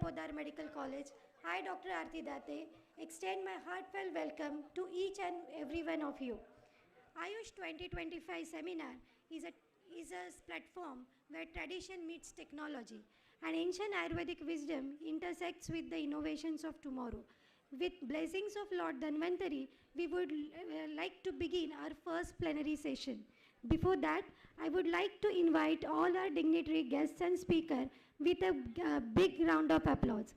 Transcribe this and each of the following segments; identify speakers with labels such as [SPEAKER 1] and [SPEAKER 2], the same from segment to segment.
[SPEAKER 1] Podar Medical College, I, Dr. Aarti Date, extend my heartfelt welcome to each and every one of you. Ayush 2025 seminar is a platform where tradition meets technology and ancient Ayurvedic wisdom intersects with the innovations of tomorrow. With blessings of Lord Dhanvantari, we would like to begin our first plenary session. Before that, I would like to invite all our dignitary guests and speakers with a big round of applause.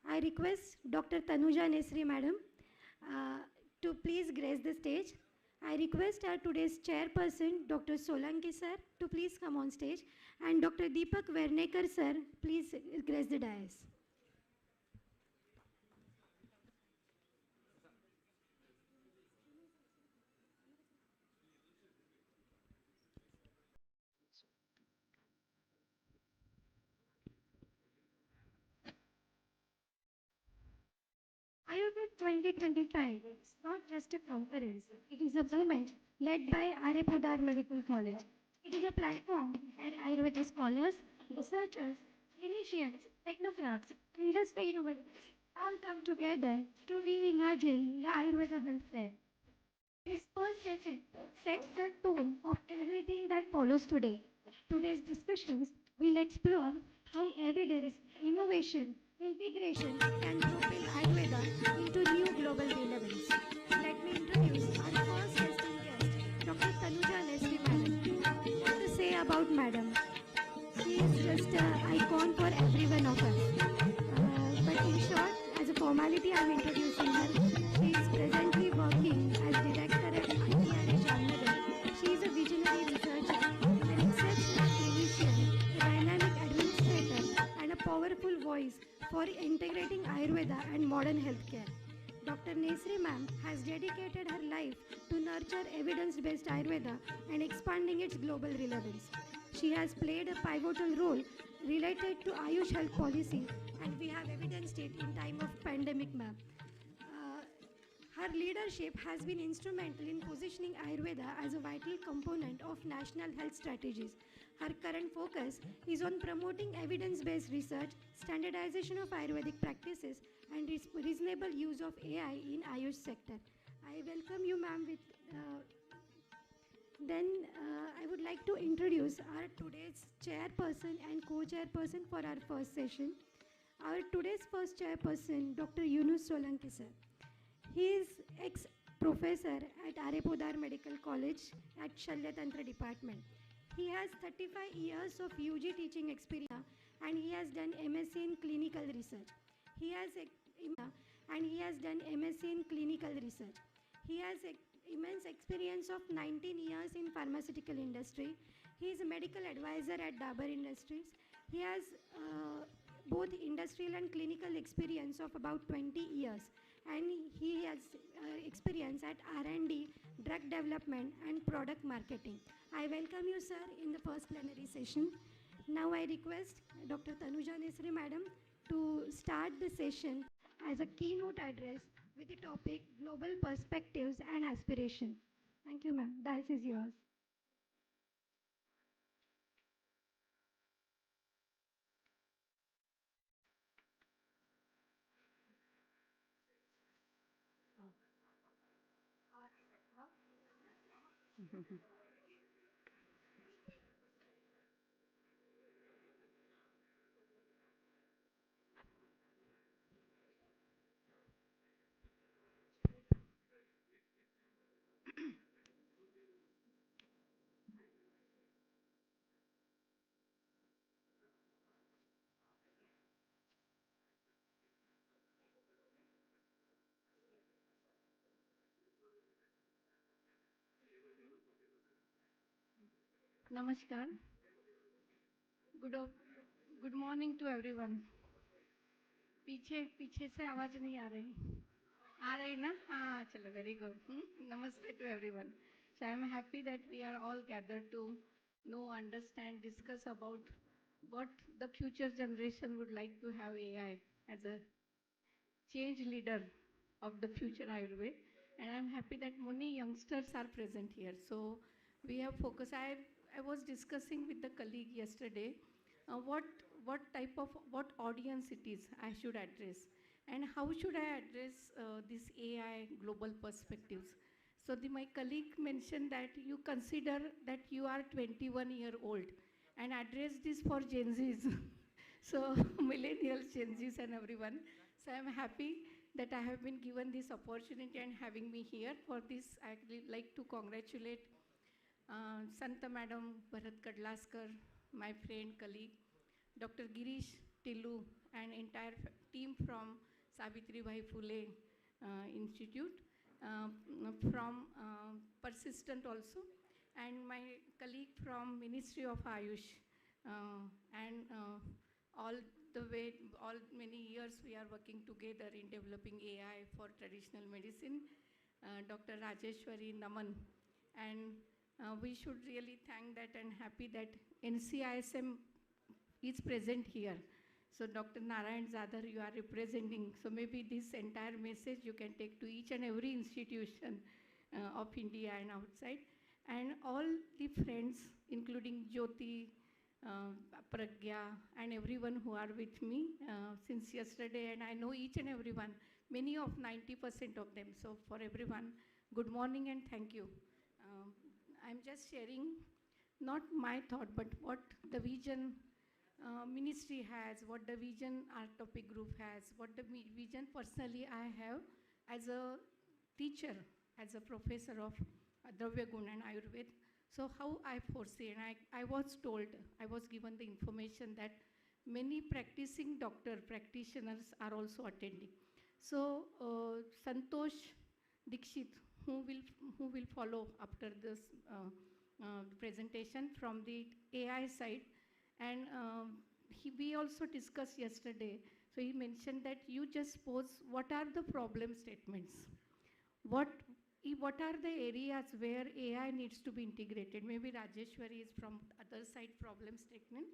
[SPEAKER 1] I request Dr. Tanuja Nesri Madam to please grace the stage. I request our today's chairperson, Dr. Solanki sir, to please come on stage, and Dr. Deepak Vernekar sir, please grace the dais. Ayurved 2025 is not just a conference, it is a movement led by Podar Medical College. It is a platform where Ayurvedic scholars, researchers, clinicians, technocrats, industry innovators all come together to reimagine the Ayurveda healthcare. This first session sets the tone of everything that follows today. Today's discussions will explore how evidence, innovation, integration can propel Ayurveda into new global relevance. Let me introduce our first guesting guest, Dr. Tanuja Nesri Madam. What to say about Madam? She is just an icon for every one of us. But in short, as a formality, I am introducing her. She is presently working as director at ITRA Jamnagar. She is a visionary researcher, an exceptional clinician, a dynamic administrator, and a powerful voice for integrating Ayurveda and modern healthcare. Dr. Nesri ma'am has dedicated her life to nurture evidence-based Ayurveda and expanding its global relevance. She has played a pivotal role related to Ayush health policy, and we have evidenced it in time of pandemic, ma'am. Her leadership has been instrumental in positioning Ayurveda as a vital component of national health strategies. Her current focus is on promoting evidence-based research, standardization of Ayurvedic practices, and reasonable use of AI in Ayush sector. I welcome you, ma'am. I would like to introduce our today's chairperson and co-chairperson for our first session. Our today's first chairperson, Dr. Yunus Solanki sir. He is ex-professor at Podar Medical College at Shalyatantra Department. He has 35 years of UG teaching experience and he has done MSc in clinical research. He has done MSc in clinical research. He has immense experience of 19 years in pharmaceutical industry. He is a medical advisor at Dabur Industries. He has both industrial and clinical experience of about 20 years. And he has experience at R&D, drug development and product marketing. I welcome you, sir, in the first plenary session. Now I request Dr. Tanuja Nesri Madam to start the session as a keynote address with the topic Global Perspectives and Aspiration. Thank you, ma'am. The dais is yours.
[SPEAKER 2] Namaskar. Good morning to everyone. पीछे पीछे से आवाज नहीं आ रही ना हाँ चलो very good. Namaste to everyone. So I am happy that we are all gathered to know, understand, discuss about what the future generation would like to have AI as a change leader of the future Ayurveda. And I'm happy that many youngsters are present here. So we have focused. I was discussing with the colleague yesterday what what audience it is I should address, and how should I address this AI global perspectives. So my colleague mentioned that you consider that you are 21-year-old and address this for Gen Zs. So millennials, Gen Zs and everyone. So I'm happy that I have been given this opportunity and having me here. For this, I would like to congratulate Santa Madam Bharat Kadlaskar, my friend, colleague, Dr. Girish Tillu, and entire team from Savitribai Phule Institute, from Persistent also, and my colleague from Ministry of Ayush, and all the way, all many years we are working together in developing AI for traditional medicine, Dr. Rajeshwari Naman, and we should really thank that and happy that NCISM is present here. So Dr. Narayan Zadar, you are representing. So maybe this entire message you can take to each and every institution of India and outside. And all the friends, including Jyoti, Pragya, and everyone who are with me since yesterday, and I know each and everyone, many of 90% of them. So for everyone, good morning and thank you. I'm just sharing not my thought, but what the vision ministry has, what the vision our topic group has, what the vision personally I have as a teacher, as a professor of Dravya Gun and Ayurved. So how I foresee, and I was told, I was given the information that many practicing practitioners are also attending. So Santosh Dikshit, who will follow after this presentation from the AI side, and we also discussed yesterday. So he mentioned that you just pose what are the problem statements, what are the areas where AI needs to be integrated. Maybe Rajeshwari is from other side problem statement,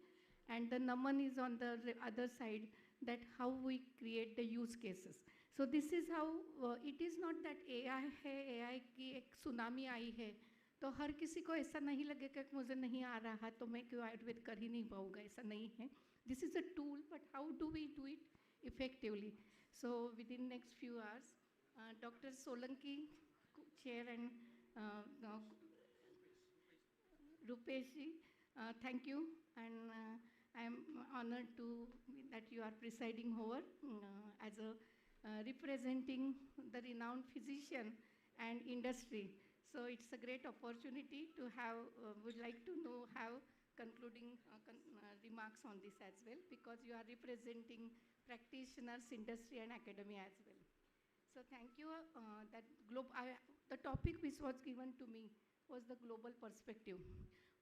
[SPEAKER 2] and the Naman is on the other side, that how we create the use cases. So this is how it is not that AI है, AI की एक tsunami आई है, तो हर किसी को ऐसा नहीं लगेगा कि मुझे नहीं आ रहा तो मैं क्यों आयुर्वेद कर ही नहीं पाऊँगा, ऐसा नहीं है. This is a tool, but how do we do it effectively? So within next few hours, Dr. Solanki, Chair, and Rupesh, thank you, and I am honored that you are presiding over as a representing the renowned physician and industry. So it's a great opportunity to have, would like to have concluding remarks on this as well, because you are representing practitioners, industry, and academia as well. So thank you. The topic which was given to me was the global perspective.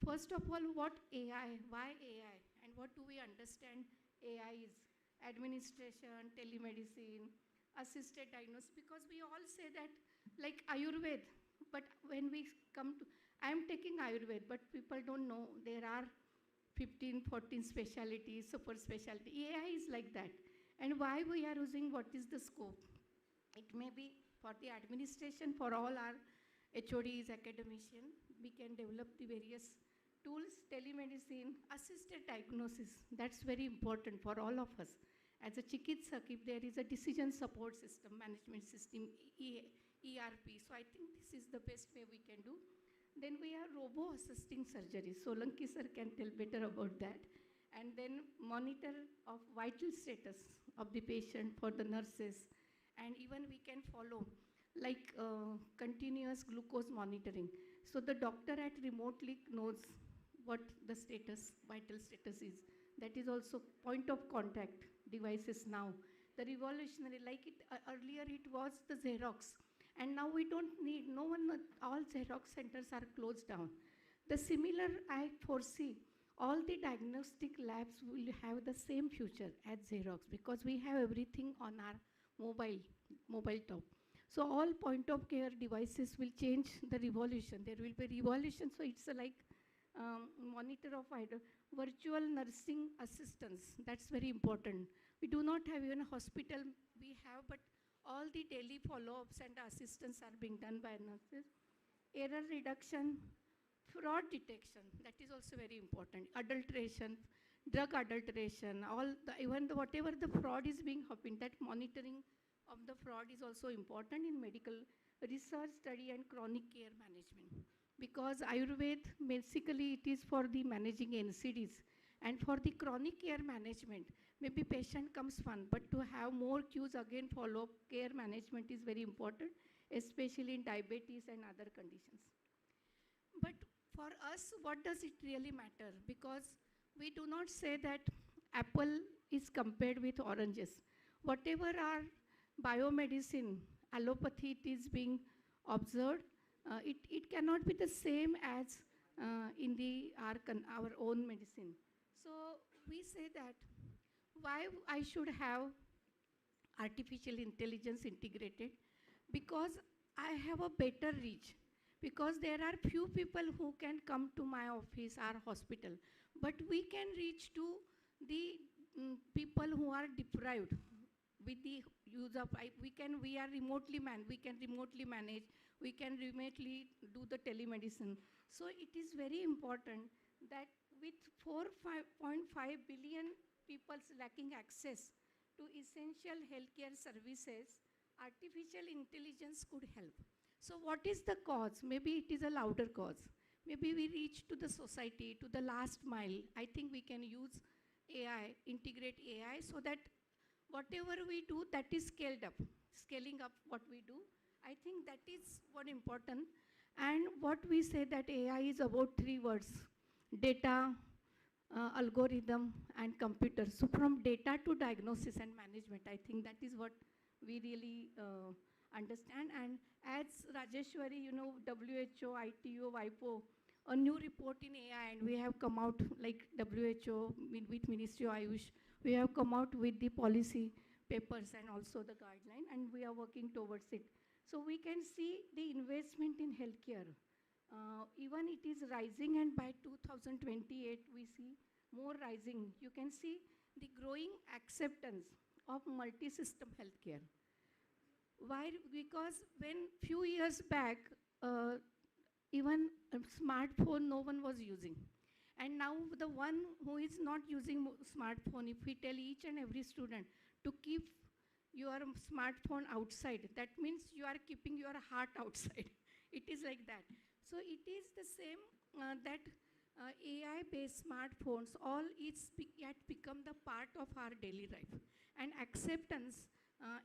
[SPEAKER 2] First of all, what AI, why AI, and what do we understand AI is? Administration, telemedicine, assisted diagnosis, because we all say that like Ayurved, but when we come to, I am taking Ayurved, but people don't know there are 15, 14 specialties, super specialty. AI is like that. And why we are using, what is the scope? It may be for the administration, for all our HODs, academicians, we can develop the various tools, telemedicine, assisted diagnosis. That's very important for all of us. As a Chikitsak, if there is a decision support system, management system, ERP, so I think this is the best way we can do. Then we have robo-assisting surgery. Solanki sir can tell better about that. And then monitor of vital status of the patient for the nurses. And even we can follow like continuous glucose monitoring. So the doctor at remotely knows what the status, vital status is. That is also point of contact devices now. The revolutionary, like it earlier it was the Xerox. And now we don't need, no one, all Xerox centers are closed down. The similar, I foresee, all the diagnostic labs will have the same future as Xerox, because we have everything on our mobile top. So all point of care devices will change the revolution. There will be revolution, so it's like monitor of virtual nursing assistants. That's very important. We do not have even a hospital, we have, but all the daily follow-ups and assistance are being done by nurses. Error reduction Fraud detection, that is also very important. Adulteration, drug adulteration, even whatever the fraud is being happened, that monitoring of the fraud is also important in medical research, study, and chronic care management. Because Ayurved, basically it is for the managing NCDs, and for the chronic care management, maybe patient comes one, but to have more cues again, follow-up care management is very important, especially in diabetes and other conditions. But for us, what does it really matter? Because we do not say that apple is compared with oranges. Whatever our biomedicine, allopathy, it is being observed, it cannot be the same as in our own medicine. So we say that why I should have artificial intelligence integrated, because I have a better reach, because there are few people who can come to my office or hospital, but we can reach to the people who are deprived with the use of, we are remotely we can remotely manage, we can remotely do the telemedicine. So it is very important that with 4.5 billion people lacking access to essential healthcare services, artificial intelligence could help. So what is the cause? Maybe it is a louder cause. Maybe we reach to the society, to the last mile. I think we can use AI, integrate AI, so that whatever we do, that is scaled up, scaling up what we do. I think that is one important. And what we say that AI is about 3 words: data, algorithm, and computer. So from data to diagnosis and management, I think that is what we really understand. And as Rajeshwari, you know, WHO, ITO, WIPO, a new report in AI, and we have come out, like WHO with Ministry of Ayush, we have come out with the policy papers and also the guideline, and we are working towards it. So we can see the investment in healthcare. Even it is rising, and by 2028, we see more rising. You can see the growing acceptance of multi-system healthcare. Why? Because when few years back, even a smartphone no one was using. And now the one who is not using smartphone, if we tell each and every student to keep your smartphone outside, that means you are keeping your heart outside. It is like that. So it is the same that AI-based smartphones, all it's yet become the part of our daily life. And acceptance,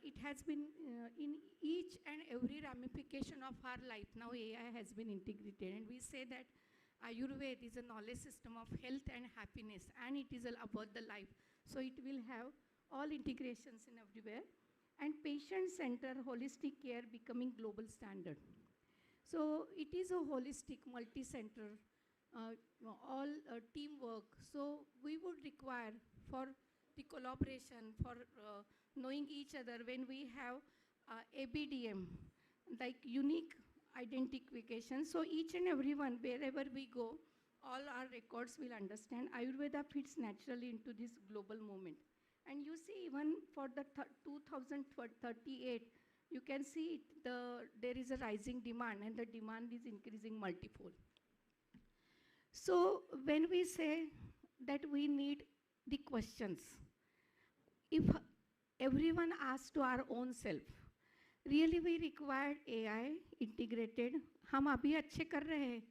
[SPEAKER 2] it has been in each and every ramification of our life. Now AI has been integrated, and we say that Ayurved is a knowledge system of health and happiness, and it is about the life. So it will have all integrations in everywhere. And patient-centered holistic care becoming global standard. So it is a holistic, multi-center, all teamwork. So we would require for the collaboration, for knowing each other when we have ABDM, like unique identification. So each and everyone, wherever we go, all our records will understand. Ayurveda fits naturally into this global movement. And you see, even for the 2038, you can see there is a rising demand, and the demand is increasing multifold. So when we say that we need the questions, if everyone asks to our own self, really we require AI integrated. हम अभी अच्छे कर रहे हैं,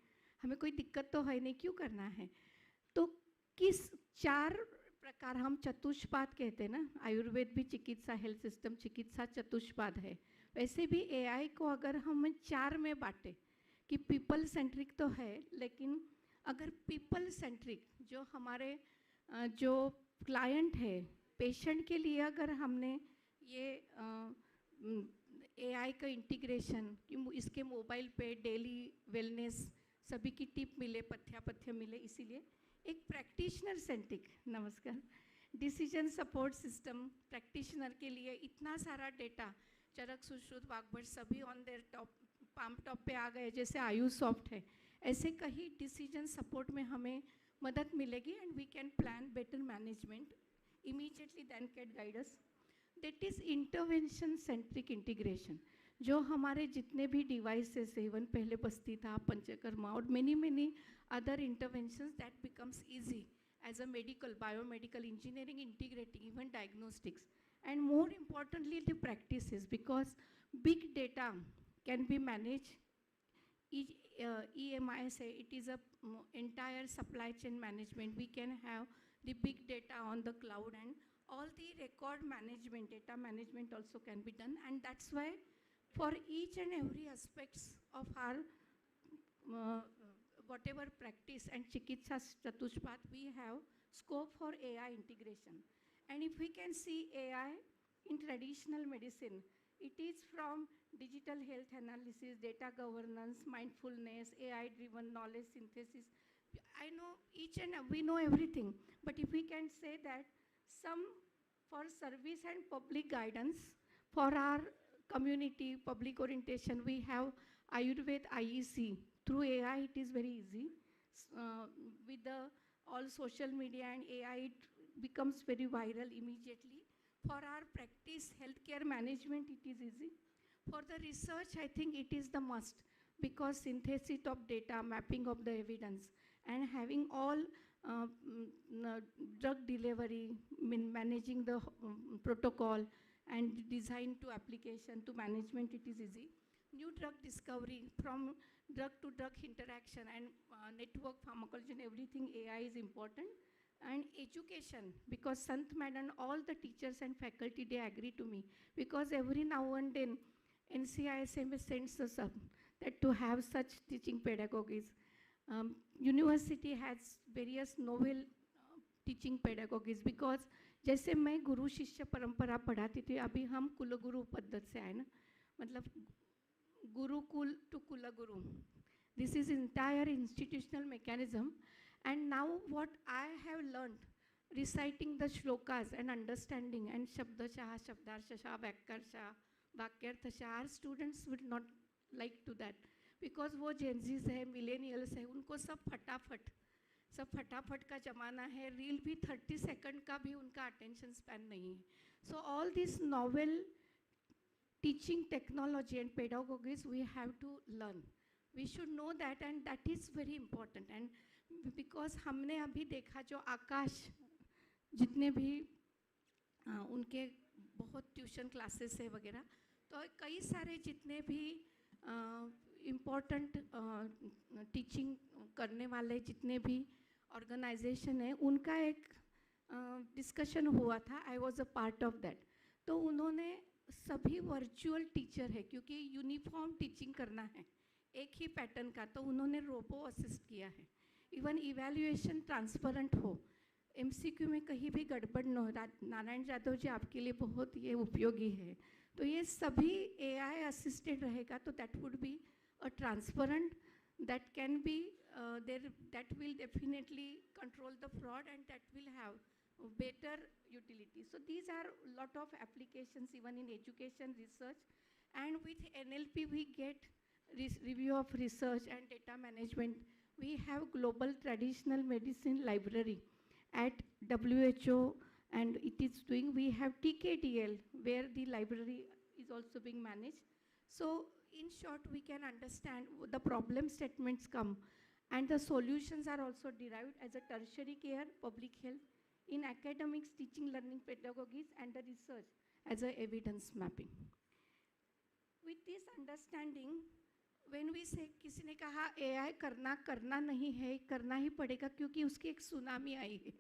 [SPEAKER 2] हमें कोई दिक्कत तो है नहीं, क्यों करना है? तो किस 4 प्रकार, हम चतुष्पाद कहते हैं ना, आयुर्वेद भी चिकित्सा, हेल्थ सिस्टम चिकित्सा चतुष्पाद है, वैसे भी एआई को अगर हम 4 में बांटे कि पीपल सेंट्रिक तो है, लेकिन अगर पीपल सेंट्रिक जो हमारे जो क्लाइंट है, पेशेंट के लिए अगर हमने ये एआई का इंटीग्रेशन कि इसके मोबाइल पे डेली वेलनेस सभी की टिप मिले, पथ्य मिले, इसीलिए एक प्रैक्टिशनर सेंट्रिक, नमस्कार, डिसीजन सपोर्ट सिस्टम प्रैक्टिशनर के लिए इतना सारा डेटा, चरक सुश्रुत वाग्भट सभी on their top, palm top पे आ गए, जैसे आयुष सॉफ्ट है, ऐसे कहीं डिसीजन सपोर्ट में हमें मदद मिलेगी, and we can plan better management immediately, then can guide us. That is intervention centric integration. जो हमारे जितने भी डिवाइसेस है, इवन पहले बस्ती था, पंचकर्मा और many other interventions, that becomes easy as a medical, biomedical engineering, integrating even diagnostics. And more importantly, the practices, because big data can be managed. EMI say it is a entire supply chain management. We can have the big data on the cloud, and all the record management, data management also can be done. And that's why for each and every aspects of our uh, whatever practice and Chikitsa Chatushpath, we have scope for AI integration. And if we can see AI in traditional medicine, it is from digital health analysis, data governance, mindfulness, AI-driven knowledge synthesis. I know we know everything, but if we can say that some for service and public guidance for our community, public orientation, we have Ayurved IEC. Through AI, it is very easy. Uh, with the all social media and AI, it becomes very viral immediately. For our practice, healthcare management, it is easy. For the research, I think it is the must, because synthesis of data, mapping of the evidence, and having all drug delivery, managing the protocol, and design to application to management, it is easy. New drug discovery, from drug to drug interaction and network pharmacology and everything, AI is important. And education, because Sant Madam, all the teachers and faculty, they agree to me, because every now and then NCISM sends us up that to have such teaching pedagogies. University has various novel teaching pedagogies, because जैसे मैं गुरु शिष्य परंपरा पढ़ाती थी, अभी हम कुलगुरु पद्धति से आए ना, मतलब गुरुकुल टू कुलगुरु. This is entire institutional mechanism, and now what I have learned, reciting the shlokas and understanding, and shabdasha, shabdarsha, vakyarsha, vakyarthasha, our students would not like to that, because वो जेंजीज है, millennials है, उनको सब फटाफट का ज़माना है, reel भी 30 सेकंड का भी उनका अटेंशन स्पैन नहीं है. So all this novel teaching technology and pedagogies we have to learn. We should know that, and that is very important. And because हमने अभी देखा जो आकाश जितने भी उनके बहुत ट्यूशन क्लासेस है वगैरह, तो कई सारे जितने भी इम्पोर्टेंट टीचिंग करने वाले जितने भी ऑर्गेनाइजेशन है, उनका एक डिस्कशन हुआ था. I was a part of that. तो उन्होंने सभी वर्चुअल टीचर है, क्योंकि यूनिफॉर्म टीचिंग करना है एक ही पैटर्न का, तो उन्होंने रोबो असिस्ट किया है. इवन इवैल्यूएशन ट्रांसपेरेंट हो, एमसीक्यू में कहीं भी गड़बड़ न हो. नारायण यादव जी आपके लिए बहुत ये उपयोगी है. तो ये सभी एआई असिस्टेड रहेगा, तो that would be a transparent, that can be there, that will definitely control the fraud, and that will have better utility. So these are a lot of applications even in education research, and with NLP we get review of research and data management. We have global traditional medicine library at WHO, and it is doing, we have TKDL where the library is also being managed. So in short, we can understand the problem statements come, and the solutions are also derived as a tertiary care, public health, in academics, teaching, learning, pedagogies, and the research as a evidence mapping. With this understanding, when we say किसी ने कहा AI करना नहीं है, करना ही पड़ेगा क्योंकि उसकी एक सुनामी आई है.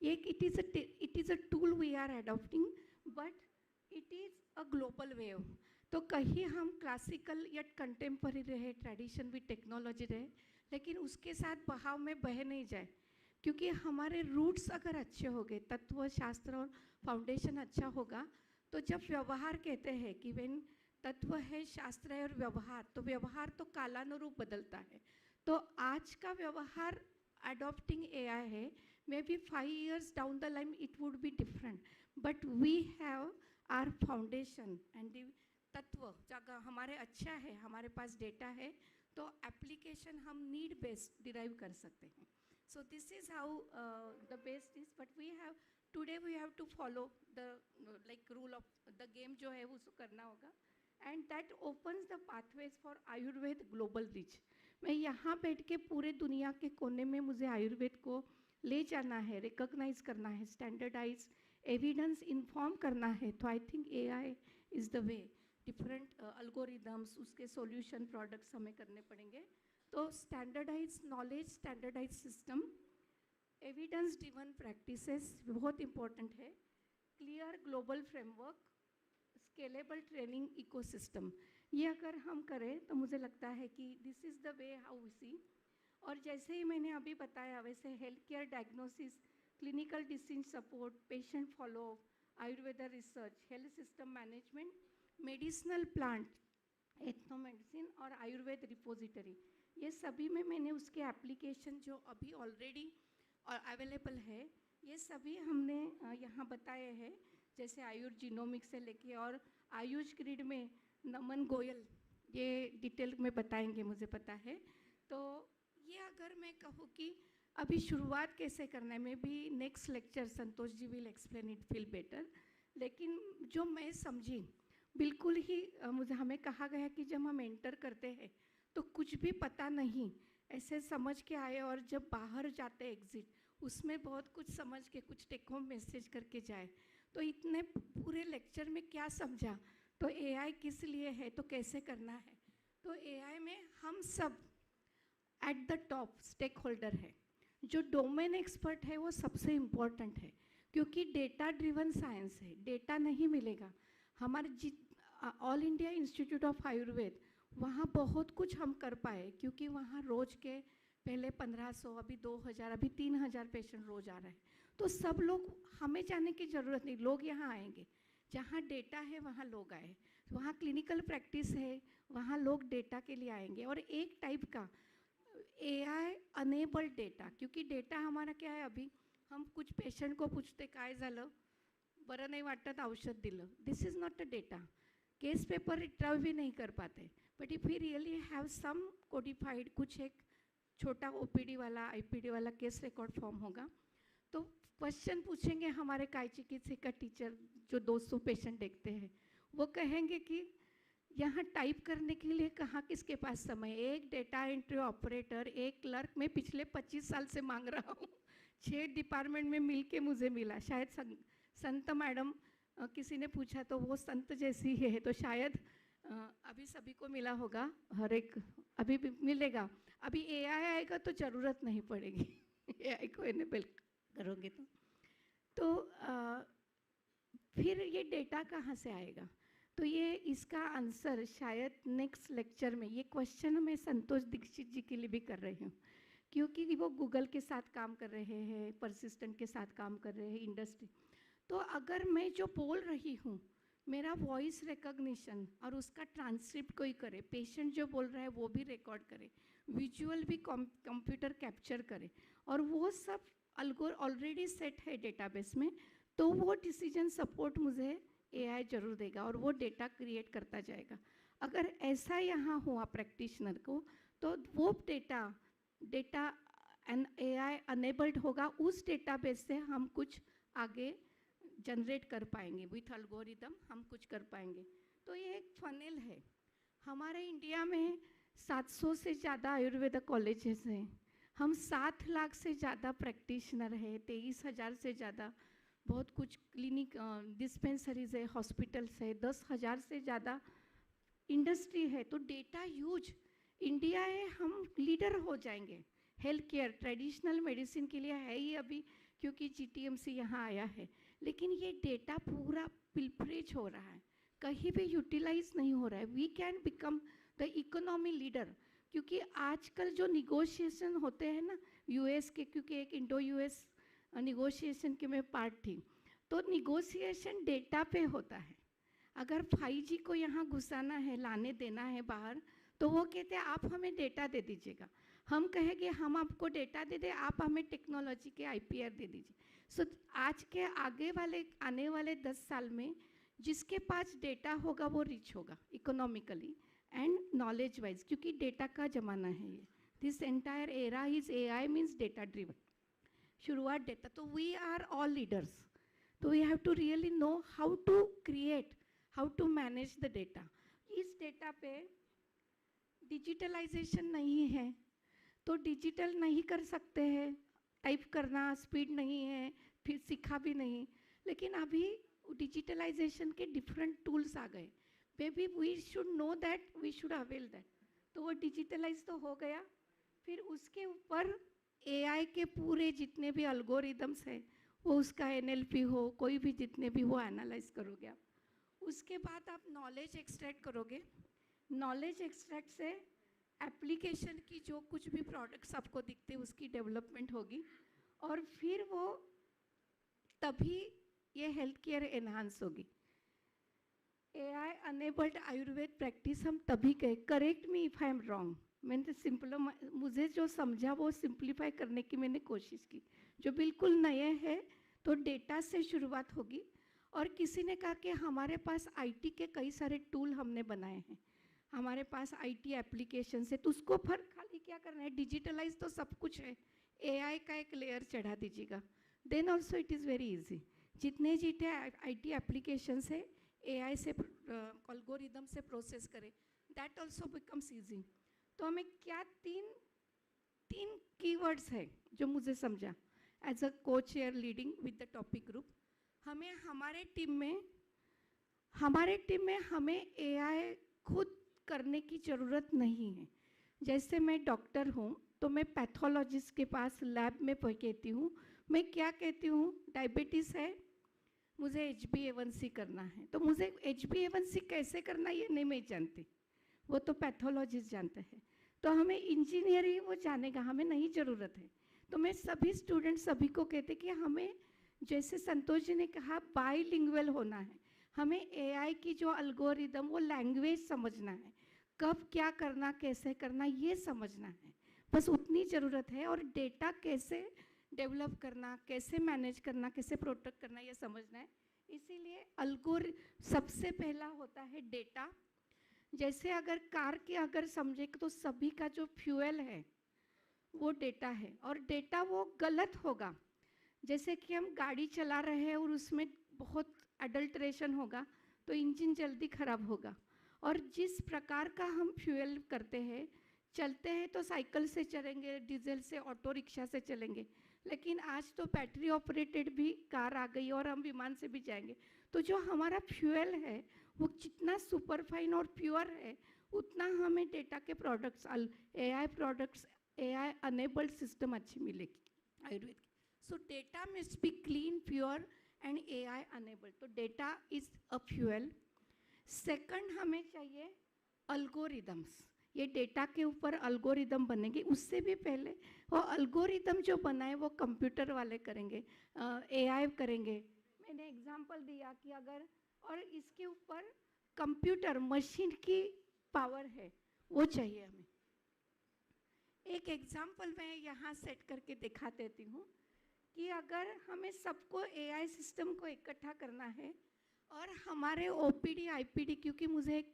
[SPEAKER 2] it is a tool we are adopting, but it is a global wave. तो कहीं हम क्लासिकल या कंटेम्पररी रहे, ट्रेडिशन विद टेक्नोलॉजी रहे, लेकिन उसके साथ बहाव में बह नहीं जाए, क्योंकि हमारे रूट्स अगर अच्छे हो गए, तत्व शास्त्र और फाउंडेशन अच्छा होगा, तो जब व्यवहार कहते हैं कि वेन तत्व है, शास्त्र है और व्यवहार, तो व्यवहार तो कालानुरूप बदलता है. तो आज का व्यवहार adopting AI है, maybe 5 years down the line it would be different, but we have our foundation and the तत्व जगह हमारे अच्छा है, हमारे पास डेटा है, तो एप्लीकेशन हम नीड बेस्ड डिराइव कर सकते हैं. So this is how the best is, but we have today we have to follow the like rule of the game जो है उसको करना होगा. and that opens the pathways for Ayurved global reach. मैं यहाँ बैठ के पूरे दुनिया के कोने में मुझे आयुर्वेद को ले जाना है, रिकॉग्नाइज करना है, स्टैंडर्डाइज एविडेंस इन्फॉर्म करना है, तो I think AI is the way. Different algorithms, उसके सॉल्यूशन प्रोडक्ट्स हमें करने पड़ेंगे. तो standardise knowledge, standardise system, evidence driven practices बहुत इंपॉर्टेंट है, clear global framework, scalable training ecosystem. ये अगर हम करें तो मुझे लगता है कि this is the way how we see. और जैसे ही मैंने अभी बताया वैसे health care diagnosis, clinical disease support, patient follow up, Ayurveda research, health system management, medicinal plant, ethno medicine और आयुर्वेद रिपोजिटरी, ये सभी में मैंने उसके एप्लीकेशन जो अभी ऑलरेडी अवेलेबल है ये सभी हमने यहाँ बताए हैं. जैसे आयुर् जीनोमिक्स से लेके और आयुष ग्रिड में नमन गोयल ये डिटेल में बताएंगे मुझे पता है. तो ये अगर मैं कहूँ कि अभी शुरुआत कैसे करना है, maybe next lecture Santosh ji will explain it feel better. लेकिन जो मैं समझी बिल्कुल ही मुझे हमें कहा गया कि जब हम एंटर करते हैं तो कुछ भी पता नहीं, ऐसे समझ के आए और जब बाहर जाते एग्जिट उसमें बहुत कुछ समझ के कुछ टेक होम मैसेज करके जाए. तो इतने पूरे लेक्चर में क्या समझा, तो AI किस लिए है, तो कैसे करना है. तो AI में हम सब at the top stakeholder है. जो डोमेन एक्सपर्ट है वो सबसे इम्पोर्टेंट है, क्योंकि डेटा ड्रिवन साइंस है. डेटा नहीं मिलेगा. हमारे all India institute of Ayurveda वहाँ बहुत कुछ हम कर पाए, क्योंकि वहाँ रोज के पहले 1500, अभी 2000, अभी 3000 पेशेंट रोज आ रहे हैं. तो सब लोग, हमें जाने की ज़रूरत नहीं, लोग यहाँ आएंगे. जहाँ डेटा है वहाँ लोग आए, वहाँ क्लिनिकल प्रैक्टिस है वहाँ लोग डेटा के लिए आएंगे. और एक टाइप का AI अनेबल्ड डेटा, क्योंकि डेटा हमारा क्या है, अभी हम कुछ पेशेंट को पूछते काय झालं, बरं नाही वाटत, औषध दिलं. This is not a data. Case paper retrieve भी नहीं कर पाते. But if we really have some codified, कुछ एक छोटा OPD वाला IPD वाला केस रिकॉर्ड फॉर्म होगा, तो क्वेश्चन पूछेंगे हमारे कायचिकित्सा का टीचर जो 200 पेशेंट देखते हैं, वो कहेंगे कि यहाँ टाइप करने के लिए कहाँ किसके पास समय. एक डेटा एंट्री ऑपरेटर, एक क्लर्क मैं पिछले 25 साल से मांग रहा हूँ. 6 डिपार्टमेंट में मिल के मुझे मिला. शायद संत मैडम किसी ने पूछा तो वो संत जैसी है, तो शायद अभी सभी को मिला होगा, हर एक अभी भी मिलेगा. अभी AI आएगा तो ज़रूरत नहीं पड़ेगी. AI को इनेबल करोगे तो फिर ये डेटा कहाँ से आएगा. तो ये इसका आंसर शायद नेक्स्ट लेक्चर में, ये क्वेश्चन मैं संतोष दीक्षित जी के लिए भी कर रही हूँ, क्योंकि वो गूगल के साथ काम कर रहे हैं, परसिस्टेंट के साथ काम कर रहे हैं, इंडस्ट्री. तो अगर मैं जो बोल रही हूँ मेरा वॉइस रिकॉग्निशन और उसका ट्रांसक्रिप्ट कोई करे, पेशेंट जो बोल रहा है वो भी रिकॉर्ड करे, विजुअल भी कंप्यूटर कैप्चर करे, और वो सब ऑलरेडी सेट है डेटाबेस में, तो वो डिसीजन सपोर्ट मुझे AI जरूर देगा और वो डेटा क्रिएट करता जाएगा. अगर ऐसा यहाँ हुआ प्रैक्टिशनर को, तो वो डेटा एंड AI अनेबल्ड होगा. उस डेटाबेस से हम कुछ आगे जनरेट कर पाएंगे, विथ एल्गोरिदम हम कुछ कर पाएंगे. तो ये एक फनेल है. हमारे इंडिया में 700 से ज़्यादा आयुर्वेदा कॉलेजेस हैं. हम 7 लाख से ज़्यादा प्रैक्टिशनर है, 23,000 से ज़्यादा बहुत कुछ क्लिनिक डिस्पेंसरीज है, हॉस्पिटल्स है, 10,000 से ज़्यादा इंडस्ट्री है. तो डेटा ह्यूज. इंडिया है, हम लीडर हो जाएंगे. हेल्थ केयर ट्रेडिशनल मेडिसिन के लिए है ही अभी, क्योंकि GTMC यहाँ आया है. लेकिन ये डेटा पूरा पिलपरेज हो रहा है, कहीं भी यूटिलाइज नहीं हो रहा है. We can become the economy leader, क्योंकि आजकल जो निगोशिएशन होते हैं ना US के, क्योंकि एक इंडो US निगोशिएशन के मैं पार्ट थी, तो निगोशिएशन डेटा पे होता है. अगर 5G को यहाँ घुसाना है, लाने देना है बाहर, तो वो कहते हैं आप हमें डेटा दे दीजिएगा. हम कहेंगे हम आपको डेटा दे दें, आप हमें टेक्नोलॉजी के IPR दे दीजिए. सो आज के आने वाले 10 साल में जिसके पास डेटा होगा वो रिच होगा इकोनॉमिकली एंड नॉलेज वाइज, क्योंकि डेटा का ज़माना है ये. This entire era is AI means data driven. शुरुआत डेटा. तो वी आर ऑल लीडर्स. तो we have to really know how to create, how to manage the data. इस data पे डिजिटलाइजेशन नहीं है तो डिजिटल नहीं कर सकते हैं, टाइप करना स्पीड नहीं है, फिर सीखा भी नहीं। लेकिन अभी डिजिटलाइजेशन के डिफरेंट टूल्स आ गए, maybe we should know that, we should avail that. तो वो डिजिटलाइज तो हो गया, फिर उसके ऊपर एआई के पूरे जितने भी अल्गोरिदम्स हैं, वो उसका एनएलपी हो, कोई भी जितने भी वो एनालाइज करोगे आप। उसके बाद आप नॉलेज एक्सट्रैक्ट करोगे, नॉलेज एक्सट्रैक्ट से एप्लीकेशन की जो कुछ भी प्रोडक्ट्स आपको दिखते हैं उसकी डेवलपमेंट होगी, और फिर वो तभी ये हेल्थ केयर एनहांस होगी। एआई अनेबल्ड आयुर्वेद प्रैक्टिस हम तभी कहे, correct me if I am wrong, मैंने तो सिंपल, मुझे जो समझा वो सिंप्लीफाई करने की मैंने कोशिश की। जो बिल्कुल नए हैं तो डेटा से शुरुआत होगी, और किसी ने कहा कि हमारे पास आईटी के कई सारे टूल हमने बनाए हैं, हमारे पास आईटी एप्लीकेशन है, तो उसको फिर खाली क्या करना है, डिजिटलाइज तो सब कुछ है, एआई का एक लेयर चढ़ा दीजिएगा, then also it is very easy. जितने जितने आईटी एप्लीकेशंस है एआई से एल्गोरिदम से प्रोसेस करें, दैट ऑल्सो बिकम्स ईजी। तो हमें क्या तीन कीवर्ड्स है जो मुझे समझा as a co chair leading with the topic group. हमें हमारे टीम में हमें एआई खुद करने की ज़रूरत नहीं है। जैसे मैं डॉक्टर हूँ तो मैं पैथोलॉजिस्ट के पास लैब में कहती हूँ, मैं क्या कहती हूँ, डायबिटीज़ है, मुझे HbA1c करना है, तो मुझे HbA1c कैसे करना ये नहीं मैं जानती, वो तो पैथोलॉजिस्ट जानते हैं। तो हमें इंजीनियर ही वो जानेगा, हमें नहीं ज़रूरत है। तो मैं सभी स्टूडेंट सभी को कहते कि हमें, जैसे संतोष जी ने कहा, बाईलिंगुअल होना है, हमें एआई की जो अल्गोरिदम वो लैंग्वेज समझना है, कब क्या करना कैसे करना ये समझना है, बस उतनी ज़रूरत है। और डेटा कैसे डेवलप करना, कैसे मैनेज करना, कैसे प्रोटेक्ट करना ये समझना है। इसीलिए सबसे पहला होता है डेटा। जैसे अगर कार के अगर समझे तो सभी का जो फ्यूल है वो डेटा है, और डेटा वो गलत होगा। जैसे कि हम गाड़ी चला रहे हैं और उसमें बहुत अडल्ट्रेशन होगा तो इंजन जल्दी खराब होगा। और जिस प्रकार का हम फ्यूल करते हैं, चलते हैं तो साइकिल से चलेंगे, डीजल से, ऑटो रिक्शा से चलेंगे, लेकिन आज तो बैटरी ऑपरेटेड भी कार आ गई और हम विमान से भी जाएंगे। तो जो हमारा फ्यूल है वो जितना सुपरफाइन और प्योर है, उतना हमें डेटा के products, AI products, AI enabled system अच्छी मिलेगी आयुर्वेद की। So data must be clean, pure and AI enabled. तो data is a fuel. Second हमें चाहिए अल्गोरिदम्स। ये डेटा के ऊपर अल्गोरिदम बनेंगे, उससे भी पहले वो अल्गोरिदम जो बनाए वो कंप्यूटर वाले करेंगे, एआई करेंगे। मैंने एग्जांपल दिया कि अगर, और इसके ऊपर कंप्यूटर मशीन की पावर है वो चाहिए हमें। एक एग्जांपल मैं यहाँ सेट करके दिखा देती हूँ कि अगर हमें सबको एआई सिस्टम को इकट्ठा करना है, और हमारे ओपीडी आईपीडी, क्योंकि मुझे एक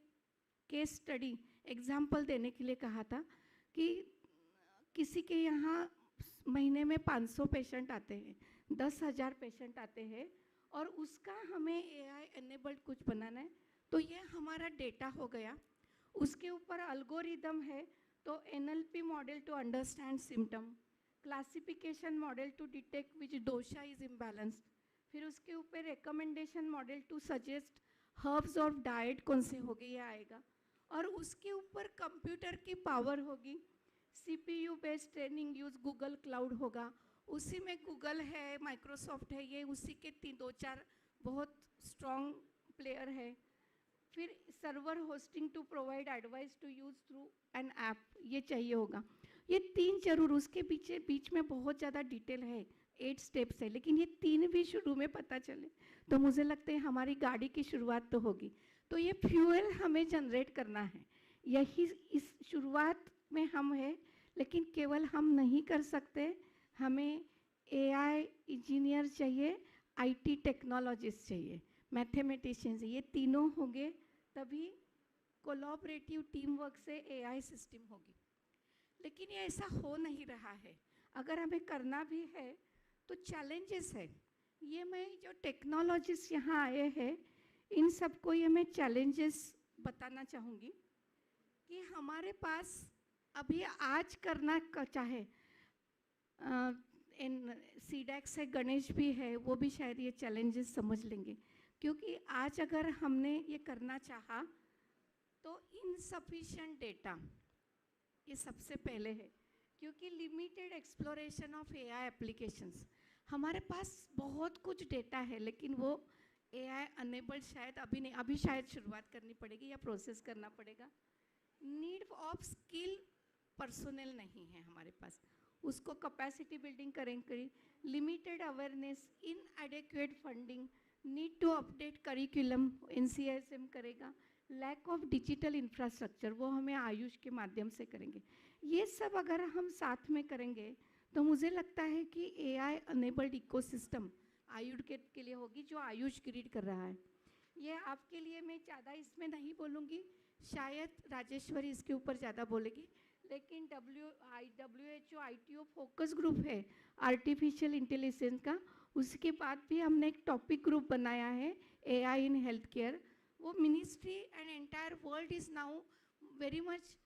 [SPEAKER 2] केस स्टडी एग्जाम्पल देने के लिए कहा था कि किसी के यहाँ महीने में 500 पेशेंट आते हैं, 10,000 पेशेंट आते हैं, और उसका हमें एआई एनेबल्ड कुछ बनाना है। तो ये हमारा डेटा हो गया, उसके ऊपर अल्गोरिदम है, तो NLP model to understand symptom, classification model to detect which dosha is imbalanced, फिर उसके ऊपर recommendation model to suggest herbs of diet कौन से होगी ये आएगा, और उसके ऊपर कंप्यूटर की पावर होगी, CPU based training use Google cloud होगा, उसी में गूगल है, माइक्रोसॉफ्ट है, ये उसी के 3-2-4 बहुत स्ट्रॉन्ग प्लेयर है। फिर server hosting to provide advice to use through an app, ये चाहिए होगा। ये 3 जरूर, उसके बीच में बहुत ज़्यादा डिटेल है, 8 स्टेप्स है, लेकिन ये 3 भी शुरू में पता चले तो मुझे लगता है हमारी गाड़ी की शुरुआत तो होगी। तो ये फ्यूल हमें जनरेट करना है, यही इस शुरुआत में हम हैं, लेकिन केवल हम नहीं कर सकते, हमें एआई इंजीनियर चाहिए, आईटी टेक्नोलॉजिस्ट चाहिए, मैथमेटिशियन चाहिए, ये तीनों होंगे तभी कोलैबोरेटिव टीम वर्क से एआई सिस्टम होगी। लेकिन ये ऐसा हो नहीं रहा है। अगर हमें करना भी है तो चैलेंजेस है। ये मैं जो टेक्नोलॉजिस्ट यहाँ आए हैं इन सबको ये मैं चैलेंजेस बताना चाहूँगी कि हमारे पास अभी आज करना चाहे इन सीडैक्स है, गणेश भी है, वो भी शायद ये चैलेंजेस समझ लेंगे, क्योंकि आज अगर हमने ये करना चाहा तो इनसफिशिएंट डेटा ये सबसे पहले है, क्योंकि limited exploration of AI applications, हमारे पास बहुत कुछ डेटा है लेकिन वो एआई अनेबल्ड शायद अभी नहीं, अभी शायद शुरुआत करनी पड़ेगी या प्रोसेस करना पड़ेगा। नीड ऑफ स्किल पर्सोनल नहीं है हमारे पास, उसको कैपेसिटी बिल्डिंग करेंगे, limited awareness, inadequate funding, need to update curriculum NCSM करेगा, लैक ऑफ डिजिटल इंफ्रास्ट्रक्चर वो हमें आयुष के माध्यम से करेंगे। ये सब अगर हम साथ में करेंगे तो मुझे लगता है कि एआई अनेबल्ड इकोसिस्टम आयुर्वेद के लिए होगी, जो आयुष क्रिएट कर रहा है। ये आपके लिए मैं ज़्यादा इसमें नहीं बोलूँगी, शायद राजेश्वरी इसके ऊपर ज़्यादा बोलेगी, लेकिन WHO ITO फोकस ग्रुप है आर्टिफिशियल इंटेलिजेंस का, उसके बाद भी हमने एक टॉपिक ग्रुप बनाया है एआई इन हेल्थ केयर। वो ministry and entire world is now very much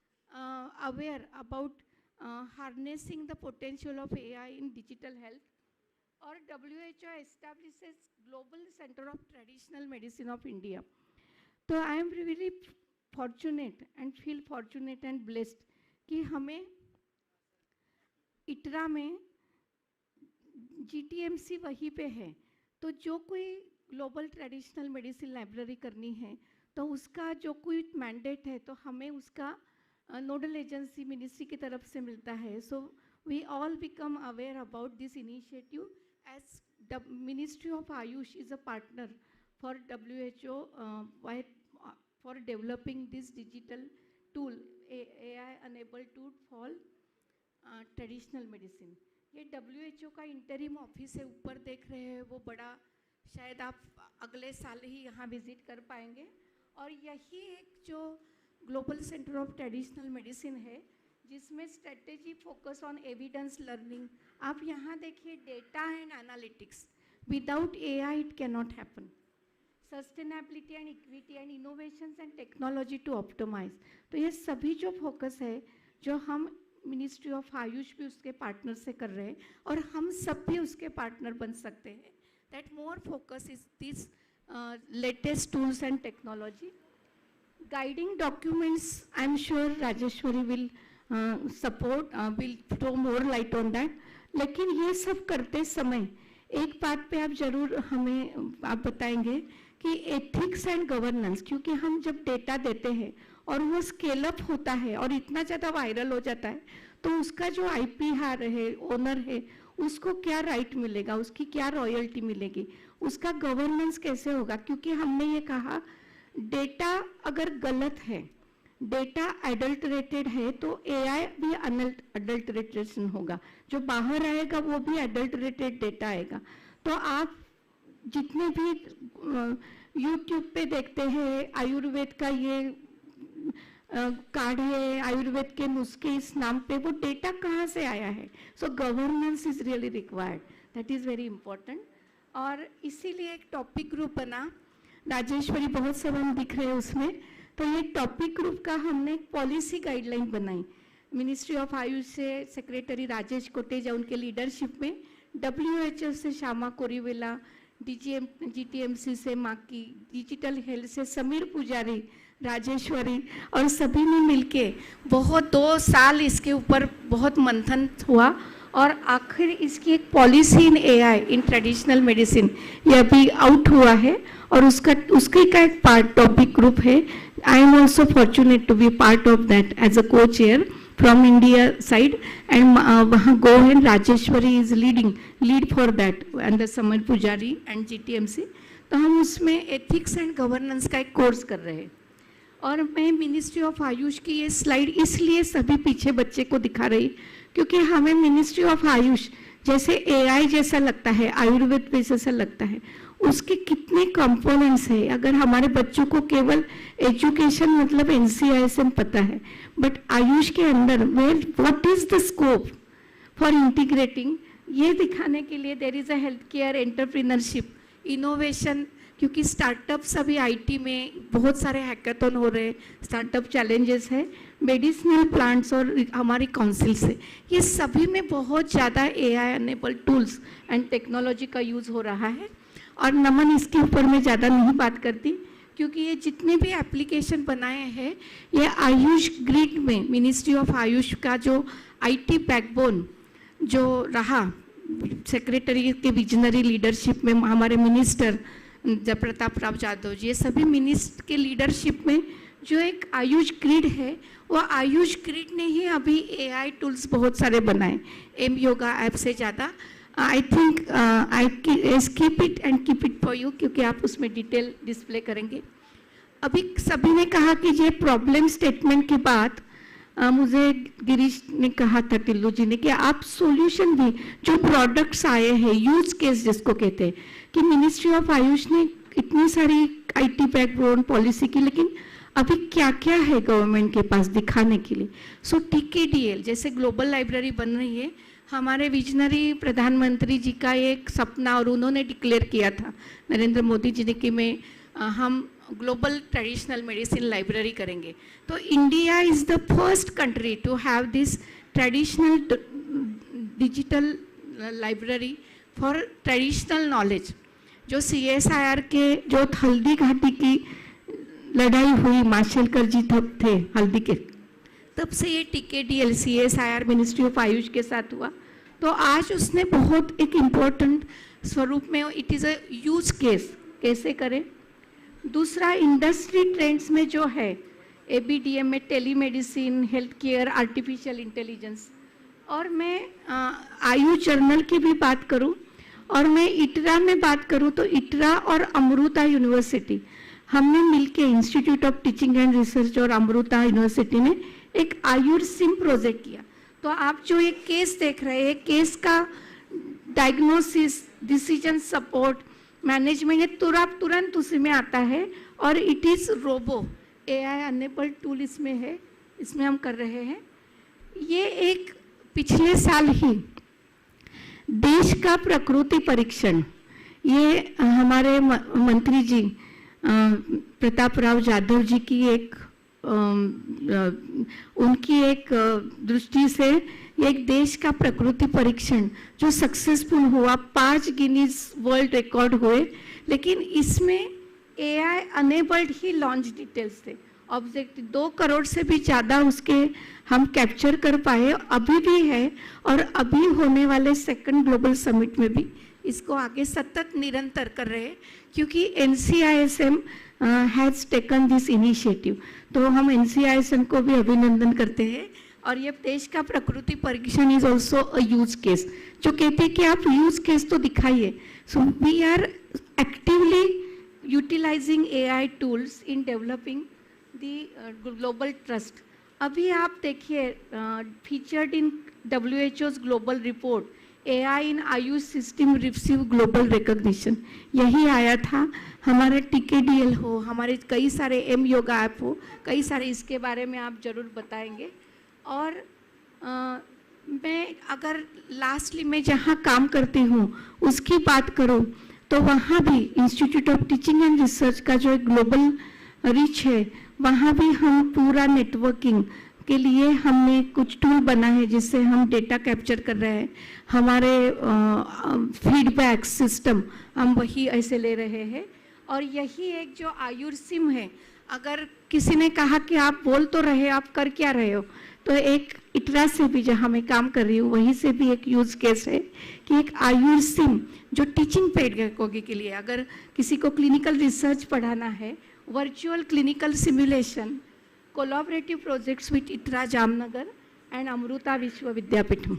[SPEAKER 2] aware about harnessing the potential of AI in digital health, और WHO establishes global centre of traditional medicine of India. तो I am really fortunate and feel fortunate and blessed कि हमें इटरा में GTMC वहीं पे है, तो जो कोई ग्लोबल ट्रेडिशनल मेडिसिन लाइब्रेरी करनी है तो उसका जो कोई मैंडेट है तो हमें उसका नोडल एजेंसी मिनिस्ट्री की तरफ से मिलता है। So we all become aware about this initiative as the ministry of AYUSH is a partner for WHO for developing this digital tool, AI enabled tool for traditional medicine। ये WHO का interim office है, ऊपर देख रहे हैं वो बड़ा, शायद आप अगले साल ही यहाँ विजिट कर पाएंगे, और यही एक जो global centre of traditional medicine है जिसमें strategy focus on evidence learning. आप यहाँ देखिए data and analytics, without AI it can not happen, sustainability and equity and innovations and technology to optimise. तो ये सभी जो फोकस है जो हम मिनिस्ट्री ऑफ आयुष भी उसके पार्टनर से कर रहे हैं और हम सब भी उसके पार्टनर बन सकते हैं, that more focus is this latest tools and technology. Guiding documents I am sure Rajeshwari will support, will throw more light on that. लेकिन ये सब करते समय एक बात पे आप जरूर हमें आप बताएंगे कि एथिक्स एंड गवर्नेंस, क्योंकि हम जब डेटा देते हैं और वो स्केल अप होता है और इतना ज़्यादा वायरल हो जाता है तो उसका जो IPR है, ओनर है, उसको क्या राइट मिलेगा, उसकी क्या रॉयल्टी मिलेगी, उसका गवर्नेंस कैसे होगा। क्योंकि हमने ये कहा डेटा अगर गलत है, डेटा एडल्टरेटेड है तो AI भी अडल्टरेटेशन होगा, जो बाहर आएगा वो भी एडल्टरेटेड डेटा आएगा। तो आप जितने भी YouTube पे देखते हैं आयुर्वेद का ये काढ़े, आयुर्वेद के नुस्खे इस नाम पे, वो डेटा कहाँ से आया है। So governance is really required, that is very important. और इसीलिए एक टॉपिक ग्रुप बना, राजेश्वरी बहुत सब हम दिख रहे हैं उसमें, तो ये टॉपिक ग्रुप का हमने एक पॉलिसी गाइडलाइन बनाई मिनिस्ट्री ऑफ आयुष से, सेक्रेटरी राजेश कोटेजा उनके लीडरशिप में, WHO से श्यामा कोरीवेला, GTMC से माकी, डिजिटल हेल्थ से समीर पुजारी, राजेश्वरी, और सभी ने मिलके बहुत 2 साल इसके ऊपर बहुत मंथन हुआ और आखिर इसकी एक policy in AI in traditional medicine ये अभी आउट हुआ है और उसके का एक पार्ट टॉपिक ग्रुप है। I am also fortunate to be part of that as a co chair from India side, and वहाँ गोहेन Rajeshwari is lead for that and Sameer Pujari and GTMC। तो हम उसमें एथिक्स एंड गवर्नेंस का एक कोर्स कर रहे हैं। और मैं मिनिस्ट्री ऑफ आयुष की ये स्लाइड इसलिए सभी पीछे बच्चे को दिखा रही क्योंकि हमें मिनिस्ट्री ऑफ आयुष जैसे AI जैसा लगता है, आयुर्वेद पे जैसा लगता है, उसके कितने कंपोनेंट्स है। अगर हमारे बच्चों को केवल एजुकेशन मतलब NCISM पता है, बट आयुष के अंदर where what is the scope for integrating, ये दिखाने के लिए there is a health care entrepreneurship, innovation क्योंकि स्टार्टअप्स अभी आईटी में बहुत सारे हैकाथन हो रहे हैं, स्टार्टअप चैलेंजेस है, मेडिसिनल प्लांट्स और हमारी काउंसिल से, ये सभी में बहुत ज़्यादा AI enable tools and technology का यूज़ हो रहा है। और नमन इसके ऊपर मैं ज़्यादा नहीं बात करती, क्योंकि ये जितने भी एप्लीकेशन बनाए हैं ये आयुष ग्रिड में मिनिस्ट्री ऑफ आयुष का जो आईटी बैकबोन जो रहा, सेक्रेटरी के विजनरी लीडरशिप में हमारे मिनिस्टर प्रताप राव जाधव जी, ये सभी मिनिस्टर के लीडरशिप में जो एक आयुष ग्रिड है, वो आयुष ग्रिड ने ही अभी एआई टूल्स बहुत सारे बनाए, एम योगा ऐप से ज़्यादा। I think I keep it and keep it for you, क्योंकि आप उसमें डिटेल डिस्प्ले करेंगे। अभी सभी ने कहा कि ये प्रॉब्लम स्टेटमेंट के बाद मुझे गिरीश ने कहा था, टिल्लू जी ने, कि आप सॉल्यूशन भी जो प्रोडक्ट्स आए हैं, यूज केस जिसको कहते हैं, कि मिनिस्ट्री ऑफ आयुष ने इतनी सारी आईटी बैकबोन पॉलिसी की, लेकिन अभी क्या क्या है गवर्नमेंट के पास दिखाने के लिए। सो टीकेडीएल जैसे ग्लोबल लाइब्रेरी बन रही है, हमारे विजनरी प्रधानमंत्री जी का एक सपना, और उन्होंने डिक्लेयर किया था नरेंद्र मोदी जी ने कि हम ग्लोबल ट्रेडिशनल मेडिसिन लाइब्रेरी करेंगे। तो India is the first country to have this traditional digital library for traditional knowledge. जो CSIR के जो हल्दी घाटी की लड़ाई हुई, माशेलकर जी तब थे हल्दी के, तब से ये TKDL CSIR ministry of Ayush के साथ हुआ। तो आज उसने बहुत एक इम्पोर्टेंट स्वरूप में, it is a use case, कैसे करें। दूसरा, इंडस्ट्री ट्रेंड्स में जो है ABDM में telemedicine, health care, artificial intelligence, और मैं आयुष जर्नल की भी बात करूं, और मैं इटरा में बात करूं तो इटरा और अमृता यूनिवर्सिटी हमने मिलके, institute of teaching and research और अमृता यूनिवर्सिटी ने एक आयुर्सिम प्रोजेक्ट किया। तो आप जो ये केस देख रहे हैं, केस का डायग्नोसिस, डिसीजन सपोर्ट, मैनेजमेंट, ये तुरंत उसी में आता है, और it is robo AI enable tool इसमें है, इसमें हम कर रहे हैं। ये एक पिछले साल ही देश का प्रकृति परीक्षण, ये हमारे मंत्री जी प्रताप राव जाधव जी की उनकी एक दृष्टि से एक देश का प्रकृति परीक्षण जो सक्सेसफुल हुआ, 5 गिनीज वर्ल्ड रिकॉर्ड हुए, लेकिन इसमें AI अनेबल्ड ही लॉन्च डिटेल्स थे। ऑब्जेक्ट 2 करोड़ से भी ज़्यादा उसके हम कैप्चर कर पाए, अभी भी है, और अभी होने वाले सेकंड ग्लोबल समिट में भी इसको आगे सतत निरंतर कर रहे हैं, क्योंकि NCISM has taken this initiative. तो हम NCISM को भी अभिनंदन करते हैं। और ये देश का प्रकृति परीक्षण is also a use case, जो कहते हैं कि आप यूज केस तो दिखाइए। So we are actively utilising AI tools in developing the global trust. अभी आप देखिए, featured in WHO's global report, AI in AYUSH system receive global recognition, यही आया था। हमारे TKDL हो, हमारे कई सारे M योगा ऐप हो, कई सारे, इसके बारे में आप जरूर बताएंगे। और मैं अगर लास्टली मैं जहाँ काम करती हूँ उसकी बात करूँ, तो वहाँ भी institute of teaching and research का जो एक ग्लोबल रीच है, वहाँ भी हम पूरा नेटवर्किंग के लिए हमने कुछ टूल बना है, जिससे हम डेटा कैप्चर कर रहे हैं। हमारे फीडबैक सिस्टम हम वही ऐसे ले रहे हैं। और यही एक जो आयुर्सिम है, अगर किसी ने कहा कि आप बोल तो रहे, आप कर क्या रहे हो, तो एक इटरा से भी जहाँ मैं काम कर रही हूँ वहीं से भी एक यूज केस है कि एक आयुर्सिम जो टीचिंग पेडागोगी के लिए, अगर किसी को क्लिनिकल रिसर्च पढ़ाना है, virtual clinical simulation, collaborative projects with ITRA Jamnagar and Amrita Vishwavidyapeetham.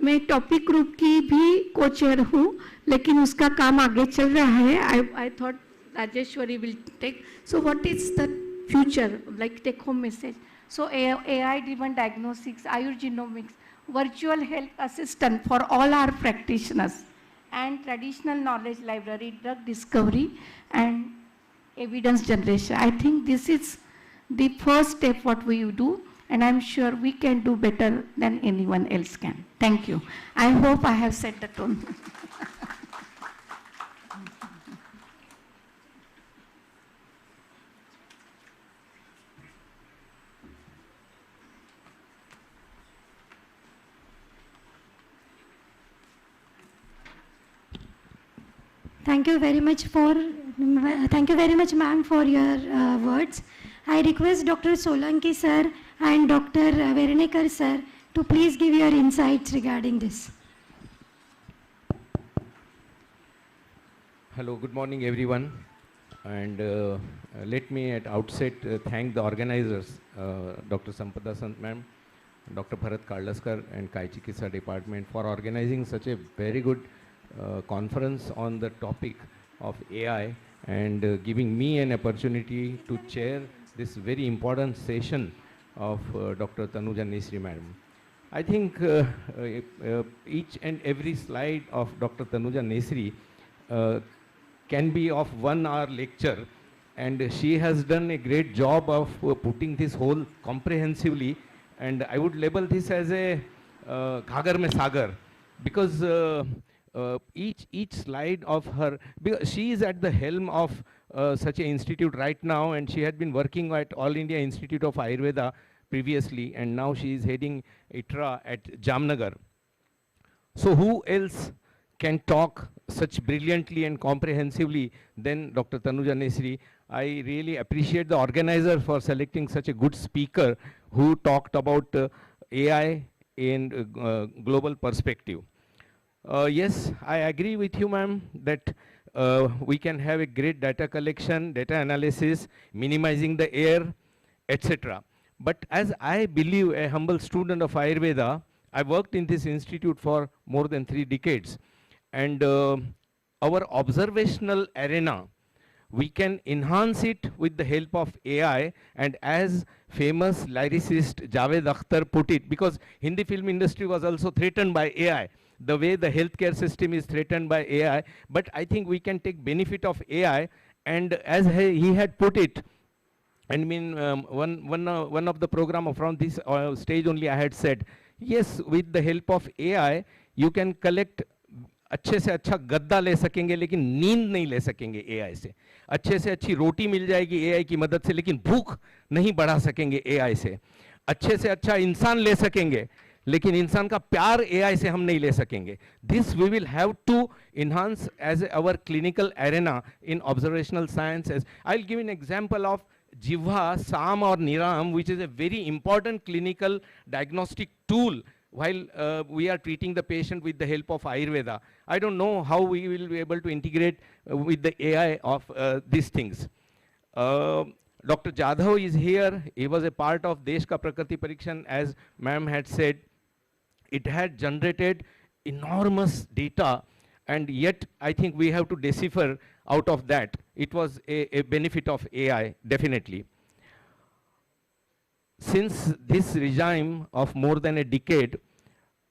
[SPEAKER 2] मैं टॉपिक ग्रुप की भी को चेयर हूँ, लेकिन उसका काम आगे चल रहा है। I thought Rajeshwari will take. So what is the future, like take home message. So AI driven diagnostics, Ayurgenomics, virtual health assistant for all our practitioners, and traditional knowledge library, drug discovery and evidence generation. I think this is the first step what we do, and I'm sure we can do better than anyone else can. Thank you. I hope I have set the tone.
[SPEAKER 1] Thank you very much thank you very much, ma'am, for your words. I request Dr. Solanki sir and Dr. Verenikar sir to please give your insights regarding this.
[SPEAKER 3] Hello, good morning everyone. And let me at outset thank the organizers, Dr. Sampada Sant ma'am, Dr. Bharat Karlaskar and Kayachikitsa department for organizing such a very good conference on the topic of AI and giving me an opportunity to chair this very important session of Dr. Tanuja Nesri madam. I think each and every slide of Dr. Tanuja Nesri can be of 1 hour lecture, and she has done a great job of putting this whole comprehensively, and I would label this as a Ghagar mein Sagar, because each slide of her, because she is at the helm of such an institute right now, and she had been working at All India Institute of Ayurveda previously, and now she is heading ITRA at Jamnagar. So who else can talk such brilliantly and comprehensively than Dr. Tanuja Nesri? I really appreciate the organizer for selecting such a good speaker who talked about AI in global perspective. Yes, I agree with you, ma'am, that we can have a great data collection, data analysis, minimizing the error, etc. But as I believe a humble student of Ayurveda, I worked in this institute for more than 3 decades. And our observational arena, we can enhance it with the help of AI, and as famous lyricist Javed Akhtar put it, because Hindi film industry was also threatened by AI, the way the healthcare system is threatened by AI, but I think we can take benefit of AI, and as he had put it, I mean, one of the program from this stage only I had said, yes, with the help of AI, you can collect अच्छे से अच्छा गद्दा ले सकेंगे लेकिन नींद नहीं ले सकेंगे एआई से, अच्छे से अच्छी रोटी मिल जाएगी एआई की मदद से लेकिन भूख नहीं बढ़ा सकेंगे एआई से, अच्छे से अच्छा इंसान ले सकेंगे लेकिन इंसान का प्यार एआई से हम नहीं ले सकेंगे. This we will have to enhance as our clinical arena in observational sciences. I'll give an example of Jivha, Sam or Niram, which is a very important clinical diagnostic tool while we are treating the patient with the help of Ayurveda. I don't know how we will be able to integrate with the AI of these things. Dr. Jadhav is here. He was a part of Desh Ka Prakriti Parikshan, as ma'am had said. It had generated enormous data, and yet I think we have to decipher out of that. It was a benefit of AI, definitely. Since this regime of more than a decade,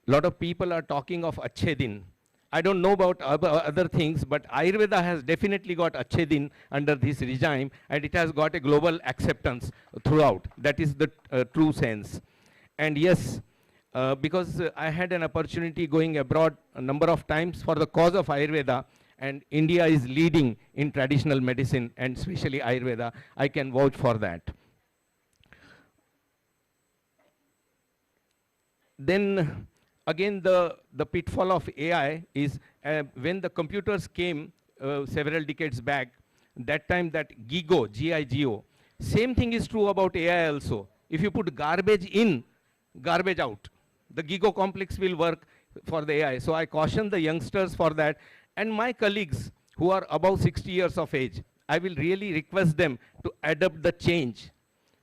[SPEAKER 3] a lot of people are talking of Achhe Din. I don't know about other things, but Ayurveda has definitely got Achhe Din under this regime, and it has got a global acceptance throughout. That is the true sense. And yes, because I had an opportunity going abroad a number of times for the cause of Ayurveda, and India is leading in traditional medicine, and especially Ayurveda. I can vouch for that. Then again, the pitfall of AI is when the computers came several decades back, that time that GIGO, G-I-G-O, same thing is true about AI also. If you put garbage in, garbage out, the GIGO complex will work for the AI. So I caution the youngsters for that. And my colleagues who are above 60 years of age, I will really request them to adapt the change,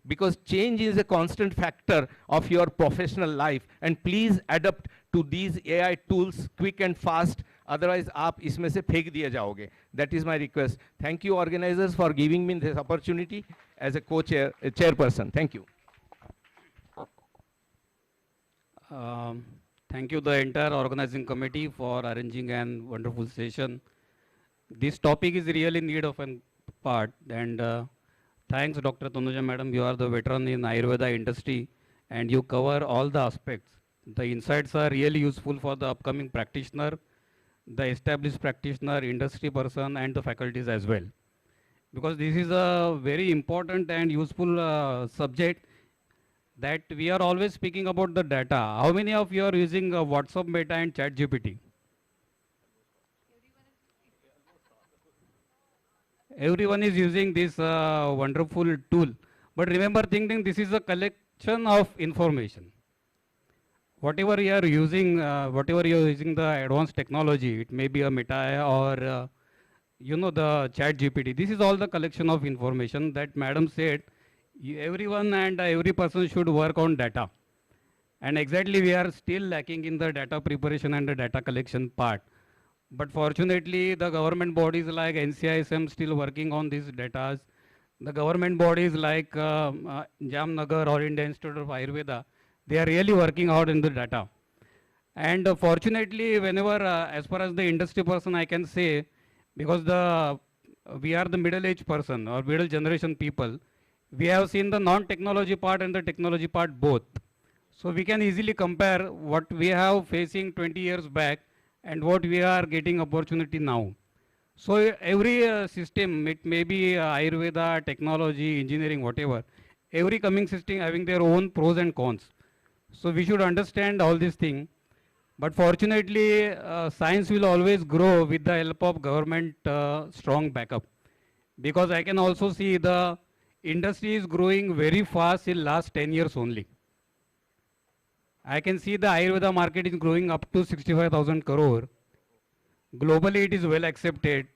[SPEAKER 3] because change is a constant factor of your professional life, and please adapt to these AI tools quick and fast, otherwise आप इसमें से फेंक दिए जाओगे. That is my request. Thank you organizers for giving me this opportunity as a chairperson. Thank you.
[SPEAKER 4] Thank you the entire organizing committee for arranging a wonderful session. This topic is really in need of a part, and thanks Dr. Tanuja madam, you are the veteran in Ayurveda industry and you cover all the aspects. The insights are really useful for the upcoming practitioner, the established practitioner, industry person and the faculties as well. Because this is a very important and useful subject that we are always speaking about the data. How many of you are using WhatsApp Meta and ChatGPT? Everyone is using this wonderful tool. But remember thinking this is a collection of information. Whatever you are using the advanced technology, it may be a Meta or the chat GPT. This is all the collection of information that madam said. Everyone and every person should work on data. And exactly we are still lacking in the data preparation and the data collection part. But fortunately, the government bodies like NCISM still working on these data. The government bodies like Jamnagar or Indian Institute of Ayurveda, they are really working hard in the data. And fortunately, whenever, as far as the industry person, I can say, because we are the middle-aged person or middle generation people, we have seen the non-technology part and the technology part both. So we can easily compare what we have facing 20 years back and what we are getting opportunity now. So every system, it may be Ayurveda, technology, engineering, whatever, every coming system having their own pros and cons. So we should understand all these things. But fortunately, science will always grow with the help of government strong backup. Because I can also see the industry is growing very fast in last 10 years only. I can see the Ayurveda market is growing up to 65,000 crore. Globally, it is well accepted.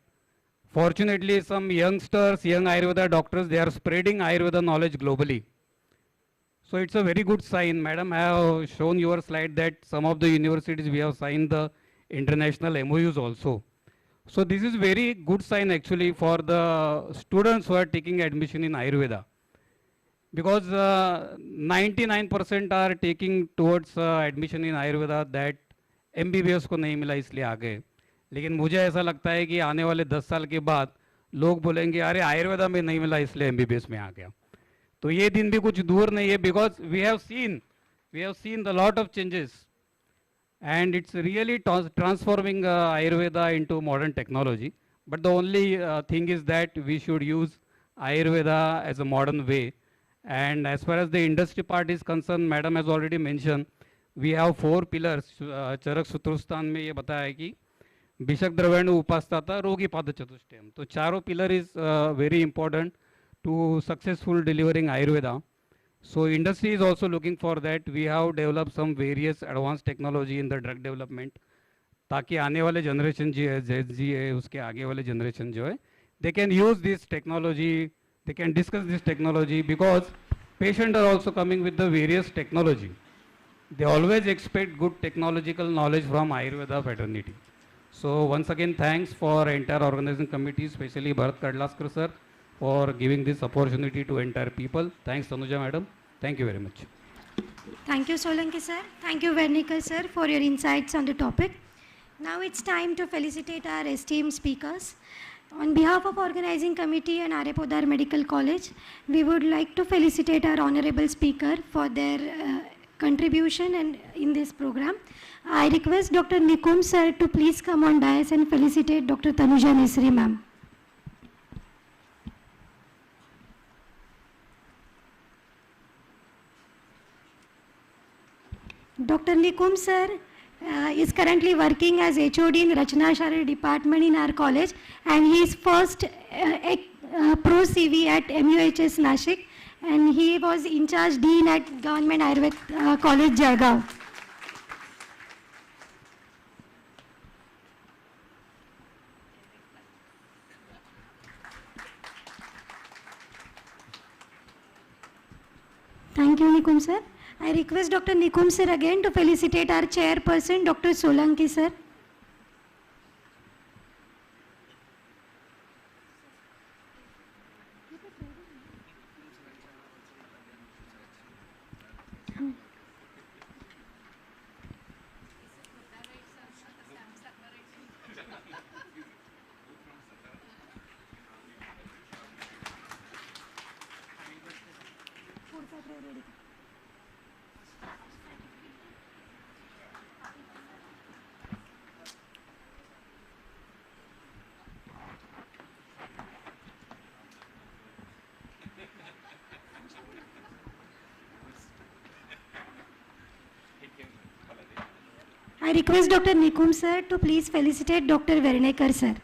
[SPEAKER 4] Fortunately, some youngsters, young Ayurveda doctors, they are spreading Ayurveda knowledge globally. So it's a very good sign. Madam, I have shown your slide that some of the universities we have signed the international MOUs also. So this is very good sign actually for the students who are taking admission in Ayurveda. Because 99% are taking towards admission in Ayurveda that MBBS को नहीं मिला इसलिए आ गए. लेकिन मुझे ऐसा लगता है कि आने वाले 10 साल के बाद लोग बोलेंगे अरे आयुर्वेदा में नहीं मिला इसलिए MBBS में आ गया. तो ये दिन भी कुछ दूर नहीं है because we have seen the lot of changes and it's really transforming Ayurveda into modern technology. But the only thing is that we should use Ayurveda as a modern way. And as far as the industry part is concerned, madam has already mentioned, we have 4 pillars. चरक सूत्रस्थान में ये बताया है कि विषक द्रव्याणु उपास्ताता रोगी पाद चतुष्टयम. तो चारों pillar is very important to successful delivering Ayurveda. So industry is also looking for that. We have developed some various advanced technology in the drug development. ताकि आने वाले generation जी है, Z जी है, उसके आगे वाले generation जो है, they can use this technology. They can discuss this technology because patients are also coming with the various technology. They always expect good technological knowledge from Ayurveda fraternity. So once again, thanks for entire organizing committee, especially Bharat Kadlaskar sir, for giving this opportunity to entire people. Thanks Tanuja madam. Thank you very much.
[SPEAKER 1] Thank you, Solanki sir. Thank you, Vernikar sir, for your insights on the topic. Now it's time to felicitate our esteemed speakers. On behalf of Organizing Committee and Podar Medical College, we would like to felicitate our honorable speaker for their contribution and in this program. I request Dr. Nikum sir to please come on dais and felicitate Dr. Tanuja Nesri ma'am. Dr. Nikum sir is currently working as HOD in Rachna Shari department in our college, and he is first pro CV at MUHS Nashik, and he was in charge Dean at Government Ayurved College Jalgaon. Thank you, Nikum sir. I request Dr. Nikum sir again to felicitate our chairperson, Dr. Solanki sir. I request Dr. Nikum sir to please felicitate Dr. Vernekar sir.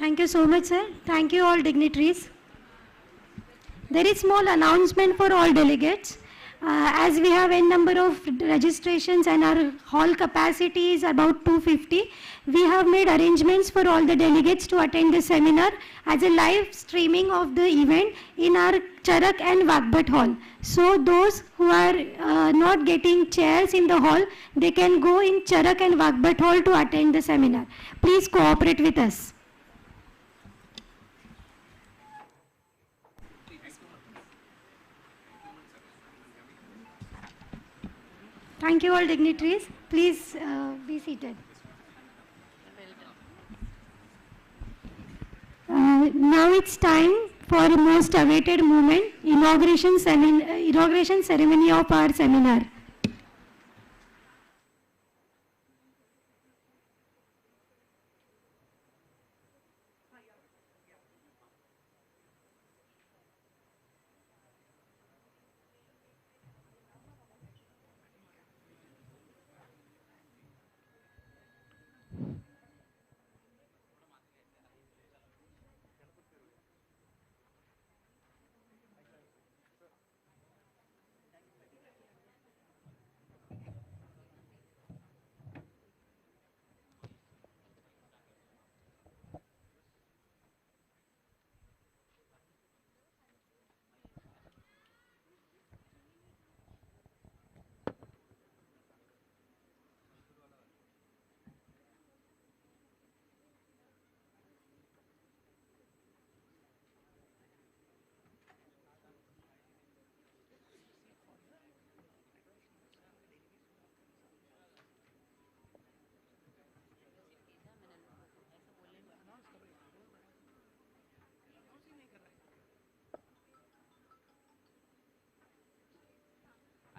[SPEAKER 1] Thank you so much, sir. Thank you all dignitaries. There is small announcement for all delegates. As we have a number of registrations and our hall capacity is about 250, we have made arrangements for all the delegates to attend the seminar as a live streaming of the event in our Charak and Vakbat hall. So those who are not getting chairs in the hall, they can go in Charak and Vakbat hall to attend the seminar. Please cooperate with us. Thank you all dignitaries. Please be seated. Now it's time for most awaited moment, inauguration ceremony of our seminar.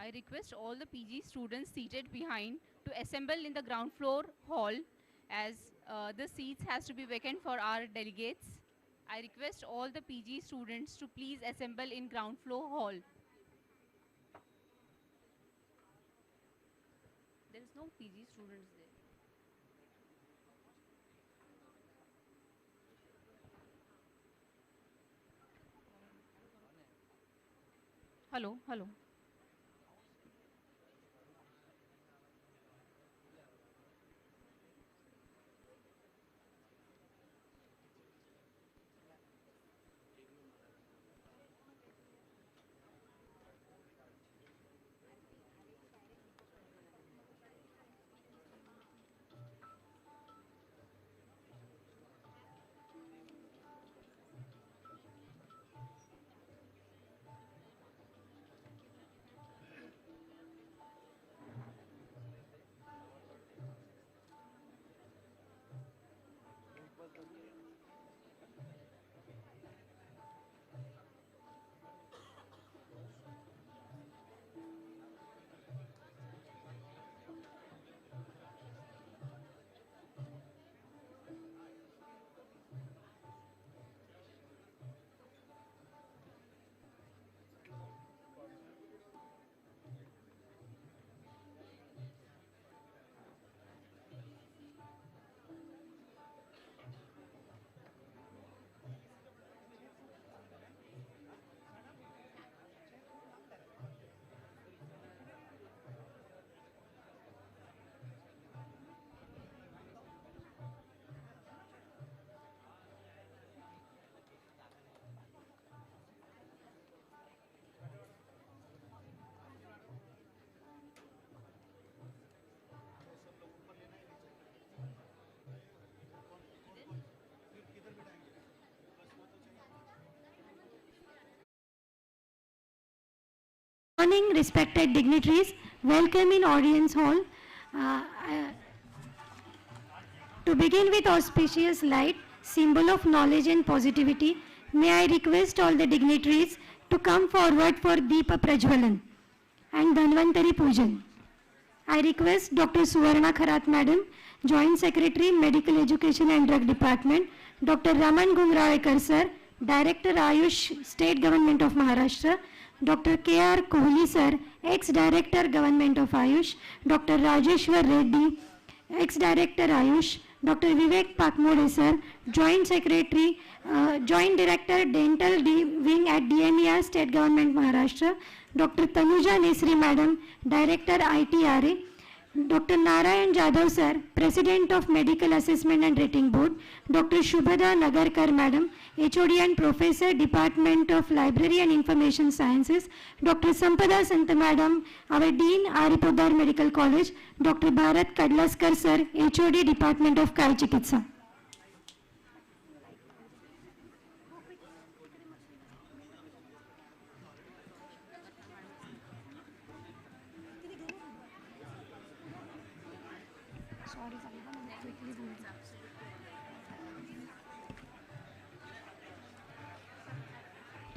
[SPEAKER 5] I request all the PG students seated behind to assemble in the ground floor hall as the seats has to be vacant for our delegates. I request all the PG students to please assemble in ground floor hall. There is no PG students there. Hello, hello.
[SPEAKER 1] Morning, respected dignitaries. Welcome in audience hall. To begin with auspicious light, symbol of knowledge and positivity, may I request all the dignitaries to come forward for Deepa Prajwalan and Dhanvantari Pujan. I request Dr. Suvarna Kharath Madam, Joint Secretary, Medical Education and Drug Department, Dr. Raman Gungraekar Sir, Director Ayush, State Government of Maharashtra, Dr. K.R. Kohli Sir, Ex-Director Government of Ayush, Dr. Rajeshwar Reddy, Ex-Director Ayush, Dr. Vivek Pakmode sir, Joint Secretary, Joint Director Dental Wing at DMER State Government Maharashtra, Dr. Tanuja Nesri Madam, Director ITRA, Dr. Narayan Jadhav sir, President of Medical Assessment and Rating Board, Dr. Shubhada Nagarkar Madam, HOD and Professor, Department of Library and Information Sciences, Dr. Sampada Santa Madam, our Dean, Aarvi Podar Medical College, Dr. Bharat Kadlaskar sir, HOD, Department of Kayachikitsa.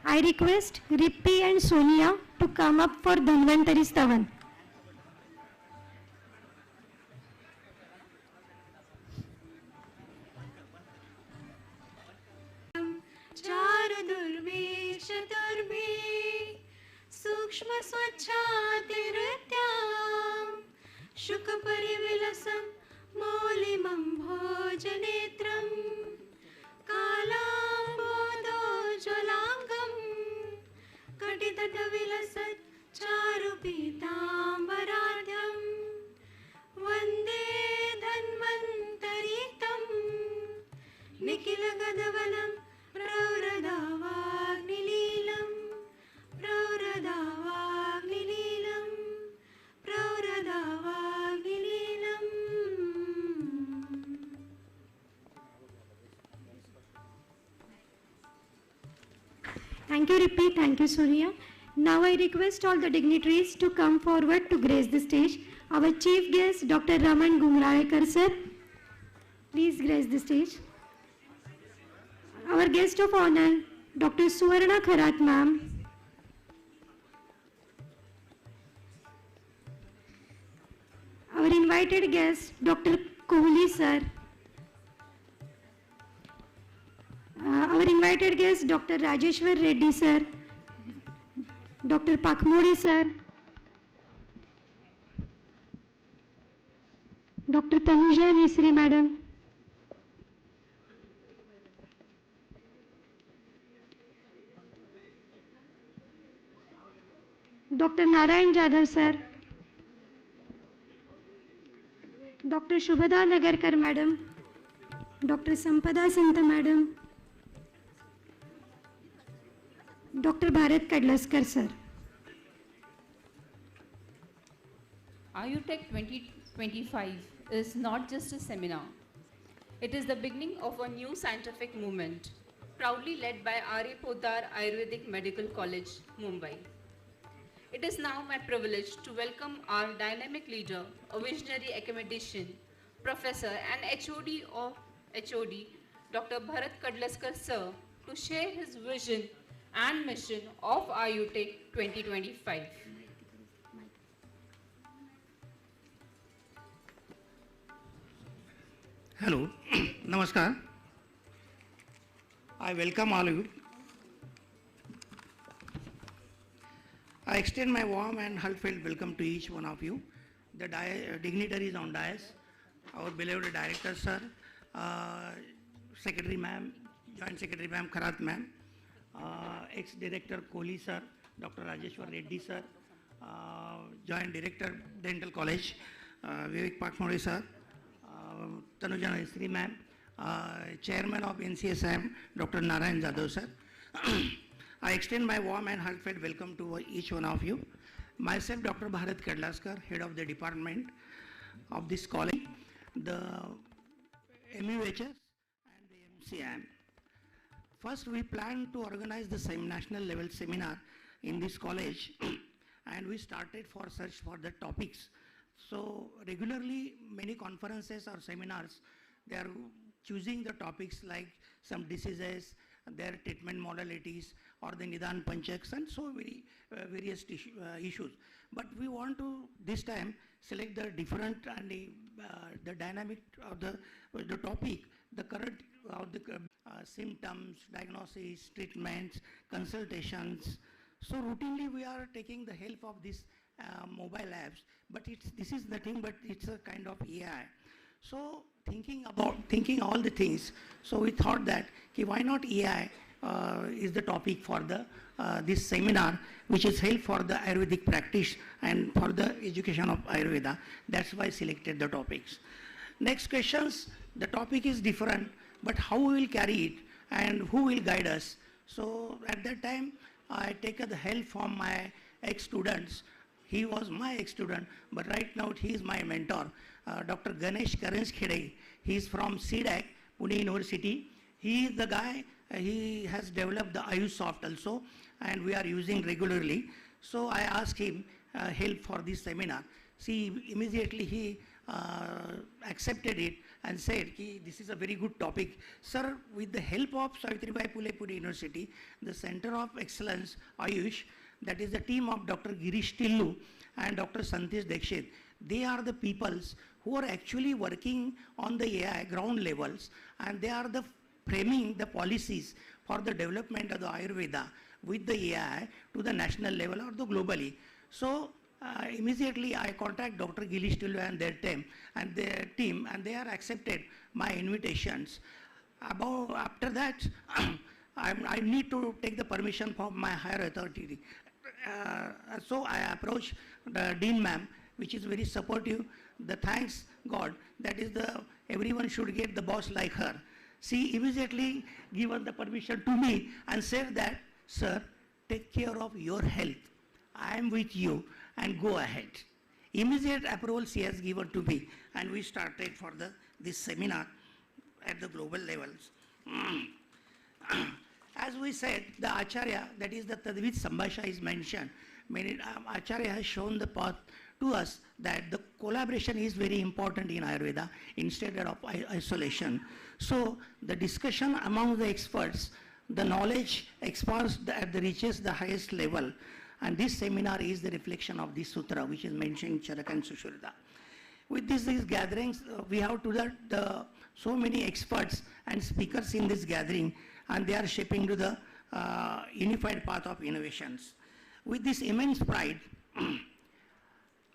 [SPEAKER 1] I request Rippy and Sonia to come up for Dhanvantari Stavan.
[SPEAKER 6] सूक्ष्म स्वच्छातिरत्यां शुकपरिविलसं मौलिमं भोजनेत्रं कालाम्बोधोज्ज्वलाङ्गं कटितटविलसत् चारुपीताम्बराढ्यं वन्दे धन्वन्तरितं निखिलगदवनं प्रौरदावाग्निलीलं प्रौरदावाग्निलीलं प्रौरदावाग्निलीलम्.
[SPEAKER 1] Thank you, Rippy. Thank you, Sonia. Now I request all the dignitaries to come forward to grace the stage. Our chief guest, Dr. Raman Gungraekar sir, please grace the stage. Our guest of honor, Dr. Suvarna Kharat ma'am. Our invited guest, Dr. Kohli sir. Our invited guest, Dr. Rajeshwar Reddy sir, Dr. Pakmode sir, Dr. Tanuja Nesri madam, Dr. Narayan Jadhav sir, Dr. Shubhada Nagarkar madam, Dr. Sampada Santa madam, Dr. Bharat Kadlaskar sir.
[SPEAKER 5] Ayurtech 2025 is not just a seminar. It is the beginning of a new scientific movement, proudly led by Aarvi Podar Ayurvedic Medical College, Mumbai. It is now my privilege to welcome our dynamic leader, a visionary academician, professor and HOD of HOD, Dr. Bharat Kadlaskar sir, to share his vision and mission of Ayurtech 2025.
[SPEAKER 7] Hello, Namaskar. I welcome all of you. I extend my warm and heartfelt welcome to each one of you, the dignitaries on dais, our beloved director sir, Secretary ma'am, Joint Secretary ma'am, Kharat ma'am, ex-director Kohli sir, Dr. Rajeshwar Reddy sir, Joint Director Dental College, Vivek Pakmode sir, Tanuja Nesri ma'am, Chairman of NCSM, Dr. Narayan Jadhav sir. I extend my warm and heartfelt welcome to each one of you. Myself, Dr. Bharat Kadlaskar, Head of the Department of this college, the MUHS and the MCM. First, we plan to organize the same national level seminar in this college and we started for search for the topics. So regularly, many conferences or seminars, they are choosing the topics like some diseases, their treatment modalities, or the Nidan Panchaks, and so various issues. But we want to this time select the different and the dynamic of the topic, the current of the symptoms, diagnosis, treatments, consultations. So routinely we are taking the help of these mobile apps, but this is nothing but it's a kind of AI. So thinking all the things, so we thought that why not AI is the topic for the this seminar, which is held for the Ayurvedic practice and for the education of Ayurveda. That's why I selected the topics. Next questions, the topic is different, but how we will carry it and who will guide us. So at that time, I take the help from my ex-students. He was my ex-student, but right now he is my mentor, Dr. Ganesh Karens Khede. He is from CDAC, Pune University. He is the guy, he has developed the Ayush soft also, and we are using regularly. So I asked him help for this seminar. See, immediately he accepted it and said, this is a very good topic. Sir, with the help of Savitribai Pune University, the Center of Excellence, Ayush, that is the team of Dr. Girish Tillu and Dr. Santish Dekshit, they are the peoples who are actually working on the AI ground levels, and they are the framing the policies for the development of the Ayurveda with the AI to the national level or the globally. So immediately I contact Dr. Girish Tillu and their team, and they are accepted my invitations. After that, I need to take the permission from my higher authority. So I approached the Dean ma'am, which is very supportive. The thanks God, that is everyone should get the boss like her. She immediately given the permission to me and said that, sir, take care of your health. I am with you and go ahead. Immediate approval she has given to me, and we started for this seminar at the global levels. As we said, the Acharya, that is the Tadvid Sambhasha is mentioned. Acharya has shown the path to us that the collaboration is very important in Ayurveda instead of isolation. So the discussion among the experts, the knowledge expands reaches the highest level. And this seminar is the reflection of this sutra, which is mentioned in Charaka and Sushruta. With these gatherings, we have so many experts and speakers in this gathering, and they are shaping to the unified path of innovations. With this immense pride,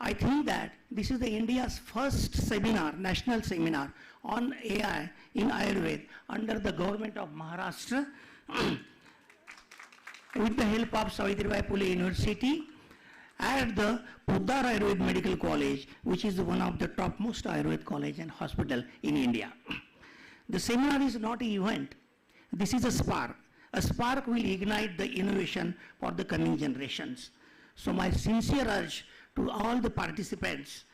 [SPEAKER 7] I think that this is India's first seminar, national seminar on AI in Ayurveda under the government of Maharashtra with the help of Savitribai Phule University at the Podar Ayurved Medical College, which is one of the topmost Ayurved college and hospital in India. The seminar is not an event. This is a spark. A spark will ignite the innovation for the coming generations. So my sincere urge to all the participants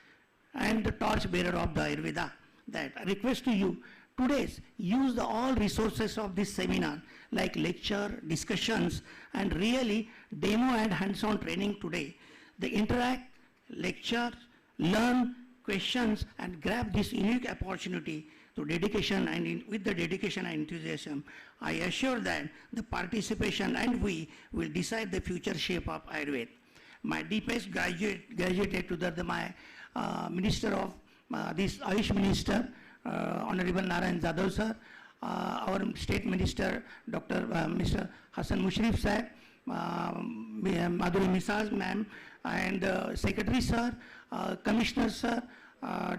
[SPEAKER 7] and the torch bearer of the Ayurveda, that I request to you, today's use all resources of this seminar like lecture, discussions, and really demo and hands-on training today. The interact, lecture, learn, questions, and grab this unique opportunity to dedication and with the dedication and enthusiasm, I assure that the participation and we will decide the future shape of Ayurveda. My deepest graduated to my Minister of this Ayush Minister, Honorable Narayan Jadhav sir, our State Minister, Mr. Hassan Mushrif sir, Madhuri Misaz ma'am, and Secretary sir, Commissioner sir,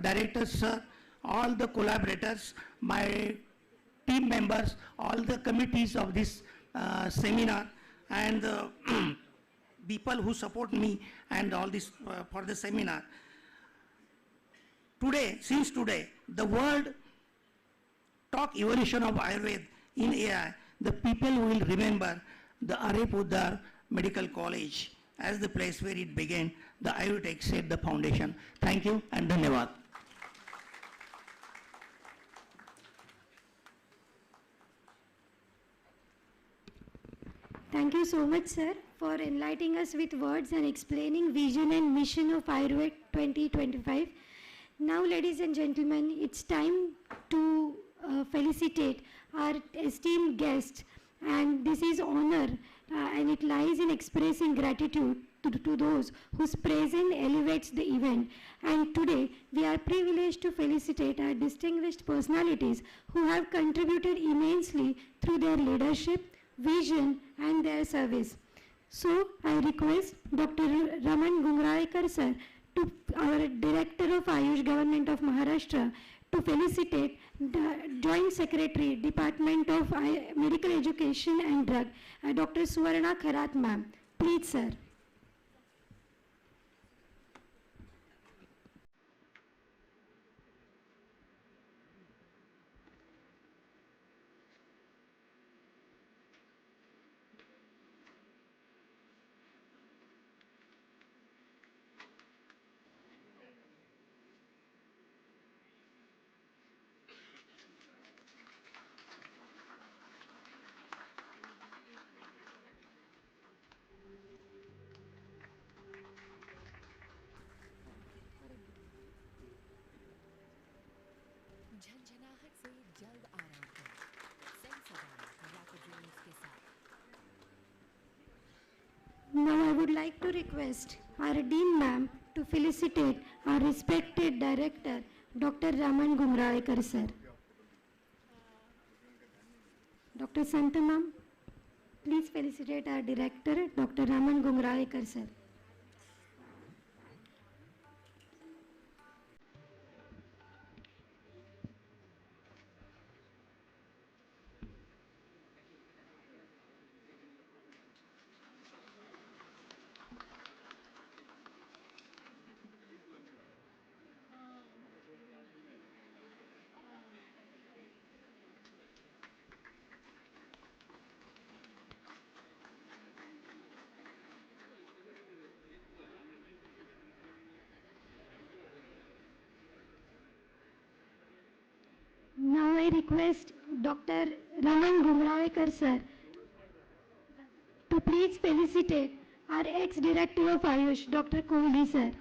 [SPEAKER 7] Directors sir, all the collaborators, my team members, all the committees of this seminar, and the people who support me and all this for the seminar. Today, since today, the world talk evolution of Ayurveda in AI, the people will remember the Aarvi Podar Medical College as the place where it began. The Ayurtech set the foundation. Thank you and Dhanyavad.
[SPEAKER 1] Thank you so much, sir, for enlightening us with words and explaining vision and mission of Ayurved 2025. Now, ladies and gentlemen, it's time to felicitate our esteemed guest, and this is honor, and it lies in expressing gratitude to those whose presence elevates the event. And today, we are privileged to felicitate our distinguished personalities who have contributed immensely through their leadership, vision, and their service. So, I request Dr. Raman Gungraekar sir, our Director of Ayush Government of Maharashtra, to felicitate the Joint Secretary, Department of Medical Education and Drug, Dr. Suvarna Kharat ma'am. Please, sir.
[SPEAKER 8] झंझनाहट से जल्द आराम करें। सही सवाल rapid drills के साथ।
[SPEAKER 1] Now I would like to request our Dean ma'am to felicitate our respected director, Dr. Raman Gumraekar sir. Dr. Santa ma'am, please felicitate our director, Dr. Raman Gumraekar sir. Now I request Dr. Raman Gumraekar sir to please felicitate our ex-director of Ayush, Dr. Kohli sir.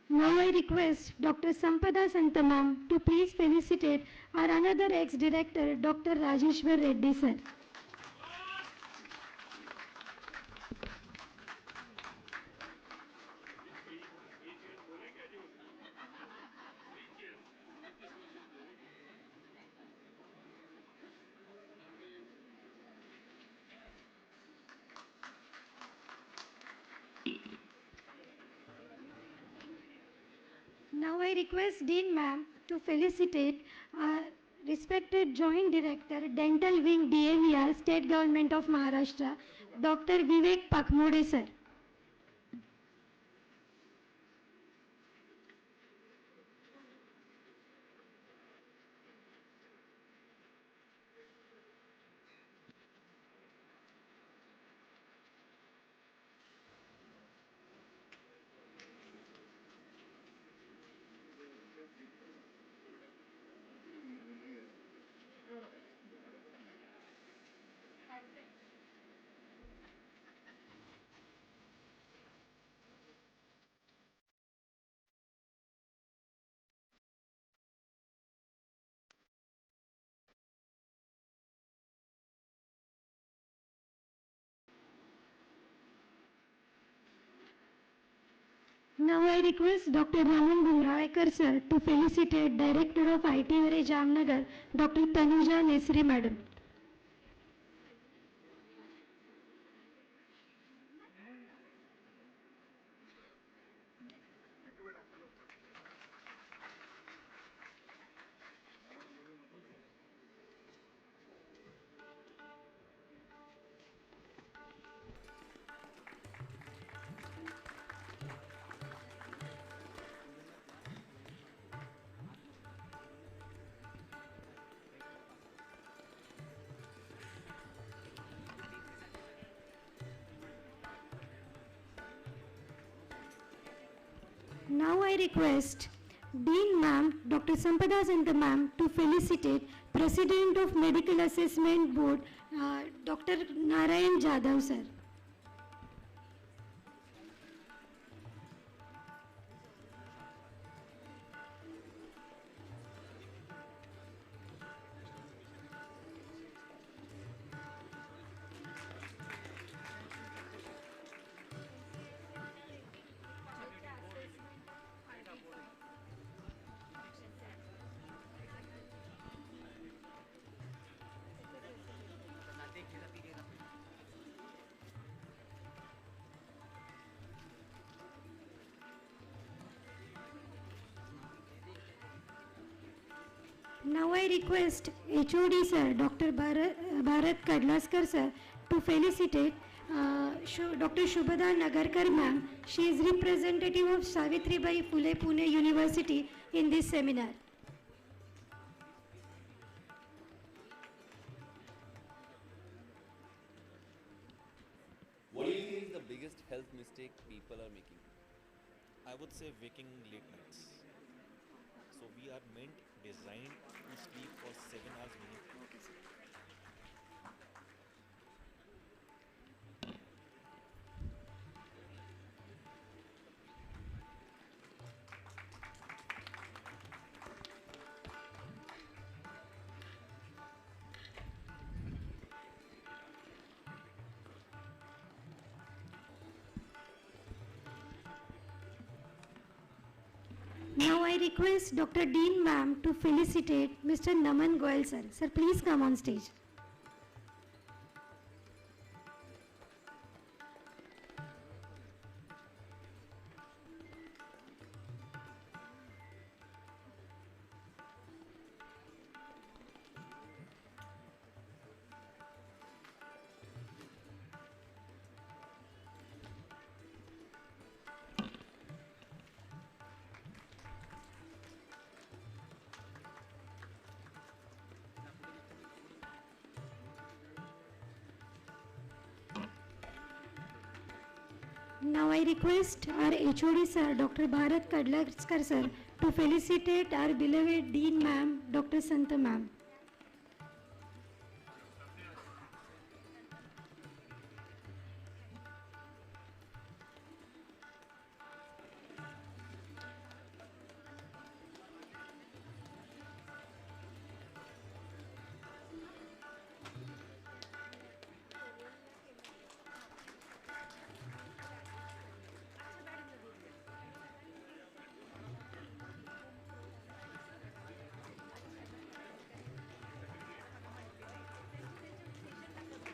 [SPEAKER 1] Now I request Dr. Sampada Santamam to please felicitate our another ex-director, Dr. Rajeshwar Reddy sir. Now I request Dean ma'am to felicitate our respected Joint Director, Dental Wing DAVR, State Government of Maharashtra, Dr. Vivek Pakmode sir. Now I request Dr. Raman Gumraekar sir to felicitate Director of ITVR Jamnagar, Dr. Tanuja Nesri madam. Now I request Dean Ma'am, Dr. Sampada Santa Ma'am, to felicitate President of Medical Assessment Board, Dr. Narayan Jadhav sir. Now I request HOD sir, Dr. Bharat Kadlaskar sir, to felicitate Dr. Shubhada Nagarkar ma'am. She is representative of Savitribai Phule Pune University in this seminar.
[SPEAKER 9] What do you think is the biggest health mistake people are making?
[SPEAKER 10] I would say waking late nights. So we are designed to sleep for 7 hours minimum.
[SPEAKER 1] Now I request Dr. Dean ma'am to felicitate Mr. Naman Goyal sir. Sir, please come on stage. Now I request our HOD sir, Dr. Bharat Kadlaskar sir, to felicitate our beloved Dean ma'am, Dr. Santa ma'am.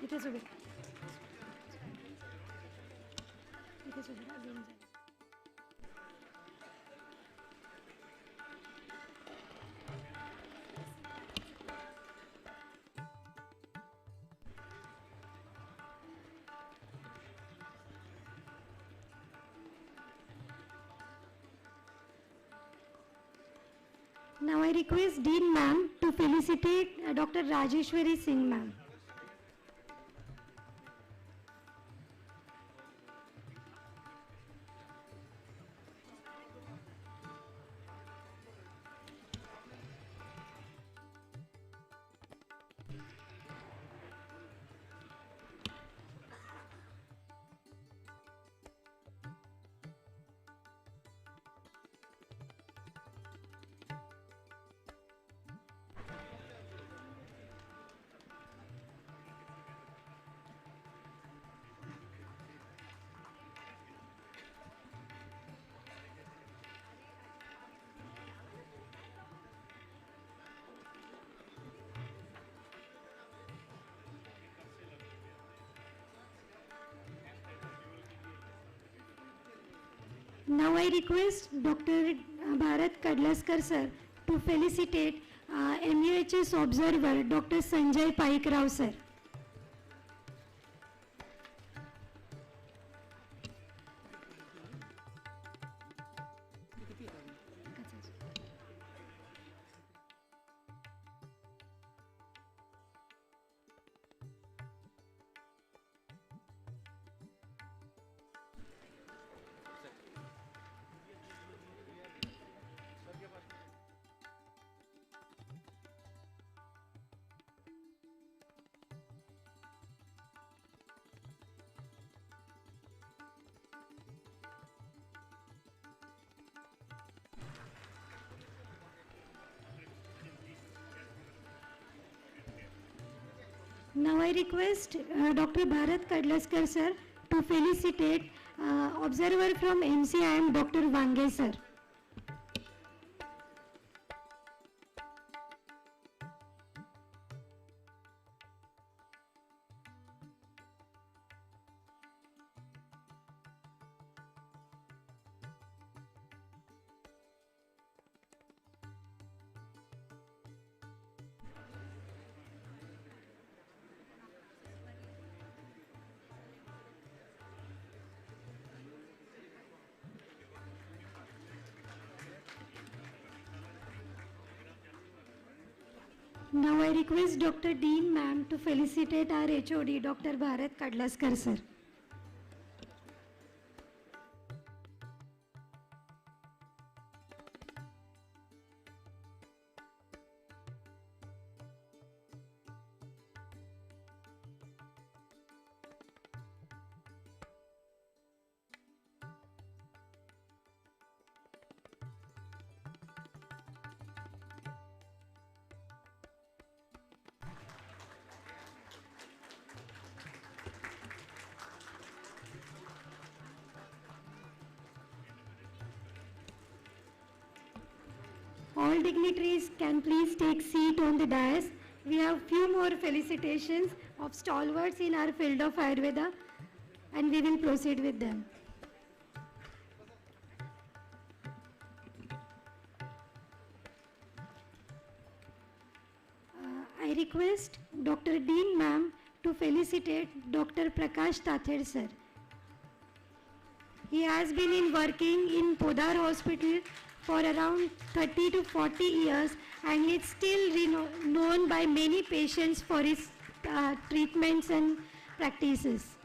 [SPEAKER 1] It is over. It is over. Again. Now I request Dean ma'am to felicitate Dr. Rajeshwari Singh ma'am. Now I request Dr. Bharat Kadlaskar sir to felicitate MUHS observer Dr. Sanjay Paik Rao sir. Now I request Dr. Bharat Kadlaskar sir to felicitate observer from MCIM Dr. Vange sir. Now I request Dr. Dean ma'am to felicitate our HOD Dr. Bharat Kadlaskar sir. All dignitaries can please take seat on the dais. We have few more felicitations of stalwarts in our field of Ayurveda and we will proceed with them. I request Dr. Dean ma'am to felicitate Dr. Prakash Tathed sir. He has been working in Podar hospital for around 30 to 40 years and is still known by many patients for his treatments and practices.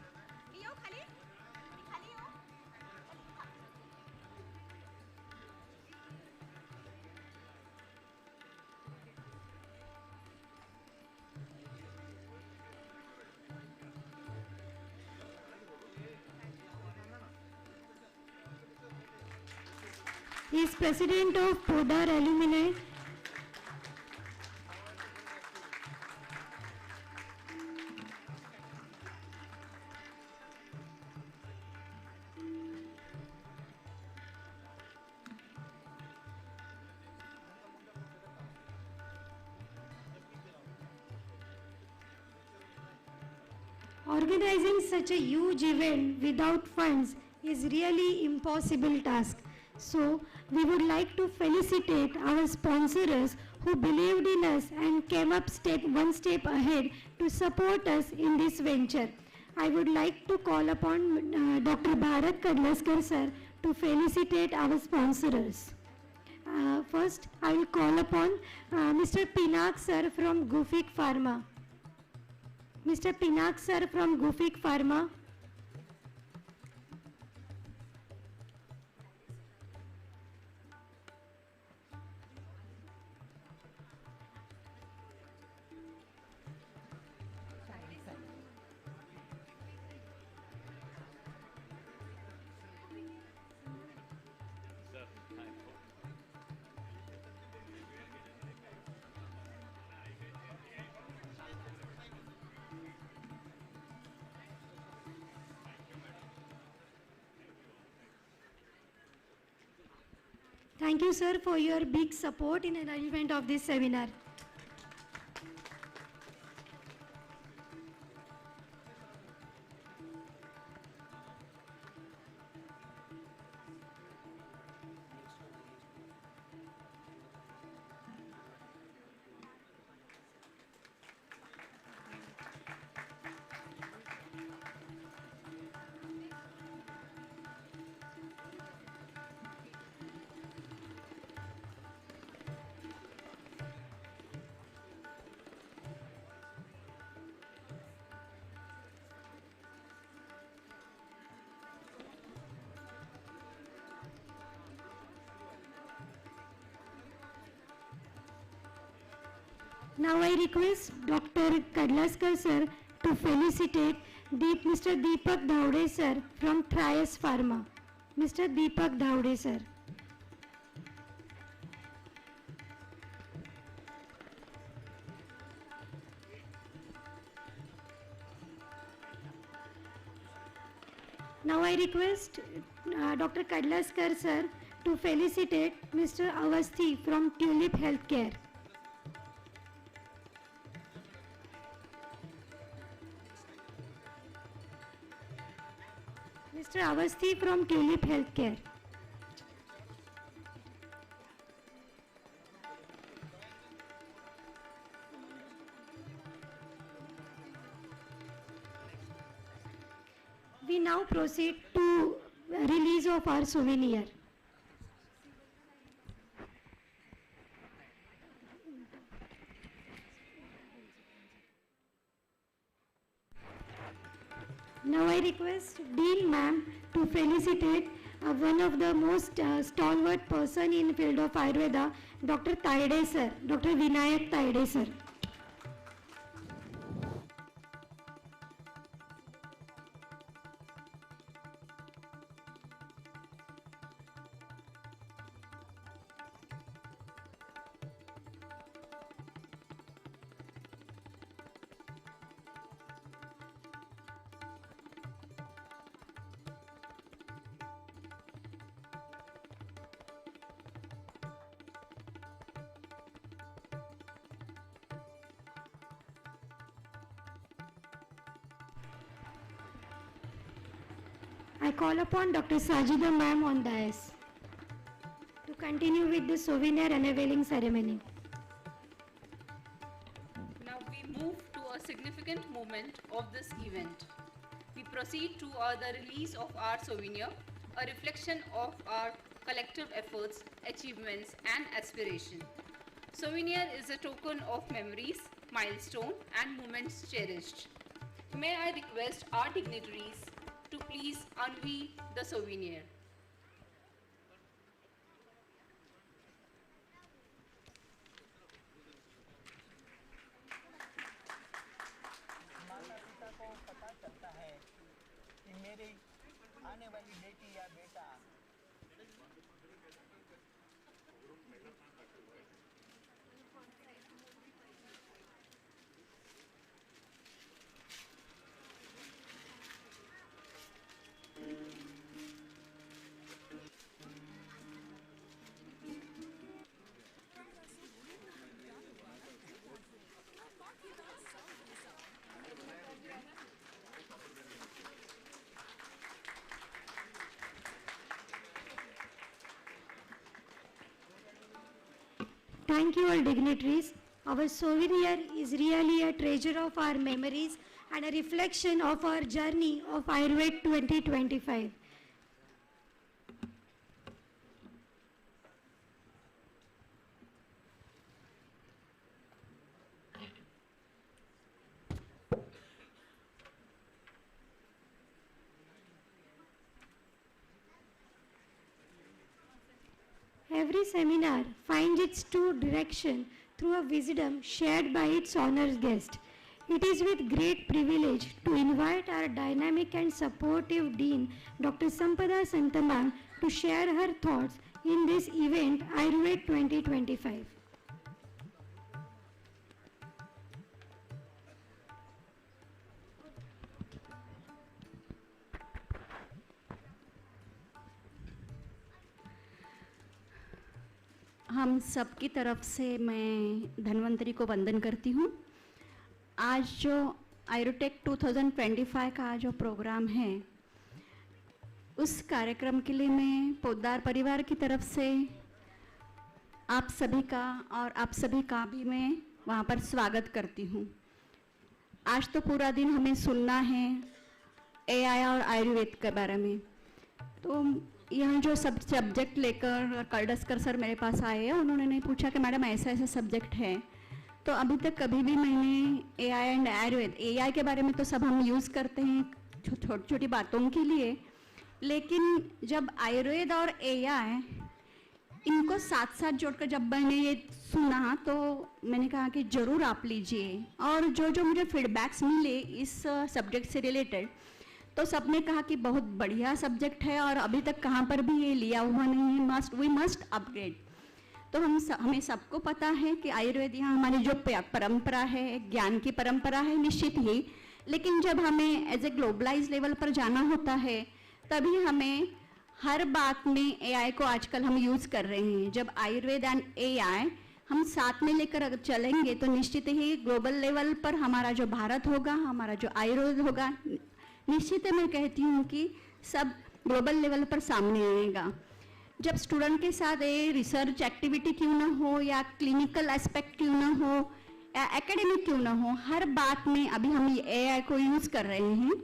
[SPEAKER 1] He is president of Podar Alumni. Organizing such a huge event without funds is really impossible task. So, we would like to felicitate our sponsors who believed in us and came up one step ahead to support us in this venture. I would like to call upon Dr. Bharat Kadlaskar sir to felicitate our sponsors. First, I will call upon Mr. Pinak sir from Gufik Pharma. Mr. Pinak sir from Gufik Pharma. Thank you, sir, for your big support in arrangement of this seminar. Now I request Dr. Kadlaskar sir to felicitate Mr. Deepak Dhaude sir from Trias Pharma. Mr. Deepak Dhaude sir. Now I request Dr. Kadlaskar sir to felicitate Mr. Avasthi from Tulip Healthcare. Mr. Avasthi from Tulip Healthcare. We now proceed to release of our souvenir. Now I request Dean ma'am to felicitate one of the most stalwart person in field of Ayurveda, Dr. Taide sir, Dr. Vinayak Taide sir. I call upon Dr. Sajida ma'am on dais to continue with the souvenir unveiling ceremony.
[SPEAKER 5] Now we move to a significant moment of this event. We proceed to the release of our souvenir, a reflection of our collective efforts, achievements and aspiration. Souvenir is a token of memories, milestone and moments cherished. May I request our dignitaries to please unveil the souvenir.
[SPEAKER 11] माता पिता को पता चलता है कि मेरी आने वाली बेटी या बेटा
[SPEAKER 1] Thank you all dignitaries. Our souvenir is really a treasure of our memories and a reflection of our journey of Ayurved 2025. Every seminar finds its true direction through a wisdom shared by its honored guest. It is with great privilege to invite our dynamic and supportive Dean, Dr. Sampada Santamam, to share her thoughts in this event, Ayurved 2025.
[SPEAKER 12] हम सबकी तरफ से मैं धन्वंतरी को वंदन करती हूँ। आज जो आयुर्टेक 2025 का जो प्रोग्राम है, उस कार्यक्रम के लिए मैं पोदार परिवार की तरफ से आप सभी का और आप सभी का भी मैं वहाँ पर स्वागत करती हूँ। आज तो पूरा दिन हमें सुनना है एआई और आयुर्वेद के बारे में। तो यहाँ जो सब सब्जेक्ट लेकर कलडस्कर सर मेरे पास आए हैं, उन्होंने पूछा कि मैडम ऐसा ऐसा सब्जेक्ट है। तो अभी तक कभी भी मैंने एआई एंड आयुर्वेद, एआई के बारे में तो सब हम यूज़ करते हैं छोटी छोटी बातों के लिए, लेकिन जब आयुर्वेद और एआई इनको साथ साथ जोड़कर जब मैंने ये सुना तो मैंने कहा कि ज़रूर आप लीजिए। और जो जो मुझे फीडबैक्स मिले इस सब्जेक्ट से रिलेटेड, तो सबने कहा कि बहुत बढ़िया सब्जेक्ट है और अभी तक कहाँ पर भी ये लिया हुआ नहीं है, वी मस्ट अपग्रेड। तो हमें सबको पता है कि आयुर्वेद यहाँ हमारी जो परंपरा है, ज्ञान की परंपरा है निश्चित ही, लेकिन जब हमें एज ए ग्लोबलाइज लेवल पर जाना होता है तभी हमें हर बात में एआई को आजकल हम यूज़ कर रहे हैं। जब आयुर्वेद एंड एआई हम साथ में लेकर अगर चलेंगे तो निश्चित ही ग्लोबल लेवल पर हमारा जो भारत होगा, हमारा जो आयुर्वेद होगा, निश्चित है मैं कहती हूँ कि सब ग्लोबल लेवल पर सामने आएगा। जब स्टूडेंट के साथ ये रिसर्च एक्टिविटी क्यों ना हो या क्लिनिकल एस्पेक्ट क्यों ना हो या एकेडमिक क्यों ना हो, हर बात में अभी हम ये एआई को यूज़ कर रहे हैं।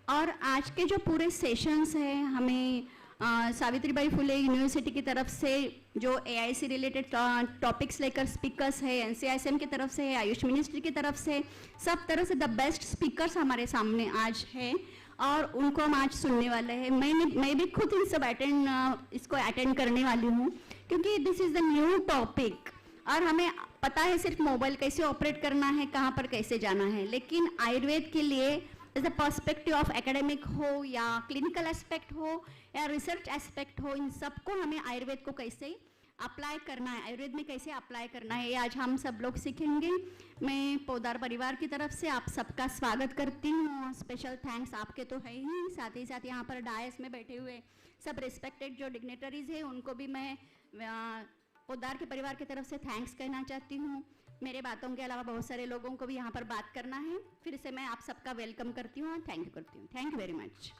[SPEAKER 12] और आज के जो पूरे सेशंस हैं, हमें सावित्रीबाई फुले यूनिवर्सिटी की तरफ से जो एआई से रिलेटेड टॉपिक्स लेकर स्पीकर्स है, एनसीआईएसएम की तरफ से, आयुष मिनिस्ट्री की तरफ से, सब तरह से द बेस्ट स्पीकर्स हमारे सामने आज है और उनको हम आज सुनने वाले हैं। मैं भी खुद इन सब इसको अटेंड करने वाली हूँ क्योंकि this is the new topic और हमें पता है सिर्फ मोबाइल कैसे ऑपरेट करना है, कहाँ पर कैसे जाना है, लेकिन आयुर्वेद के लिए is the perspective of academic हो या क्लिनिकल एस्पेक्ट हो या रिसर्च एस्पेक्ट हो, इन सबको हमें आयुर्वेद को कैसे अप्लाई करना है, आयुर्वेद में कैसे अप्लाई करना है, ये आज हम सब लोग सीखेंगे। मैं पोदार परिवार की तरफ से आप सबका स्वागत करती हूँ। स्पेशल थैंक्स आपके तो है ही, साथ ही साथ यहाँ पर डायस में बैठे हुए सब रिस्पेक्टेड जो डिग्नेटरीज हैं उनको भी मैं पोदार के परिवार की तरफ से थैंक्स कहना चाहती हूँ। मेरे बातों के अलावा बहुत सारे लोगों को भी यहाँ पर बात करना है। फिर से मैं आप सबका वेलकम करती हूँ, थैंक यू करती हूँ। Thank you very much.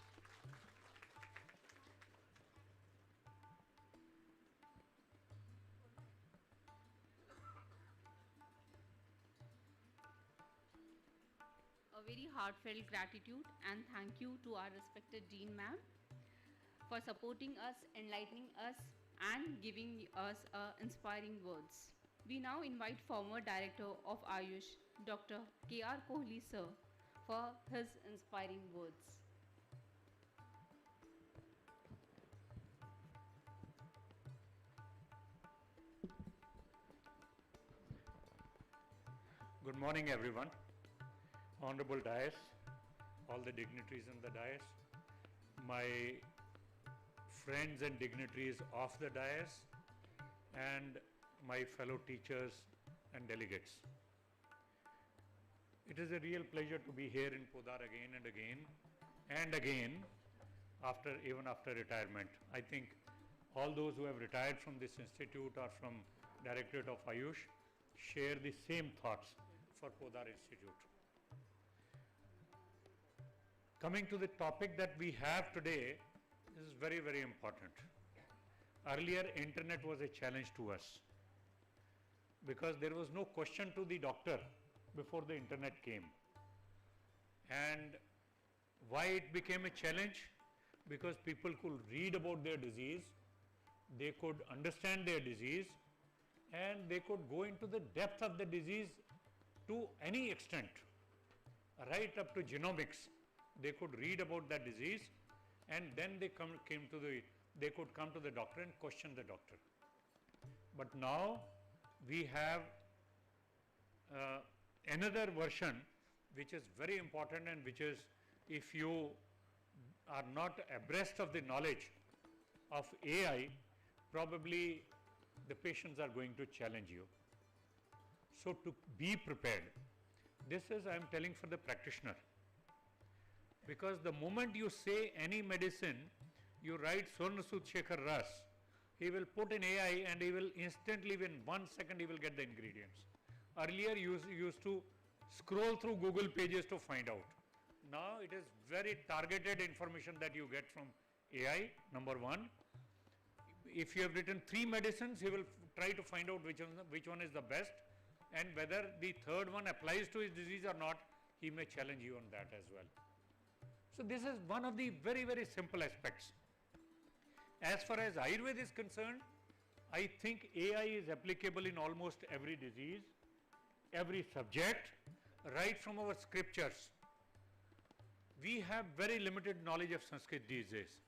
[SPEAKER 5] A very heartfelt gratitude and thank you to our respected Dean ma'am for supporting us, enlightening us and giving us inspiring words. We now invite former Director of Ayush, Dr. K.R. Kohli sir, for his inspiring words.
[SPEAKER 13] Good morning, everyone. Honorable Dais, all the dignitaries in the Dais, my friends and dignitaries of the Dais, and my fellow teachers and delegates. It is a real pleasure to be here in Podar again and again and again, even after retirement. I think all those who have retired from this institute or from Directorate of Ayush share the same thoughts for Podar Institute. Coming to the topic that we have today, this is very, very important. Earlier, internet was a challenge to us because there was no question to the doctor before the internet came. And why it became a challenge? Because people could read about their disease, they could understand their disease, and they could go into the depth of the disease to any extent, right up to genomics. They could read about that disease, and then they could come to the doctor and question the doctor. But now we have another version which is very important, and which is, if you are not abreast of the knowledge of AI, probably the patients are going to challenge you. So to be prepared, this is I am telling for the practitioner. Because the moment you say any medicine, you write Swarnasut Shekhar Ras, he will put in AI and he will instantly, within 1 second, he will get the ingredients. Earlier you used to scroll through Google pages to find out. Now it is very targeted information that you get from AI, number one. If you have written 3 medicines, he will try to find out which one is the best, and whether the third one applies to his disease or not, he may challenge you on that as well. So this is one of the very, very simple aspects. As far as Ayurveda is concerned, I think AI is applicable in almost every disease, every subject, right from our scriptures. We have very limited knowledge of Sanskrit these days.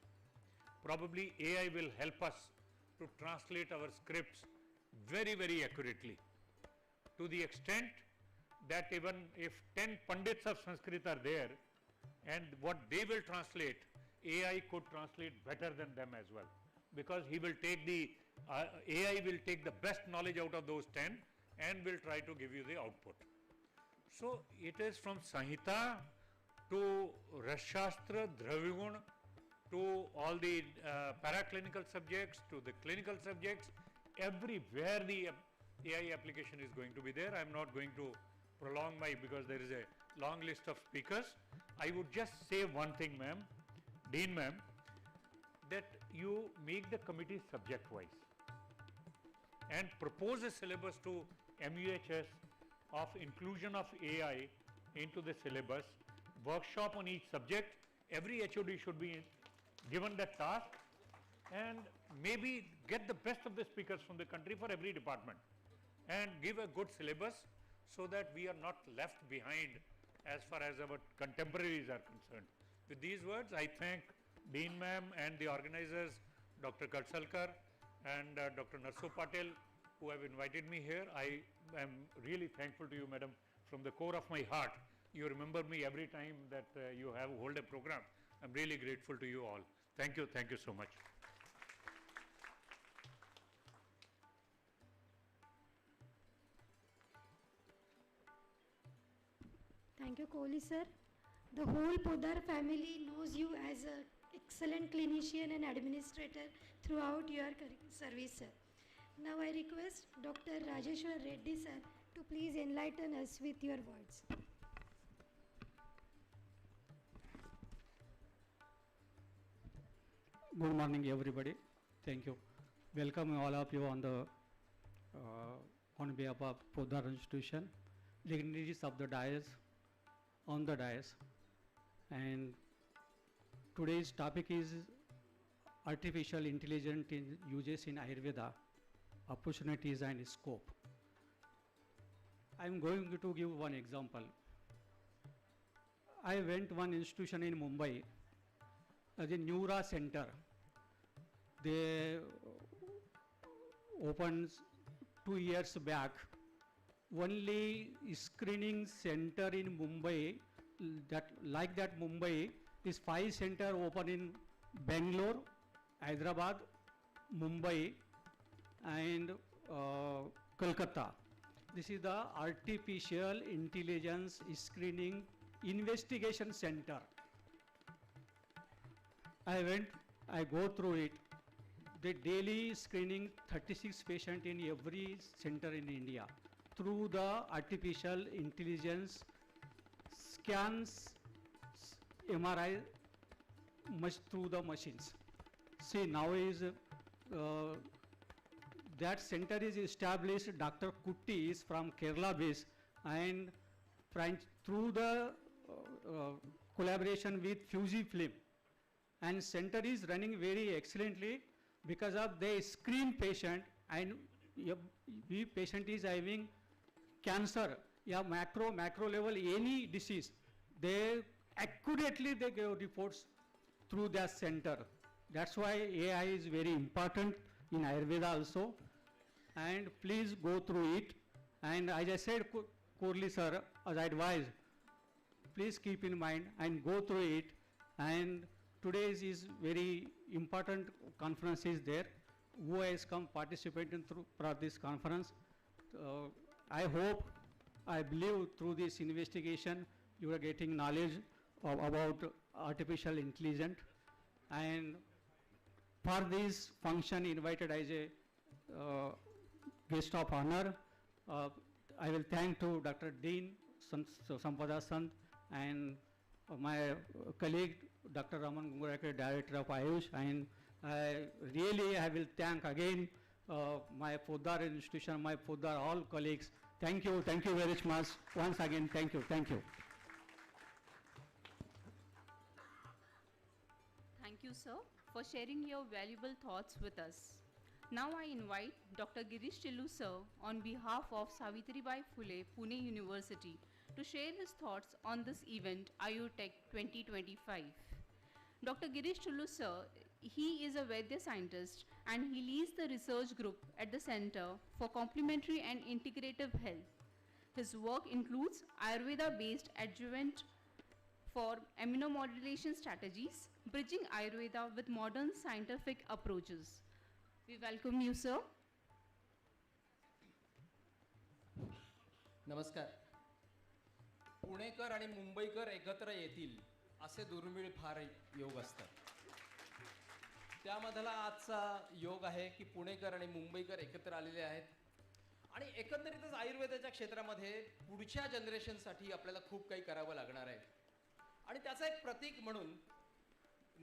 [SPEAKER 13] Probably AI will help us to translate our scripts very, very accurately, to the extent that even if 10 Pandits of Sanskrit are there, and what they will translate, AI could translate better than them as well, because he will take AI will take the best knowledge out of those 10 and will try to give you the output. So it is from Samhita to Rashastra, Dravigun, to all the paraclinical subjects, to the clinical subjects, everywhere the AI application is going to be there. I am not going to prolong because there is a long list of speakers. I would just say one thing, ma'am, Dean ma'am, that you make the committee subject wise and propose a syllabus to MUHS of inclusion of AI into the syllabus, workshop on each subject. Every HOD should be given that task, and maybe get the best of the speakers from the country for every department and give a good syllabus so that we are not left behind as far as our contemporaries are concerned. With these words, I thank Dean ma'am and the organizers, Dr. Kalsalkar and Dr. Narsu Patel, who have invited me here. I am really thankful to you, madam, from the core of my heart. You remember me every time that you have hold a program. I'm really grateful to you all. Thank you so much.
[SPEAKER 1] Thank you, Kohli sir. The whole Podar family knows you as an excellent clinician and administrator throughout your service, sir. Now I request Dr. Rajeshwar Reddy sir to please enlighten us with your words.
[SPEAKER 14] Good morning, everybody. Thank you. Welcome all of you on the on behalf of Podar institution, dignitaries of the dais, on the dais, and today's topic is artificial intelligence uses in Ayurveda, opportunities and scope. I am going to give one example. I went one institution in Mumbai, the Neura Center. They opened 2 years back. Only screening center in Mumbai, that Mumbai is 5 center open in Bangalore, Hyderabad, Mumbai, and Kolkata. This is the artificial intelligence screening investigation center. I go through it. They daily screening 36 patients in every center in India through the artificial intelligence scans MRI through the machines. See, now is that center is established. Dr. Kutti is from Kerala base, and through the collaboration with Fujifilm, and center is running very excellently because of they screen patient, and the patient is having cancer, macro level any disease, they accurately they give reports through their center. That's why AI is very important in Ayurveda also, and please go through it. And as I said, Kohli sir, as I advised, please keep in mind and go through it. And today's is very important conference is there. Who has come participating through this conference? I hope, I believe through this investigation you are getting knowledge about artificial intelligence. And for this function invited as a guest of honor, I will thank to Dr. Dean Sampada Sant and my colleague Dr. Raman Gungurakar, Director of Ayush, and I will thank again my Podar institution, my Podar all colleagues. Thank you very much. Once again, thank you.
[SPEAKER 5] Thank you, sir, for sharing your valuable thoughts with us. Now I invite Dr. Girish Chillu, sir, on behalf of Savitribai Phule, Pune University, to share his thoughts on this event, Ayurtech 2025. Dr. Girish Chillu, sir, he is a Vaidya scientist and he leads the research group at the Center for Complementary and Integrative Health. His work includes Ayurveda-based adjuvant for immunomodulation strategies, bridging Ayurveda with modern scientific approaches. We welcome you, sir.
[SPEAKER 15] नमस्कार. पुणेकर आणि मुंबईकर एकत्र येतील असे दुर्मिळ फार योग असतात. त्यामधला आजचा योग आहे की पुणेकर आणि मुंबईकर एकत्र आलेले आहेत आणि एकंदरीतच आयुर्वेदाच्या क्षेत्रामध्ये पुढच्या जनरेशनसाठी आपल्याला खूप काही करावं लागणार आहे आणि त्याचं एक प्रतीक म्हणून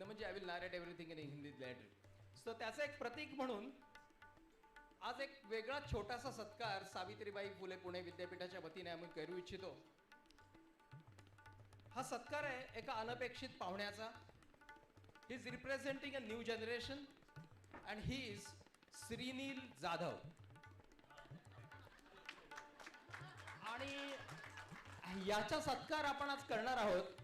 [SPEAKER 15] म्हणजे I will narrate everything in Hindi later so त्याचं एक प्रतीक म्हणून आज एक वेगळा छोटासा सत्कार सावित्रीबाई फुले पुणे विद्यापीठाच्या वतीने आम्ही करू इच्छितो. हा सत्कार आहे एका अनपेक्षित पाहुण्याचा. He is representing a new generation and he is Shrinil Jadhav. आणि याचा सत्कार आपण आज करणार आहोत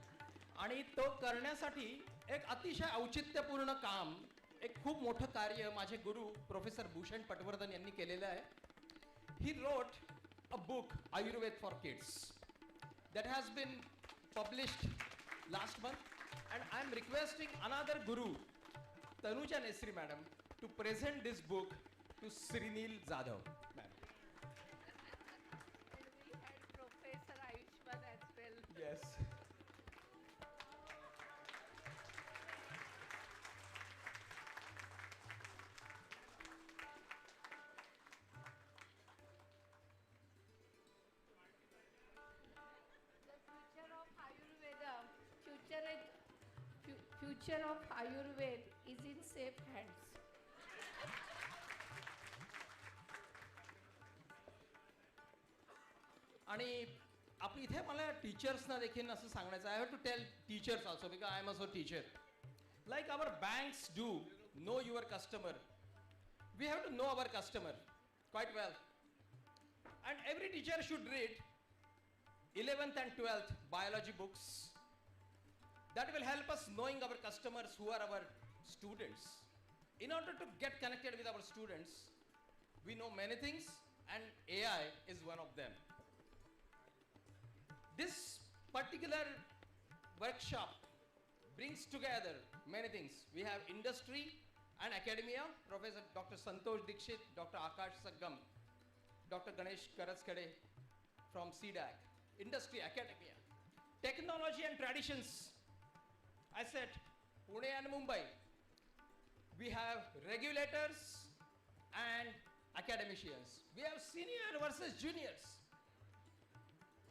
[SPEAKER 15] आणि तो करण्यासाठी एक अतिशय औचित्यपूर्ण काम, एक खूप मोठं कार्य माझे गुरु प्रोफेसर भूषण पटवर्धन यांनी केलेलं आहे. He wrote a book Ayurveda for kids that has been published last month and I am requesting another guru Tanuja Nesri madam to present this book to Srinil Jadhav ma'am.
[SPEAKER 2] We had Professor Ayush as well.
[SPEAKER 15] Yes.
[SPEAKER 2] Future of Ayurved is in safe hands.
[SPEAKER 15] आणि आपण इथे मला टीचर्सना देखील असं सांगायचं I have to tell teachers also because I am also teacher. Like our banks do know your customer, we have to know our customer quite well and every teacher should read 11th and 12th biology books. That will help us knowing our customers who are our students. In order to get connected with our students, we know many things and AI is one of them. This particular workshop brings together many things. We have industry and academia, Professor Dr. Santosh Dikshit, Dr. Akash Saggam, Dr. Ganesh Karaskade from CDAC, industry, academia, technology and traditions. I said, Pune and Mumbai, we have regulators and academicians. We have senior versus juniors.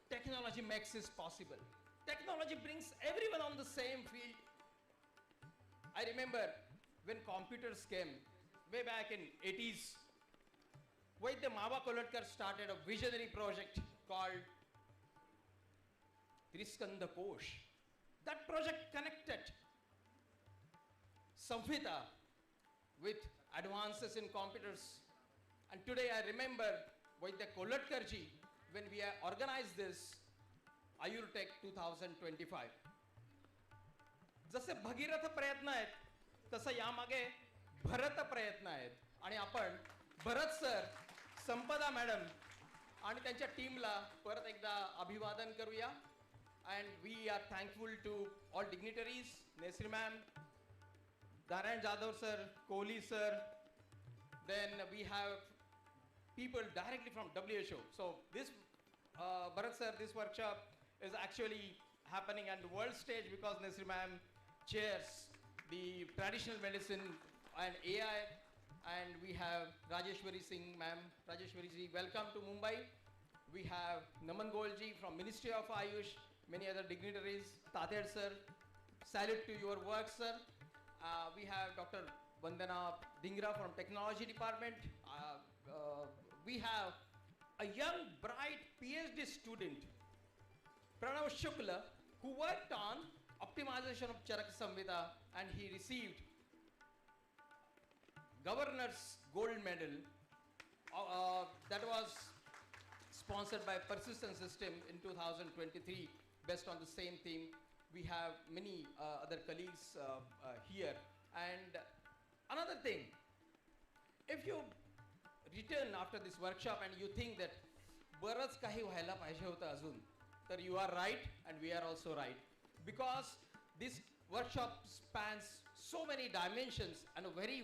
[SPEAKER 15] Technology makes this possible. Technology brings everyone on the same field. I remember when computers came, way back in 80s, Vaidya Mava Kolatkar started a visionary project called Triskanda Kosh. That project connected Samhita with advances in computers. And today I remember Vaidya Kolatkarji when we organized this Ayurtech 2025. जसे भगीरथ प्रयत्न आहेत तसं यामागे भरत प्रयत्न आहेत आणि आपण Bharat sir, संपदा मॅडम आणि त्यांच्या टीमला परत एकदा अभिवादन करूया. And we are thankful to all dignitaries, Nesri ma'am, Narayan Jadhav sir, Kohli sir. Then we have people directly from WHO. So this, Bharat sir, this workshop is actually happening on the world stage because Nesri ma'am chairs the traditional medicine and AI. And we have Rajeshwari Singh ma'am. Rajeshwari ji, welcome to Mumbai. We have Naman Golji from Ministry of Ayush. Many other dignitaries, Tater sir, salute to your work sir. We have Dr. Vandana Dhingra from Technology Department. We have a young, bright PhD student, Pranav Shukla, who worked on optimization of Charak Samhita and he received Governor's Gold Medal. That was sponsored by Persistence System in 2023. Based on the same theme. We have many other colleagues here. And another thing, if you return after this workshop and you think that बरंच काही व्हायला पाहिजे होतं अजून, तर you are right and we are also right. Because this workshop spans so many dimensions and a very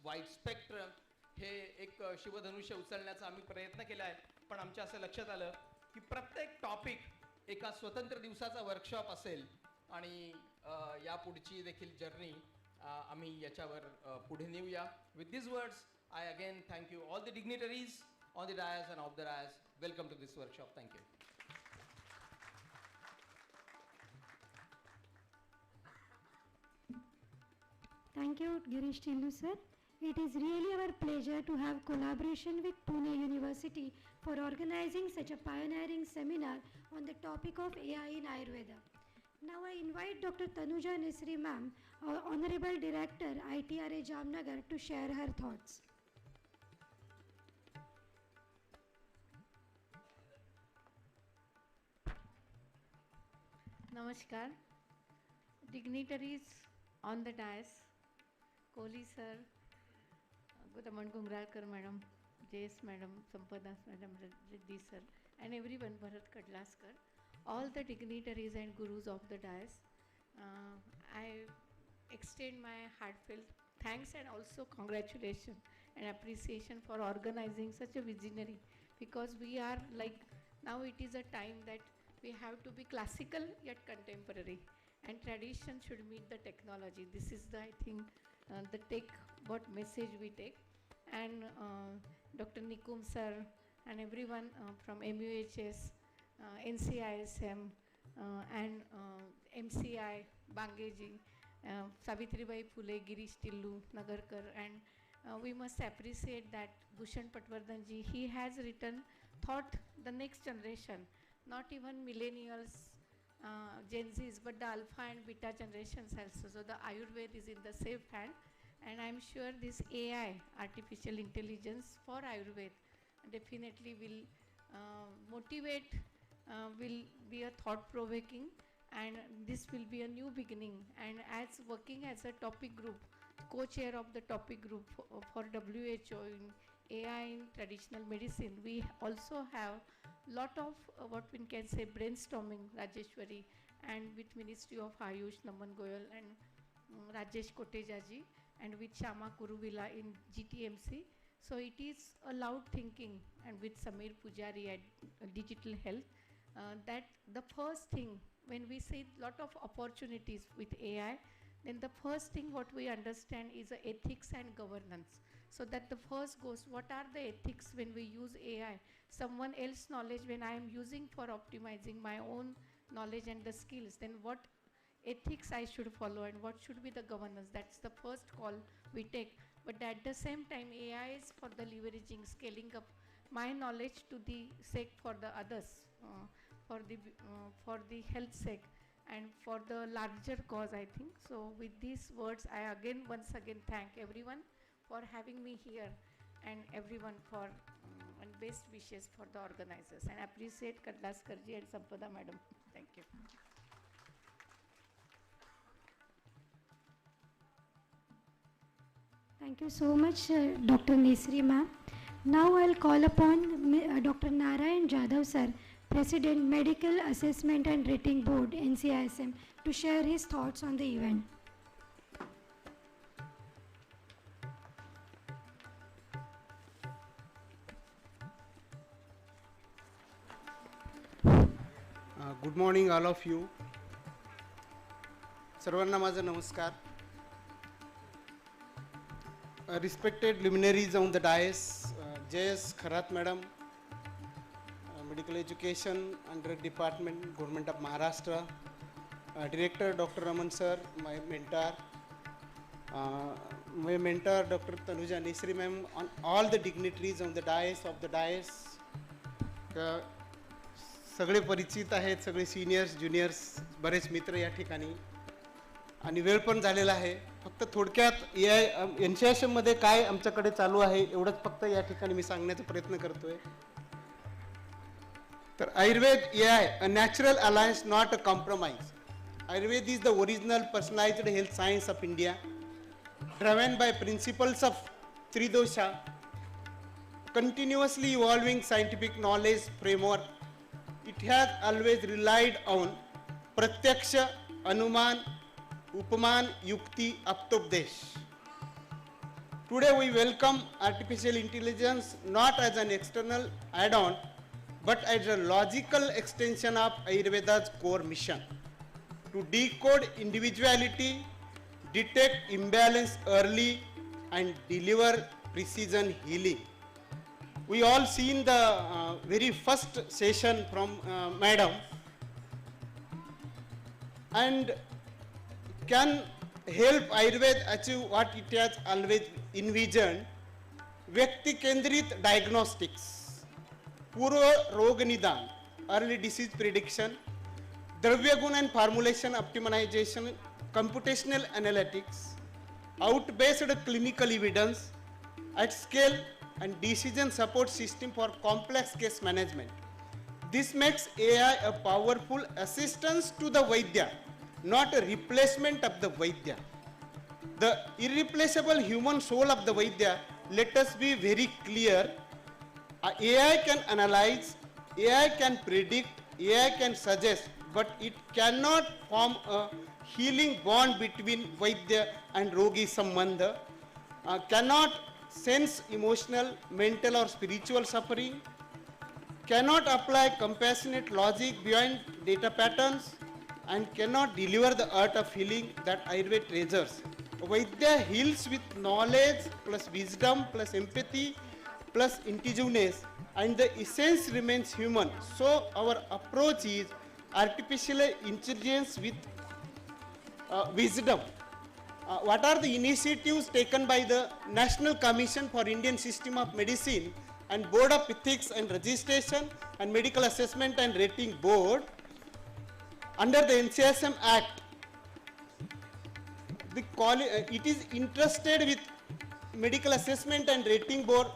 [SPEAKER 15] wide spectrum. हे एक शिवधनुष्य उचलण्याचा आम्ही प्रयत्न केला आहे, पण आमच्या असं लक्षात आलं की प्रत्येक टॉपिक एका स्वतंत्र दिवसाचा वर्कशॉप असेल आणि या पुढची देखील जर्नी आम्ही याच्यावर पुढे नेऊया. With these words, I again thank you all the dignitaries on the dais and off the dais. Welcome to this workshop. Thank you.
[SPEAKER 1] Thank you, Girish Tillu sir. It is really our pleasure to have collaboration with Pune University for organizing such a pioneering seminar on the topic of AI in Ayurveda. Now I invite Dr. Tanuja Nisri ma'am, our Honorable Director, ITRA Jamnagar, to share her thoughts.
[SPEAKER 2] Namaskar. Dignitaries on the dais, Kohli sir, Raman Gungralkar madam, JS madam, Sampada madam, Reddy sir, and everyone, Bharat Kadlaskar, all the dignitaries and gurus of the dais. I extend my heartfelt thanks and also congratulations and appreciation for organizing such a visionary, because we are like, now it is a time that we have to be classical yet contemporary, and tradition should meet the technology. This is the, I think, the take what message we take. And Dr. Nikum sir and everyone from MUHS, NCISM and MCI, Bangeji, Savitribai, Phule, Girish Tillu, Nagarkar, and we must appreciate that Bhushan Patwardhanji, he has written, thought the next generation, not even millennials, Gen Zs, but the alpha and beta generations also. So the Ayurved is in the safe hand, and I'm sure this AI, artificial intelligence for Ayurved, definitely will motivate, will be a thought-provoking, and this will be a new beginning. And as working as a topic group, co-chair of the topic group for WHO in AI in traditional medicine, we also have lot of what we can say brainstorming, Rajeshwari, and with Ministry of Ayush, Naman Goyal and Rajesh Kotejaji, and with Shama Kuruvila in GTMC. So it is a loud thinking, and with Samir Pujari at Digital Health, that the first thing, when we say lot of opportunities with AI, then the first thing what we understand is the ethics and governance. So that the first goes, what are the ethics when we use AI? Someone else's knowledge when I am using for optimizing my own knowledge and the skills, then what ethics I should follow and what should be the governance? That's the first call we take. But at the same time, AI is for the leveraging, scaling up my knowledge to the sake for the others, for the health sake and for the larger cause, I think. So with these words, I once again thank everyone for having me here, and everyone for and best wishes for the organizers, and appreciate Kadlaskarji and Sampada madam. Thank you.
[SPEAKER 1] Thank you so much, Dr. Nisri ma'am. Now I'll call upon Dr. Narayan Jadhav sir, President Medical Assessment and Rating Board, NCISM, to share his thoughts on the event.
[SPEAKER 16] Good morning all of you. सर्वांना माझा नमस्कार. Respected luminaries on the dais, JS Kharat madam, Medical Education under Department, Government of Maharashtra, Director Dr. Raman sir, my mentor Dr. Tanuja Nisri ma'am, on all the dignitaries on the dais of the dais. सगळे परिचित आहेत, सगळे seniors juniors, बरेच मित्र या ठिकाणी, आणि वेळ पण झालेला आहे. फक्त थोडक्यात NCISM मध्ये काय आमच्याकडे चालू आहे एवढंच फक्त या ठिकाणी मी सांगण्याचा प्रयत्न करतोय. तर Ayurveda AI, a natural alliance, not a compromise. Ayurveda is the original personalized health science of India, driven by principles of Tridosha, continuously evolving scientific knowledge framework. It has always relied on Pratyaksha, Anuman, Upaman, Yukti, Aptopdesh. Today we welcome artificial intelligence not as an external add-on, but as a logical extension of Ayurveda's core mission to decode individuality, detect imbalance early, and deliver precision healing. We all seen the very first session from Madam, and can help Ayurveda achieve what it has always envisioned: Vyakti Kendrit diagnostics, Purva Rog Nidan, early disease prediction, Dravya Gun and formulation optimization, computational analytics, out-based clinical evidence at scale, and decision support system for complex case management. This makes AI a powerful assistance to the Vaidya, not a replacement of the Vaidya. The irreplaceable human soul of the Vaidya, let us be very clear. AI can analyze, AI can predict, AI can suggest, but it cannot form a healing bond between Vaidya and Rogi Sambandha, cannot sense emotional, mental or spiritual suffering, cannot apply compassionate logic beyond data patterns, and cannot deliver the art of healing that Ayurveda treasures. Vaidya heals with knowledge plus wisdom plus empathy plus intuitiveness, and the essence remains human. So our approach is artificial intelligence with wisdom. What are the initiatives taken by the National Commission for Indian System of Medicine and Board of Ethics and Registration and Medical Assessment and Rating Board? Under the NCSM Act, it is interested with Medical Assessment and Rating Board,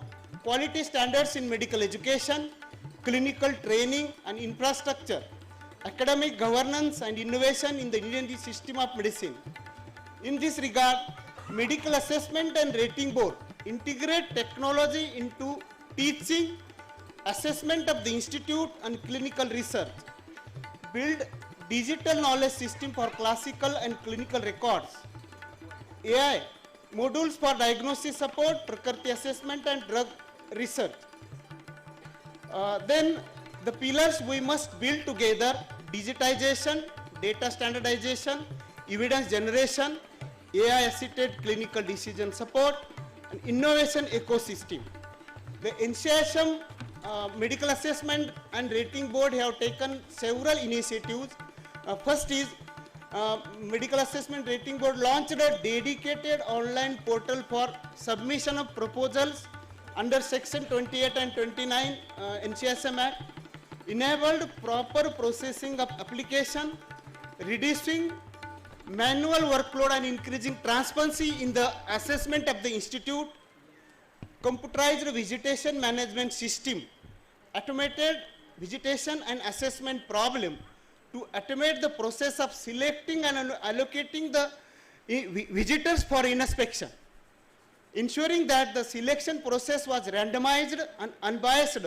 [SPEAKER 16] quality standards in medical education, clinical training and infrastructure, academic governance and innovation in the Indian system of medicine. In this regard, Medical Assessment and Rating Board integrate technology into teaching, assessment of the institute and clinical research, build digital knowledge system for classical and clinical records, AI, modules for diagnosis support, Prakriti assessment and drug research. Then the pillars we must build together: digitization, data standardization, evidence generation, AI-assisted clinical decision support, and innovation ecosystem. The NCSM Medical Assessment and Rating Board have taken several initiatives. First is Medical Assessment Rating Board launched a dedicated online portal for submission of proposals under Section 28 and 29 NCSM Act, enabled proper processing of application, reducing manual workload and increasing transparency in the assessment of the institute, computerized visitation management system, automated visitation and assessment problem to automate the process of selecting and allocating the visitors for inspection, ensuring that the selection process was randomized and unbiased,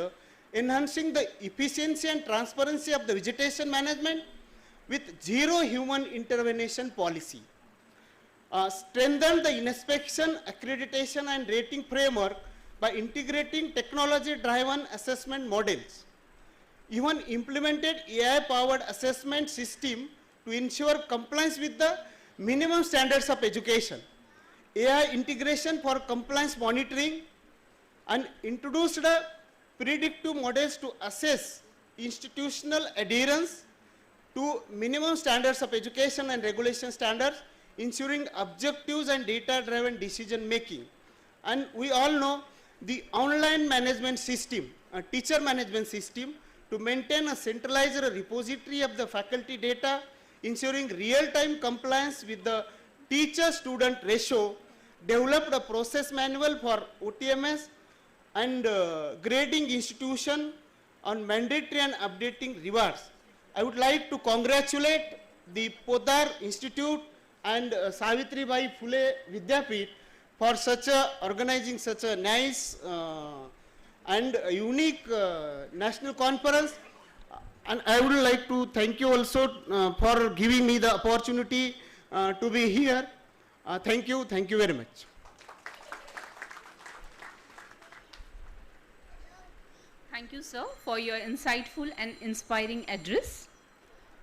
[SPEAKER 16] enhancing the efficiency and transparency of the visitation management with zero human intervention policy. Strengthen the inspection, accreditation and rating framework by integrating technology-driven assessment models. Even implemented AI-powered assessment system to ensure compliance with the minimum standards of education. AI integration for compliance monitoring, and introduced predictive models to assess institutional adherence to minimum standards of education and regulation standards, ensuring objectives and data-driven decision making. And we all know the online management system, a teacher management system, to maintain a centralized repository of the faculty data, ensuring real-time compliance with the teacher-student ratio, developed a process manual for OTMS and grading institution on mandatory and updating rewards. I would like to congratulate the Podar Institute and Savitribai Phule Vidyapith for organizing such a nice and unique national conference. And I would like to thank you also for giving me the opportunity to be here. Thank you very much.
[SPEAKER 5] Thank you, sir, for your insightful and inspiring address.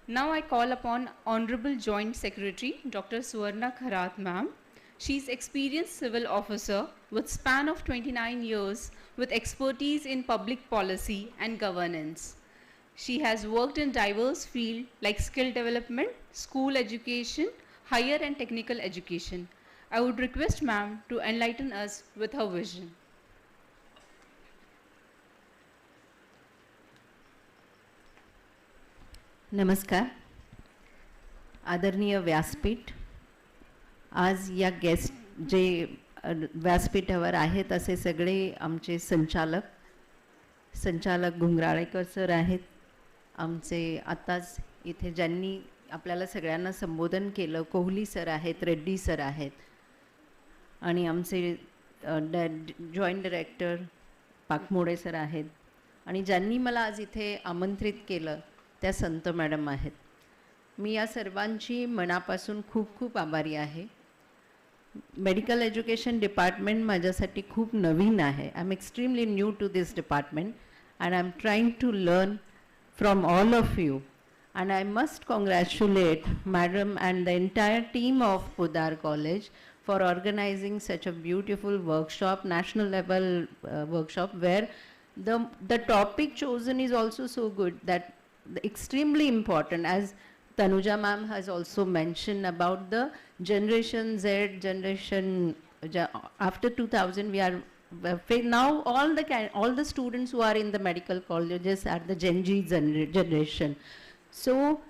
[SPEAKER 5] Now I call upon Honorable Joint Secretary Dr. Suvarna Kharath ma'am. She is experienced civil officer with span of 29 years with expertise in public policy and governance. She has worked in diverse fields like skill development, school education, higher and technical education. I would request ma'am to enlighten us with her vision.
[SPEAKER 17] नमस्कार. आदरणीय व्यासपीठ, आज या guest जे व्यासपीठावर आहेत असे सगळे आमचे संचालक घुंगराळेकर सर आहेत, आमचे आताच इथे ज्यांनी आपल्याला सगळ्यांना संबोधन केलं कोहली सर आहेत, रेड्डी सर आहेत, आणि आमचे जॉईंट डायरेक्टर पाकमोडे सर आहेत, आणि ज्यांनी मला आज इथे आमंत्रित केलं त्या संत मॅडम आहेत. मी या सर्वांची मनापासून खूप खूप आभारी आहे. मेडिकल एज्युकेशन डिपार्टमेंट माझ्यासाठी खूप नवीन आहे. I am extremely new to this department and I am trying to learn from all of you. And I must congratulate Madam and the entire team of Podar College for organizing such a beautiful workshop, national level workshop, where the topic chosen is also so good, that extremely important, as Tanuja ma'am has also mentioned about the Generation Z, after 2000 we are now all the students who are in the medical colleges are the Gen Z generation. So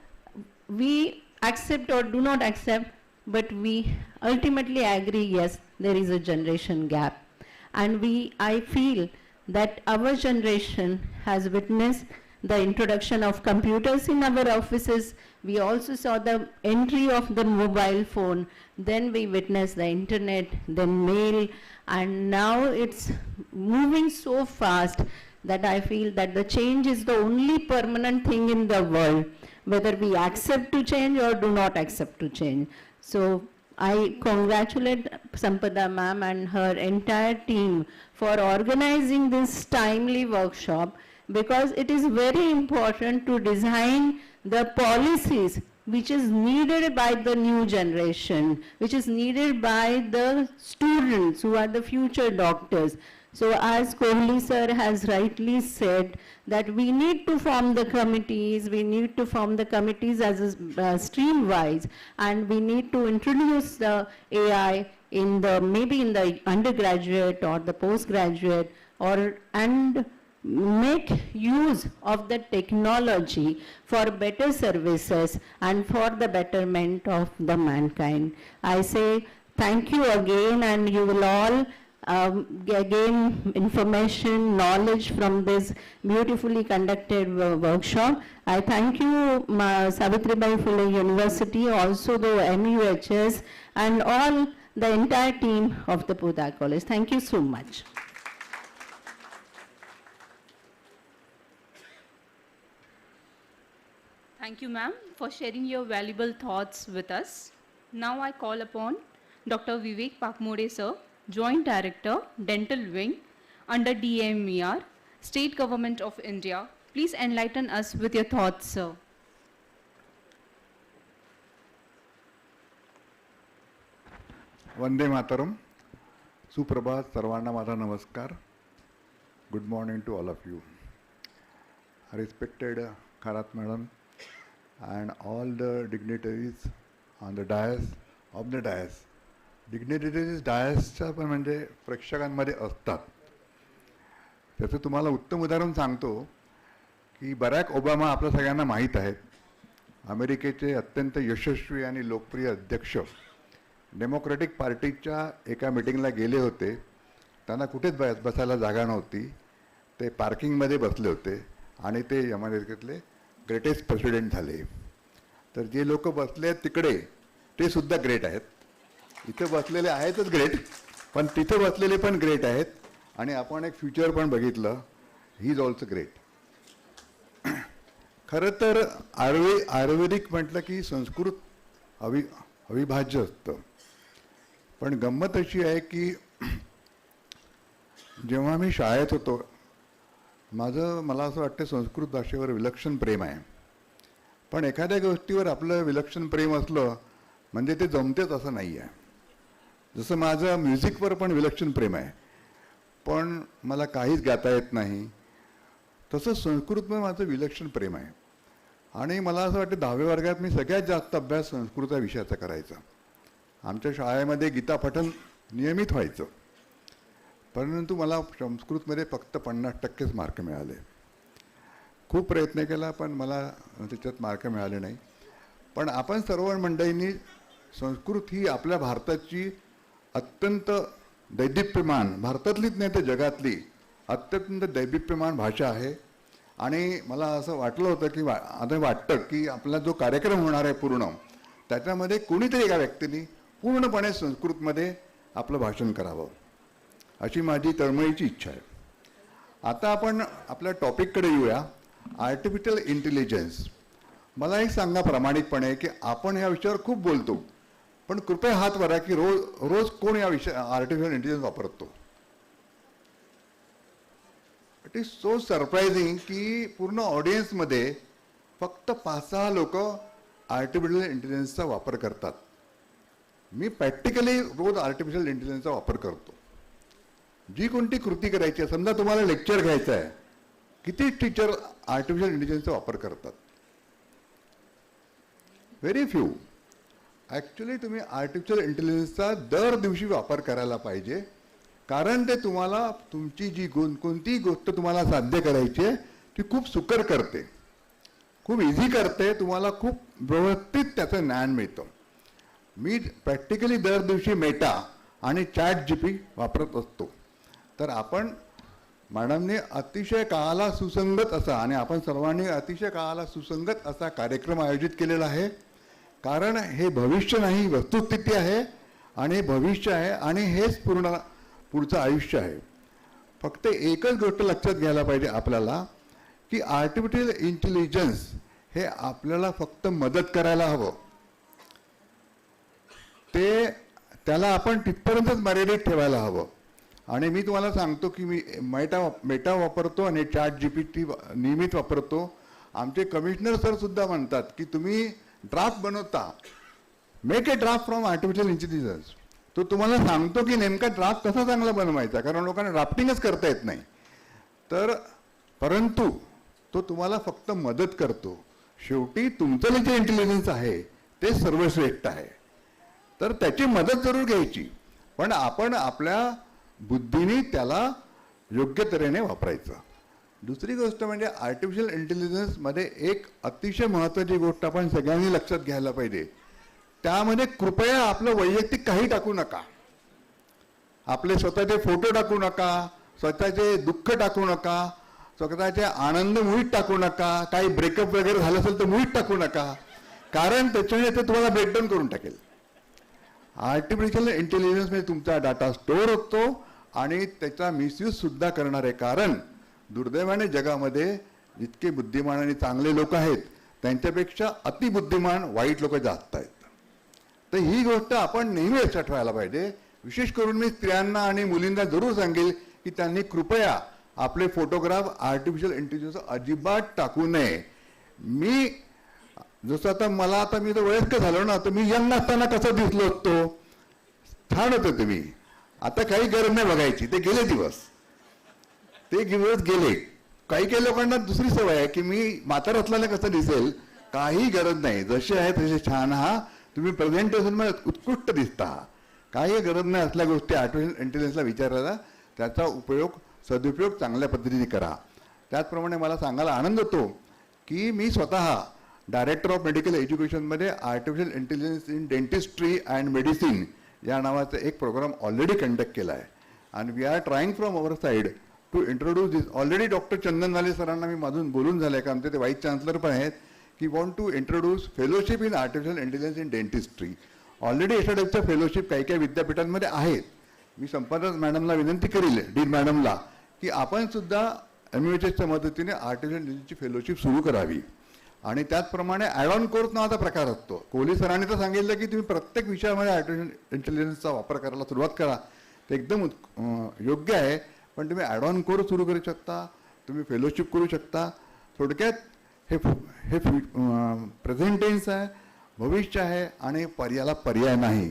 [SPEAKER 17] we accept or do not accept, but we ultimately agree, yes, there is a generation gap. And I feel that our generation has witnessed the introduction of computers in our offices. We also saw the entry of the mobile phone. Then we witnessed the internet, then mail, and now it's moving so fast that I feel that the change is the only permanent thing in the world, whether we accept to change or do not accept to change. So I congratulate Sampada ma'am and her entire team for organizing this timely workshop, because it is very important to design the policies which is needed by the new generation, which is needed by the students who are the future doctors. So as Kohli sir has rightly said, that we need to form the committees, as stream wise, and we need to introduce the AI in maybe in the undergraduate or the postgraduate, and make use of the technology for better services and for the betterment of the mankind. I say thank you again, and you will all gain information, knowledge from this beautifully conducted workshop. I thank you, Savitribai Phule University, also the MUHS, and all the entire team of the Podar College. Thank you so much.
[SPEAKER 5] Thank you, ma'am, for sharing your valuable thoughts with us. Now I call upon Dr. Vivek Pakmode sir, Joint Director, Dental Wing, under DMER, State Government of India. Please enlighten us with your thoughts, sir.
[SPEAKER 18] Vande Mataram. Suprabhat, Sarvana Mata Namaskar. Good morning to all of you. Respected Kharath Madam and all the dignitaries on the dais, of the dais. Dignitaries डायसच्या पण म्हणजे प्रेक्षकांमध्ये असतात. त्याचं तुम्हाला उत्तम उदाहरण सांगतो की बराक ओबामा आपल्या सगळ्यांना माहीत आहेत. अमेरिकेचे अत्यंत यशस्वी आणि लोकप्रिय अध्यक्ष डेमोक्रॅटिक पार्टीच्या एका मीटिंगला गेले होते. त्यांना कुठेच बसायला जागा नव्हती. ते पार्किंगमध्ये बसले होते आणि ते अमेरिकेतले ग्रेटेस्ट प्रेसिडेंट झाले. तर जे लोक बसले आहेत तिकडे ते सुद्धा ग्रेट आहेत. इथे बसलेले आहेतच ग्रेट, पण तिथे बसलेले पण ग्रेट आहेत. आणि आपण एक फ्युचर पण बघितलं, ही इज ऑल्सो ग्रेट. खरं तर आयुर्वेदिक म्हटलं की संस्कृत अविभाज्य असतं. पण गंमत अशी आहे की जेव्हा मी शाळेत होतो, मला असं वाटतं संस्कृत भाषेवर विलक्षण प्रेम आहे. पण एखाद्या गोष्टीवर आपलं विलक्षण प्रेम असलं म्हणजे ते जमतेच असं नाही आहे. जसं माझं म्युझिकवर पण विलक्षण प्रेम आहे, पण मला काहीच गाता येत नाही, तसं संस्कृतवर माझं विलक्षण प्रेम आहे. आणि मला असं वाटतं 10व्या वर्गात मी सगळ्यात जास्त अभ्यास संस्कृत या विषयाचा करायचा. आमच्या शाळेमध्ये गीता पठण नियमित व्हायचं, परंतु मला संस्कृतमध्ये फक्त 50% मार्क मिळाले. खूप प्रयत्न केला पण मला त्याच्यात मार्क मिळाले नाही. पण आपण सर्व मंडळींनी संस्कृत ही आपल्या भारताची अत्यंत दैदिप्यमान, भारतातलीच नाही तर जगातली अत्यंत दैदिप्यमान भाषा आहे. आणि मला असं वाटलं होतं की आता वाटतं की आपला जो कार्यक्रम होणार आहे पूर्ण, त्याच्यामध्ये कोणीतरी एका व्यक्तीने पूर्णपणे संस्कृतमध्ये आपलं भाषण करावं अशी माझी तळमळीची इच्छा आहे. आता आपण आपल्या टॉपिककडे येऊया, आर्टिफिशियल इंटेलिजन्स. मला एक सांगा प्रामाणिकपणे की आपण ह्या विषयावर खूप बोलतो, पण कृपया हात वरा की रोज कोण या विषय आर्टिफिशियल इंटेलिजन्स वापरतो? इट इज सो सरप्रायझिंग की पूर्ण ऑडियन्समध्ये फक्त 5-6 लोक आर्टिफिशियल इंटेलिजन्सचा वापर करतात. मी प्रॅक्टिकली रोज आर्टिफिशियल इंटेलिजन्सचा वापर करतो. जी कोणती कृती करायची आहे, समजा तुम्हाला लेक्चर घ्यायचं आहे, किती टीचर आर्टिफिशियल इंटेलिजन्सचा वापर करतात? Very few. ॲक्च्युली तुम्ही आर्टिफिशियल इंटेलिजन्सचा दर दिवशी वापर करायला पाहिजे, कारण ते तुम्हाला तुमची जी कोणतीही गोष्ट तुम्हाला साध्य करायची आहे ती खूप सुकर करते, खूप इझी करते, तुम्हाला खूप व्यवस्थित त्याचं ज्ञान मिळतं. मी प्रॅक्टिकली दर दिवशी मेटा आणि ChatGPT वापरत असतो. तर आपण मॅडमने अतिशय काळाला सुसंगत असा आणि आपण सर्वांनी अतिशय काळाला सुसंगत असा कार्यक्रम आयोजित केलेला आहे. कारण हे भविष्य नाही, वस्तुस्थिती आहे आणि भविष्य आहे आणि हेच पुढचं आयुष्य आहे. फक्त एकच गोष्ट लक्षात घ्यायला पाहिजे आपल्याला की आर्टिफिशियल इंटेलिजन्स हे आपल्याला फक्त मदत करायला हवं. त्याला आपण तिथपर्यंतच मर्यादित ठेवायला हवं. आणि मी तुम्हाला सांगतो की मी मेटा वापरतो आणि ChatGPT नियमित वापरतो. आमचे कमिशनर सर सुद्धा म्हणतात की तुम्ही ड्राफ्ट बनवता, make a draft from artificial intelligence. तो तुम्हाला सांगतो की नेमका ड्राफ्ट कसा चांगला बनवायचा, कारण लोकांना ड्राफ्टिंगच करता येत नाही. तर परंतु तो तुम्हाला फक्त मदत करतो. शेवटी तुमचं जे इंटेलिजन्स आहे ते सर्वश्रेष्ठ आहे, तर त्याची मदत जरूर घ्यायची, पण आपण आपल्या बुद्धीने त्याला योग्य तऱ्हेने वापरायचं. दुसरी गोष्ट म्हणजे आर्टिफिशियल इंटेलिजन्समध्ये एक अतिशय महत्त्वाची गोष्ट आपण सगळ्यांनी लक्षात घ्यायला पाहिजे. त्यामध्ये कृपया आपलं वैयक्तिक काही टाकू नका. आपले स्वतःचे फोटो टाकू नका, स्वतःचे दुःख टाकू नका, स्वतःचे आनंद मुळीच टाकू नका, काही ब्रेकअप वगैरे झालं असेल तर मुळीच टाकू नका, कारण त्याच्याने ते तुम्हाला ब्रेकडाऊन करून टाकेल. आर्टिफिशियल इंटेलिजन्समध्ये तुमचा डाटा स्टोअर होतो आणि त्याचा मिसयूज सुद्धा करणार आहे. कारण दुर्दैवाने जगामध्ये जितके बुद्धिमान आणि चांगले लोक आहेत त्यांच्यापेक्षा अतिबुद्धिमान वाईट लोक जास्त आहेत. तर ही गोष्ट आपण नेहमी लक्षात ठेवायला पाहिजे. विशेष करून मी स्त्रियांना आणि मुलींना जरूर सांगेल की त्यांनी कृपया आपले फोटोग्राफ आर्टिफिशियल इंटेलिजन्स अजिबात टाकू नये. मी जसं आता मी तर वयस्कर झालो ना, तर मी यंग असताना कसं दिसलो असतो, छान होतं तुम्ही. आता काही गरज नाही बघायची, ते गेले दिवस, ते दिवस गेले. काही लोकांना दुसरी सवय आहे की मी म्हातार असल्याने कसं दिसेल, काही गरज नाही, जसे आहे तसे छान आहात तुम्ही, प्रेझेंटेशनमध्ये उत्कृष्ट दिसता. काही गरज नाही असल्या गोष्टी आर्टिफिशियल इंटेलिजन्सला विचारायला, त्याचा सदुपयोग चांगल्या पद्धतीने करा. त्याचप्रमाणे मला सांगायला आनंद होतो की मी स्वतः डायरेक्टर ऑफ मेडिकल एज्युकेशनमध्ये artificial intelligence in dentistry and medicine या नावाचा एक प्रोग्राम ऑलरेडी कंडक्ट केला आहे. आणि we are trying from our side to introduce this. Already doctor Chandanwale सरांना मी मधून बोलून झालं आहे, का आमचे ते वाईस चान्सलर पण आहेत, की want to introduce fellowship in artificial intelligence in dentistry. Already अशा टाईपच्या फेलोशिप काही काही विद्यापीठांमध्ये आहेत. मी संपादक मॅडमला विनंती करेल, डीन मॅडमला, की आपण सुद्धा MUHच्या मदतीने आर्टिफिशियल इंटेलिजन्सची फेलोशिप सुरू करावी. आणि त्याचप्रमाणे ॲड ऑन कोर्स नावाचा प्रकार असतो. कोहली सरांनी तर सांगितलं की तुम्ही प्रत्येक विषयामध्ये आर्टिफिशियल इंटेलिजन्सचा वापर करायला सुरुवात करा, ते एकदम योग्य आहे. पण तुम्ही ॲड ऑन कोर्स सुरू करू शकता, तुम्ही फेलोशिप करू शकता. थोडक्यात हे हे प्रेझेंट टेन्स आहे, भविष्य आहे आणि याला पर्याय नाही.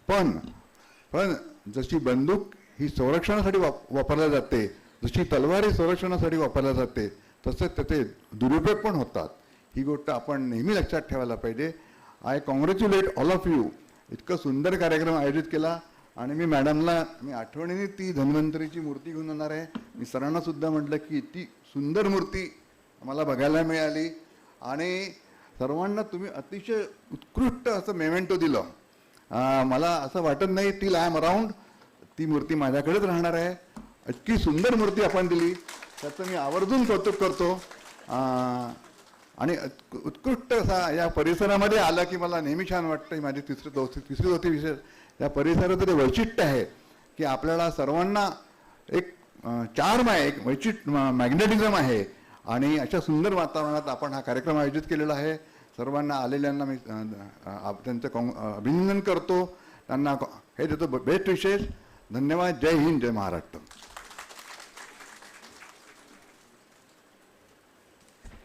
[SPEAKER 18] पण जशी बंदूक ही संरक्षणासाठी वापरल्या जाते, जशी तलवार ही संरक्षणासाठी वापरल्या जाते, तसंच त्याचे दुरुपयोग पण होतात. ही गोष्ट आपण नेहमी लक्षात ठेवायला पाहिजे. आय कॉंग्रॅच्युलेट ऑल ऑफ यू. इतकं सुंदर कार्यक्रम आयोजित केला आणि मी मॅडमला मी आठवणीने ती धन्वंतरीची मूर्ती घेऊन येणार आहे. मी सरांना सुद्धा म्हटलं की ती सुंदर मूर्ती मला बघायला मिळाली आणि सर्वांना तुम्ही अतिशय उत्कृष्ट असं मेमेंटो दिलं. मला असं वाटत नाही टिल आय एम अराउंड ती मूर्ती माझ्याकडेच राहणार आहे. इतकी सुंदर मूर्ती आपण दिली त्याचं मी आवर्जून कौतुक करतो. आणि उत्कृष्ट असा या परिसरामध्ये आलं की मला नेहमी छान वाटतं. माझी तिसरी चौथी विषय या परिसराचं ते वैशिष्ट्य आहे की आपल्याला सर्वांना एक चार्म आहे, एक मॅग्नेटिझम आहे आणि अशा सुंदर वातावरणात आपण हा कार्यक्रम आयोजित केलेला आहे. सर्वांना आलेल्यांना मी त्यांचं अभिनंदन करतो, त्यांना हे देतो बेस्ट विशेष. धन्यवाद. जय हिंद, जय Maharashtra.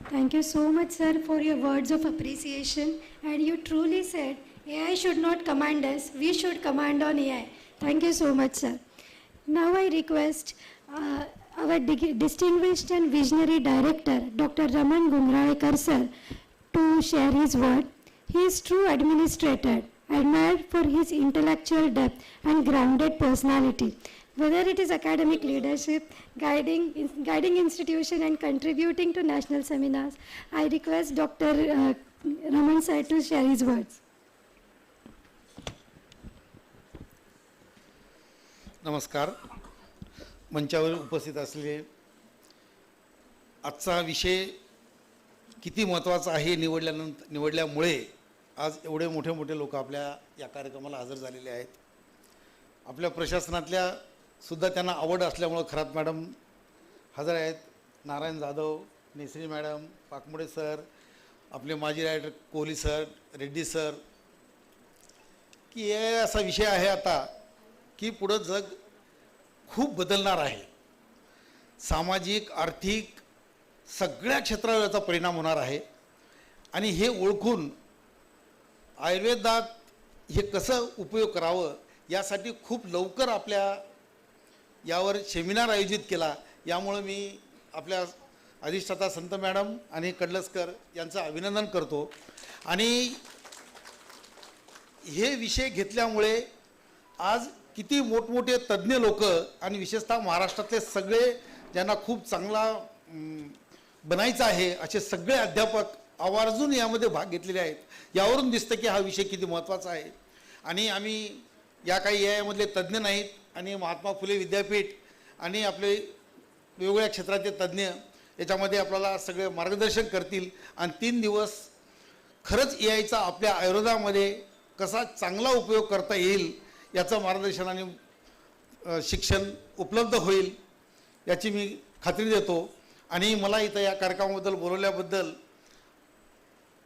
[SPEAKER 1] Thank you so much, sir, for your words of appreciation. And you truly said, AI should not command us, we should command on AI. Thank you so much, sir. Now I request our distinguished and visionary director, Dr. Raman Gungraekar, sir, to share his word. He is true administrator, admired for his intellectual depth and grounded personality. Whether it is academic leadership, guiding institution and contributing to national seminars, I request Dr. Raman sir to share his words.
[SPEAKER 19] नमस्कार. मंचावर उपस्थित असलेले आजचा विषय किती महत्त्वाचा आहे निवडल्यामुळे आज एवढे मोठे मोठे लोक आपल्या या कार्यक्रमाला हजर झालेले आहेत. आपल्या प्रशासनातल्या सुद्धा त्यांना आवड असल्यामुळं खरात मॅडम हजर आहेत, नारायण जाधव, नेसरी मॅडम, पाकमुडे सर, आपले माजी writer Kohli sir, Reddy sir, की हे असा विषय आहे आता की पुढं जग खूप बदलणार आहे. सामाजिक, आर्थिक सगळ्या क्षेत्रावर याचा परिणाम होणार आहे आणि हे ओळखून आयुर्वेदात हे कसं उपयोग करावं यासाठी खूप लवकर आपल्या यावर सेमिनार आयोजित केला. यामुळे मी आपल्या अधिष्ठाता संत मॅडम आणि कडलसकर यांचं अभिनंदन करतो. आणि हे विषय घेतल्यामुळे आज किती मोठमोठे तज्ज्ञ लोक आणि विशेषतः महाराष्ट्रातले सगळे ज्यांना खूप चांगला बनायचं आहे असे सगळे अध्यापक आवर्जून यामध्ये भाग घेतलेले आहेत. यावरून दिसतं की हा विषय किती महत्त्वाचा आहे. आणि आम्ही या काही यामधले तज्ज्ञ नाहीत आणि महात्मा फुले विद्यापीठ आणि आपले वेगवेगळ्या क्षेत्रातले तज्ज्ञ याच्यामध्ये आपल्याला सगळे मार्गदर्शन करतील आणि 3 दिवस खरंच AIचा आपल्या आयुर्वेदामध्ये कसा चांगला उपयोग करता येईल याचं मार्गदर्शन आणि शिक्षण उपलब्ध होईल याची मी खात्री देतो. आणि मला इथं या कार्यक्रमाबद्दल बोलवल्याबद्दल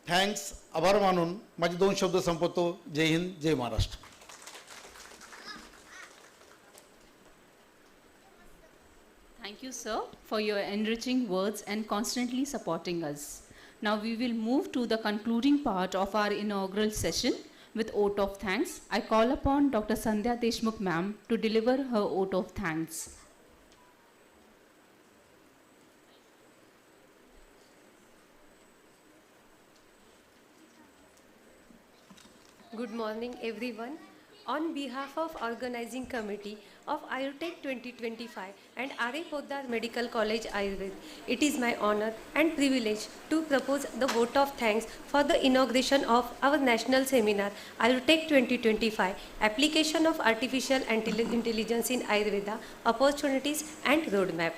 [SPEAKER 19] थँक्स, आभार मानून माझे 2 शब्द संपवतो. जय हिंद, जय Maharashtra.
[SPEAKER 5] Thank you, sir, for your enriching words and constantly supporting us. Now we will move to the concluding part of our inaugural session with oath of thanks. I call upon Dr. Sandhya Deshmukh ma'am to deliver her oath of thanks.
[SPEAKER 20] Good morning, everyone. On behalf of Organizing Committee of Ayurtech 2025 and R.A. Podar Medical College Ayurved, it is my honor and privilege to propose the vote of thanks for the inauguration of our national seminar Ayurtech 2025, Application of Artificial Intelligence in Ayurveda, Opportunities and Roadmap.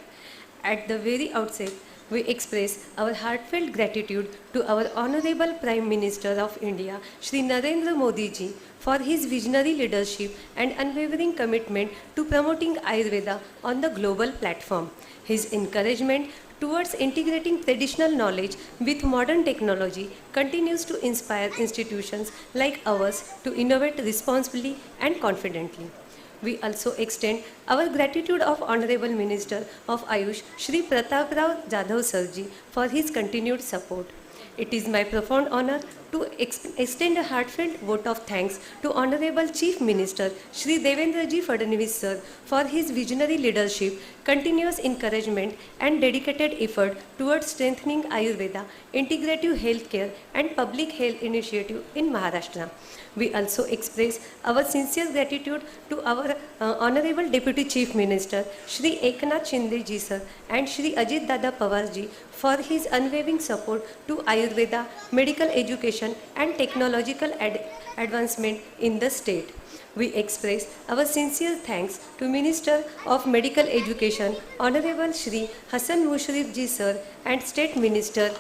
[SPEAKER 20] At the very outset, we express our heartfelt gratitude to our Honorable Prime Minister of India, Shri Narendra Modi ji, for his visionary leadership and unwavering commitment to promoting Ayurveda on the global platform. His encouragement towards integrating traditional knowledge with modern technology continues to inspire institutions like ours to innovate responsibly and confidently. We also extend our gratitude of Honorable Minister of Ayush, Shri Pratap Rao Jadhav Sarji, for his continued support. It is my profound honor to extend a heartfelt vote of thanks to Honorable Chief Minister Shri Devendraji Fadnavis Sir for his visionary leadership, continuous encouragement and dedicated effort towards strengthening Ayurveda, integrative healthcare and public health initiative in Maharashtra. We also express our sincere gratitude to our Honorable Deputy Chief Minister Shri Eknath Shinde ji sir and Shri Ajit Dada Pawar ji for his unwavering support to Ayurveda, medical education and technological advancement in the state. We express our sincere thanks to Minister of Medical Education Honorable Shri Hassan Mushrif ji sir and State Minister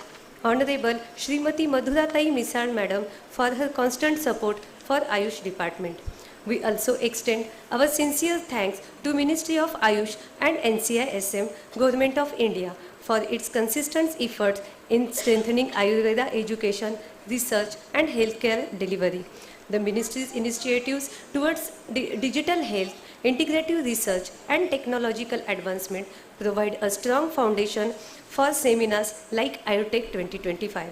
[SPEAKER 20] Honorable Srimati Madhuratai Misal Madam for her constant support for Ayush Department. We also extend our sincere thanks to Ministry of Ayush and NCISM, Government of India, for its consistent efforts in strengthening Ayurveda education, research and healthcare delivery. The Ministry's initiatives towards digital health, integrative research and technological advancement provide a strong foundation for seminars like Ayurtech 2025.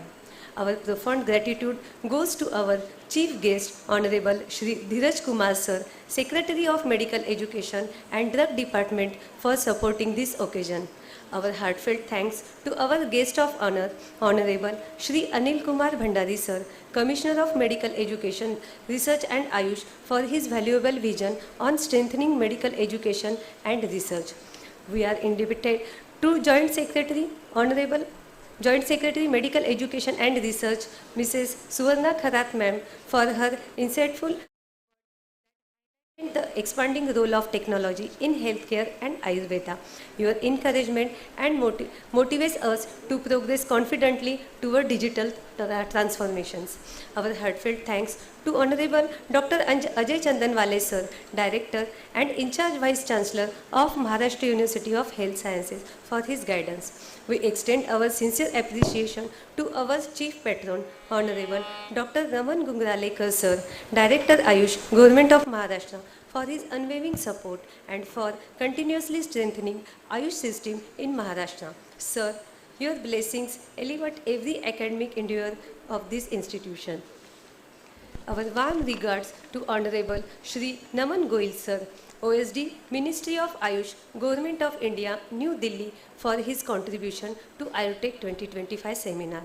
[SPEAKER 20] Our profound gratitude goes to our Chief Guest, Honorable Shri Dheeraj Kumar Sir, Secretary of Medical Education and Drug Department for supporting this occasion. Our heartfelt thanks to our guest of honor, Honorable Shri Anil Kumar Bhandari Sir, Commissioner of Medical Education, Research and Ayush for his valuable vision on strengthening medical education and research. We are indebted to Joint Secretary, Honorable Joint Secretary Medical Education and Research, Mrs. Suvarna Kharat Ma'am, for her insightful the expanding role of technology in healthcare and Ayurveda. Your encouragement and motivates us to progress confidently toward digital transformations. Our heartfelt thanks to Honorable Dr. Ajay Chandanwale Sir, Director and In charge Vice Chancellor of Maharashtra University of Health Sciences for his guidance. We extend our sincere appreciation to our Chief Patron, Honorable Dr. Raman Gungralekar Sir, Director Ayush, Government of Maharashtra, for his unwavering support and for continuously strengthening Ayush system in Maharashtra. Sir, your blessings elevate every academic endeavor of this institution. Our warm regards to Honorable Shri Naman Goyal Sir, OSD, Ministry of Ayush, Government of India, New Delhi, for his contribution to Ayurtech 2025 seminar.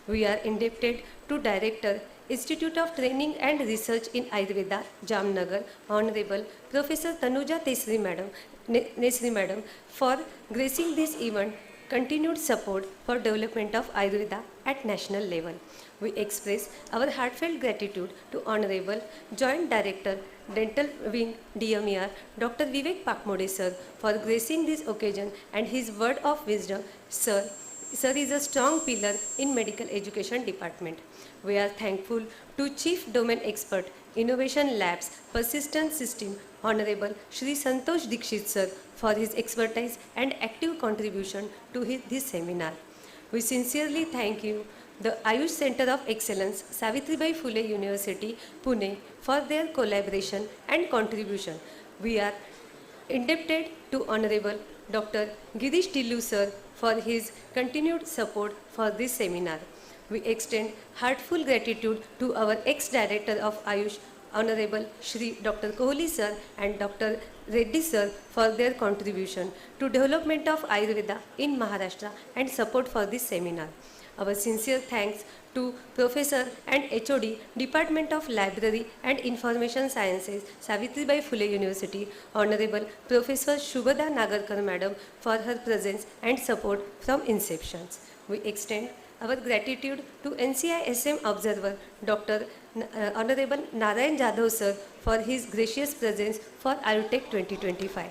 [SPEAKER 20] We are indebted to Director, Institute of Training and Research in Ayurveda, Jamnagar, Honorable Professor Tanuja Nesri Madam, for gracing this event, continued support for development of Ayurveda at national level. We express our heartfelt gratitude to Honorable Joint Director, Dental Wing, DMER, Dr. Vivek Pakmode Sir, for gracing this occasion and his word of wisdom. Sir is a strong pillar in medical education department. We are thankful to Chief Domain Expert, Innovation Labs, Persistent System, Honorable Shri Santosh Dikshit Sir, for his expertise and active contribution to this seminar. We sincerely thank you, the Ayush Center of Excellence, Savitribai Phule University, Pune, for their collaboration and contribution. We are indebted to Honorable Dr. Girish Tillu Sir for his continued support for this seminar. We extend heartfelt gratitude to our ex-director of Ayush, Honorable Shri Dr. Kohli Sir and Dr. Reddy Sir, for their contribution to development of Ayurveda in Maharashtra and support for this seminar. Our sincere thanks to Professor and HOD, Department of Library and Information Sciences, Savitribai Phule University, Honorable Professor Shubhada Nagarkar Madam, for her presence and support from inception. We extend our gratitude to NCISM Observer, Dr. Honorable Narayan Jadhav Sir, for his gracious presence for Ayurtech 2025.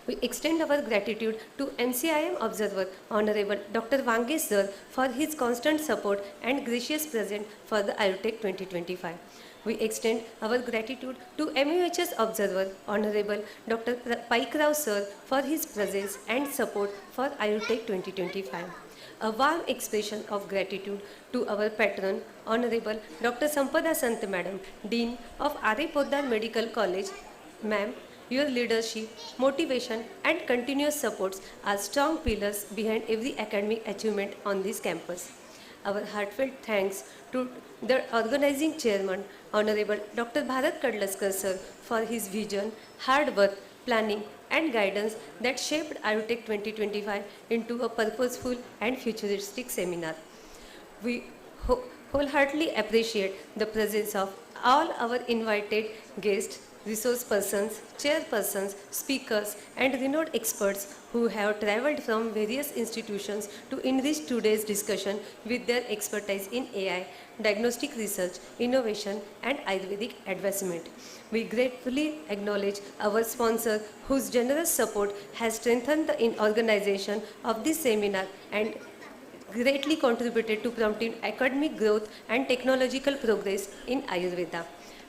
[SPEAKER 20] We extend our gratitude to NCIM Observer, Honorable Dr. Vange Sir, for his constant support and gracious presence for the Ayurtech 2025. We extend our gratitude to MUHS Observer, Honorable Dr. Paikrao Sir, for his presence and support for Ayurtech 2025. a warm expression of gratitude to our patron, Honorable Dr. Sampada Sant Madam, Dean of R.A. Podar Medical College. Ma'am, your leadership, motivation and continuous supports are strong pillars behind every academic achievement on this campus. Our heartfelt thanks to the organizing chairman, Honorable Dr. Bharat Kadlaskar sir, for his vision, hard work, planning and guidance that shaped Ayurtech 2025 into a purposeful and futuristic seminar. We wholeheartedly appreciate the presence of all our invited guests, resource persons, chairpersons, speakers, and renowned experts who have traveled from various institutions to enrich today's discussion with their expertise in AI, diagnostic research, innovation, and Ayurvedic advancement. We gratefully acknowledge our sponsor whose generous support has strengthened the organization of this seminar and greatly contributed to promoting academic growth and technological progress in Ayurveda.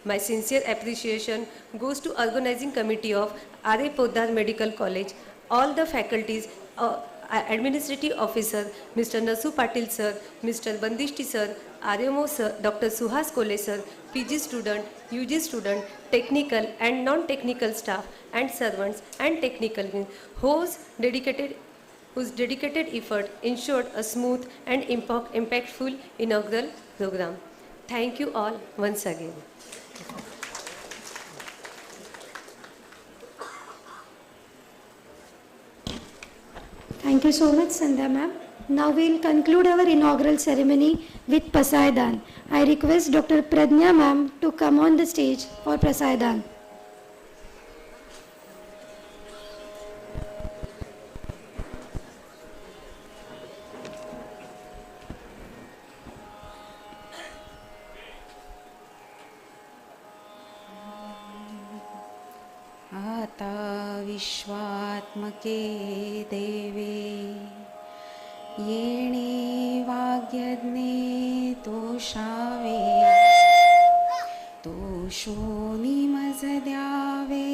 [SPEAKER 20] My sincere appreciation goes to organizing committee of R.A. Podar Medical College, all the faculties, administrative officer, Mr. Nasu Patil sir, Mr. Bandishti sir, RMO sir, Dr. Suhas Kole sir, PG student, UG student, technical and non-technical staff and servants and technical whose dedicated effort ensured a smooth and impactful inaugural program. Thank you all once again.
[SPEAKER 1] Thank you so much, Sandhya ma'am. Now we will conclude our inaugural ceremony with Prasaidan. I request Dr. Pradnya ma'am to come on the stage for Prasaidan.
[SPEAKER 21] आता विश्वात्मके देवे येणे वाग्यज्ञे तोषावे तोषोनी मज द्यावे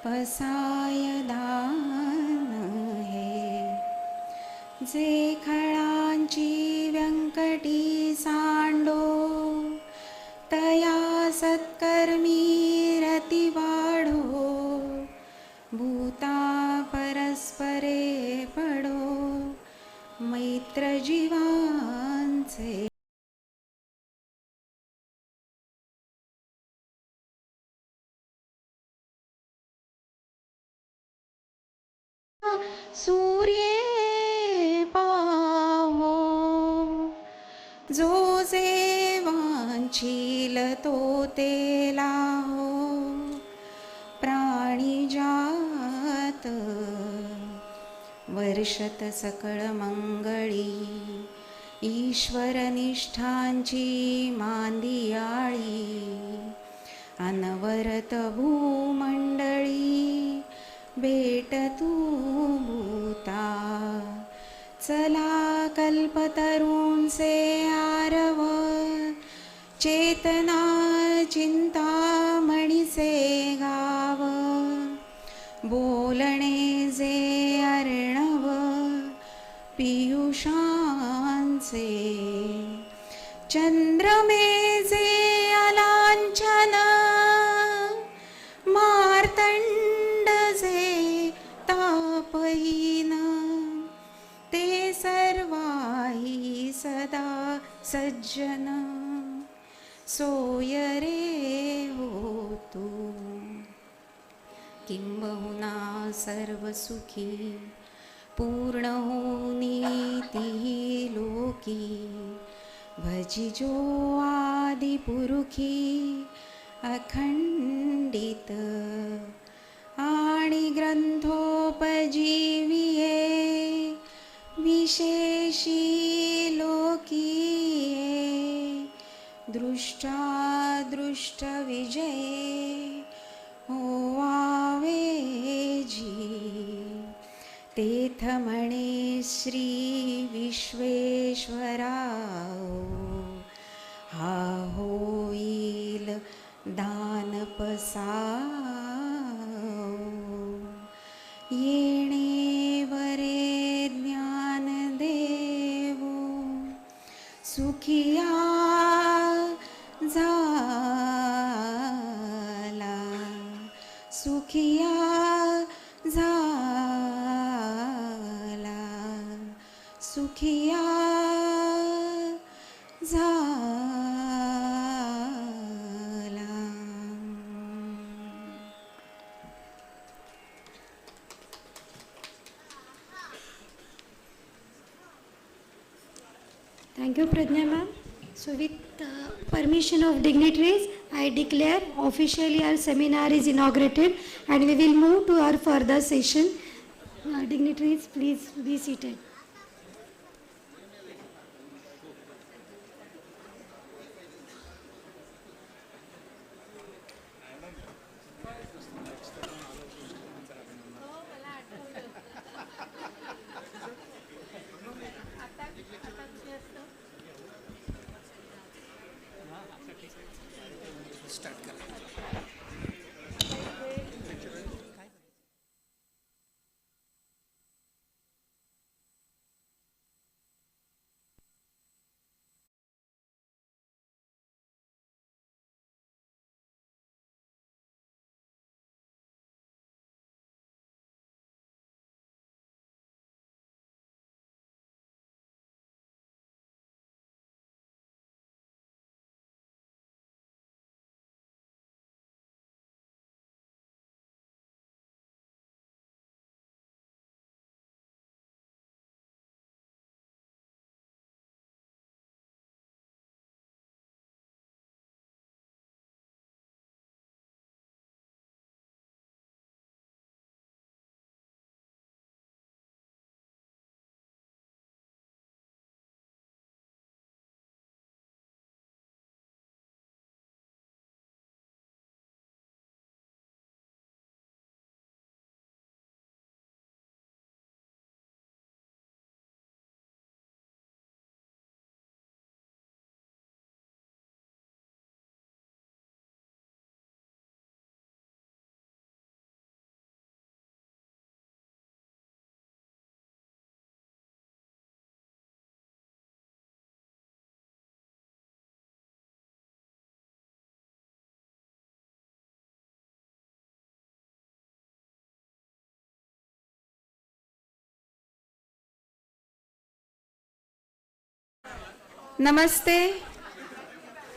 [SPEAKER 21] पसाय दान हे जे खळांची व्यंकटी सांडो तया सत्कर्मी रती वाढो भूता परस्परे पडो मैत्र जीवांचे सूर्ये पाहो जो जे वांछील तो तेला हो प्राणी जात वर्षत सकळ मंगळी ईश्वर निष्ठांची मांदियाळी अनवरत भूमंडळी भेट तू भूता चला कल्पतरूंचे आरव चेतना चिंतामणीचे गाव बोलणे जे अर्णव पियुषांचे चंद्रमे जे अलांछन मार्तंड जे तापहीन ते सर्वाही सदा सज्जन सोय रे हो तू किंबहुना सर्व सुखी पूर्ण होनी ती लोकी भजिजो आदि पुरुखी अखंडित आणि ग्रंथोपजीविये विशेषी लोकीये दृष्टा दृष्ट विजये होवावे जी तेथ म्हणे श्री विश्वेश्वरा हा होईल दानपसा येणे वरे ज्ञान दे सुखिया झाला सुखिया झाला सुखिया झाला.
[SPEAKER 1] Thank you, Pradnya ma'am. So with permission of dignitaries, I declare officially our seminar is inaugurated and we will move to our further session. Dignitaries, please be seated.
[SPEAKER 21] Namaste.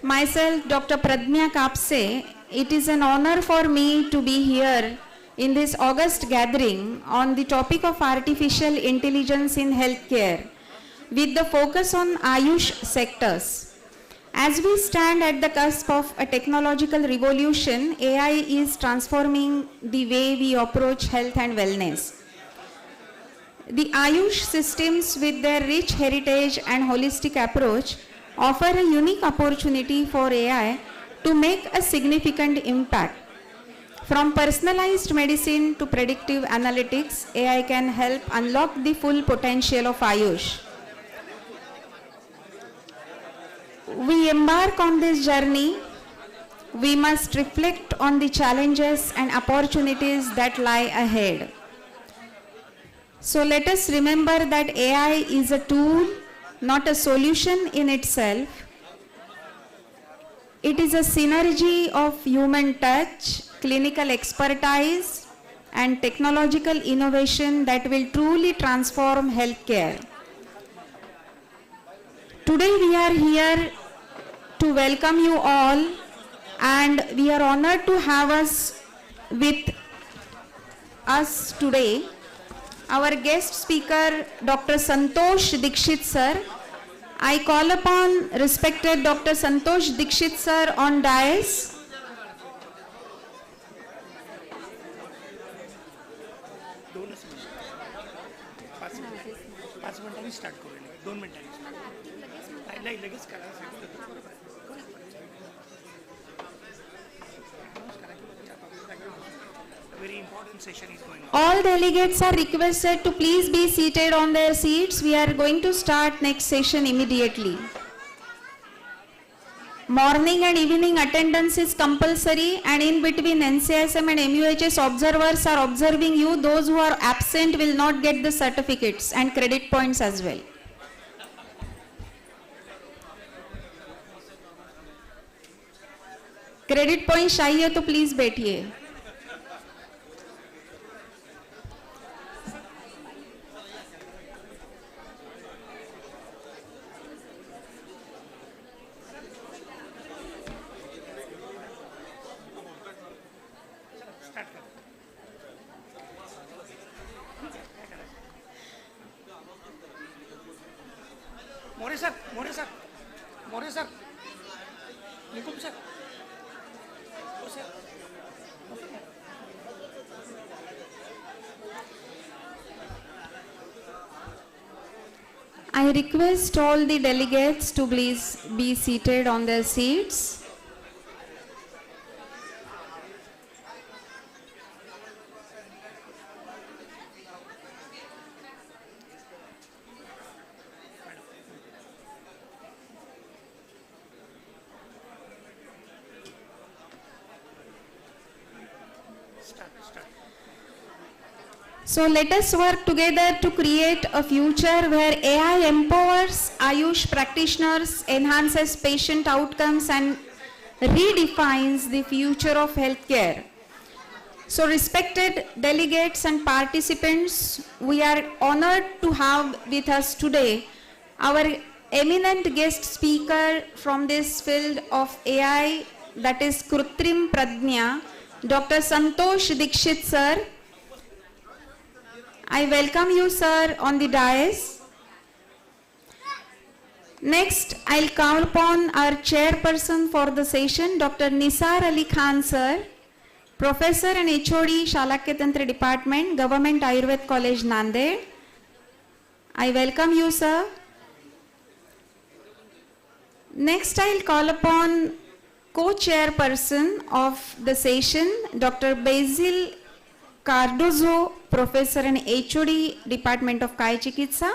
[SPEAKER 21] Myself, Dr. Pradnya Kapse. It is an honor for me to be here in this August gathering on the topic of artificial intelligence in healthcare with the focus on Ayush sectors. As we stand at the cusp of a technological revolution, AI is transforming the way we approach health and wellness. The Ayush systems with their rich heritage and holistic approach offer a unique opportunity for AI to make a significant impact. From personalized medicine to predictive analytics, AI can help unlock the full potential of Ayush. We embark on this journey, we must reflect on the challenges and opportunities that lie ahead. So let us remember that AI is a tool, not a solution in itself. It is a synergy of human touch, clinical expertise, and technological innovation that will truly transform healthcare. Today we are here to welcome you all, and we are honored to have with us today our guest speaker, Dr. Santosh Dikshit sir. I call upon respected Dr. Santosh Dikshit sir on dais.
[SPEAKER 7] पाच मिनिटांनी start करू, 2 मिनिटांनी नाही लगेच करा. Very important session is going on.
[SPEAKER 21] All delegates are requested to please be seated on their seats. We are going to start next session immediately. Morning and evening attendance is compulsory, and in between NCSM and MUHS observers are observing you. Those who are absent will not get the certificates and credit points as well. Credit point चाहिए तो please बैठिए.
[SPEAKER 7] More sir, More sir, More sir, Nikum sir, ओ sir.
[SPEAKER 21] I request all the delegates to please be seated on their seats. So let us work together to create a future where AI empowers Ayush practitioners, enhances patient outcomes and redefines the future of healthcare. So respected delegates and participants, we are honored to have with us today our eminent guest speaker from this field of AI, that is Krutrim Pradnya, Dr. Santosh Dikshit sir. I welcome you, sir, on the dais. Next, I'll call upon our chairperson for the session, Dr. Nisar Ali Khan, sir, Professor and HOD, Shalakya Tantra Department, Government Ayurved College, Nanded. I welcome you, sir. Next, I'll call upon co-chairperson of the session, Dr. Basil Cardozo, Professor and HOD, Department of Kayachikitsa,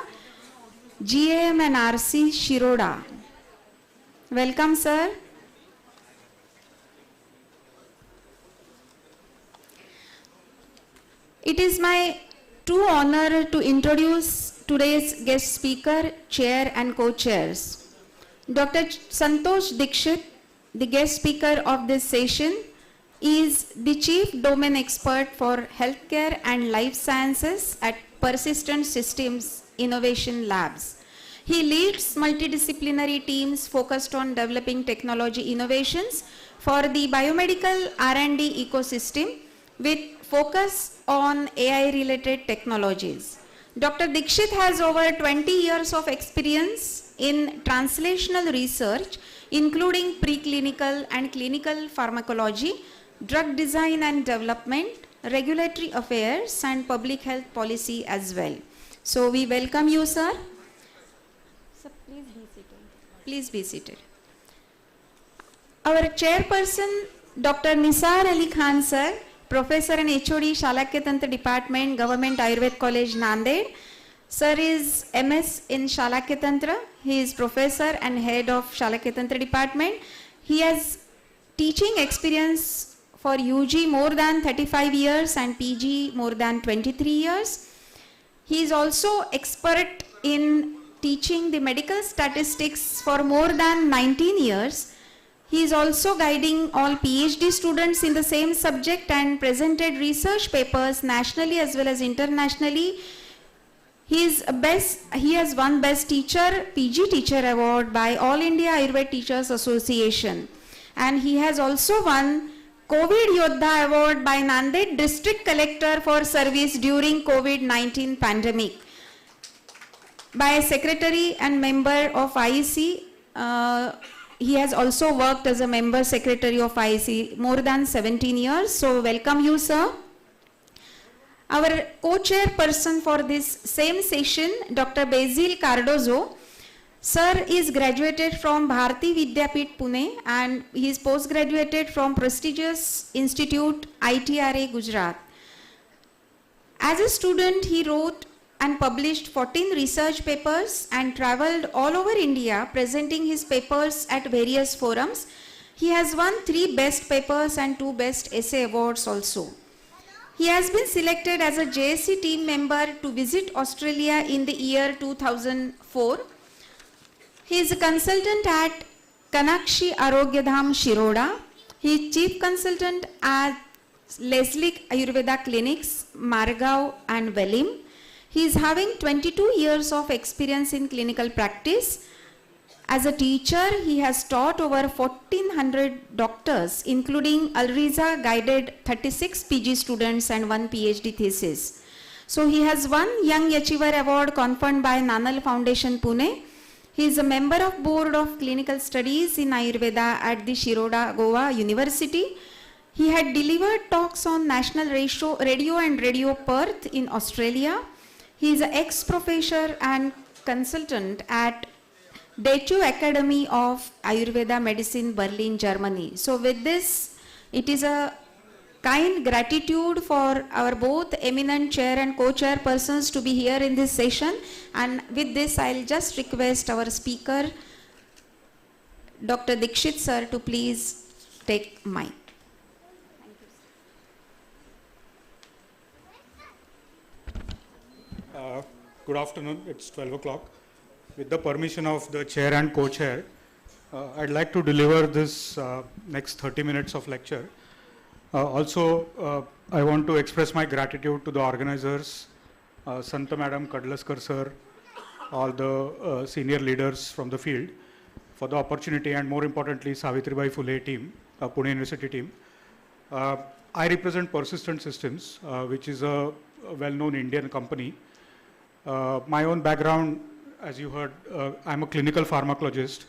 [SPEAKER 21] GAM and RC, Shiroda. Welcome, sir. It is my true honor to introduce today's guest speaker, chair and co-chairs. Dr. Santosh Dikshit, the guest speaker of this session, is the Chief Domain Expert for Healthcare and Life Sciences at Persistent Systems Innovation Labs. He leads multidisciplinary teams focused on developing technology innovations for the biomedical R&D ecosystem with focus on AI-related technologies. Dr. Dikshit has over 20 years of experience in translational research, including preclinical and clinical pharmacology, drug design and development, regulatory affairs and public health policy as well. So we welcome you, sir. Sir, please be seated. Please be seated. Our chairperson, Dr. Nisar Ali Khan, sir, Professor and HOD, Shalakya Tantra Department, Government Ayurved College, Nanded. Sir is MS in Shalakya Tantra. He is Professor and Head of Shalakya Tantra Department. He has teaching experience for UG more than 35 years and PG more than 23 years. He is also expert in teaching the medical statistics for more than 19 years. He is also guiding all PhD students in the same subject and presented research papers nationally as well as internationally. He has won Best Teacher, PG Teacher Award by All India Ayurved Teachers Association. And he has also won COVID Yodha Award by Nanded District Collector for service during COVID-19 pandemic. By Secretary and member of IEC, he has also worked as a member secretary of IEC more than 17 years. So welcome you, sir. Our co-chairperson for this same session, Dr. Basil Cardozo. Sir is graduated from Bharati Vidyapeeth, Pune, and he is post-graduated from prestigious institute ITRA, Gujarat. As a student, he wrote and published 14 research papers and traveled all over India presenting his papers at various forums. He has won 3 best papers and 2 best essay awards also. He has been selected as a JSC team member to visit Australia in the year 2004. He is a consultant at Kanakshi Arogyadham, Shiroda, He is Chief Consultant at Leslie Ayurveda Clinics, Margao and Velim. He is having 22 years of experience in clinical practice. As a teacher, he has taught over 1400 doctors, including Alriza guided 36 PG students and 1 PhD thesis. So he has won Young Achiever Award conferred by Nanal Foundation, Pune. He is a member of Board of Clinical Studies in Ayurveda at the Shiroda, Goa University. He had delivered talks on National Radio and Radio Perth in Australia. He is an ex-professor and consultant at Detu Academy of Ayurveda Medicine, Berlin, Germany. So with this, it is a kind gratitude for our both eminent chair and co-chairpersons to be here in this session. And with this, I'll just request our speaker, Dr. Dikshit sir, to please take mic.
[SPEAKER 3] Good afternoon, it's 12 o'clock. With the permission of the chair and co-chair, I'd like to deliver this next 30 minutes of lecture. Also, I want to express my gratitude to the organizers, Santa Madam, Kadlaskar sir, all the senior leaders from the field for the opportunity, and more importantly, Savitribai Phule team, Pune University team. I represent Persistent Systems, which is a well-known Indian company. My own background, as you heard, I'm a clinical pharmacologist,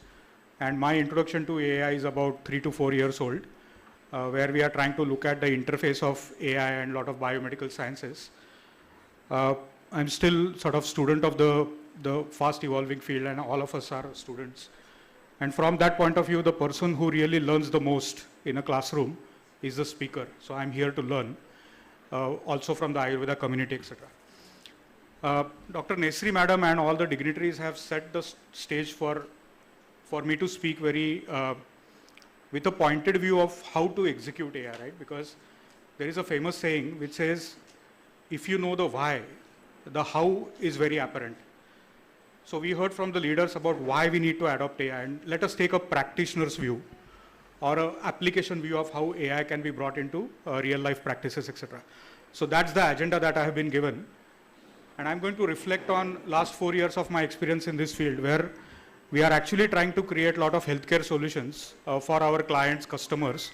[SPEAKER 3] and my introduction to AI is about 3 to 4 years old, where we are trying to look at the interface of AI and a lot of biomedical sciences. I'm still sort of student of the fast evolving field, and all of us are students. And from that point of view, the person who really learns the most in a classroom is the speaker. So I'm here to learn, also from the Ayurveda community, etc. Dr. Nesri madam and all the dignitaries have set the stage for me to speak very with a pointed view of how to execute AI, right? Because there is a famous saying which says, if you know the why, the how is very apparent. So we heard from the leaders about why we need to adopt AI, and let us take a practitioner's view or an application view of how AI can be brought into real life practices, etc. So that's the agenda that I have been given. And I'm going to reflect on last 4 years of my experience in this field, where we are actually trying to create a lot of healthcare solutions for our clients, customers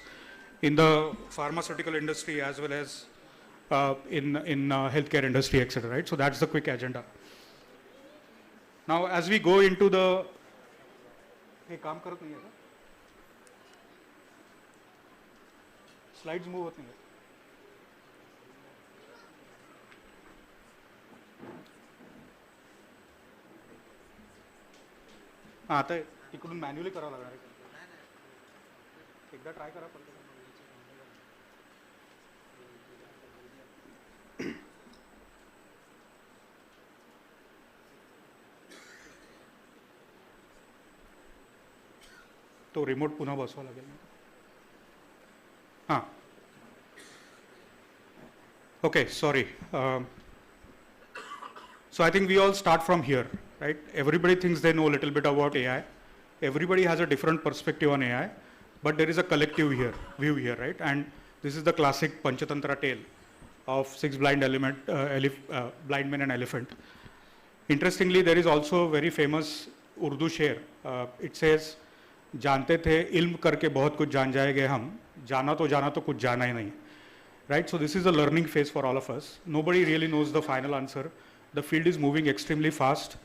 [SPEAKER 3] in the pharmaceutical industry as well as in healthcare industry, etc. Right? So that's the quick agenda. Now, as we go into the slides move. आता इकडून manually करावं लागणार आहे. एकदा try करा पण तो remote पुन्हा बसवा लागेल. हां okay, sorry. So I think we all start from here. Right? Everybody thinks they know a little bit about AI. Everybody has a different perspective on AI, but there is a collective view here, right? And this is the classic Panchatantra tale of 6 blind men and elephant. Interestingly, there is also a very famous Urdu sher. It says, "Jante the ilm karke bahut kuch jaan jayenge hum, jana to kuch jana hi nahi." Right? So this is a learning phase for all of us. Nobody really knows the final answer. The field is moving extremely fast.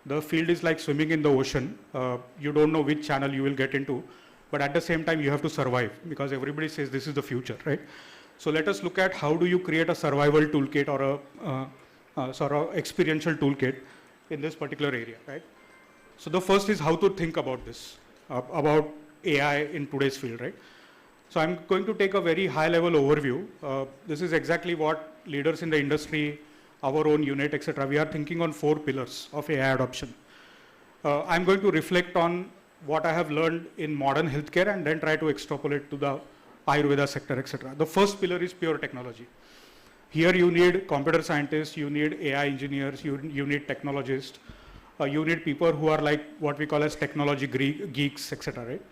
[SPEAKER 3] The field is like swimming in the ocean. You don't know which channel you will get into, but at the same time you have to survive, because everybody says this is the future, right? So let us look at how do you create a survival toolkit or a sort of experiential toolkit in this particular area, right? So the first is how to think about this, about AI in today's field, right? So I'm going to take a very high level overview. This is exactly what leaders in the industry, our own unit, etc. We are thinking on 4 pillars of AI adoption. I'm going to reflect on what I have learned in modern healthcare and then try to extrapolate to the Ayurveda sector, etc. The first pillar is pure technology. Here you need computer scientists, you need AI engineers, you need technologists, you need people who are like what we call as technology geeks, etc. Right?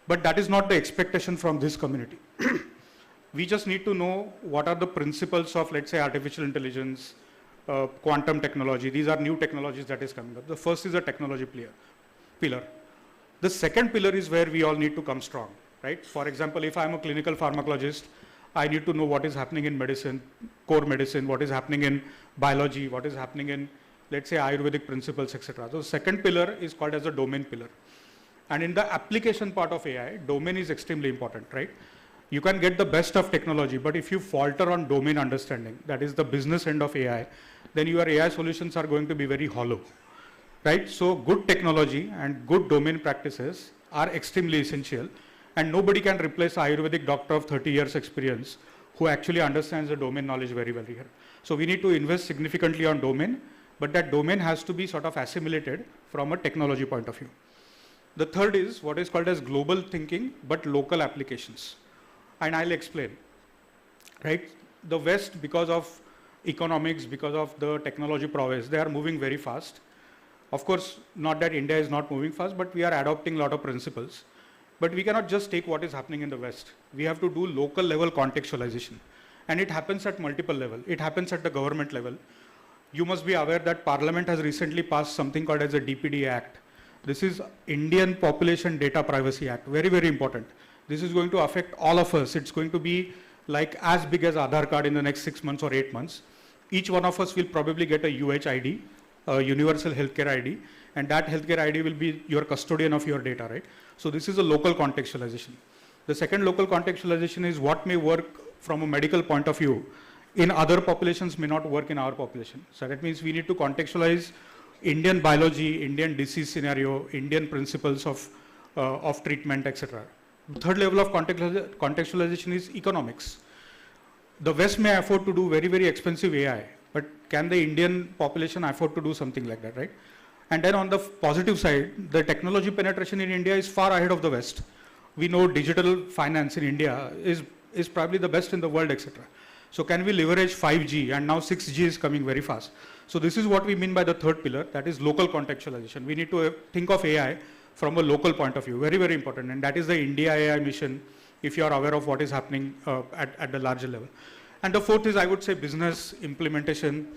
[SPEAKER 3] But that is not the expectation from this community. We just need to know what are the principles of, let's say, artificial intelligence, quantum technology. These are new technologies that is coming up. The first is a technology pillar. The second pillar is where we all need to come strong, right? For example, if I'm a clinical pharmacologist, I need to know what is happening in medicine, core medicine, what is happening in biology, what is happening in, let's say, Ayurvedic principles, etc. So second pillar is called as a domain pillar. And in the application part of AI, domain is extremely important, right? You can get the best of technology, but if you falter on domain understanding, that is the business end of AI, then your AI solutions are going to be very hollow, right? So good technology and good domain practices are extremely essential, and nobody can replace an Ayurvedic doctor of 30 years experience who actually understands the domain knowledge very well here. So we need to invest significantly on domain, but that domain has to be sort of assimilated from a technology point of view. The third is what is called as global thinking, but local applications. And I'll explain, right? The West, because of economics, because of the technology prowess, they are moving very fast. Of course, not that India is not moving fast, but we are adopting a lot of principles. But we cannot just take what is happening in the West. We have to do local level contextualization. And it happens at multiple levels. It happens at the government level. You must be aware that Parliament has recently passed something called as a DPD Act. This is Indian Population Data Privacy Act, very, very important. This is going to affect all of us. It's going to be like as big as Aadhaar card in the next 6 months or 8 months. Each one of us will probably get a UHID, a Universal Healthcare ID, and that healthcare ID will be your custodian of your data, right? So this is a local contextualization. The second local contextualization is what may work from a medical point of view in other populations may not work in our population. So that means we need to contextualize Indian biology, Indian disease scenario, Indian principles of treatment, etc. Third level of contextualization is economics. The West may afford to do very, very expensive AI, but can the Indian population afford to do something like that, right? And then on the positive side, the technology penetration in India is far ahead of the West. We know digital finance in India is probably the best in the world, etc. So can we leverage 5G, and now 6G is coming very fast. So this is what we mean by the third pillar, that is local contextualization. We need to think of AI from a local point of view, very, very important. And that is the India AI mission, if you are aware of what is happening at the larger level. And the fourth is, I would say, business implementation,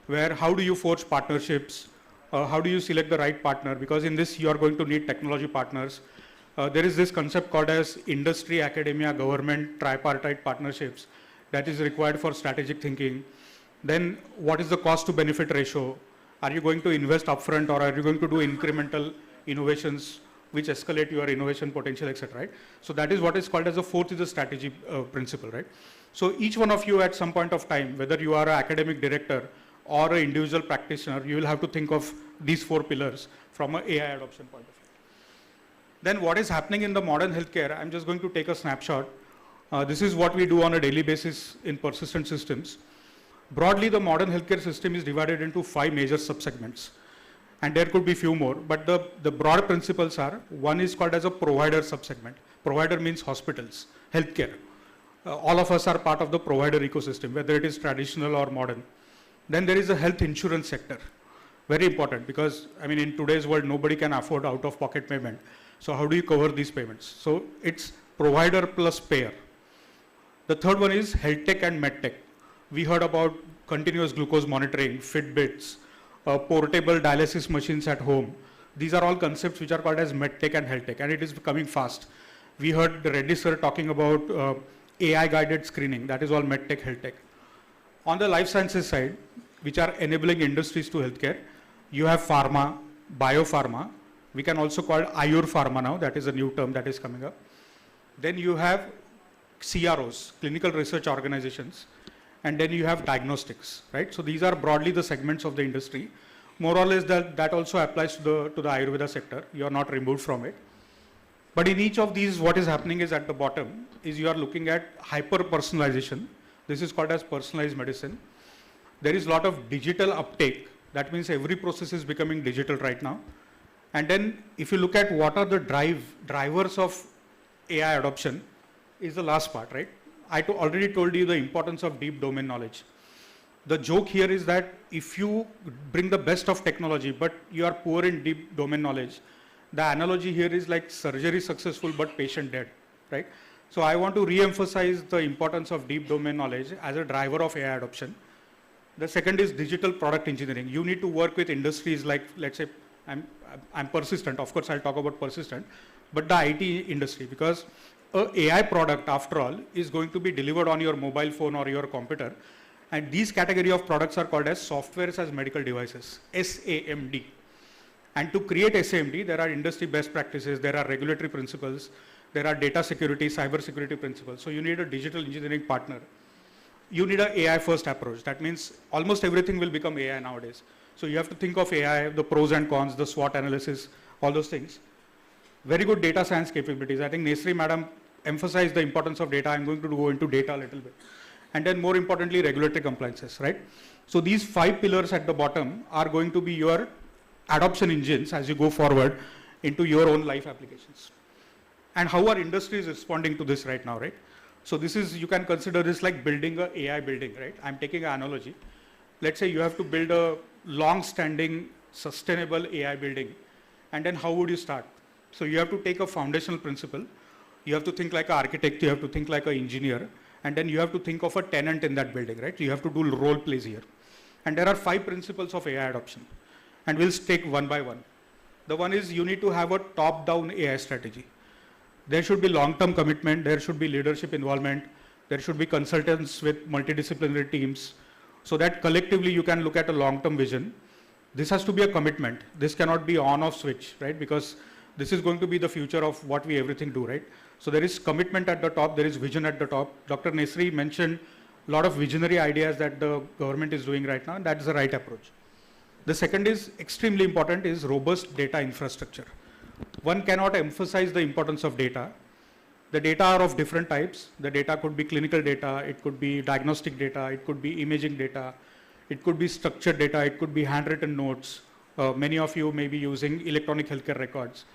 [SPEAKER 3] where how do you forge partnerships? How do you select the right partner? Because in this, you are going to need technology partners. There is this concept called as industry, academia, government, tripartite partnerships that is required for strategic thinking. Then what is the cost to benefit ratio? Are you going to invest upfront, or are you going to do incremental innovations which escalate your innovation potential, etc. Right? So that is what is called as the fourth is a strategy principle, right? So each one of you at some point of time, whether you are an academic director or an individual practitioner, you will have to think of these four pillars from an AI adoption point of view. Then what is happening in the modern healthcare? I'm just going to take a snapshot. This is what we do on a daily basis in persistent systems. Broadly, the modern healthcare system is divided into 5 major subsegments. And there could be few more, but the broad principles are, one is called as a provider subsegment. Provider means hospitals, healthcare. All of us are part of the provider ecosystem, whether it is traditional or modern. Then there is a health insurance sector. Very important, because I mean, in today's world, nobody can afford out-of-pocket payment. So how do you cover these payments? So it's provider plus payer. The third one is health tech and med tech. We heard about continuous glucose monitoring, Fitbits, portable dialysis machines at home. These are all concepts which are called as medtech and health tech, and it is becoming fast. We heard the Reddy sir talking about AI guided screening. That is all medtech, health tech. On the life sciences side, which are enabling industries to healthcare, you have pharma, biopharma. We can also call Ayurpharma now. That is a new term that is coming up. Then you have CROs, clinical research organizations. And then you have diagnostics, right? So these are broadly the segments of the industry. More or less that also applies to the Ayurveda sector. You are not removed from it. But in each of these, what is happening is at the bottom is you are looking at hyper-personalization. This is called as personalized medicine. There is a lot of digital uptake. That means every process is becoming digital right now. And then if you look at what are the drivers of AI adoption is the last part, right? I already told you the importance of deep domain knowledge. The joke here is that if you bring the best of technology, but you are poor in deep domain knowledge, the analogy here is like surgery successful but patient dead, right? So I want to re-emphasize the importance of deep domain knowledge as a driver of AI adoption. The second is digital product engineering. You need to work with industries like, let's say, I'm persistent, of course I'll talk about persistent, but the IT industry, because a AI product, after all, is going to be delivered on your mobile phone or your computer, and these category of products are called as softwares as medical devices, SAMD. And to create SAMD, there are industry best practices, there are regulatory principles, there are data security, cyber security principles. So you need a digital engineering partner. You need an AI first approach. That means almost everything will become AI nowadays. So you have to think of AI, the pros and cons, the SWOT analysis, all those things. Very good data science capabilities. I think Nesri madam emphasized the importance of data. I'm going to go into data a little bit. And then more importantly, regulatory compliances, right? So these 5 pillars at the bottom are going to be your adoption engines as you go forward into your own life applications. And how are industries responding to this right now, right? So this is, you can consider this like building an AI building, right? I'm taking an analogy. Let's say you have to build a long-standing, sustainable AI building. And then how would you start? So you have to take a foundational principle. You have to think like an architect, you have to think like an engineer, and then you have to think of a tenant in that building, right? You have to do role plays here. And there are 5 principles of AI adoption. And we'll take one by one. The one is you need to have a top-down AI strategy. There should be long-term commitment, there should be leadership involvement, there should be consultants with multidisciplinary teams, so that collectively you can look at a long-term vision. This has to be a commitment. This cannot be on-off switch, right? Because this is going to be the future of what we everything do, right? So there is commitment at the top, there is vision at the top. Dr. Nesri mentioned a lot of visionary ideas that the government is doing right now, and that's the right approach. The second is extremely important is robust data infrastructure. One cannot emphasize the importance of data. The data are of different types. The data could be clinical data, it could be diagnostic data, it could be imaging data, it could be structured data, it could be handwritten notes. Many of you may be using electronic healthcare records.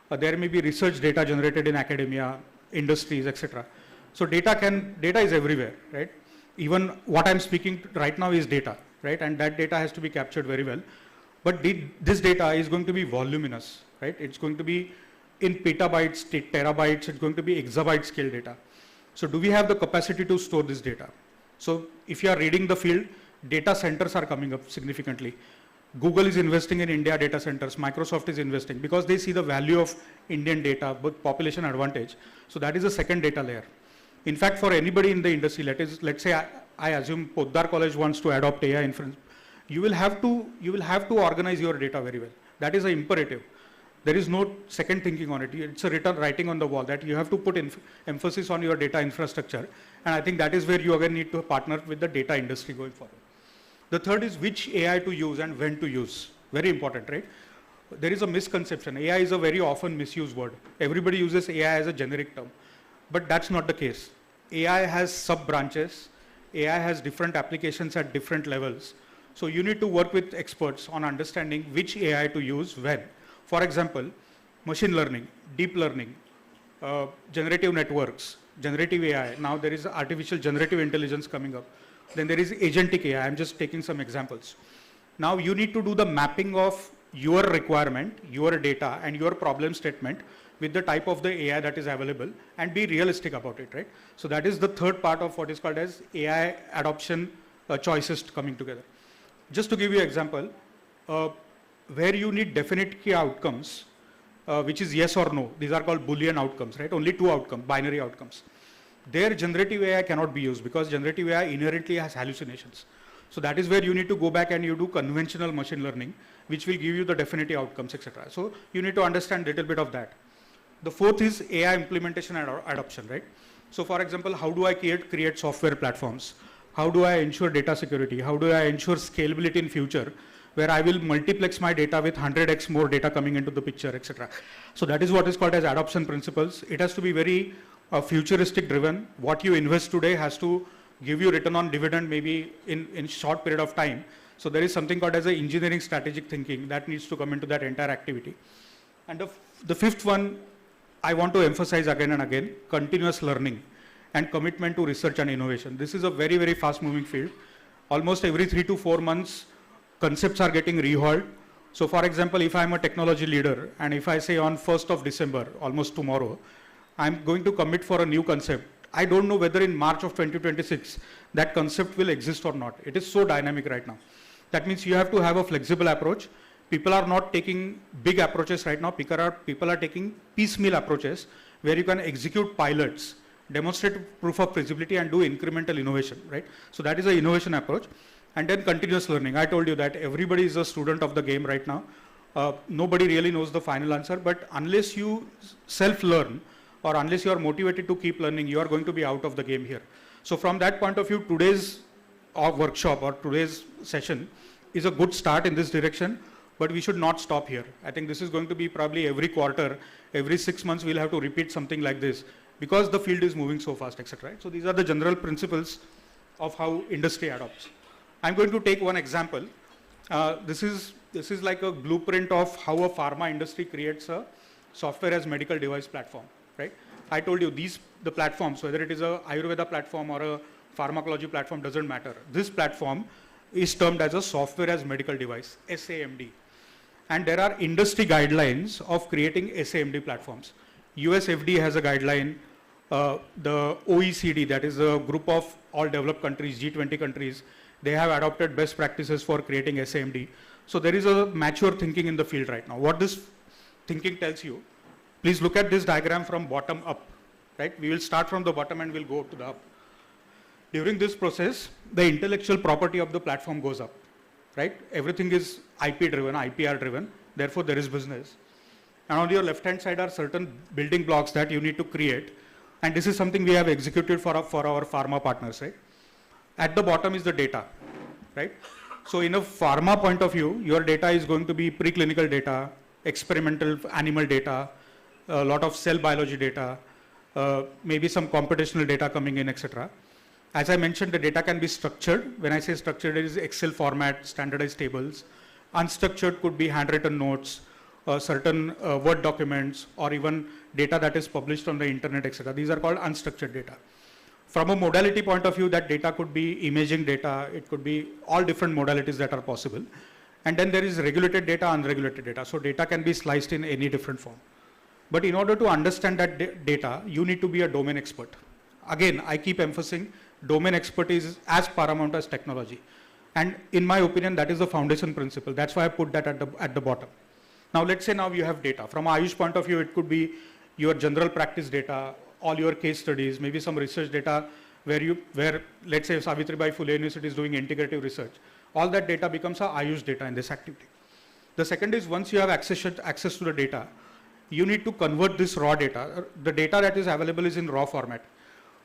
[SPEAKER 3] There may be research data generated in academia, industries, etc. So data is everywhere, right? Even what I'm speaking right now is data, right? And that data has to be captured very well. But this data is going to be voluminous, right? It's going to be in petabytes, terabytes, it's going to be exabyte scale data. So do we have the capacity to store this data? So if you are reading the field, data centers are coming up significantly. Google is investing in India data centers, Microsoft is investing because they see the value of Indian data, both population advantage. So that is the second data layer. In fact, for anybody in the industry, let's say I assume Podar College wants to adopt AI inference, you will have to organize your data very well. That is an imperative. There is no second thinking on it. It's a writing on the wall that you have to put emphasis on your data infrastructure. And I think that is where you again need to partner with the data industry going forward. The third is which AI to use and when to use. Very important, right? There is a misconception. AI is a very often misused word. Everybody uses AI as a generic term, but that's not the case. AI has sub-branches. AI has different applications at different levels. So you need to work with experts on understanding which AI to use when. For example, machine learning, deep learning, generative networks, generative AI. Now there is artificial generative intelligence coming up. Then there is agentic AI. I'm just taking some examples. Now you need to do the mapping of your requirement, your data, and your problem statement with the type of the AI that is available and be realistic about it, right? So that is the third part of what is called as AI adoption choices coming together. Just to give you an example, where you need definite key outcomes, which is yes or no. These are called Boolean outcomes, right? Only 2 outcomes, binary outcomes. There generative AI cannot be used because generative AI inherently has hallucinations. So that is where you need to go back and you do conventional machine learning, which will give you the definitive outcomes, etc. So you need to understand a little bit of that. The fourth is AI implementation and adoption, right? So for example, how do I create software platforms? How do I ensure data security? How do I ensure scalability in future, where I will multiplex my data with 100x more data coming into the picture, etc. So that is what is called as adoption principles. It has to be very futuristic driven. What you invest today has to give you return on dividend maybe in short period of time. So there is something called as a engineering strategic thinking that needs to come into that entire activity. And the fifth one, I want to emphasize again and again, continuous learning and commitment to research and innovation. This is a very, very fast moving field. Almost every 3 to 4 months, concepts are getting rehauled. So for example, if I'm a technology leader and if I say on 1st of December, almost tomorrow, I'm going to commit for a new concept, I don't know whether in March of 2026 that concept will exist or not. It is so dynamic right now. That means you have to have a flexible approach. People are not taking big approaches right now. People are taking piecemeal approaches where you can execute pilots, demonstrate proof of feasibility and do incremental innovation, right? So that is an innovation approach. And then continuous learning. I told you that everybody is a student of the game right now. Nobody really knows the final answer, but unless you self-learn or unless you are motivated to keep learning, you are going to be out of the game here. So from that point of view, today's workshop or today's session is a good start in this direction, but we should not stop here. I think this is going to be probably every quarter, every 6 months we'll have to repeat something like this because the field is moving so fast, etc. Right? So these are the general principles of how industry adopts. I'm going to take one example. This is like a blueprint of how a pharma industry creates a software as medical device platform, right? I told you the platforms, whether it is a Ayurveda platform or a pharmacology platform, doesn't matter. This platform is termed as a software as medical device, SAMD. And there are industry guidelines of creating SAMD platforms. US FDA has a guideline. The OECD, that is a group of all developed countries, G20 countries, they have adopted best practices for creating SAMD. So there is a mature thinking in the field right now. What this thinking tells you, please look at this diagram from bottom up, right? We will start from the bottom and we'll go to the up. During this process, the intellectual property of the platform goes up, right? Everything is IP driven, IPR driven, therefore there is business. And on your left hand side are certain building blocks that you need to create. And this is something we have executed for our pharma partners, right? At the bottom is the data, right? So in a pharma point of view, your data is going to be preclinical data, experimental animal data, a lot of cell biology data, maybe some computational data coming in, etc. As I mentioned, the data can be structured. When I say structured, it is Excel format, standardized tables. Unstructured could be handwritten notes, certain Word documents, or even data that is published on the internet, etc. These are called unstructured data. From a modality point of view, that data could be imaging data, it could be all different modalities that are possible. And then there is regulated data, unregulated data. So data can be sliced in any different form. But in order to understand that data, you need to be a domain expert. Again, I keep emphasizing domain expertise is as paramount as technology. And in my opinion, that is the foundation principle. That's why I put that at the bottom. Now let's say now you have data. From Ayush point of view, it could be your general practice data, all your case studies, maybe some research data where let's say Savitribai Phule University is doing integrative research. All that data becomes a Ayush data in this activity. The second is once you have access to the data, you need to convert this raw data. The data that is available is in raw format.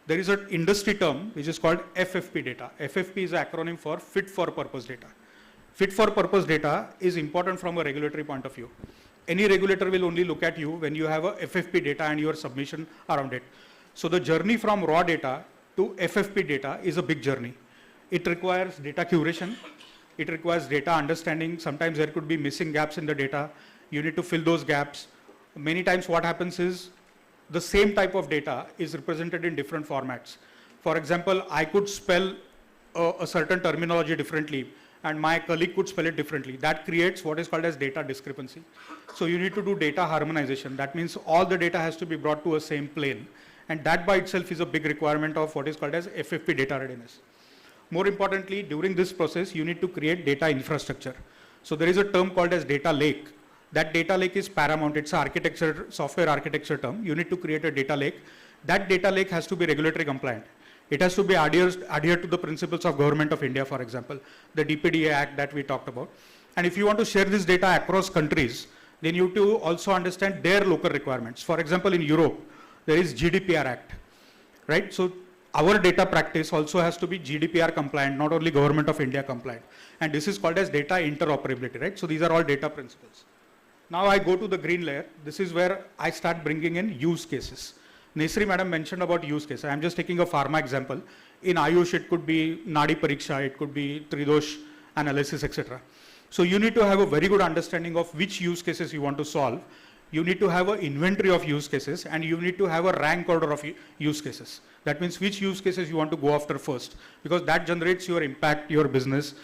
[SPEAKER 3] There is an industry term which is called FFP data. FFP is an acronym for fit for purpose data. Fit for purpose data is important from a regulatory point of view. Any regulator will only look at you when you have a FFP data and your submission around it. So the journey from raw data to FFP data is a big journey. It requires data curation. It requires data understanding. Sometimes there could be missing gaps in the data. You need to fill those gaps. Many times what happens is the same type of data is represented in different formats. For example, I could spell a certain terminology differently and my colleague could spell it differently. That creates what is called as data discrepancy. So you need to do data harmonization. That means all the data has to be brought to a same plane. And that by itself is a big requirement of what is called as FFP data readiness. More importantly, during this process, you need to create data infrastructure. So there is a term called as data lake. That data lake is paramount. It's an architecture, software architecture term. You need to create a data lake. That data lake has to be regulatory compliant. It has to be adhere to the principles of Government of India, for example, the DPDA Act that we talked about. And if you want to share this data across countries, then you need to also understand their local requirements. For example, in Europe, there is GDPR Act, right? So our data practice also has to be GDPR compliant, not only Government of India compliant. And this is called as data interoperability, right? So these are all data principles. Now I go to the green layer. This is where I start bringing in use cases. Nesri madam mentioned about use cases. I'm just taking a pharma example. In Ayush, it could be Nadi Pariksha, it could be Tridosh analysis, etc. So you need to have a very good understanding of which use cases you want to solve. You need to have an inventory of use cases and you need to have a rank order of use cases. That means which use cases you want to go after first, because that generates your impact, your business.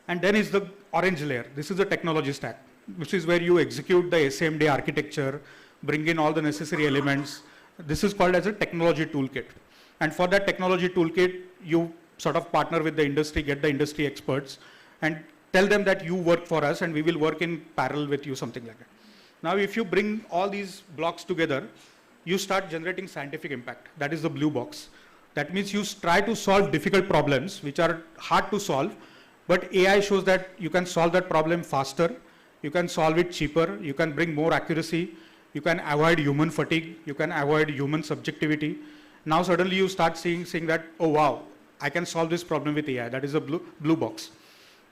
[SPEAKER 3] And then is the orange layer. This is the technology stack, which is where you execute the SAMD architecture, bring in all the necessary elements. This is called as a technology toolkit. And for that technology toolkit, you sort of partner with the industry, get the industry experts, and tell them that you work for us and we will work in parallel with you, something like that. Now, if you bring all these blocks together, you start generating scientific impact. That is the blue box. That means you try to solve difficult problems which are hard to solve, but AI shows that you can solve that problem faster, you can solve it cheaper, you can bring more accuracy, you can avoid human fatigue, you can avoid human subjectivity. Now suddenly you start seeing that, oh wow, I can solve this problem with AI. That is a blue box.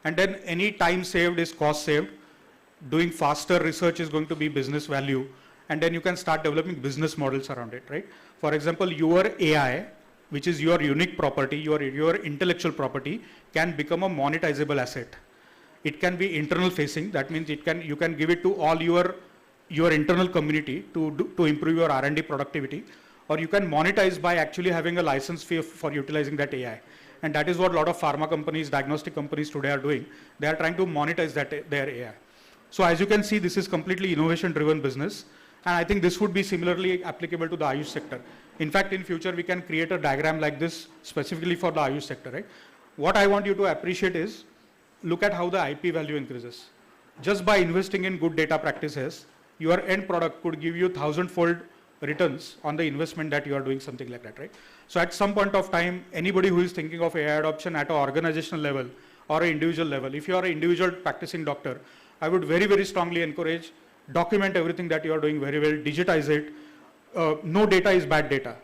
[SPEAKER 3] And then any time saved is cost saved. Doing faster research is going to be business value. And then you can start developing business models around it, right? For example, your AI, which is your unique property, your intellectual property, can become a monetizable asset. It can be internal facing. That means you can give it to all your internal community to improve your R&D productivity. Or you can monetize by actually having a license fee for utilizing that AI. And that is what a lot of pharma companies, diagnostic companies today are doing. They are trying to monetize their AI. So as you can see, this is completely innovation-driven business. And I think this would be similarly applicable to the Ayush sector. In fact, in future, we can create a diagram like this specifically for the Ayush sector, right? What I want you to appreciate is, look at how the IP value increases. Just by investing in good data practices, your end product could give you 1,000-fold returns on the investment that you are doing, something like that, right? So at some point of time, anybody who is thinking of AI adoption at an organizational level or an individual level, if you are an individual practicing doctor, I would very, very strongly encourage, document everything that you are doing very well, digitize it. No data is bad data.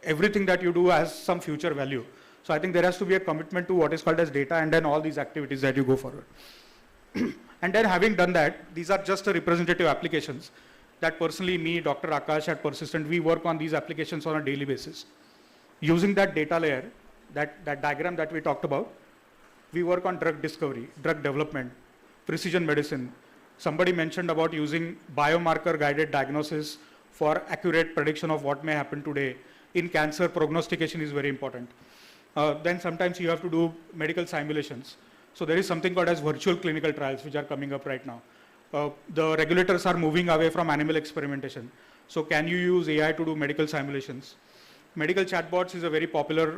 [SPEAKER 3] Everything that you do has some future value. So I think there has to be a commitment to what is called as data and then all these activities that you go forward. And then having done that, these are just the representative applications that personally me, Dr. Akash at Persistent, we work on these applications on a daily basis. Using that data layer, that diagram that we talked about, we work on drug discovery, drug development, precision medicine. Somebody mentioned about using biomarker guided diagnosis for accurate prediction of what may happen today. In cancer, prognostication is very important. Then sometimes you have to do medical simulations. So there is something called as virtual clinical trials which are coming up right now. The regulators are moving away from animal experimentation. So can you use AI to do medical simulations? Medical chatbots is a very popular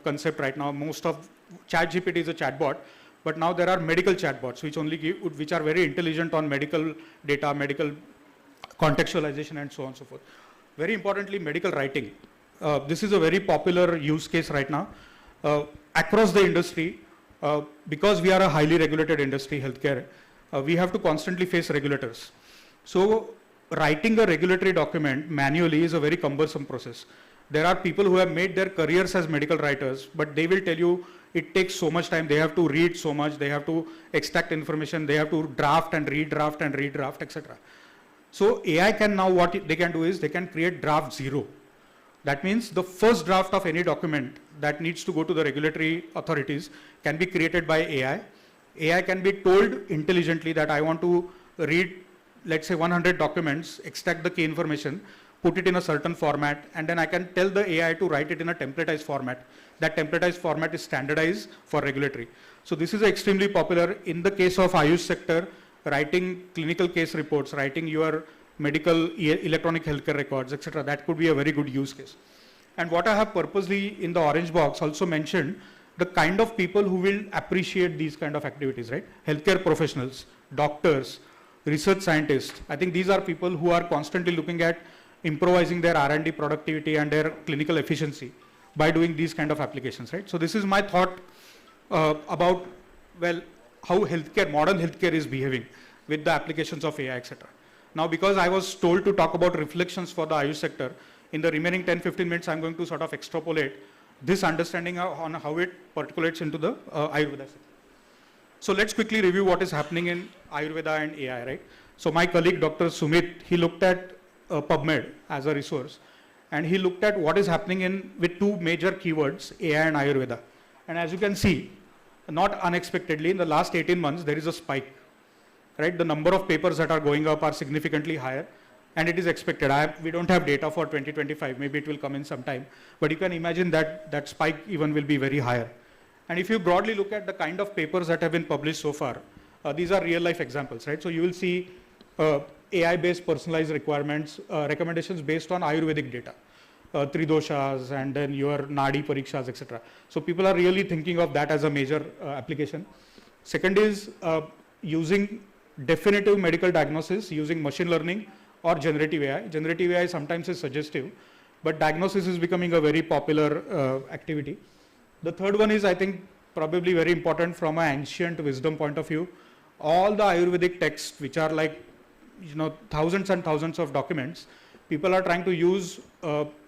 [SPEAKER 3] concept right now. Most of ChatGPT is a chatbot, but now there are medical chatbots which are very intelligent on medical data, medical contextualization and so on and so forth. Very importantly, medical writing. This is a very popular use case right now. Across the industry, because we are a highly regulated industry, healthcare, we have to constantly face regulators. So writing a regulatory document manually is a very cumbersome process. There are people who have made their careers as medical writers, but they will tell you it takes so much time, they have to read so much, they have to extract information, they have to draft and redraft, etc. So AI can now, what they can do is they can create draft zero. That means the first draft of any document that needs to go to the regulatory authorities can be created by AI. AI can be told intelligently that I want to read, let's say 100 documents, extract the key information, put it in a certain format, and then I can tell the AI to write it in a templatized format. That templatized format is standardized for regulatory. So this is extremely popular in the case of Ayush sector, writing clinical case reports, writing your medical electronic healthcare records, etc. That could be a very good use case. And what I have purposely in the orange box also mentioned, the kind of people who will appreciate these kind of activities, right? Healthcare professionals, doctors, research scientists. I think these are people who are constantly looking at improvising their R&D productivity and their clinical efficiency by doing these kind of applications, right? So this is my thought about, well, how healthcare, modern healthcare is behaving with the applications of AI, etc. Now, because I was told to talk about reflections for the Ayush sector, in the remaining 10-15 minutes, I'm going to sort of extrapolate this understanding on how it percolates into the Ayurveda sector. So let's quickly review what is happening in Ayurveda and AI, right? So my colleague, Dr. Sumit, he looked at PubMed as a resource, and he looked at what is happening with two major keywords, AI and Ayurveda. And as you can see, not unexpectedly, in the last 18 months, there is a spike, right? The number of papers that are going up are significantly higher, and it is expected. We don't have data for 2025, maybe it will come in some time, but you can imagine that that spike even will be very higher. And if you broadly look at the kind of papers that have been published so far, These are real life examples, right? So you will see AI-based personalized requirements, recommendations based on Ayurvedic data, Tridoshas and then your Nadi Parikshas, etc. So people are really thinking of that as a major application. Second is using definitive medical diagnosis using machine learning or generative AI. Generative AI sometimes is suggestive, but diagnosis is becoming a very popular activity. The third one is, I think, probably very important from an ancient wisdom point of view. All the Ayurvedic texts, which are like, thousands and thousands of documents, people are trying to use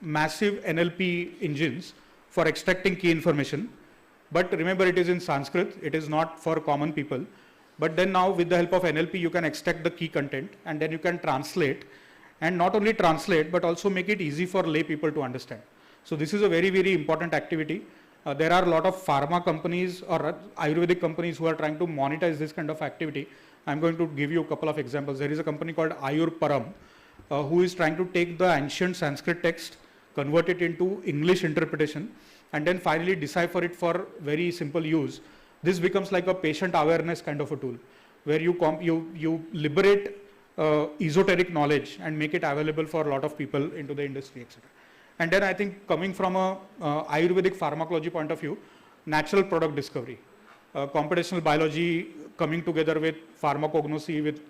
[SPEAKER 3] massive NLP engines for extracting key information. But remember, it is in Sanskrit. It is not for common people. But then now with the help of NLP, you can extract the key content and then you can translate, and not only translate, but also make it easy for lay people to understand. So this is a very, very important activity. There are a lot of pharma companies or Ayurvedic companies who are trying to monetize this kind of activity. I'm going to give you a couple of examples. There is a company called Ayurparam, who is trying to take the ancient Sanskrit text, convert it into English interpretation, and then finally decipher it for very simple use. This becomes like a patient awareness kind of a tool, where you liberate esoteric knowledge and make it available for a lot of people into the industry, etc. And then I think coming from a Ayurvedic pharmacology point of view, natural product discovery, computational biology coming together with pharmacognosy, with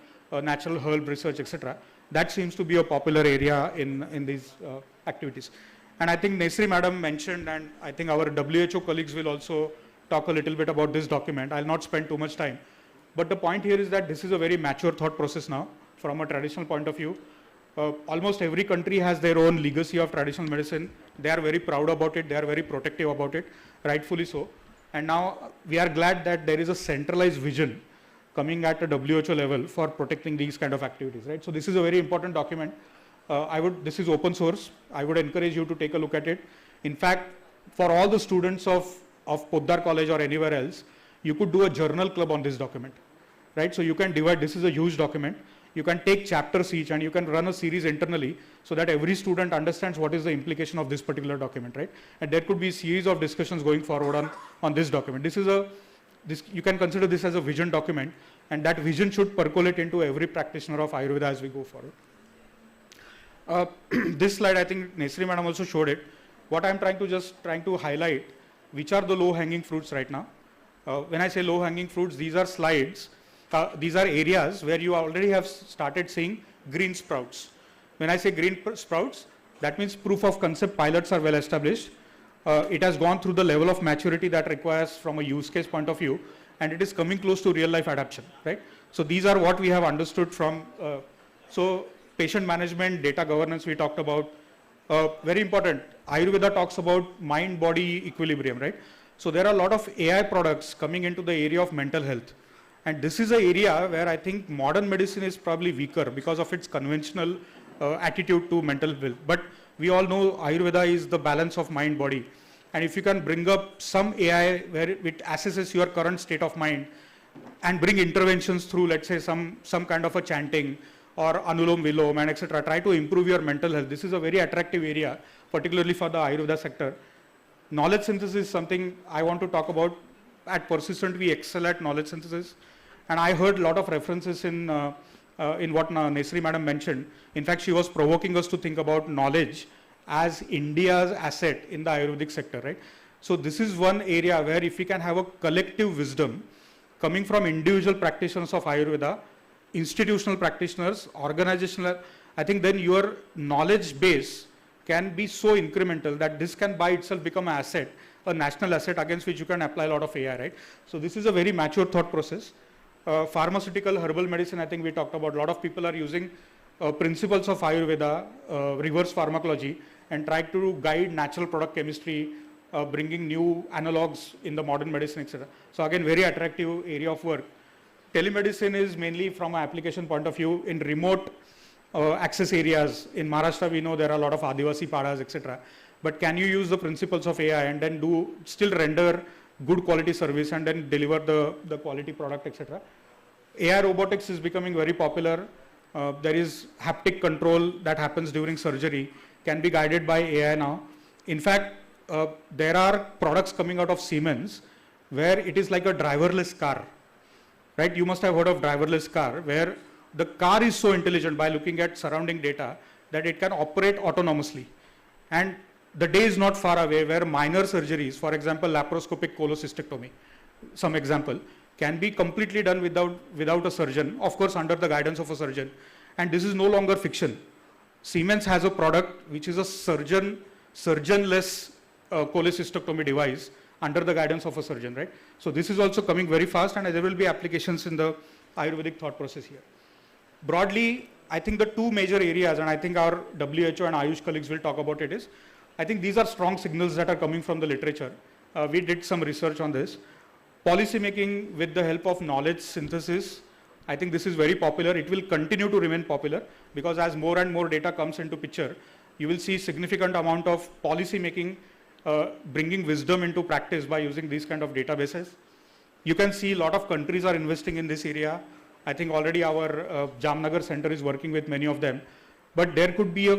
[SPEAKER 3] natural herb research, etc. That seems to be a popular area in these activities. And I think Nesri madam mentioned, and I think our WHO colleagues will also talk a little bit about this document. I'll not spend too much time. But the point here is that this is a very mature thought process now from a traditional point of view. Almost every country has their own legacy of traditional medicine. They are very proud about it. They are very protective about it, rightfully so. And now we are glad that there is a centralized vision coming at a WHO level for protecting these kind of activities, right? So this is a very important document. This is open source. I would encourage you to take a look at it. In fact, for all the students of Podar College or anywhere else, you could do a journal club on this document, right? So you can divide, this is a huge document. You can take chapters each and you can run a series internally so that every student understands what is the implication of this particular document, right? And there could be a series of discussions going forward on this document. You can consider this as a vision document, and that vision should percolate into every practitioner of Ayurveda as we go forward. This slide, I think Nesri madam also showed it. What I'm trying to highlight, which are the low-hanging fruits right now. When I say low-hanging fruits, these are slides. These are areas where you already have started seeing green sprouts. When I say green sprouts, that means proof of concept pilots are well established. It has gone through the level of maturity that requires from a use case point of view, and it is coming close to real life adoption, right? So these are what we have understood from, so patient management, data governance we talked about. Very important, Ayurveda talks about mind-body equilibrium, right? So there are a lot of AI products coming into the area of mental health. And this is an area where I think modern medicine is probably weaker because of its conventional attitude to mental health. But we all know Ayurveda is the balance of mind-body. And if you can bring up some AI where it assesses your current state of mind and bring interventions through, let's say, some kind of a chanting or Anulom Vilom and etc., try to improve your mental health. This is a very attractive area, particularly for the Ayurveda sector. Knowledge synthesis is something I want to talk about. At Persistent, we excel at knowledge synthesis. And I heard a lot of references in what Nesri madam mentioned. In fact, she was provoking us to think about knowledge as India's asset in the Ayurvedic sector, right? So this is one area where if we can have a collective wisdom coming from individual practitioners of Ayurveda, institutional practitioners, organizational, I think then your knowledge base can be so incremental that this can by itself become an asset, a national asset against which you can apply a lot of AI, right? So this is a very mature thought process. Pharmaceutical, herbal medicine, I think we talked about. A lot of people are using principles of Ayurveda, reverse pharmacology, and try to guide natural product chemistry, bringing new analogs in the modern medicine, etc. So again, very attractive area of work. Telemedicine is mainly from an application point of view in remote access areas. In Maharashtra, we know there are a lot of Adivasi padas, etc. But can you use the principles of AI and then still render good quality service and then deliver the quality product, etc. AI robotics is becoming very popular. There is haptic control that happens during surgery, can be guided by AI now. In fact, there are products coming out of Siemens where it is like a driverless car. right? You must have heard of driverless car, where the car is so intelligent by looking at surrounding data that it can operate autonomously. And the day is not far away where minor surgeries, for example, laparoscopic cholecystectomy, some example, can be completely done without a surgeon, of course under the guidance of a surgeon. And this is no longer fiction. Siemens has a product which is a surgeonless cholecystectomy device under the guidance of a surgeon, right? So this is also coming very fast, and there will be applications in the Ayurvedic thought process here. Broadly, I think the two major areas, and I think our WHO and Ayush colleagues will talk about it, is, I think these are strong signals that are coming from the literature. We did some research on this. Policy making with the help of knowledge synthesis, I think this is very popular. It will continue to remain popular because as more and more data comes into picture, you will see significant amount of policy making, bringing wisdom into practice by using these kind of databases. You can see a lot of countries are investing in this area. I think already our Jamnagar center is working with many of them. But there could be a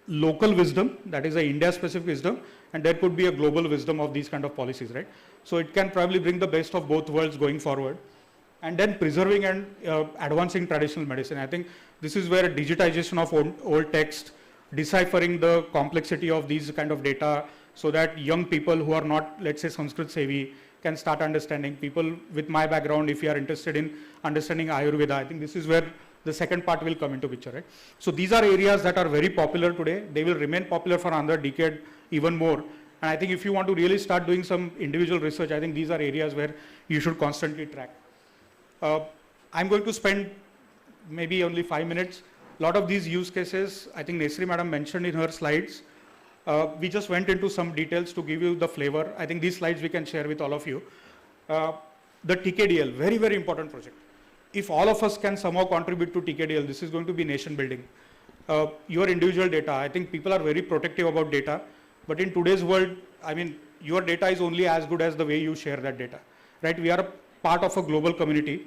[SPEAKER 3] local wisdom, that is a India-specific wisdom, and there could be a global wisdom of these kind of policies, right? So it can probably bring the best of both worlds going forward. And then preserving and advancing traditional medicine. I think this is where digitization of old text, deciphering the complexity of these kind of data so that young people who are not, let's say, Sanskrit savvy can start understanding. People with my background, if you are interested in understanding Ayurveda, I think this is where the second part will come into picture, right? So these are areas that are very popular today. They will remain popular for another decade, even more. And I think if you want to really start doing some individual research, I think these are areas where you should constantly track. I'm going to spend maybe only 5 minutes. A lot of these use cases, I think Nesri madam mentioned in her slides. We just went into some details to give you the flavor. I think these slides we can share with all of you. The TKDL, very, very important project. If all of us can somehow contribute to TKDL, this is going to be nation building. Your individual data, I think people are very protective about data, but in today's world, I mean, your data is only as good as the way you share that data, right? We are a part of a global community.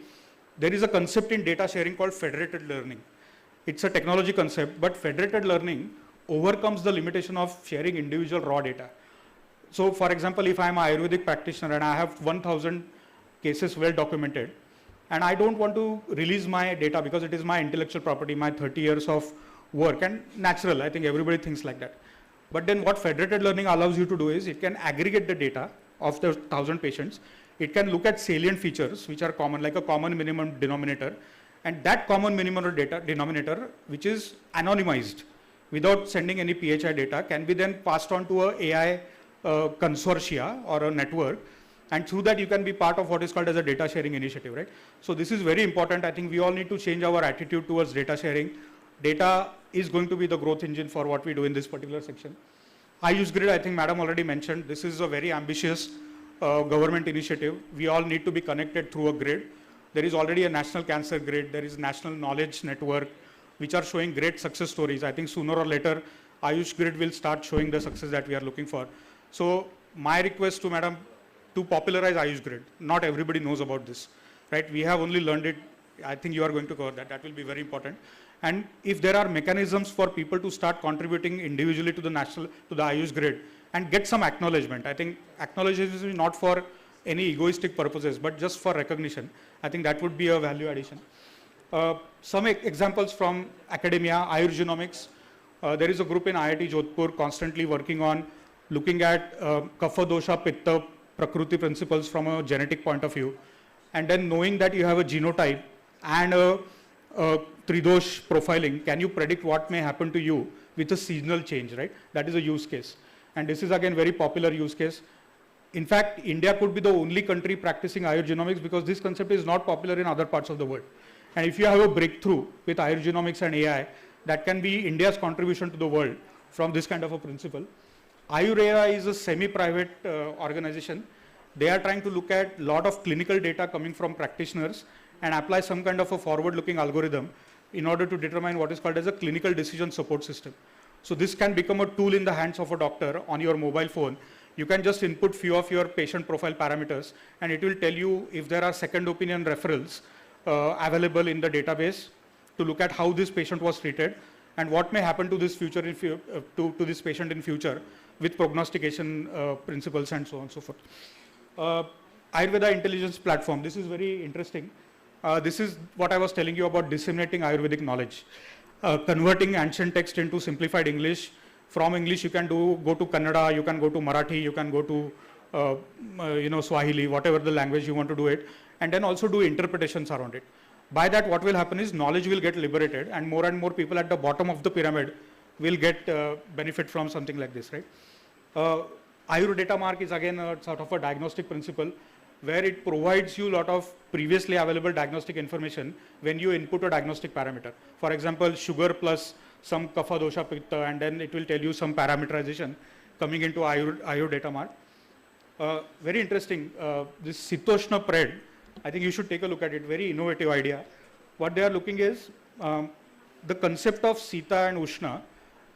[SPEAKER 3] There is a concept in data sharing called federated learning. It's a technology concept, but federated learning overcomes the limitation of sharing individual raw data. So for example, if I'm an Ayurvedic practitioner and I have 1,000 cases well documented, and I don't want to release my data because it is my intellectual property, my 30 years of work, and natural, I think everybody thinks like that. But then what federated learning allows you to do is it can aggregate the data of the 1,000 patients. It can look at salient features which are common, like a common minimum denominator, and that common minimum denominator, which is anonymized without sending any PHI data, can be then passed on to a AI consortia or a network, and through that you can be part of what is called as a data sharing initiative, right? So this is very important. I think we all need to change our attitude towards data sharing. Data is going to be the growth engine for what we do in this particular section. Ayush Grid, I think Madam already mentioned, this is a very ambitious government initiative. We all need to be connected through a grid. There is already a national cancer grid. There is national knowledge network, which are showing great success stories. I think sooner or later, Ayush Grid will start showing the success that we are looking for. So my request to Madam, to popularize Ayush Grid. Not everybody knows about this, right? We have only learned it. I think you are going to cover that. That will be very important. And if there are mechanisms for people to start contributing individually to the Ayush Grid and get some acknowledgement. I think acknowledgement is not for any egoistic purposes, but just for recognition. I think that would be a value addition. Some examples from academia, Ayurgenomics. There is a group in IIT Jodhpur constantly working on looking at Kapha Dosha Pitta Prakruti principles from a genetic point of view. And then knowing that you have a genotype and a Tridosh profiling, can you predict what may happen to you with a seasonal change, right? That is a use case. And this is again very popular use case. In fact, India could be the only country practicing Ayurgenomics because this concept is not popular in other parts of the world. And if you have a breakthrough with Ayurgenomics and AI, that can be India's contribution to the world from this kind of a principle. Ayurveda is a semi-private organization. They are trying to look at a lot of clinical data coming from practitioners and apply some kind of a forward-looking algorithm in order to determine what is called as a clinical decision support system. So this can become a tool in the hands of a doctor on your mobile phone. You can just input few of your patient profile parameters and it will tell you if there are second opinion referrals available in the database to look at how this patient was treated and what may happen to this future to this patient in future with prognostication principles and so on and so forth. Ayurveda intelligence platform, this is very interesting. This is what I was telling you about disseminating Ayurvedic knowledge. Converting ancient text into simplified English. From English you can go to Kannada, you can go to Marathi, you can go to Swahili, whatever the language you want to do it, and then also do interpretations around it. By that what will happen is knowledge will get liberated, and more people at the bottom of the pyramid will get benefit from something like this, right? Ayur data mark is again a sort of a diagnostic principle where it provides you a lot of previously available diagnostic information when you input a diagnostic parameter. For example, sugar plus some kapha dosha pitta, and then it will tell you some parameterization coming into Ayur data mark. Very interesting, this Sitoshna Pred, I think you should take a look at it, very innovative idea. What they are looking is, the concept of Sita and Ushna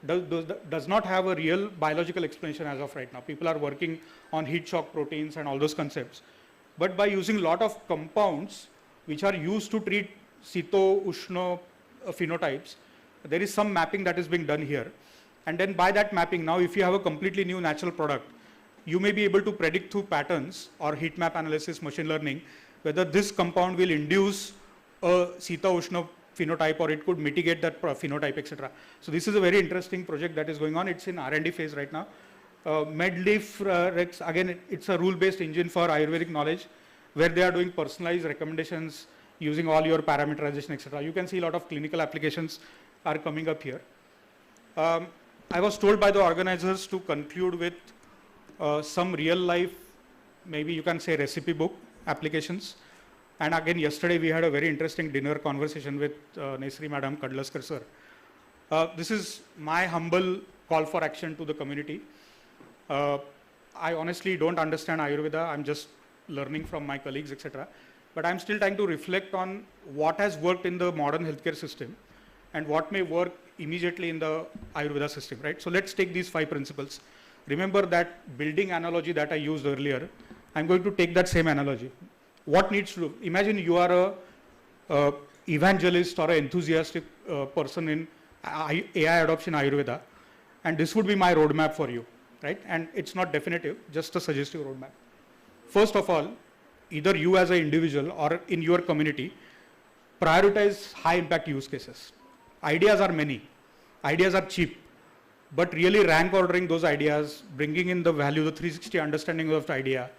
[SPEAKER 3] does not have a real biological explanation as of right now. People are working on heat shock proteins and all those concepts. But by using a lot of compounds which are used to treat Sito, Ushna phenotypes, there is some mapping that is being done here. And then by that mapping, now if you have a completely new natural product, you may be able to predict through patterns or heat map analysis, machine learning, whether this compound will induce a Sita Ushna phenotype or it could mitigate that phenotype, etc. So this is a very interesting project that is going on. It's in R&D phase right now. MedLeaf Rex, again, it's a rule-based engine for Ayurvedic knowledge where they are doing personalized recommendations using all your parameterization, etc. You can see a lot of clinical applications are coming up here. I was told by the organizers to conclude with some real-life, maybe you can say recipe book applications. And again, yesterday we had a very interesting dinner conversation with Nesri Madam, Kadlaskar sir. This is my humble call for action to the community. I honestly don't understand Ayurveda. I'm just learning from my colleagues, etc. But I'm still trying to reflect on what has worked in the modern healthcare system and what may work immediately in the Ayurveda system, right? So let's take these 5 principles. Remember that building analogy that I used earlier. I'm going to take that same analogy. What needs to do? Imagine you are a evangelist or an enthusiastic person in AI adoption Ayurveda, and this would be my roadmap for you, right? And it's not definitive, just a suggestive roadmap. First of all, either you as an individual or in your community, prioritize high impact use cases. Ideas are many, ideas are cheap, but really rank ordering those ideas, bringing in the value, the 360 understanding of the idea,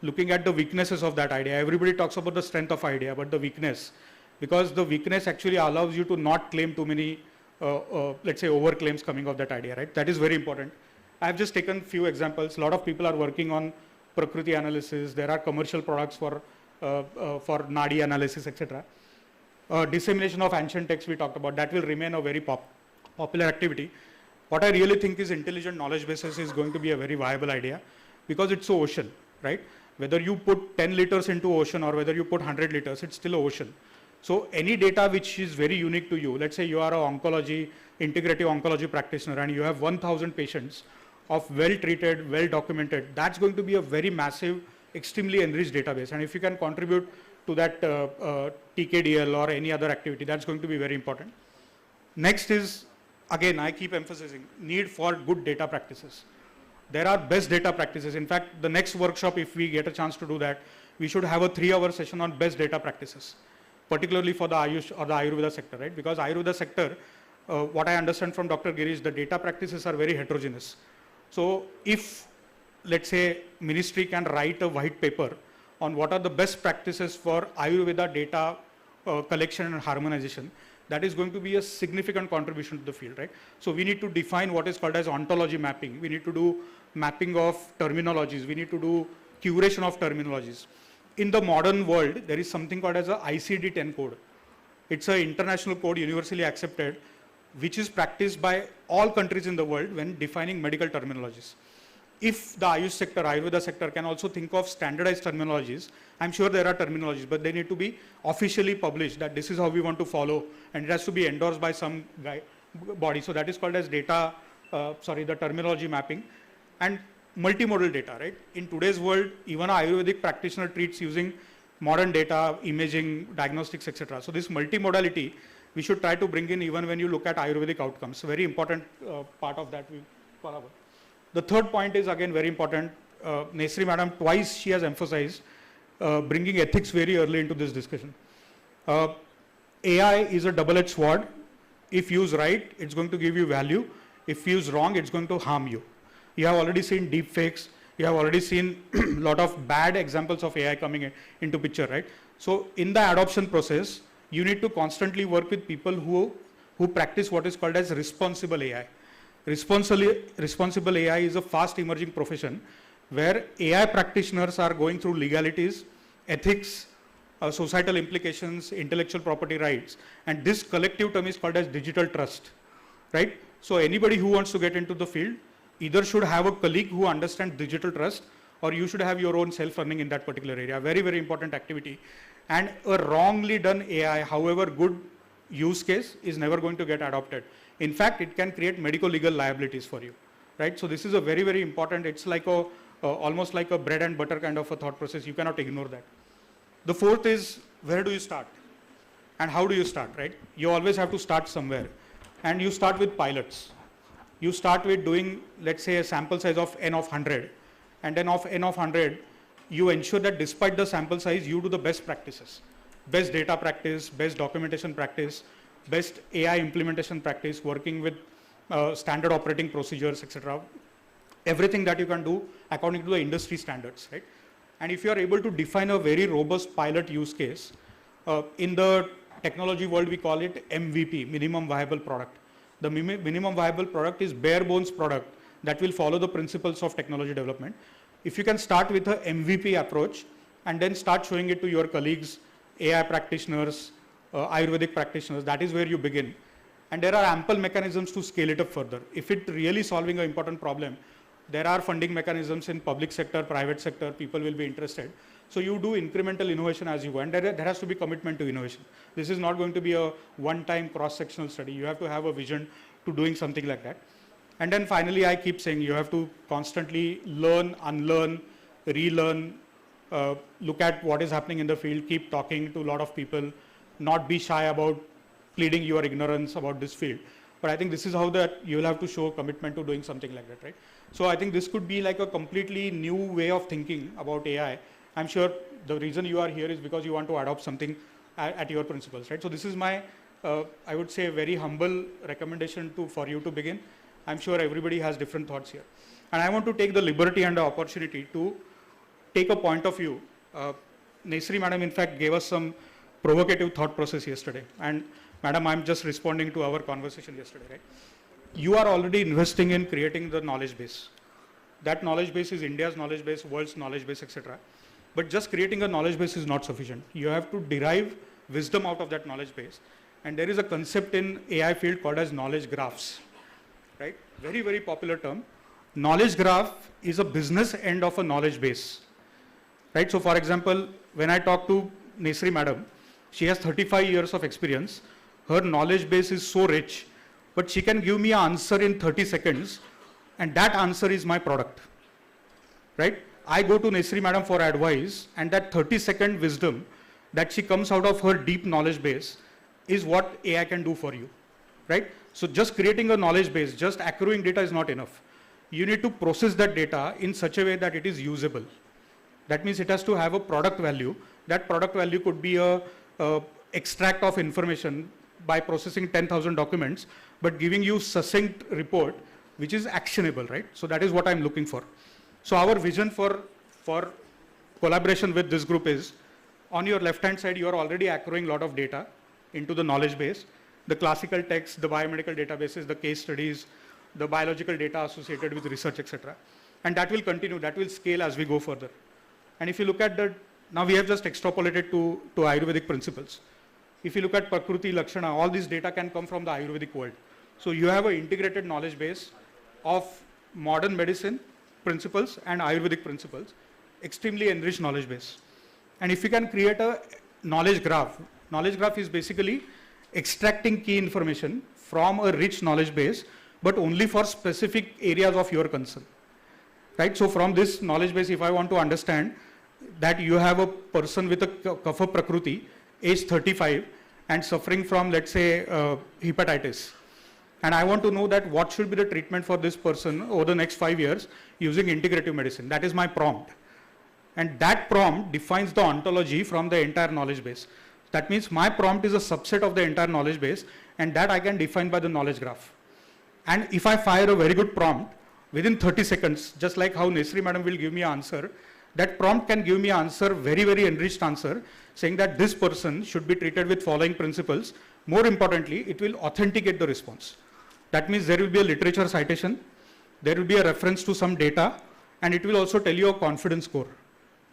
[SPEAKER 3] looking at the weaknesses of that idea. Everybody talks about the strength of idea, but the weakness, because the weakness actually allows you to not claim too many, let's say, over claims coming of that idea, right? That is very important. I've just taken few examples. A lot of people are working on Prakriti analysis. There are commercial products for Nadi analysis, etc. Dissemination of ancient texts we talked about, that will remain a very popular activity. What I really think is intelligent knowledge bases is going to be a very viable idea because it's so ocean, right? Whether you put 10 liters into ocean or whether you put 100 liters, it's still an ocean. So any data which is very unique to you, let's say you are an integrative oncology practitioner and you have 1,000 patients of well-treated, well-documented, that's going to be a very massive, extremely enriched database. And if you can contribute to that TKDL or any other activity, that's going to be very important. Next is, again, I keep emphasizing, need for good data practices. There are best data practices. In fact, the next workshop, if we get a chance to do that, we should have a 3-hour session on best data practices, particularly for the Ayush or the Ayurveda sector, right? Because Ayurveda sector, what I understand from Dr. Girish, the data practices are very heterogeneous. So if, let's say, ministry can write a white paper on what are the best practices for Ayurveda data collection and harmonization, that is going to be a significant contribution to the field, right? So we need to define what is called as ontology mapping. We need to do mapping of terminologies. We need to do curation of terminologies. In the modern world, there is something called as a ICD-10 code. It's an international code universally accepted, which is practiced by all countries in the world when defining medical terminologies. If the Ayush sector, Ayurveda sector can also think of standardized terminologies, I'm sure there are terminologies, but they need to be officially published that this is how we want to follow, and it has to be endorsed by some body. So that is called as the terminology mapping. And multimodal data, right? In today's world, even an Ayurvedic practitioner treats using modern data, imaging, diagnostics, etc. So this multimodality, we should try to bring in even when you look at Ayurvedic outcomes. Very important part of that we follow. The third point is again very important. Nesri Madam, twice she has emphasized bringing ethics very early into this discussion. AI is a double-edged sword. If used right, it's going to give you value. If used wrong, it's going to harm you. You have already seen deep fakes. You have already seen a lot of bad examples of AI coming into picture, right? So in the adoption process, you need to constantly work with people who practice what is called as responsible AI. Responsible AI is a fast emerging profession where AI practitioners are going through legalities, ethics, societal implications, intellectual property rights, and this collective term is called as digital trust, right? So anybody who wants to get into the field either should have a colleague who understands digital trust, or you should have your own self-learning in that particular area. Very, very important activity. And a wrongly done AI, however good use case, is never going to get adopted. In fact, it can create medical legal liabilities for you, right? So this is a very, very important, it's like a, almost like a bread and butter kind of a thought process. You cannot ignore that. The fourth is, where do you start? And how do you start, right? You always have to start somewhere. And you start with pilots. You start with doing, let's say, a sample size of n of 100. And then of n of 100, you ensure that despite the sample size, you do the best practices. Best data practice, best documentation practice, best AI implementation practice, working with standard operating procedures, etc. Everything that you can do according to the industry standards, right? And if you are able to define a very robust pilot use case, in the technology world, we call it MVP, minimum viable product. The minimum viable product is bare bones product that will follow the principles of technology development. If you can start with a MVP approach and then start showing it to your colleagues, AI practitioners, Ayurvedic practitioners, that is where you begin. And there are ample mechanisms to scale it up further. If it really solving an important problem, there are funding mechanisms in public sector, private sector, people will be interested. So you do incremental innovation as you go, and there has to be commitment to innovation. This is not going to be a one-time cross-sectional study. You have to have a vision to doing something like that. And then finally, I keep saying you have to constantly learn, unlearn, relearn, look at what is happening in the field, keep talking to a lot of people, not be shy about pleading your ignorance about this field. But I think this is how that you will have to show commitment to doing something like that, right? So I think this could be like a completely new way of thinking about AI. I'm sure the reason you are here is because you want to adopt something at your principles, right? So this is my, I would say, very humble recommendation for you to begin. I'm sure everybody has different thoughts here. And I want to take the liberty and the opportunity to take a point of view. Nesri madam, in fact, gave us some provocative thought process yesterday. And madam, I'm just responding to our conversation yesterday, right? You are already investing in creating the knowledge base. That knowledge base is India's knowledge base, world's knowledge base, etc. But just creating a knowledge base is not sufficient. You have to derive wisdom out of that knowledge base. And there is a concept in AI field called as knowledge graphs, right? Very, very popular term. Knowledge graph is a business end of a knowledge base, right? So for example, when I talk to Nesri madam, she has 35 years of experience. Her knowledge base is so rich, but she can give me an answer in 30 seconds, and that answer is my product, right? I go to Nesri madam for advice, and that 30-second wisdom that she comes out of her deep knowledge base is what AI can do for you, right? So just creating a knowledge base, just accruing data is not enough. You need to process that data in such a way that it is usable. That means it has to have a product value. That product value could be a extract of information by processing 10,000 documents, but giving you succinct report, which is actionable, right? So that is what I'm looking for. So our vision for collaboration with this group is, on your left-hand side, you are already accruing a lot of data into the knowledge base, the classical text, the biomedical databases, the case studies, the biological data associated with research, etc. And that will continue, that will scale as we go further. And if you look at the, now we have just extrapolated to Ayurvedic principles. If you look at Prakriti, Lakshana, all this data can come from the Ayurvedic world. So you have an integrated knowledge base of modern medicine principles and Ayurvedic principles, extremely enriched knowledge base. And if you can create a knowledge graph is basically extracting key information from a rich knowledge base, but only for specific areas of your concern, right? So from this knowledge base, if I want to understand that you have a person with a kapha prakriti, age 35, and suffering from, let's say, hepatitis, and I want to know that what should be the treatment for this person over the next 5 years using integrative medicine. That is my prompt. And that prompt defines the ontology from the entire knowledge base. That means my prompt is a subset of the entire knowledge base, and that I can define by the knowledge graph. And if I fire a very good prompt, within 30 seconds, just like how Nesri madam will give me an answer, that prompt can give me an answer, very, very enriched answer, saying that this person should be treated with following principles. More importantly, it will authenticate the response. That means there will be a literature citation, there will be a reference to some data, and it will also tell you a confidence score.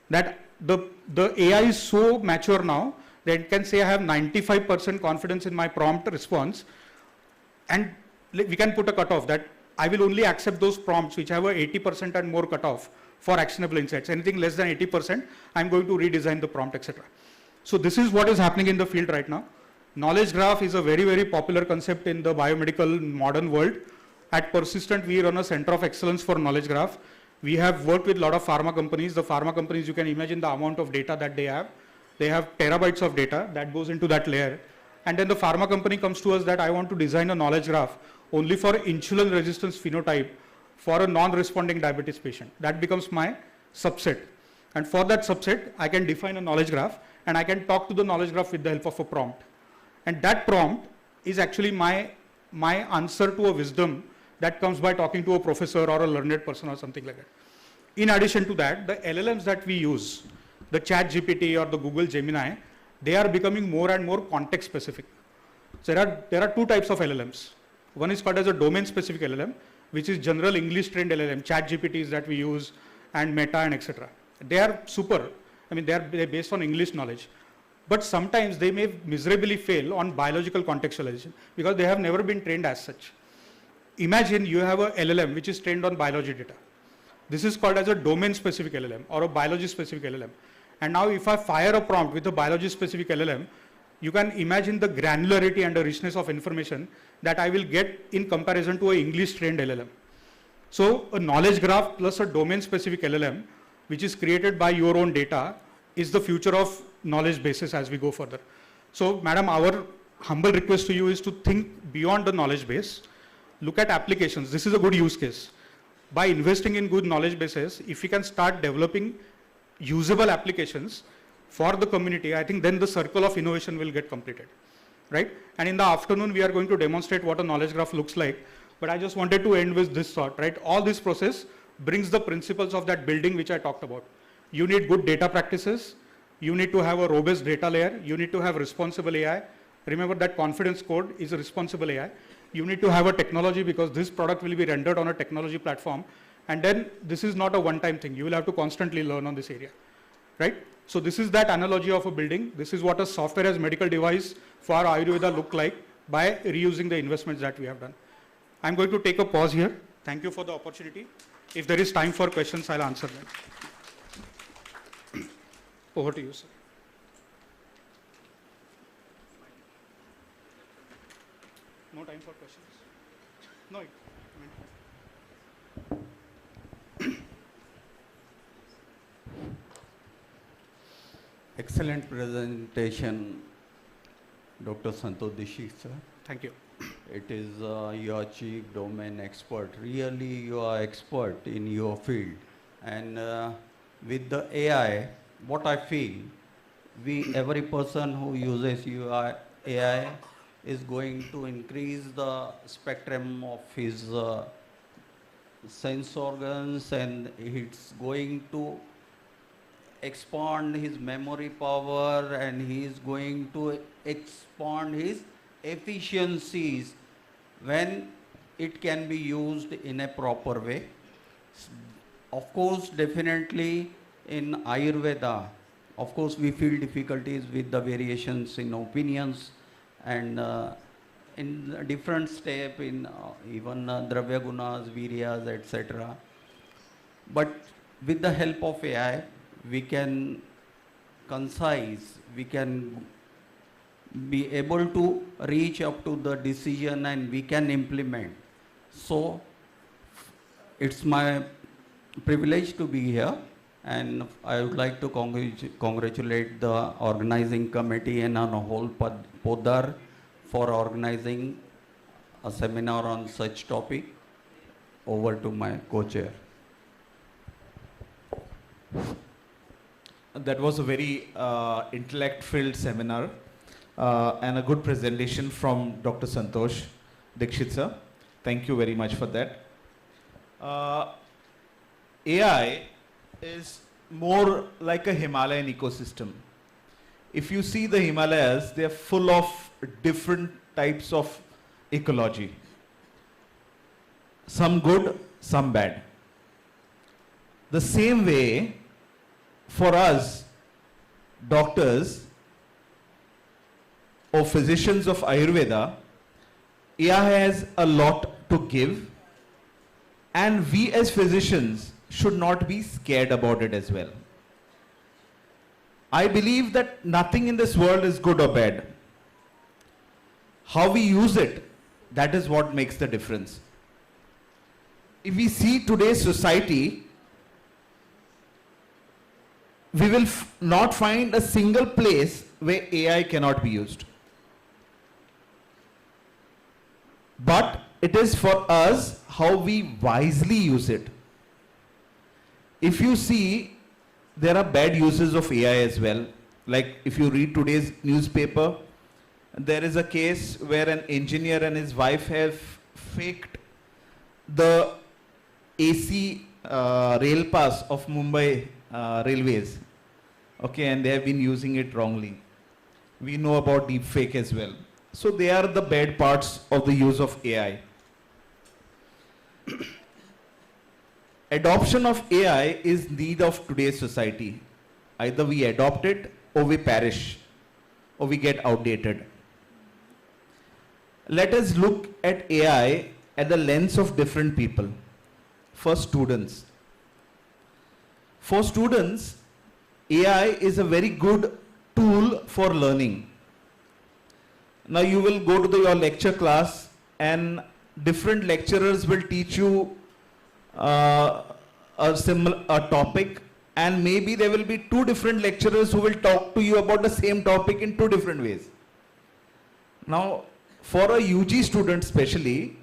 [SPEAKER 3] That the AI is so mature now that it can say I have 95% confidence in my prompt response, and we can put a cutoff that I will only accept those prompts which have a 80% and more cutoff for actionable insights. Anything less than 80%, I'm going to redesign the prompt, etc. So this is what is happening in the field right now. Knowledge graph is a very, very popular concept in the biomedical modern world. At Persistent, we run a center of excellence for knowledge graph. We have worked with a lot of pharma companies. The pharma companies, you can imagine the amount of data that they have. They have terabytes of data that goes into that layer. And then the pharma company comes to us that I want to design a knowledge graph only for insulin resistance phenotype for a non-responding diabetes patient. That becomes my subset. And for that subset, I can define a knowledge graph, and I can talk to the knowledge graph with the help of a prompt. And that prompt is actually my answer to a wisdom that comes by talking to a professor or a learned person or something like that. In addition to that, the LLMs that we use, the ChatGPT or the Google Gemini, they are becoming more and more context specific. So there are two types of LLMs. One is called as a domain specific LLM, which is general English trained LLM, ChatGPTs that we use, and Meta and etc. They are super. I mean, they're based on English knowledge. But sometimes they may miserably fail on biological contextualization because they have never been trained as such. Imagine you have a LLM which is trained on biology data. This is called as a domain specific LLM or a biology specific LLM. And now if I fire a prompt with a biology specific LLM, you can imagine the granularity and the richness of information that I will get in comparison to an English trained LLM. So a knowledge graph plus a domain specific LLM, which is created by your own data, is the future of knowledge bases as we go further. So madam, our humble request to you is to think beyond the knowledge base, look at applications. This is a good use case. By investing in good knowledge bases, if we can start developing usable applications for the community, I think then the circle of innovation will get completed, right? And in the afternoon, we are going to demonstrate what a knowledge graph looks like. But I just wanted to end with this thought, right? All this process brings the principles of that building which I talked about. You need good data practices. You need to have a robust data layer. You need to have responsible AI. Remember that confidence code is a responsible AI. You need to have a technology because this product will be rendered on a technology platform. And then this is not a one-time thing. You will have to constantly learn on this area, right? So this is that analogy of a building. This is what a software as medical device for Ayurveda look like by reusing the investments that we have done. I'm going to take a pause here. Thank you for the opportunity. If there is time for questions, I'll answer them. Over to you, sir. No time for questions? No.
[SPEAKER 4] Excellent presentation, Dr. Santosh Dishit, sir.
[SPEAKER 3] Thank you.
[SPEAKER 4] It is you are chief domain expert. Really, you are expert in your field. And with the AI, what I feel, every person who uses AI is going to increase the spectrum of his sense organs, and it's going to expand his memory power, and he is going to expand his efficiencies when it can be used in a proper way. Of course, definitely in Ayurveda, of course we feel difficulties with the variations in opinions and in different step in even Dravya Gunas, Viryas, etc. But with the help of AI, we can concise, we can be able to reach up to the decision and we can implement. So it's my privilege to be here, and I would like to congratulate the organizing committee and on a whole Podar for organizing a seminar on such topic. Over to my co-chair.
[SPEAKER 22] That was a very intellect-filled seminar.
[SPEAKER 6] and a good presentation from Dr. Santosh Dikshit sir. Thank you very much for that. AI is more like a Himalayan ecosystem. If you see the Himalayas, they are full of different types of ecology. Some good, some bad. The same way, for us, doctors or physicians of Ayurveda, AI has a lot to give, and we as physicians should not be scared about it as well. I believe that nothing in this world is good or bad. How we use it, that is what makes the difference. If we see today's society, we will not find a single place where AI cannot be used. But it is for us how we wisely use it. If you see, there are bad uses of AI as well. Like if you read today's newspaper, there is a case where an engineer and his wife have faked the AC rail pass of Mumbai railways. Okay, and they have been using it wrongly. We know about deepfake as well. So they are the bad parts of the use of AI. Adoption of AI is need of today's society. Either we adopt it or we perish or we get outdated. Let us look at AI at the lens of different people. First, students. For students, AI is a very good tool for learning. Now you will go to your lecture class and different lecturers will teach you a topic, and maybe there will be two different lecturers who will talk to you about the same topic in two different ways. Now, for a UG student especially,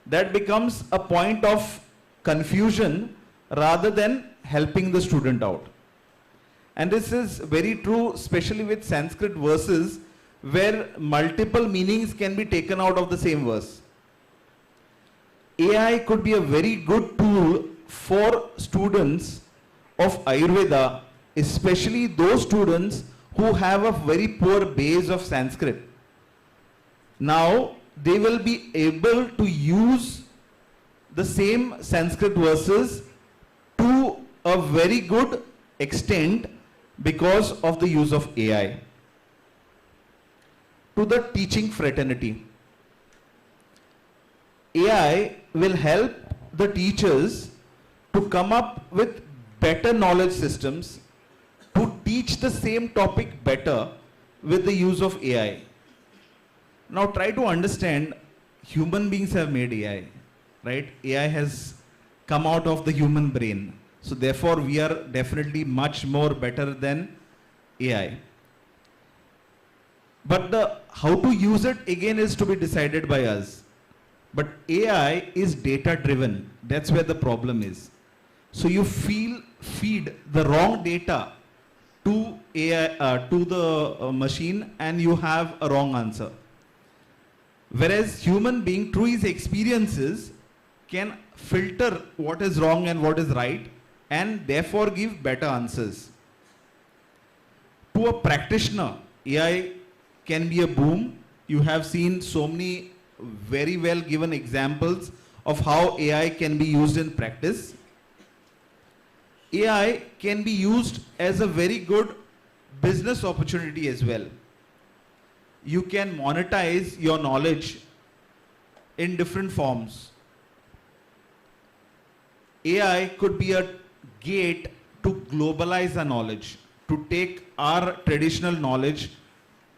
[SPEAKER 6] that becomes a point of confusion rather than helping the student out. And this is very true, especially with Sanskrit verses, where multiple meanings can be taken out of the same verse. AI could be a very good tool for students of Ayurveda, especially those students who have a very poor base of Sanskrit. Now they will be able to use the same Sanskrit verses to a very good extent because of the use of AI. To the teaching fraternity, AI will help the teachers to come up with better knowledge systems to teach the same topic better with the use of AI. Now try to understand, human beings have made AI, right? AI has come out of the human brain. So therefore we are definitely much more better than AI. But how to use it again is to be decided by us. But AI is data driven. That's where the problem is. So you feed the wrong data to AI, to the machine, and you have a wrong answer. Whereas human being through his experiences can filter what is wrong and what is right, and therefore give better answers. To a practitioner, AI can be a boom. You have seen so many very well given examples of how AI can be used in practice. AI can be used as a very good business opportunity as well. You can monetize your knowledge in different forms. AI could be a gate to globalize our knowledge, to take our traditional knowledge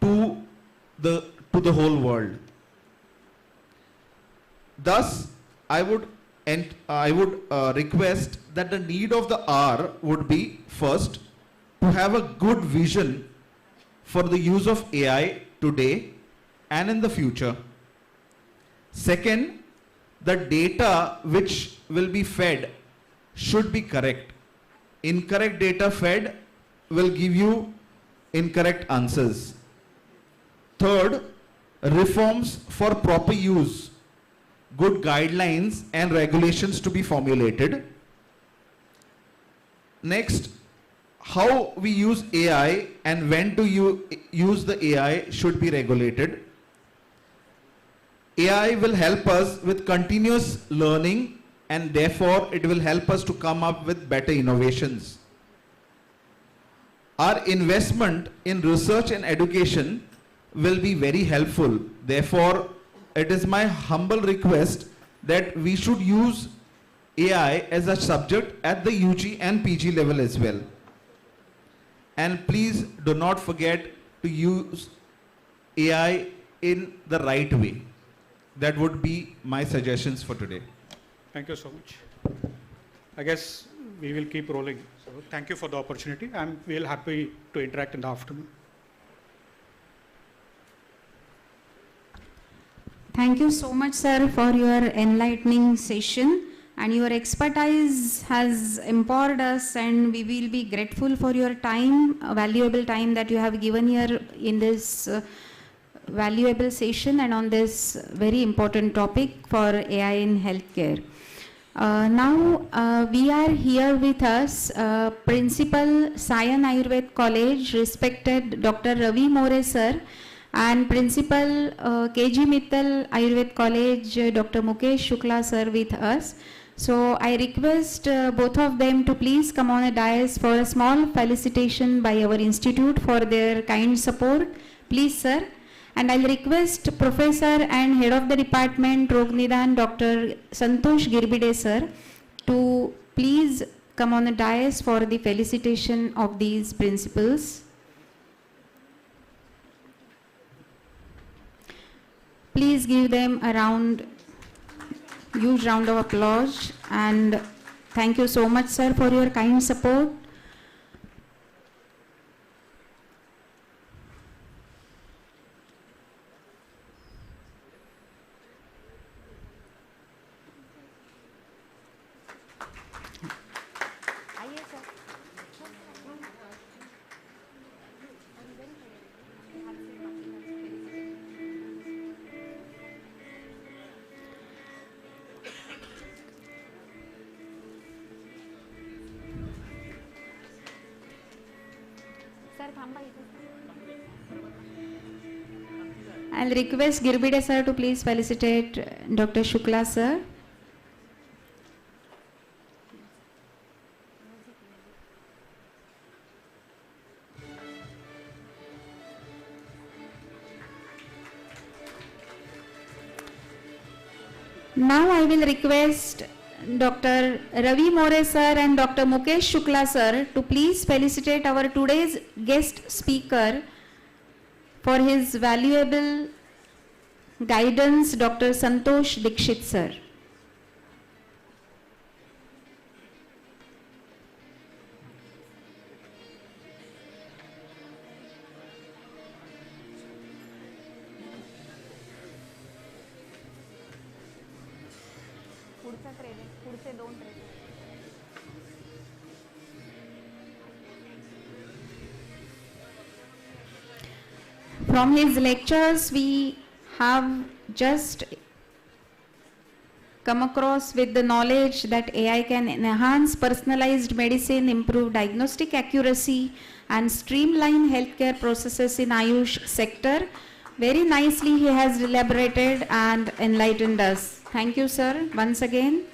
[SPEAKER 6] to the whole world. Thus, I would request that the need of the hour would be, first, to have a good vision for the use of AI today and in the future. Second, the data which will be fed should be correct. Incorrect data fed will give you incorrect answers. Third, reforms for proper use, good guidelines and regulations to be formulated. Next, how we use AI and when to use the AI should be regulated. AI will help us with continuous learning and therefore it will help us to come up with better innovations. Our investment in research and education will be very helpful. Therefore, it is my humble request that we should use AI as a subject at the UG and PG level as well. And please do not forget to use AI in the right way. That would be my suggestions for today.
[SPEAKER 3] Thank you so much. I guess we will keep rolling. So thank you for the opportunity. I'm real happy to interact in the afternoon.
[SPEAKER 21] Thank you so much, sir, for your enlightening session, and your expertise has empowered us, and we will be grateful for your time, valuable time that you have given here in this valuable session and on this very important topic for AI in healthcare. Now we are here with us Principal Sion Ayurved College, respected Dr. Ravi More sir, and Principal KG Mittal Ayurved College, Dr. Mukesh Shukla sir with us. So I request both of them to please come on a dais for a small felicitation by our institute for their kind support. Please sir. And I'll request Professor and Head of the Department Rog Nidan, Dr. Santosh Girbide sir, to please come on the dais for the felicitation of these principals. Please give them a huge round of applause, and thank you so much sir for your kind support. I'll request Girbide sir to please felicitate Dr. Shukla sir. Now I will request Dr. Ravi More sir and Dr. Mukesh Shukla sir to please felicitate our today's guest speaker for his valuable guidance, Dr. Santosh Dikshit sir. From his lectures, we have just come across with the knowledge that AI can enhance personalized medicine, improve diagnostic accuracy, and streamline healthcare processes in Ayush sector. Very nicely he has elaborated and enlightened us. Thank you, sir, once again.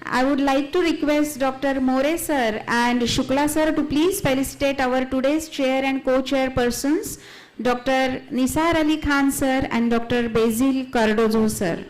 [SPEAKER 21] I would like to request Dr. More sir and Shukla sir to please felicitate our today's chair and co-chairpersons, Dr. Nisar Ali Khan sir and Dr. Basil Cardozo sir.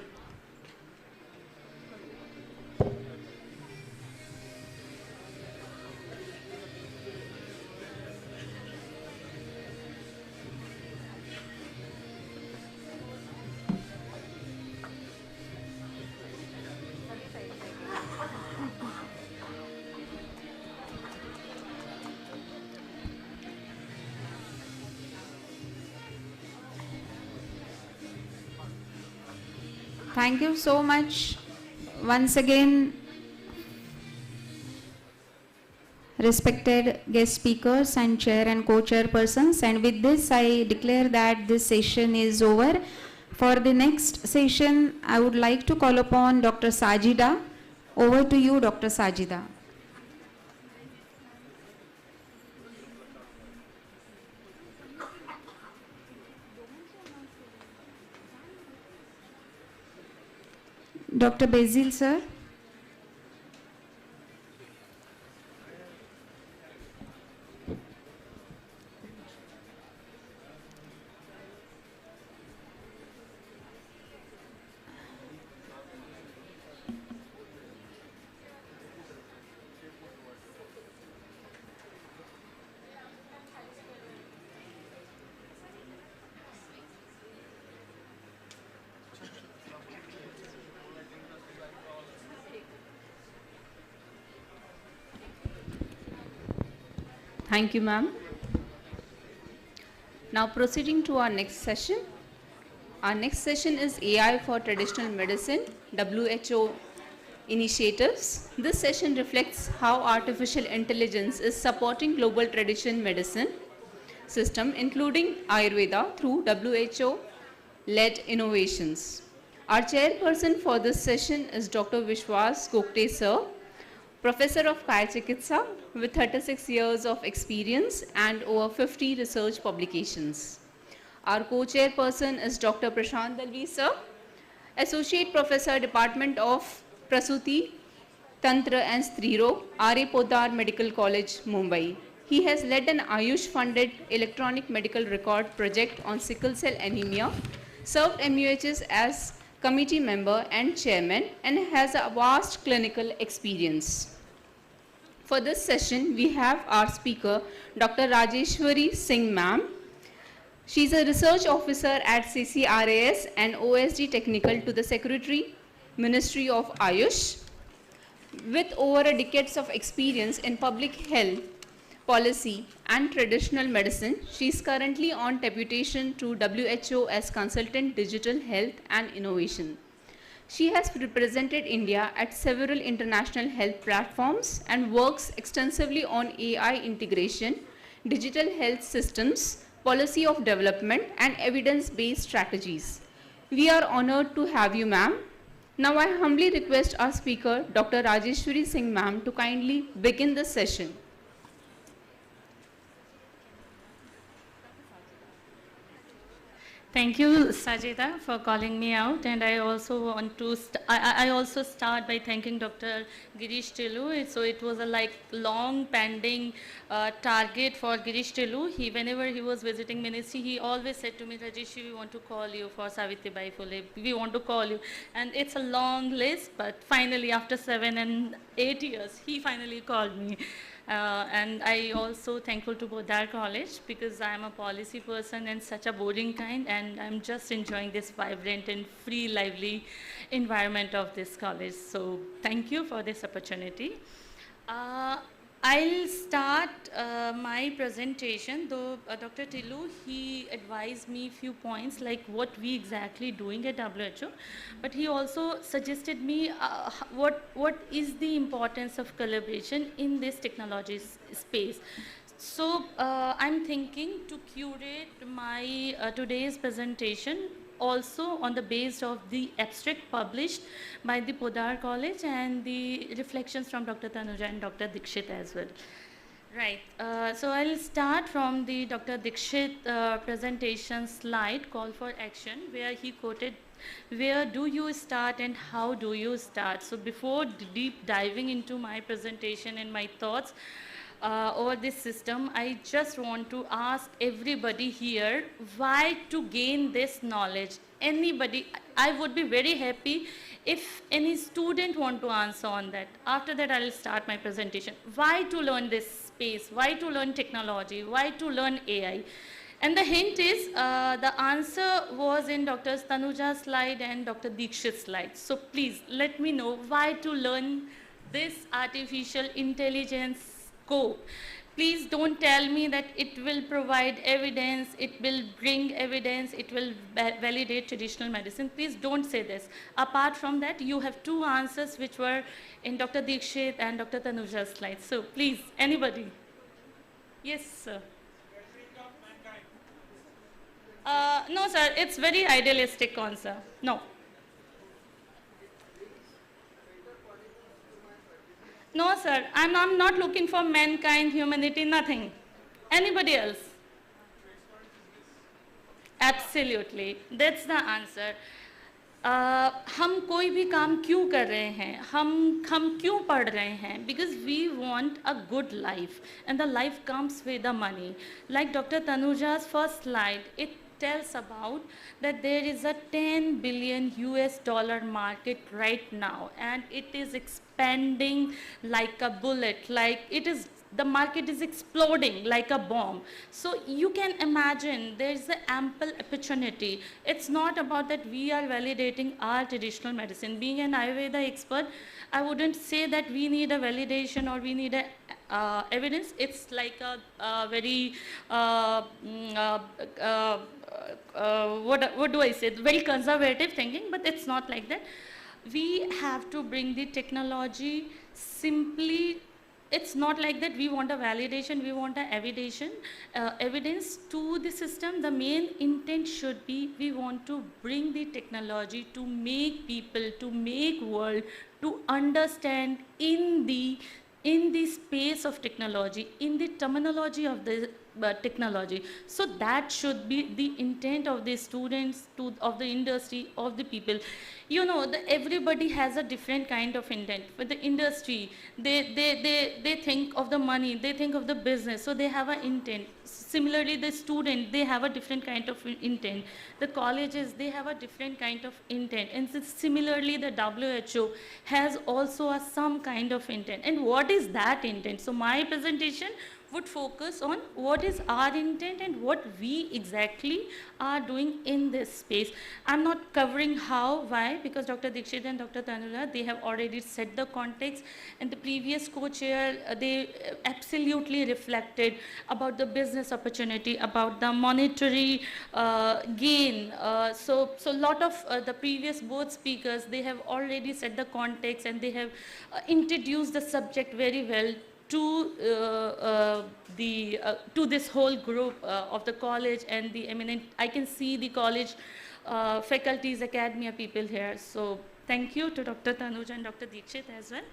[SPEAKER 21] Thank you so much once again, respected guest speakers and chair and co-chairpersons. And with this, I declare that this session is over. For the next session, I would like to call upon Dr. Sajida. Over to you, Dr. Sajida. Dr. Basil, sir.
[SPEAKER 5] Thank you, ma'am. Now proceeding to our next session. Our next session is AI for Traditional Medicine, WHO initiatives. This session reflects how artificial intelligence is supporting global traditional medicine system, including Ayurveda, through WHO-led innovations. Our chairperson for this session is Dr. Vishwas Gokte, sir, Professor of Kayachikitsa with 36 years of experience and over 50 research publications. Our co-chairperson is Dr. Prashant Dalvi, sir, Associate Professor, Department of Prasuti, Tantra and Striro, R.A. Podar Medical College, Mumbai. He has led an Ayush-funded electronic medical record project on sickle cell anemia, served MUHS as committee member and chairman, and has a vast clinical experience. For this session, we have our speaker, Dr. Rajeshwari Singh ma'am. She is a research officer at CCRAS and OSD Technical to the Secretary, Ministry of Ayush. With over a decades of experience in public health, policy and traditional medicine, she is currently on deputation to WHO as Consultant Digital Health and Innovation. She has represented India at several international health platforms and works extensively on AI integration, digital health systems, policy of development, and evidence-based strategies. We are honored to have you, ma'am. Now I humbly request our speaker, Dr. Rajeshwari Singh ma'am, to kindly begin the session.
[SPEAKER 8] Thank you, Sajida, for calling me out, and I also want to I also start by thanking Dr. Girish Tilu. So it was a long pending target for Girish Tilu. Whenever he was visiting ministry, he always said to me, Rajesh, we want to call you for Savitribai Phule. We want to call you, and it's a long list, but finally, after 7 and 8 years, he finally called me. And I also thankful to Podar College because I am a policy person and such a boring kind, and I'm just enjoying this vibrant and free, lively environment of this college. So thank you for this opportunity. I'll start my presentation, though Dr. Tilu, he advised me a few points like what we exactly doing at WHO, but he also suggested me what is the importance of collaboration in this technology space. So I'm thinking to curate my today's presentation also on the base of the abstract published by the Podar College and the reflections from Dr. Tanuja and Dr. Dikshit as well. Right, so I'll start from the Dr. Dikshit presentation slide, call for action, where he quoted, where do you start and how do you start? So before deep diving into my presentation and my thoughts, over this system, I just want to ask everybody here why to gain this knowledge. Anybody, I would be very happy if any student want to answer on that. After that, I will start my presentation. Why to learn this space? Why to learn technology? Why to learn AI? And the hint is, the answer was in Dr. Tanuja's slide and Dr. Dikshit's slide. So please let me know why to learn this artificial intelligence scope. Please don't tell me that it will provide evidence, it will bring evidence, it will validate traditional medicine. Please don't say this. Apart from that, you have two answers which were in Dr. Dikshit and Dr. Tanuja's slides. So please, anybody. Yes, sir. No, sir, it's very idealistic concept. No. No, sir, I'm not looking for mankind, humanity, nothing. Anybody else? Absolutely, that's the answer. हम कोई भी काम क्यों कर रहे हैं, हम क्यों पढ़ रहे हैं? Because we want a good life, and the life comes with the money. Like Dr. Tanuja's first slide, it tells about that there is a 10 billion US dollar market right now, and it is expanding like a bullet, like the market is exploding like a bomb. So you can imagine there is an ample opportunity. It's not about that we are validating our traditional medicine. Being an Ayurveda expert, I wouldn't say that we need a validation or we need a evidence. It's like a very what do I say? Very conservative thinking, but it's not like that. We have to bring the technology simply. It's not like that we want a validation, we want a evidence to the system. The main intent should be we want to bring the technology to make people, to make world, to understand in the space of technology, in the terminology of the technology. So that should be the intent of the students, of the industry, of the people. You know, everybody has a different kind of intent. For the industry, they think of the money, they think of the business, so they have an intent. Similarly, the student, they have a different kind of intent. The colleges, they have a different kind of intent. And similarly, the WHO has also some kind of intent. And what is that intent? So my presentation would focus on what is our intent and what we exactly are doing in this space. I'm not covering how, why, because Dr. Dikshit and Dr. Tanuja, they have already set the context, and the previous co-chair, they absolutely reflected about the business opportunity, about the monetary gain. So a lot of the previous both speakers, they have already set the context and they have introduced the subject very well to this whole group of the college and the eminent. I can see the college faculties, academia people here. So thank you to Dr. Tanuja and Dr. Dikshit as well.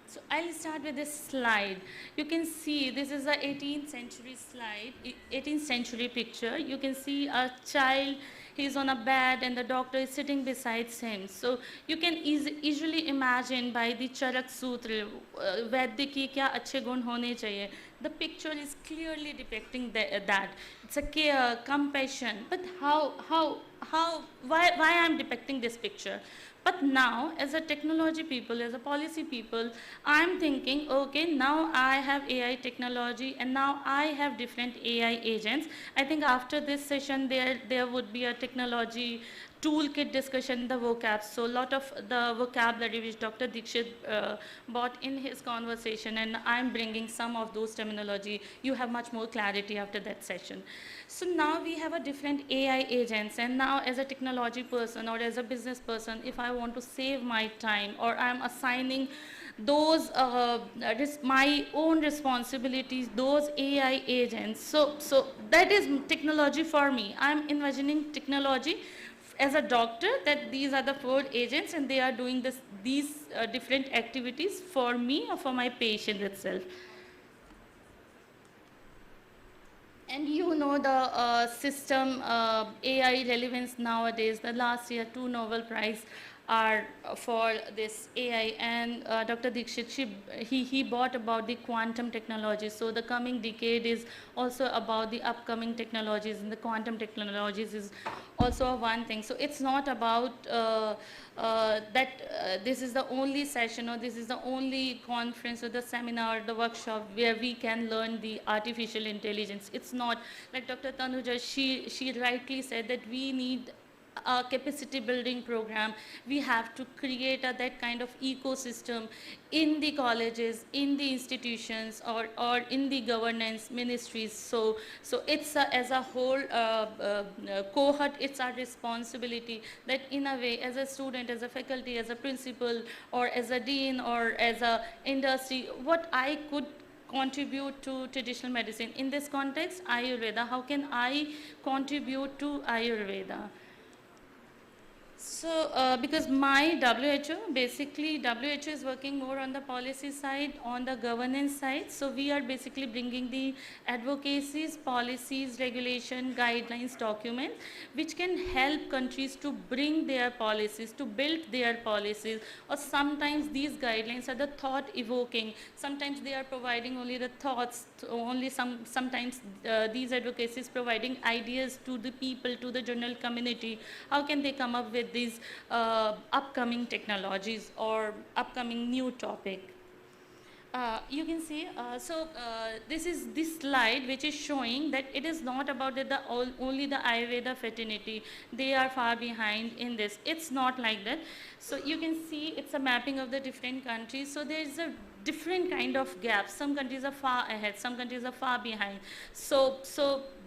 [SPEAKER 8] So I'll start with this slide. You can see this is a 18th century slide, 18th century picture. You can see a child. He's on a bed and the doctor is sitting beside him. So you can easily imagine by the Charak Sutra, Vaidya ki kya achhe gun hone chahiye. The picture is clearly depicting that. It's a care, compassion. But why I'm depicting this picture? But now, as a technology people, as a policy people, I'm thinking, okay, now I have AI technology and now I have different AI agents. I think after this session, there would be a technology toolkit discussion in the vocab. So a lot of the vocabulary which Dr. Dikshit brought in his conversation, and I'm bringing some of those terminology. You have much more clarity after that session. So now we have a different AI agents, and now as a technology person or as a business person, if I want to save my time or I'm assigning those my own responsibilities, those AI agents. So that is technology for me. I'm envisioning technology as a doctor, that these are the 4 agents and they are doing these different activities for me or for my patient itself. And you know the system AI relevance nowadays. The last year 2 Nobel Prize are for this AI, and Dr. Dikshit, he brought about the quantum technology. So the coming decade is also about the upcoming technologies, and the quantum technologies is also one thing. So it's not about that this is the only session or this is the only conference or the seminar or the workshop where we can learn the artificial intelligence. It's not. Like Dr. Tanuja, she rightly said that we need a capacity building program. We have to create that kind of ecosystem in the colleges, in the institutions, or in the governance ministries. So it's as a whole cohort, it's our responsibility that in a way, as a student, as a faculty, as a principal, or as a dean, or as a industry, what I could contribute to traditional medicine. In this context, Ayurveda, how can I contribute to Ayurveda? So, because my WHO, basically WHO is working more on the policy side, on the governance side. So we are basically bringing the advocacies, policies, regulation, guidelines, documents, which can help countries to bring their policies, to build their policies. Or sometimes these guidelines are the thought evoking. Sometimes they are providing only the thoughts, only sometimes these advocacies providing ideas to the people, to the general community. How can they come up with these upcoming technologies or upcoming new topic? You can see, this is this slide which is showing that it is not about only the Ayurveda fraternity. They are far behind in this. It's not like that. So you can see it's a mapping of the different countries. So there is a different kind of gaps. Some countries are far ahead, some countries are far behind. So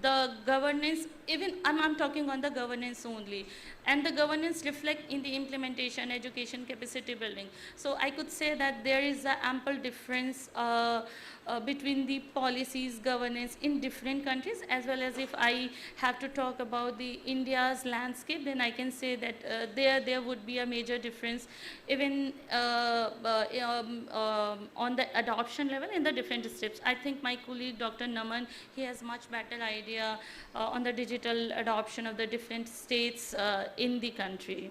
[SPEAKER 8] the governance, even I'm talking on the governance only, and the governance reflect in the implementation, education, capacity building. So I could say that there is an ample difference between the policies, governance in different countries, as well as if I have to talk about the India's landscape, then I can say that there would be a major difference even on the adoption level in the different steps. I think my colleague Dr. Naman, he has much better idea on the digital adoption of the different states in the country.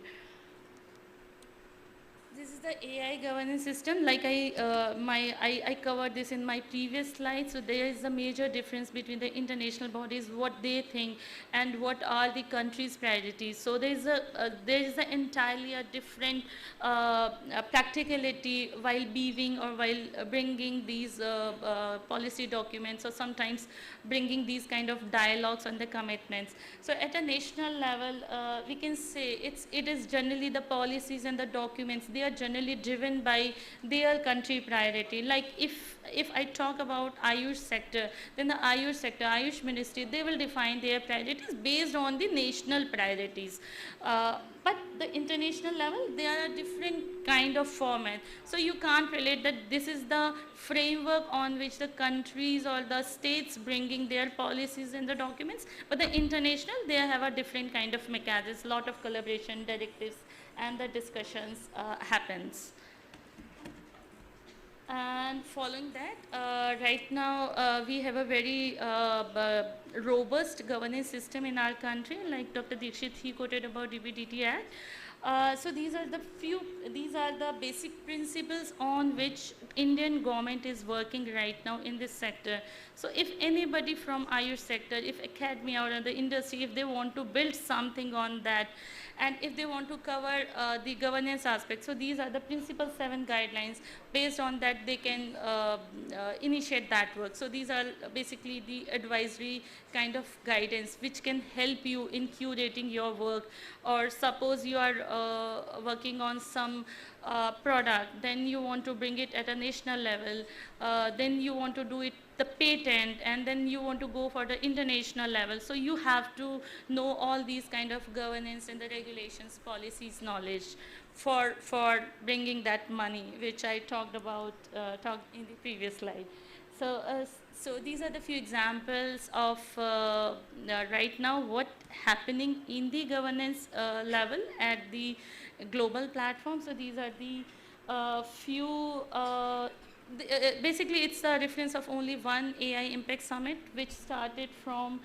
[SPEAKER 8] This is the AI governance system. Like I covered this in my previous slide. So there is a major difference between the international bodies, what they think, and what are the country's priorities. So there is a entirely a different practicality while weaving or while bringing these policy documents, or sometimes bringing these kind of dialogues on the commitments. So at a national level, we can say it is generally the policies and the documents, they are generally driven by their country priority. Like if I talk about Ayush sector, then the Ayush sector, Ayush ministry, they will define their priorities based on the national priorities. But the international level, they are a different kind of format. So you can't relate that this is the framework on which the countries or the states bringing their policies in the documents, but the international, they have a different kind of mechanisms, lot of collaboration, directives, and the discussions happens. And following that, right now we have a very robust governance system in our country. Like Dr. Dikshit, he quoted about DBDT Act. So these are the basic principles on which Indian government is working right now in this sector. So if anybody from Ayush sector, if academia or the industry, if they want to build something on that, and if they want to cover the governance aspect, so these are the principal 7 guidelines. Based on that, they can initiate that work. So these are basically the advisory kind of guidance which can help you in curating your work. Or suppose you are working on some product, then you want to bring it at a national level, then you want to do it the patent, and then you want to go for the international level. So you have to know all these kind of governance and the regulations, policies, knowledge for bringing that money, which I talked about in the previous slide. So these are the few examples of right now what happening in the governance level at the global platform. So these are the few basically it's a reference of only one AI Impact Summit, which started from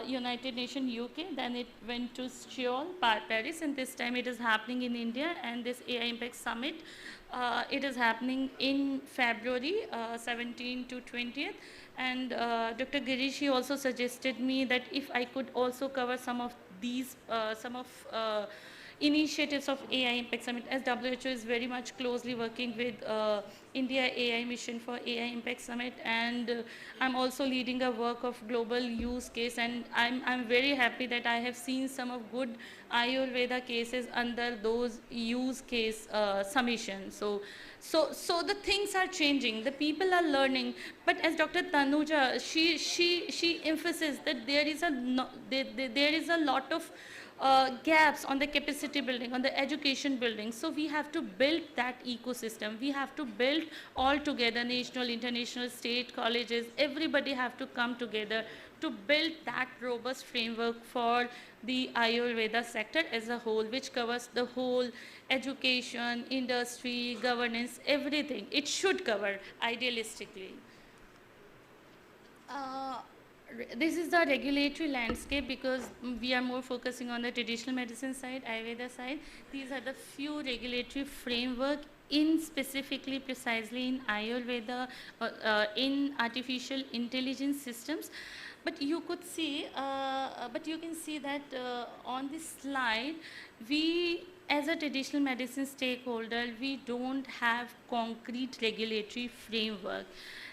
[SPEAKER 8] United Nations UK, then it went to Seoul, Paris, and this time it is happening in India. And this AI Impact Summit, it is happening in February 17 to 20th. And Dr. Girish also suggested me that if I could also cover some of these, initiatives of AI Impact Summit, as WHO is very much closely working with India AI Mission for AI Impact Summit, and I'm also leading a work of global use case, and I'm very happy that I have seen some of good Ayurveda cases under those use case submissions. So the things are changing, the people are learning, but as Dr. Tanuja, she emphasizes that there is a lot of gaps on the capacity building, on the education building. So we have to build that ecosystem. We have to build all together, national, international, state, colleges, everybody have to come together to build that robust framework for the Ayurveda sector as a whole, which covers the whole education, industry, governance, everything. It should cover idealistically. This is the regulatory landscape, because we are more focusing on the traditional medicine side, Ayurveda side. These are the few regulatory framework in specifically precisely in Ayurveda, in artificial intelligence systems. But you could see, but you can see that on this slide, we as a traditional medicine stakeholder, we don't have concrete regulatory framework.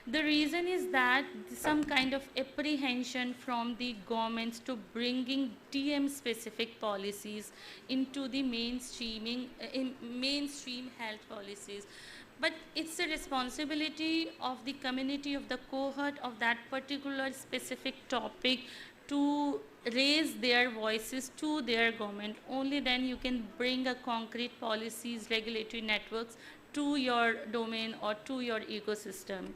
[SPEAKER 8] The reason is that some kind of apprehension from the governments to bringing TM specific policies into the mainstreaming, in mainstream health policies. But it's the responsibility of the community, of the cohort of that particular specific topic to raise their voices to their government. Only then you can bring a concrete policies, regulatory networks to your domain or to your ecosystem.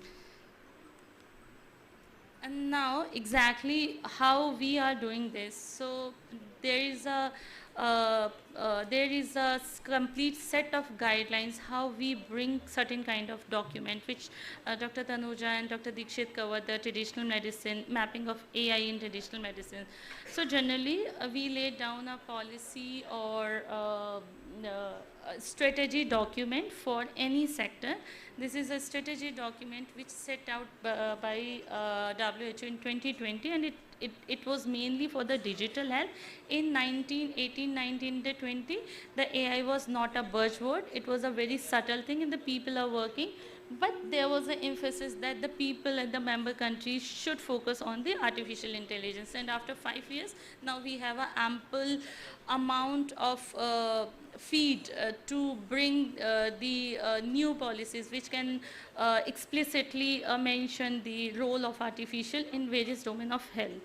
[SPEAKER 8] And now exactly how we are doing this. So there is a complete set of guidelines how we bring certain kind of document, which Dr. Tanuja and Dr. Dikshit covered, the traditional medicine, mapping of AI in traditional medicine. So generally we lay down a policy or strategy document for any sector. This is a strategy document which set out by WHO in 2020, and it was mainly for the digital health. In 1920, the AI was not a buzzword. It was a very subtle thing, and the people are working. But there was an emphasis that the people and the member countries should focus on the artificial intelligence. And after 5 years, now we have an ample amount of feed to bring the new policies which can explicitly mention the role of artificial in various domains of health.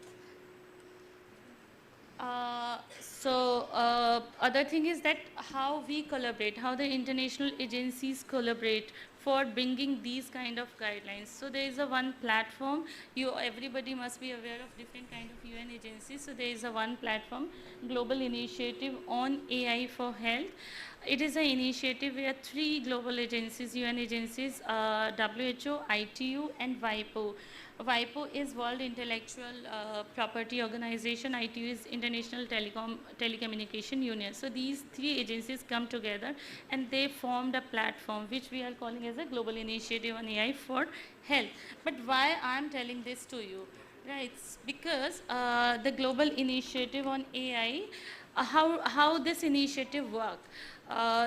[SPEAKER 8] Other thing is that how we collaborate, how the international agencies collaborate for bringing these kind of guidelines. So there is a one platform. Everybody must be aware of different kind of UN agencies. So there is a one platform, Global Initiative on AI for Health. It is an initiative where 3 global agencies, UN agencies, WHO, ITU, and WIPO. WIPO is World Intellectual Property Organization, ITU is International Telecommunication Union. So these 3 agencies come together and they formed a platform which we are calling as a Global Initiative on AI for Health. But why I'm telling this to you? Right, because the Global Initiative on AI, how this initiative work.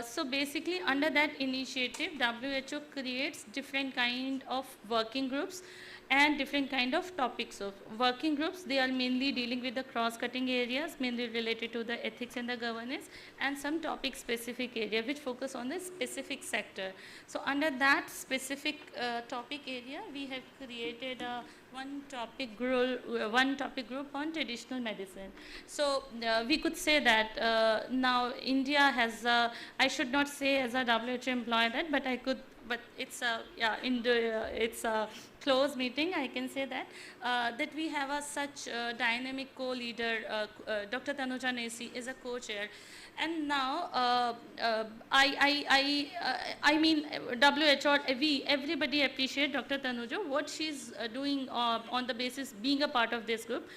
[SPEAKER 8] So basically under that initiative, WHO creates different kind of working groups and different kind of topics of working groups. They are mainly dealing with the cross-cutting areas, mainly related to the ethics and the governance, and some topic specific area which focus on the specific sector. So under that specific topic area, we have created a one topic group on traditional medicine. So we could say that now India has I should not say as a WHO employee that, but I could, but it's a it's a close meeting. I can say that that we have a such dynamic co-leader. Dr. Tanuja Nesi is a co-chair, and now I mean WHO, everybody appreciate Dr. Tanuja what she's doing on the basis being a part of this group.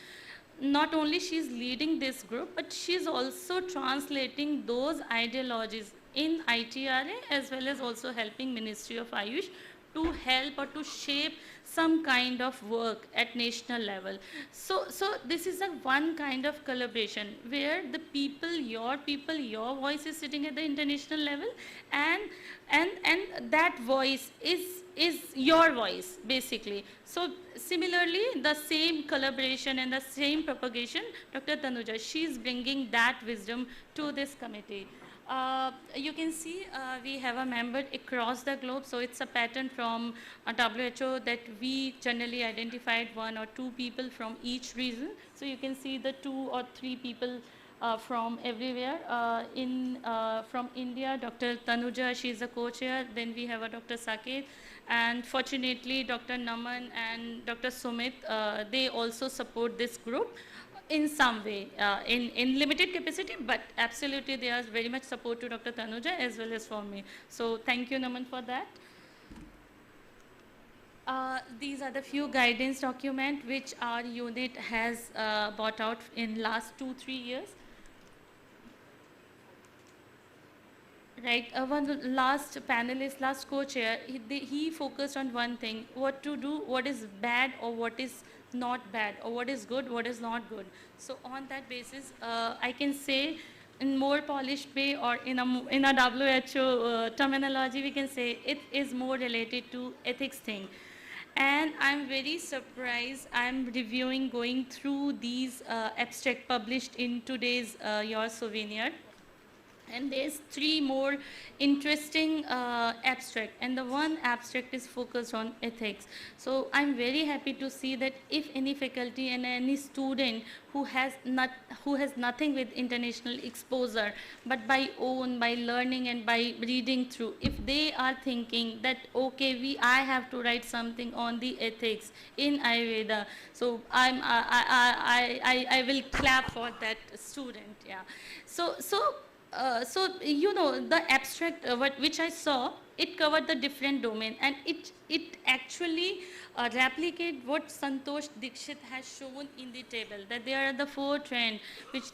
[SPEAKER 8] Not only she's leading this group, but she's also translating those ideologies in ITRA as well as also helping Ministry of Ayush to help or to shape some kind of work at national level. So this is a one kind of collaboration where the people, your voice is sitting at the international level, and that voice is your voice basically. So similarly, the same collaboration and the same propagation, Dr. Tanuja, she is bringing that wisdom to this committee. You can see we have a member across the globe, so it's a pattern from WHO that we generally identified 1 or 2 people from each region. So you can see the 2 or 3 people from everywhere. From India, Dr. Tanuja, she is a co-chair. Then we have a Dr. Saket, and fortunately Dr. Naman and Dr. Sumit, they also support this group in some way, in limited capacity, but absolutely they are very much support to Dr. Tanuja as well as for me. So thank you, Naman, for that. These are the few guidance documents which our unit has brought out in last 2-3 years. Right, one last panelist, last co-chair, he focused on one thing: what to do, what is bad or what is not bad, or what is good, what is not good. So on that basis, I can say in more polished way, or in a WHO terminology, we can say it is more related to ethics thing. And I'm very surprised, I'm reviewing, going through these abstract published in today's your souvenir. And there's 3 more interesting abstract, and the one abstract is focused on ethics. So I'm very happy to see that if any faculty and any student who has nothing with international exposure, but by learning and by reading through, if they are thinking that okay, I have to write something on the ethics in Ayurveda, so I will clap for that student. Yeah. So you know, the abstract which I saw, it covered the different domain, and it actually replicate what Santosh Dixit has shown in the table, that there are the 4 trends which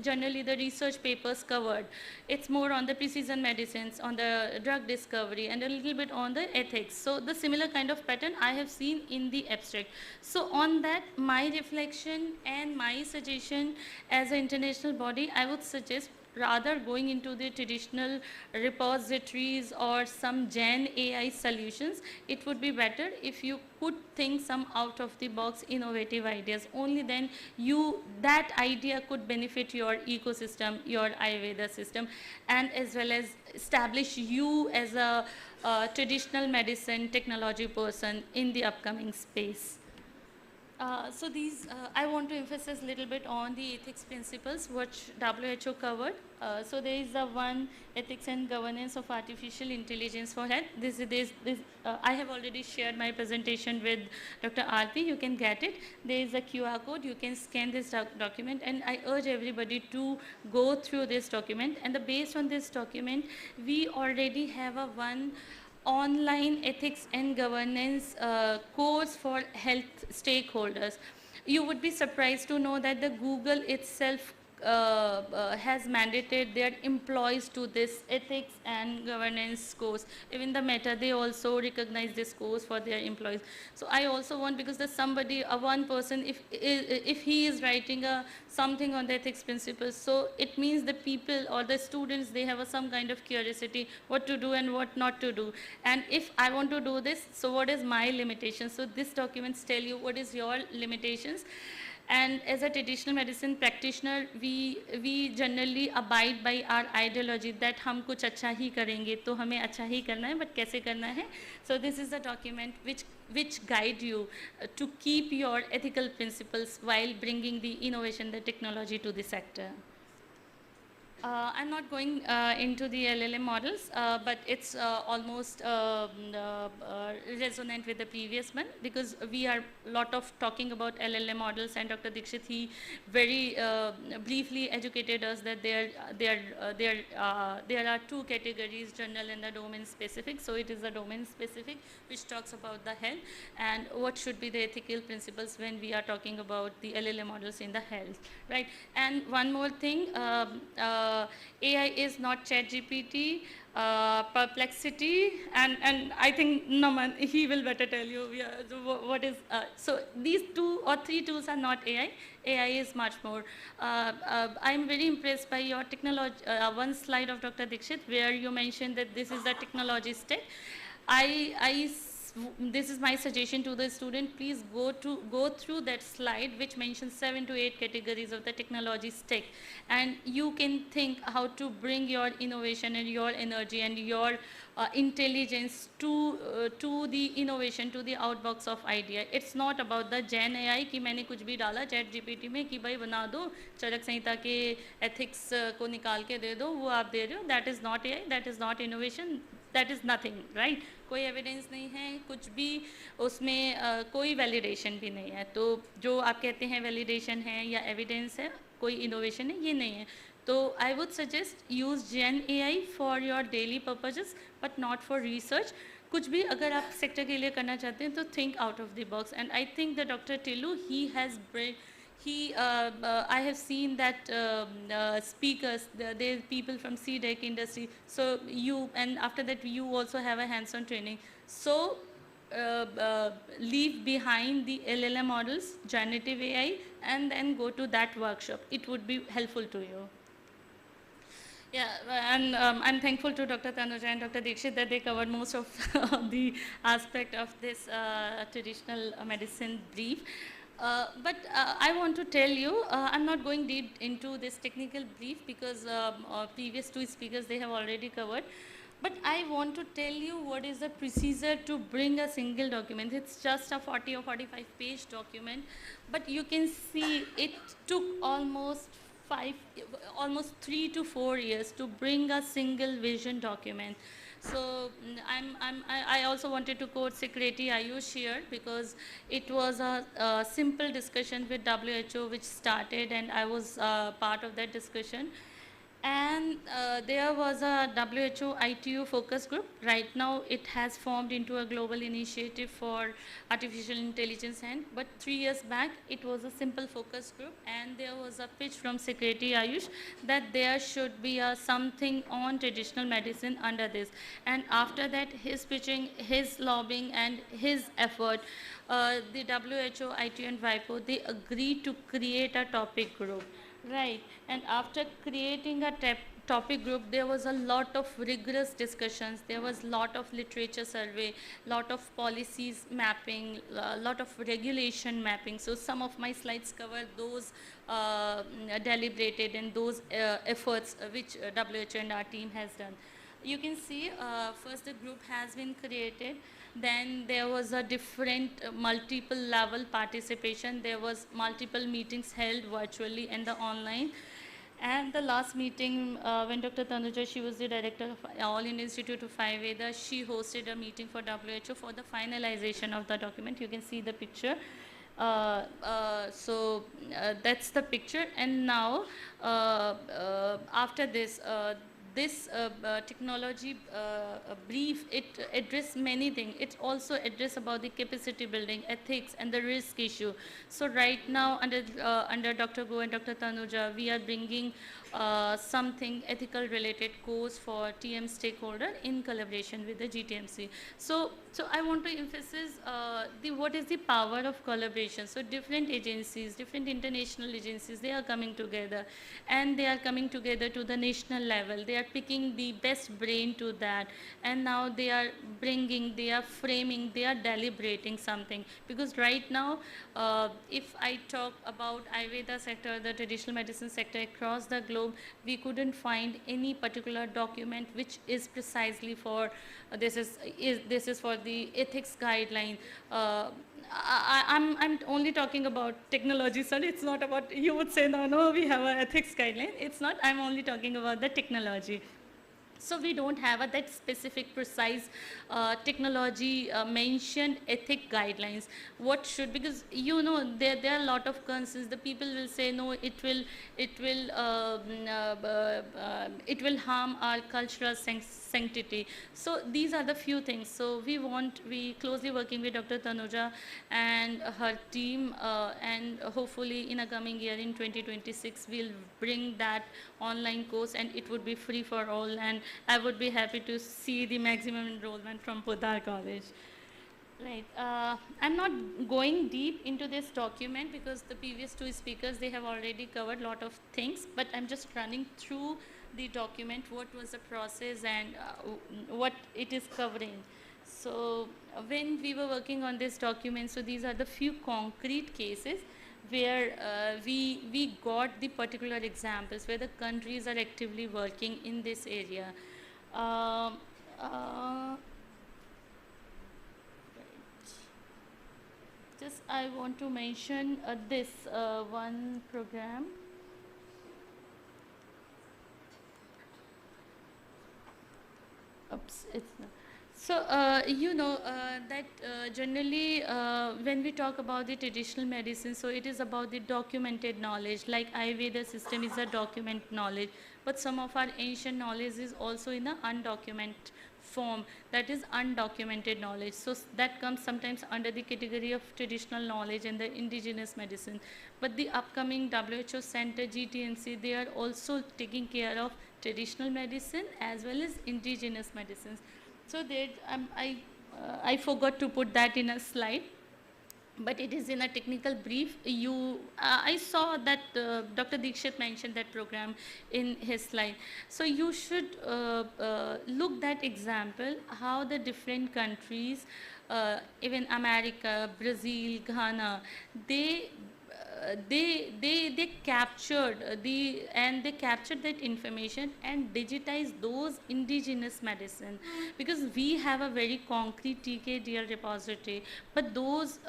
[SPEAKER 8] generally the research papers covered. It's more on the precision medicines, on the drug discovery, and a little bit on the ethics. So the similar kind of pattern I have seen in the abstract. So on that, my reflection and my suggestion as an international body, I would suggest rather going into the traditional repositories or some Gen AI solutions, it would be better if you could think some out of the box innovative ideas. Only then that idea could benefit your ecosystem, your Ayurveda system, and as well as establish you as a traditional medicine technology person in the upcoming space. So I want to emphasize a little bit on the ethics principles which WHO covered. So there is one ethics and governance of artificial intelligence for health. I have already shared my presentation with Dr. Aarvi. You can get it. There is a QR code. You can scan this document, and I urge everybody to go through this document. And based on this document, we already have one online ethics and governance course for health stakeholders. You would be surprised to know that the Google itself has mandated their employees to this ethics and governance course. Even the Meta, they also recognize this course for their employees. So I also want, because there's somebody, one person, if he is writing something on the ethics principles, so it means the people or the students, they have some kind of curiosity what to do and what not to do. And if I want to do this, so what is my limitation? So this documents tell you what is your limitations. And as a traditional medicine practitioner, we generally abide by our ideology that हम कुछ अच्छा ही करेंगे, तो हमें अच्छा ही करना है, but कैसे करना है? So this is a document which guide you to keep your ethical principles while bringing the innovation, the technology to the sector. I'm not going into the LLM models, but it's almost resonant with the previous one, because we are lot of talking about LLM models, and Dr. Dixit, he very briefly educated us that there are 2 categories, general and the domain specific. So it is the domain specific which talks about the health and what should be the ethical principles when we are talking about the LLM models in the health, right? And one more thing, AI is not ChatGPT. perplexity, and I think Naman, he will better tell you what is, so these 2 or 3 tools are not AI. AI is much more. I'm very impressed by your technology, one slide of Dr. Dixit where you mentioned that this is the technology stack. This is my suggestion to the student, please go through that slide which mentions 7 to 8 categories of the technology stack, and you can think how to bring your innovation and your energy and your intelligence to the innovation, to the outbox of idea. It's not about the Gen AI कि मैंने कुछ भी डाला chat GPT में कि भाई बना दो चरक संहिता के ethics को निकाल के दे दो, वो आप दे रहे हो. That is not AI, that is not innovation, that is nothing, right? कोई एविडेंस नहीं है, कुछ भी उसमें कोई वैलिडेशन भी नहीं है. तो जो आप कहते हैं वैलिडेशन है या एविडेंस है, कोई इनोवेशन है, ये नहीं है. तो I would suggest use gen AI for your daily purposes but not for research. कुछ भी अगर आप सेक्टर के लिए करना चाहते हैं तो think out of the box. And I think the doctor Tillu he has I have seen that speakers, there are people from CDEC industry. So and after that you also have a hands-on training. So leave behind the LLM models, generative AI, and then go to that workshop. It would be helpful to you. Yeah, and I'm thankful to Dr. Tanuja and Dr. Dixit that they covered most of the aspect of this traditional medicine brief. But I want to tell you, I'm not going deep into this technical brief because previous 2 speakers, they have already covered. But I want to tell you what is the procedure to bring a single document. It's just a 40 or 45 page document, but you can see it took almost 3 to 4 years to bring a single vision document. So I also wanted to quote Secretary Ayush here because it was a simple discussion with WHO which started, and I was part of that discussion. And there was a WHO ITU focus group. Right now it has formed into a global initiative for artificial intelligence, but 3 years back it was a simple focus group, and there was a pitch from Secretary Ayush that there should be something on traditional medicine under this. And after that, his pitching, his lobbying and his effort, the WHO, ITU and WIPO, they agreed to create a topic group. Right, and after creating a topic group, there was a lot of rigorous discussions, there was a lot of literature survey, lot of policies mapping, a lot of regulation mapping. So some of my slides cover those deliberated and those efforts which WHO and our team has done. You can see first the group has been created, then there was a different multiple level participation, there was multiple meetings held virtually and the online. And the last meeting when Dr. Tanuja, she was the director of All India Institute of Ayurveda, she hosted a meeting for WHO for the finalization of the document. You can see the picture. So that's the picture. And now after this, this technology brief, it addressed many things. It also addressed about the capacity building, ethics, and the risk issue. So right now, under Dr. Go and Dr. Tanuja, we are bringing something ethical related course for TM stakeholder in collaboration with the GTMC. So I want to emphasize what is the power of collaboration. So different agencies, different international agencies, they are coming together, and they are coming together to the national level. They are picking the best brain to that, and now they are bringing, they are framing, they are deliberating something. Because right now, if I talk about Ayurveda sector, the traditional medicine sector across the globe, we couldn't find any particular document which is precisely for this is for the ethics guideline. I'm only talking about technology, sir. It's not about, you would say, no, we have an ethics guideline. It's not, I'm only talking about the technology. So we don't have that specific, precise technology mentioned ethic guidelines. What should, because you know there are a lot of concerns. The people will say no, it will harm our cultural sanctity. So these are the few things. So we closely working with Dr. Tanuja and her team, and hopefully in a coming year in 2026 we'll bring that online course, and it would be free for all. And I would be happy to see the maximum enrollment from Podar College. Right. I'm not going deep into this document because the previous two speakers, they have already covered a lot of things, but I'm just running through the document, what was the process and what it is covering. So when we were working on this document, so these are the few concrete cases where we got the particular examples where the countries are actively working in this area. Just I want to mention this one program. Oops, it's not. So, you know that generally when we talk about the traditional medicine, so it is about the documented knowledge, like Ayurveda system is a document knowledge, but some of our ancient knowledge is also in an undocumented form, that is undocumented knowledge. So that comes sometimes under the category of traditional knowledge and the indigenous medicine. But the upcoming WHO Center, GTNC, they are also taking care of traditional medicine as well as indigenous medicines. So that I forgot to put that in a slide, but it is in a technical brief. I saw that Dr. Dikshit mentioned that program in his slide. So you should look that example, how the different countries, even America, Brazil, Ghana, they captured they captured that information and digitized those indigenous medicine, because we have a very concrete TKDL repository, but those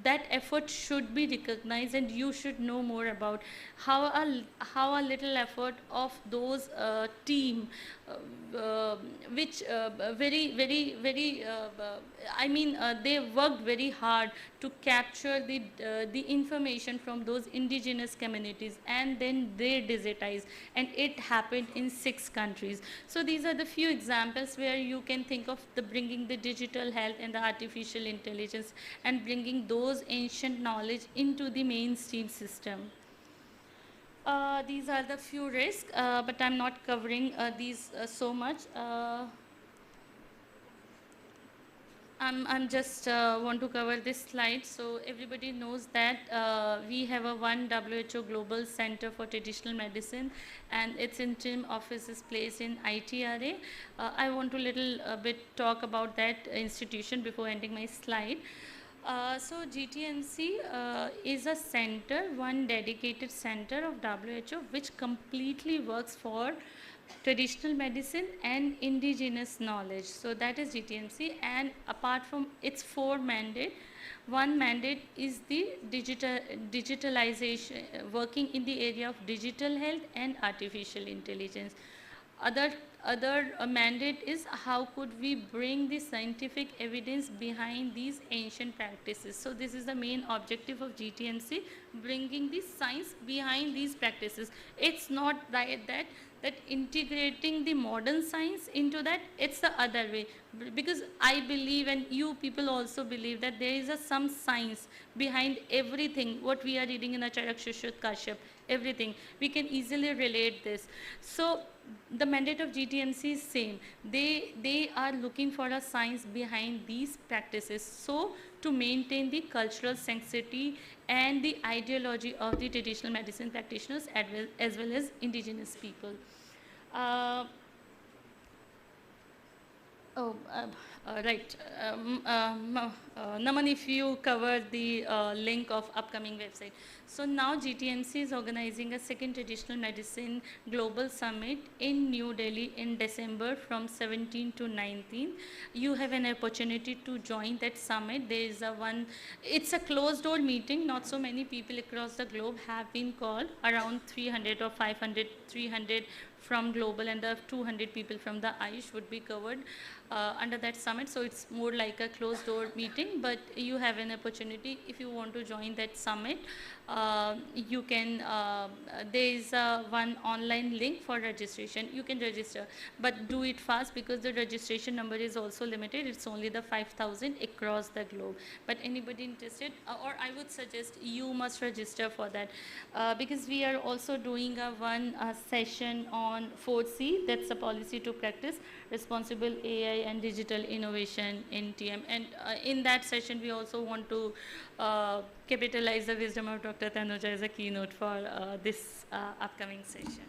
[SPEAKER 8] that effort should be recognized, and you should know more about how a little effort of those team which very I mean they worked very hard to capture the information from those indigenous communities, and then they digitized, and it happened in 6 countries. So these are the few examples where you can think of the bringing the digital health and the artificial intelligence and bringing those ancient knowledge into the mainstream system. These are the few risks, but I'm not covering these so much. I'm just want to cover this slide so everybody knows that we have a one WHO Global Center for Traditional Medicine, and its interim office is placed in ITRA. I want to little bit talk about that institution before ending my slide. So GTMC is a center, one dedicated center of WHO which completely works for traditional medicine and indigenous knowledge. So that is GTMC, and apart from its 4 mandate, one mandate is the digitalization, working in the area of digital health and artificial intelligence. Other mandate is how could we bring the scientific evidence behind these ancient practices. So this is the main objective of GTMC, bringing the science behind these practices. It's not that integrating the modern science into that, it's the other way. Because I believe, and you people also believe, that there is some science behind everything, what we are reading in a Charak Shushut Kashyap, everything. We can easily relate this. So the mandate of GTMC is same. They are looking for a science behind these practices. So to maintain the cultural sanctity and the ideology of the traditional medicine practitioners as well as indigenous people. Right. Naman, if you cover the link of upcoming website. So now GTMC is organizing a 2nd Traditional Medicine Global Summit in New Delhi in December from 17 to 19. You have an opportunity to join that summit. There is it's a closed door meeting. Not so many people across the globe have been called, around 300 or 500, 300 from global, and the 200 people from the Ayush would be covered under that summit. So it's more like a closed door meeting, but you have an opportunity if you want to join that summit. You can, there is one online link for registration. You can register, but do it fast because the registration number is also limited. It's only the 5,000 across the globe. But anybody interested, or I would suggest you must register for that because we are also doing one session on on 4C, that's the policy to practice responsible AI and digital innovation in TM. And in that session, we also want to capitalize the wisdom of Dr. Tanuja as a keynote for this upcoming session.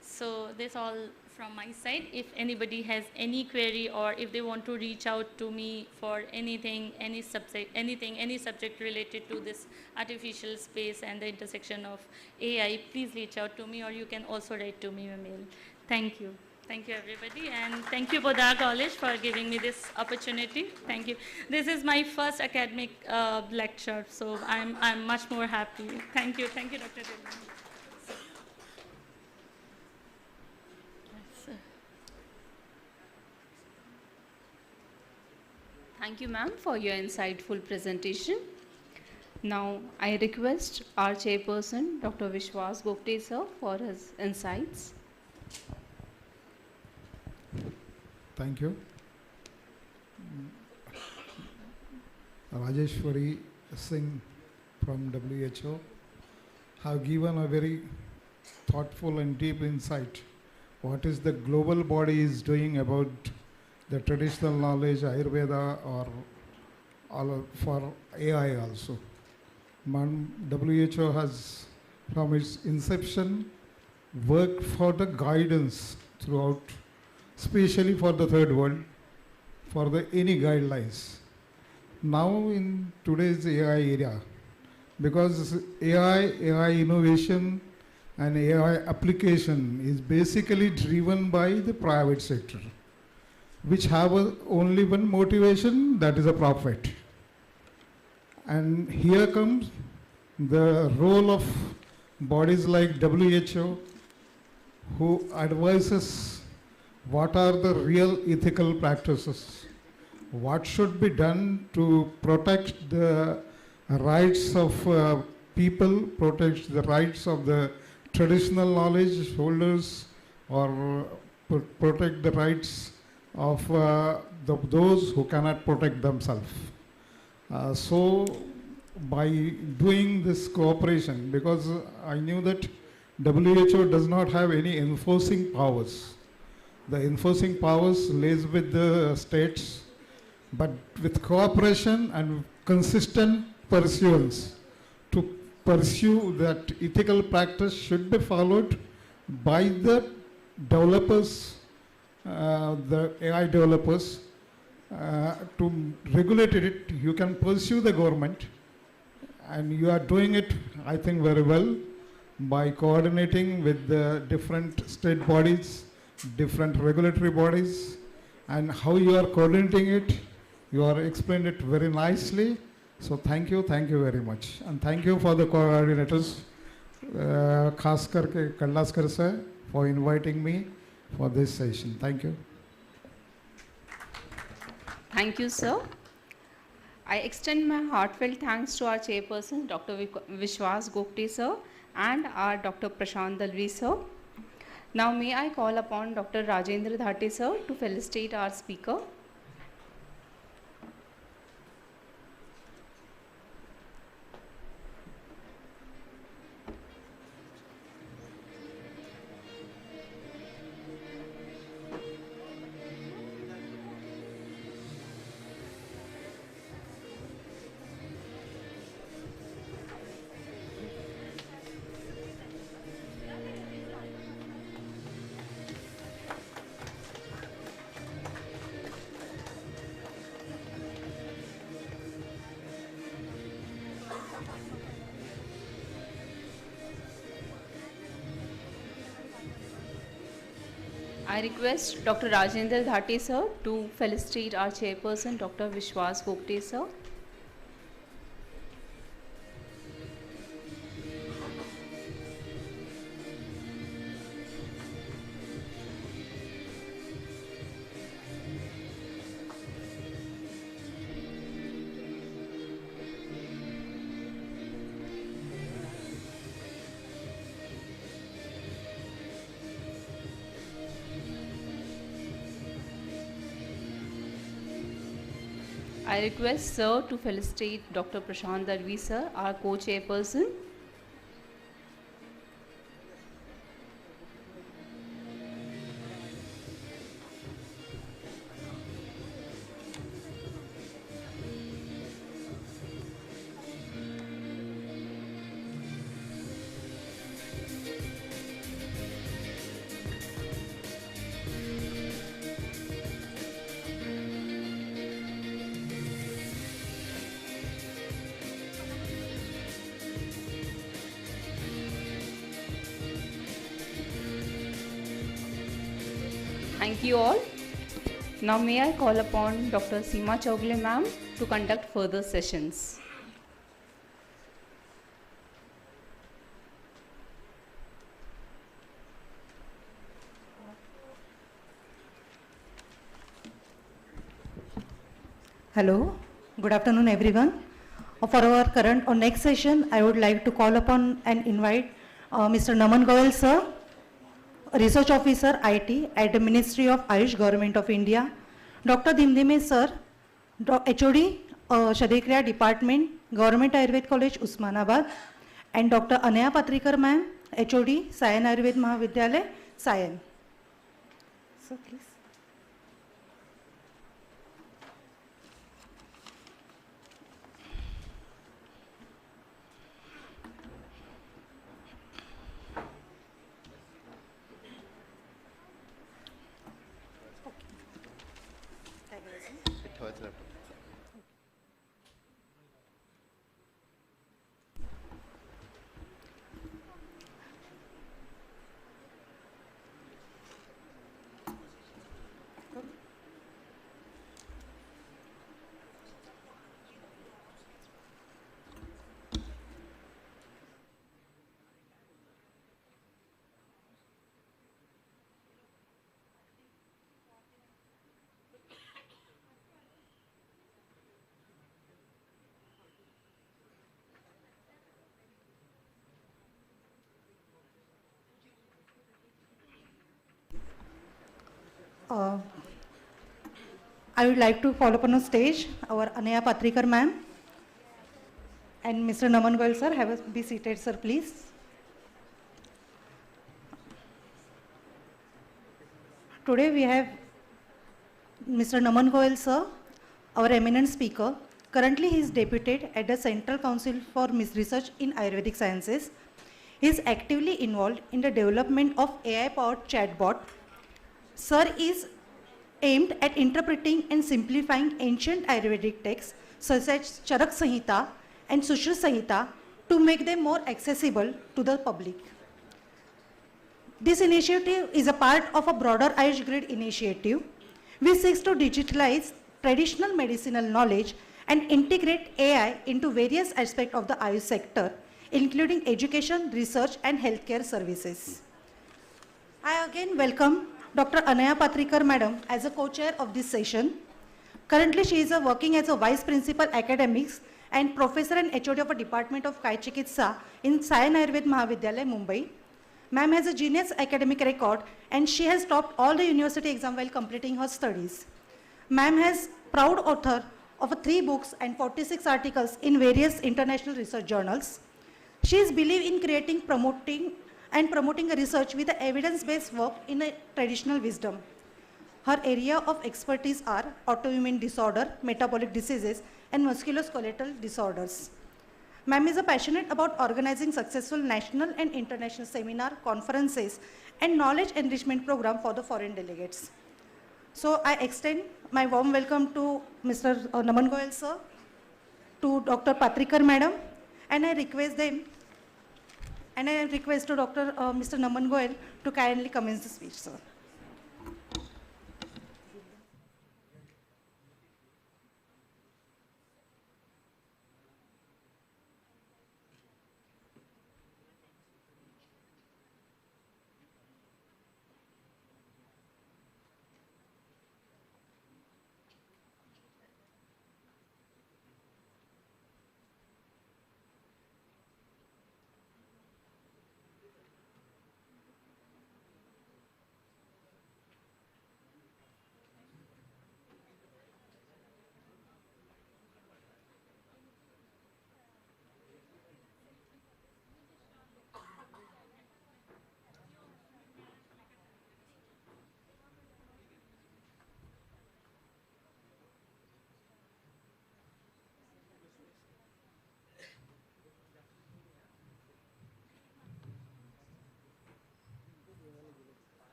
[SPEAKER 8] So that's all from my side. If anybody has any query or if they want to reach out to me for anything, any subject related to this artificial space and the intersection of AI, please reach out to me, or you can also write to me a mail. Thank you. Thank you, everybody. And thank you, Podar College, for giving me this opportunity. Thank you. This is my first academic lecture, so I'm much more happy. Thank you. Thank you, Dr. Dilman.
[SPEAKER 5] Thank you, ma'am, for your insightful presentation. Now, I request our chairperson, Dr. Vishwas Gokte, sir, for his insights.
[SPEAKER 9] Thank you. Rajeshwari Singh from WHO have given a very thoughtful and deep insight. What is the global body is doing about the traditional knowledge, Ayurveda, or for AI also. WHO has, from its inception, worked for the guidance throughout, especially for the third world, for the any guidelines. Now in today's AI era, because AI innovation and AI application is basically driven by the private sector, which have only one motivation, that is a profit. And here comes the role of bodies like WHO, who advises what are the real ethical practices, what should be done to protect the rights of people, protect the rights of the traditional knowledge holders, or protect the rights of those who cannot protect themselves. So by doing this cooperation, because I knew that WHO does not have any enforcing powers. The enforcing powers lays with the states, but with cooperation and consistent pursuance to pursue that ethical practice should be followed by the developers, the AI developers, to regulate it. You can pursue the government, and you are doing it, I think, very well by coordinating with the different state bodies, different regulatory bodies, and how you are coordinating it. You are explained it very nicely. So thank you very much. And thank you for the coordinators, खास करके कल्लास्कर sir, for inviting me for this session. Thank you.
[SPEAKER 5] Thank you, sir. I extend my heartfelt thanks to our chairperson, Dr. Vishwas Gokte, sir, and our Dr. Prashant Dalvi, sir. Now, may I call upon Dr. Rajendra Dhate, sir, to felicitate our speaker. I request Dr. Rajendra Dhate, sir, to felicitate our chairperson, Dr. Vishwas Gokte, sir. I request sir to felicitate Dr. Prashant Dalvi, sir, our co-chairperson. Thank you all. Now may I call upon Dr. Seema Chowgule ma'am to conduct further sessions.
[SPEAKER 10] Hello, good afternoon everyone. For our current or next session, I would like to call upon and invite Mr. Naman Goyal sir, Research Officer IT at the Ministry of Ayush, Government of India, Dr. Dimdime sir, HOD, Shadikriya Department, Government Ayurved College, Usmanabad, and Dr. Anaya Patrikar ma'am, HOD, Sayan Ayurved Mahavidyalay, Sayan. So please. I would like to call upon on stage our Anaya Patrikar ma'am and Mr. Naman Goyal sir. Be seated, sir, please. Today we have Mr. Naman Goyal sir, our eminent speaker. Currently he is deputed at the Central Council for Research in Ayurvedic Sciences. He is actively involved in the development of AI-powered chatbot. Sir is aimed at interpreting and simplifying ancient Ayurvedic texts such as Charak Samhita and Sushruta Samhita to make them more accessible to the public. This initiative is a part of a broader Ayush Grid initiative which seeks to digitalize traditional medicinal knowledge and integrate AI into various aspects of the Ayush sector, including education, research and healthcare services. I again welcome Dr. Anaya Patrikar Madam as a co-chair of this session. Currently, she is working as a Vice Principal Academics and Professor and HOD of a Department of Kayachikitsa in Sayan Ayurved Mahavidyalay, Mumbai. Ma'am has a genius academic record and she has topped all the university exams while completing her studies. Ma'am has proud author of 3 books and 46 articles in various international research journals. She is believed in promoting a research with evidence-based work in a traditional wisdom. Her area of expertise are autoimmune disorder, metabolic diseases, and musculoskeletal disorders. Ma'am is passionate about organizing successful national and international seminar, conferences, and knowledge enrichment program for the foreign delegates. So I extend my warm welcome to Mr. Naman Goyal sir, to Dr. Patrikar Madam, and I request to Dr. Mr. Naman Goyal to kindly commence the speech, sir.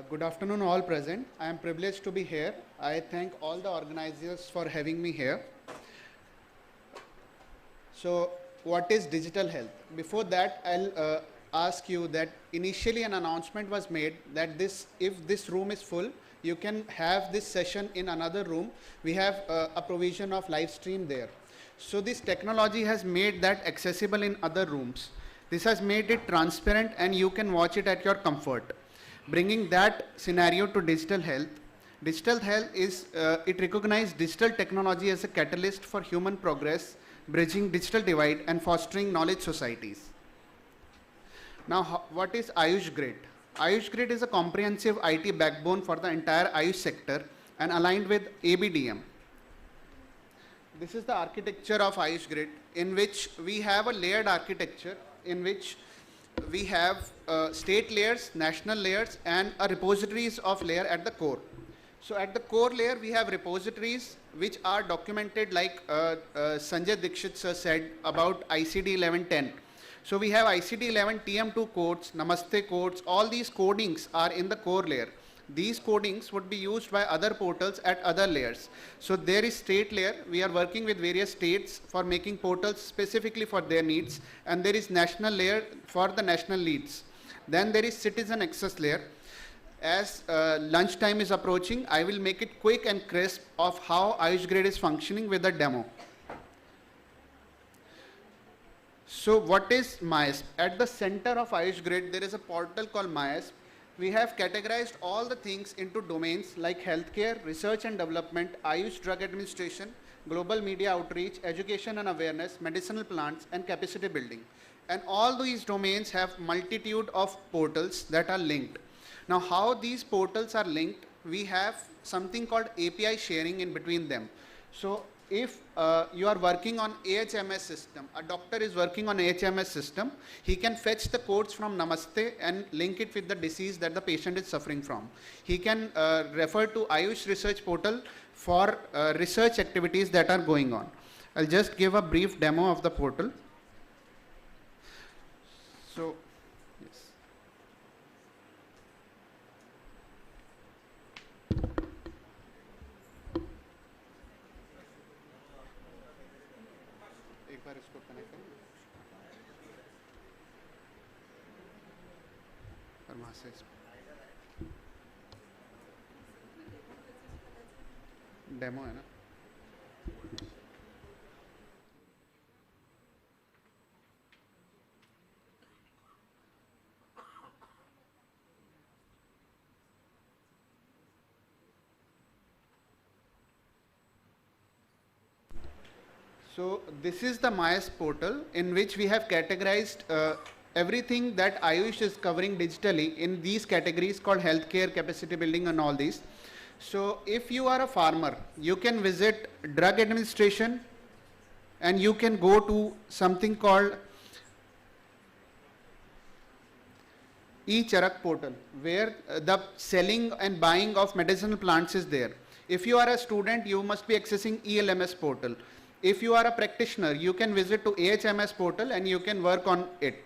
[SPEAKER 22] Good afternoon all present. I am privileged to be here. I thank all the organizers for having me here. So what is digital health? Before that, I'll ask you that initially an announcement was made that if this room is full, you can have this session in another room. We have a provision of live stream there. So this technology has made that accessible in other rooms. This has made it transparent and you can watch it at your comfort. Bringing that scenario to digital health. Digital health is, it recognizes digital technology as a catalyst for human progress, bridging digital divide and fostering knowledge societies. Now, what is Ayush Grid? Ayush Grid is a comprehensive IT backbone for the entire Ayush sector and aligned with ABDM. This is the architecture of Ayush Grid, in which we have a layered architecture in which we have state layers, national layers, and a repositories of layer at the core. So at the core layer, we have repositories which are documented like Sanjay Dikshit sir said about ICD 1110. So we have ICD 11 TM2 codes, Namaste codes, all these codings are in the core layer. These codings would be used by other portals at other layers. So there is state layer. We are working with various states for making portals specifically for their needs. And there is national layer for the national needs. Then there is citizen access layer. As lunchtime is approaching, I will make it quick and crisp of how Ayush Grid is functioning with a demo. So what is MyASP? At the center of Ayush Grid, there is a portal called MyASP. We have categorized all the things into domains like healthcare, research and development, Ayush drug administration, global media outreach, education and awareness, medicinal plants, and capacity building. And all these domains have multitude of portals that are linked. Now, how these portals are linked, we have something called API sharing in between them. So if you are working on AHMS system, a doctor is working on AHMS system, he can fetch the codes from Namaste and link it with the disease that the patient is suffering from. He can refer to Ayush research portal for research activities that are going on. I'll just give a brief demo of the portal. So, yes. एक बार इसको connect करें और वहाँ से demo है ना. So this is the MyASP portal in which we have categorized everything that Ayush is covering digitally in these categories called healthcare, capacity building and all these. So if you are a farmer, you can visit drug administration and you can go to something called e-Charak portal where the selling and buying of medicinal plants is there. If you are a student, you must be accessing ELMS portal. If you are a practitioner, you can visit to AHMS portal and you can work on it.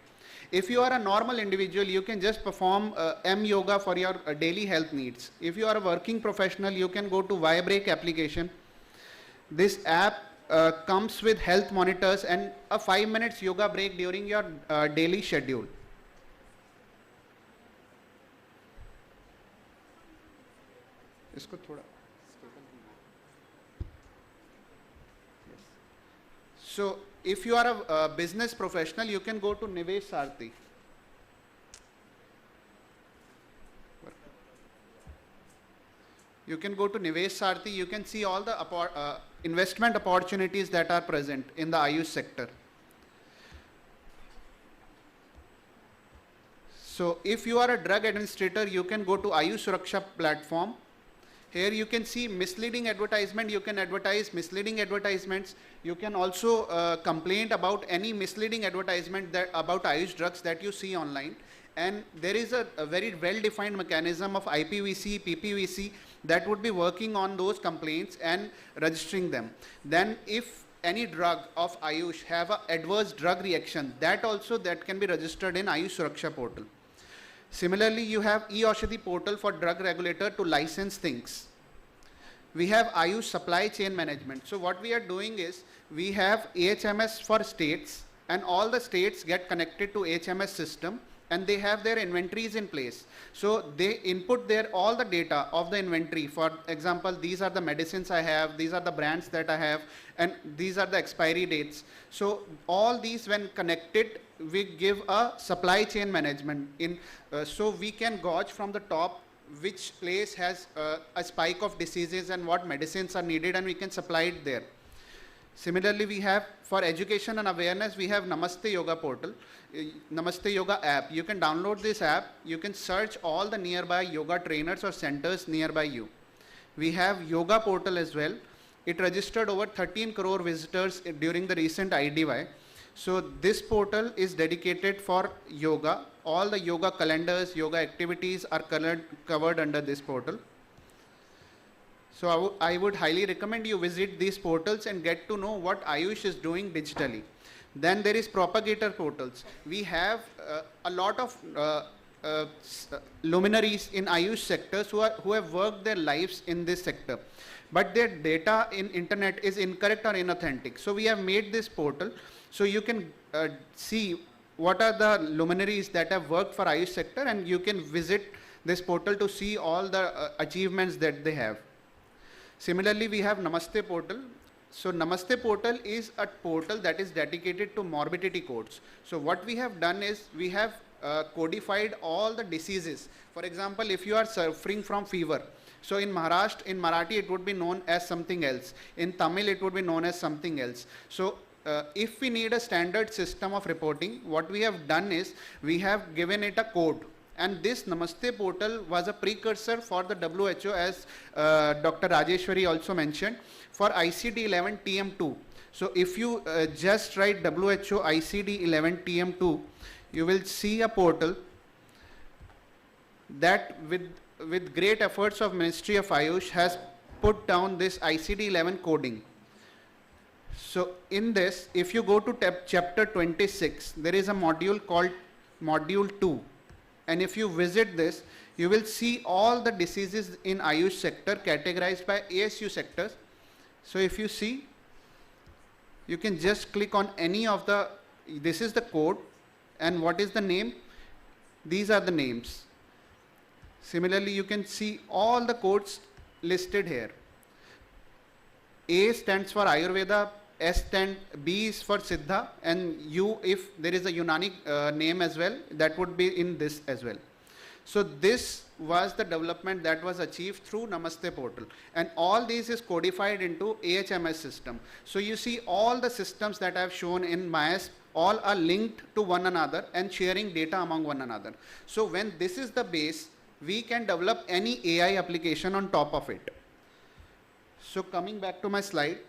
[SPEAKER 22] If you are a normal individual, you can just perform M-Yoga for your daily health needs. If you are a working professional, you can go to Y-Break application. This app comes with health monitors and a 5 minutes yoga break during your daily schedule. इसको थोड़ा So if you are a business professional, you can go to Nivesh Sarthi. You can go to Nivesh Sarthi, you can see all the investment opportunities that are present in the Ayush sector. So if you are a drug administrator, you can go to Ayush Suraksha platform. Here you can see misleading advertisement, you can advertise misleading advertisements. You can also complain about any misleading advertisement that about Ayush drugs that you see online. And there is a very well-defined mechanism of IPVC, PPVC that would be working on those complaints and registering them. Then if any drug of Ayush have an adverse drug reaction, that can be registered in Ayush Suraksha portal. Similarly, you have e-Aushadhi portal for drug regulator to license things. We have Ayush supply chain management. So what we are doing is, we have AHMS for states, and all the states get connected to AHMS system, and they have their inventories in place. So they input their all the data of the inventory. For example, these are the medicines I have, these are the brands that I have, and these are the expiry dates. So all these when connected, we give a supply chain management in, so we can gauge from the top which place has a spike of diseases and what medicines are needed, and we can supply it there. Similarly, we have for education and awareness, we have Namaste Yoga portal, Namaste Yoga app. You can download this app. You can search all the nearby yoga trainers or centers nearby you. We have yoga portal as well. It registered over 13 crore visitors during the recent IDY. So this portal is dedicated for yoga. All the yoga calendars, yoga activities are covered under this portal. So I would highly recommend you visit these portals and get to know what Ayush is doing digitally. Then there is propagator portals. We have a lot of luminaries in Ayush sectors who have worked their lives in this sector, but their data in internet is incorrect or inauthentic. So we have made this portal so you can see what are the luminaries that have worked for Ayush sector, and you can visit this portal to see all the achievements that they have. Similarly, we have Namaste portal. So Namaste portal is a portal that is dedicated to morbidity codes. So what we have done is we have codified all the diseases. For example, if you are suffering from fever, so in Maharashtra, in Marathi, it would be known as something else. In Tamil, it would be known as something else. So if we need a standard system of reporting, what we have done is we have given it a code. And this Namaste portal was a precursor for the WHO, as Dr. Rajeshwari also mentioned, for ICD-11 TM2. So if you just write WHO ICD-11 TM2, you will see a portal that with great efforts of Ministry of Ayush has put down this ICD-11 coding. So in this, if you go to chapter 26, there is a module called module 2. And if you visit this, you will see all the diseases in Ayush sector categorized by ASU sectors. So if you see, you can just click on any of the, this is the code, and what is the name? These are the names. Similarly, you can see all the codes listed here. A stands for Ayurveda, B is for Siddha, and U, if there is a Unani name as well, that would be in this as well. So this was the development that was achieved through Namaste portal, and all these is codified into AHMS system. So you see all the systems that I have shown in MIAS, all are linked to one another and sharing data among one another. So when this is the base, we can develop any AI application on top of it. So coming back to my slide,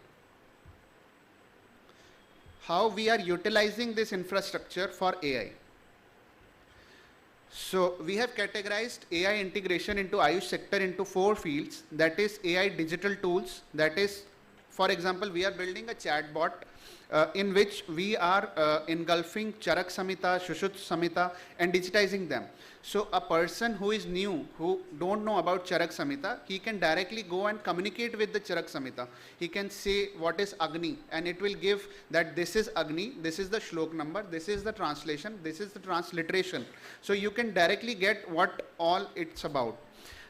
[SPEAKER 22] how we are utilizing this infrastructure for AI. So we have categorized AI integration into Ayush sector into 4 fields, that is AI digital tools, that is, for example, we are building a chatbot in which we are engulfing Charak Samhita, Shushruta Samhita and digitizing them. So a person who is new, who don't know about Charak Samhita, he can directly go and communicate with the Charak Samhita. He can say what is Agni, and it will give that this is Agni, this is the shlok number, this is the translation, this is the transliteration. So you can directly get what all it's about.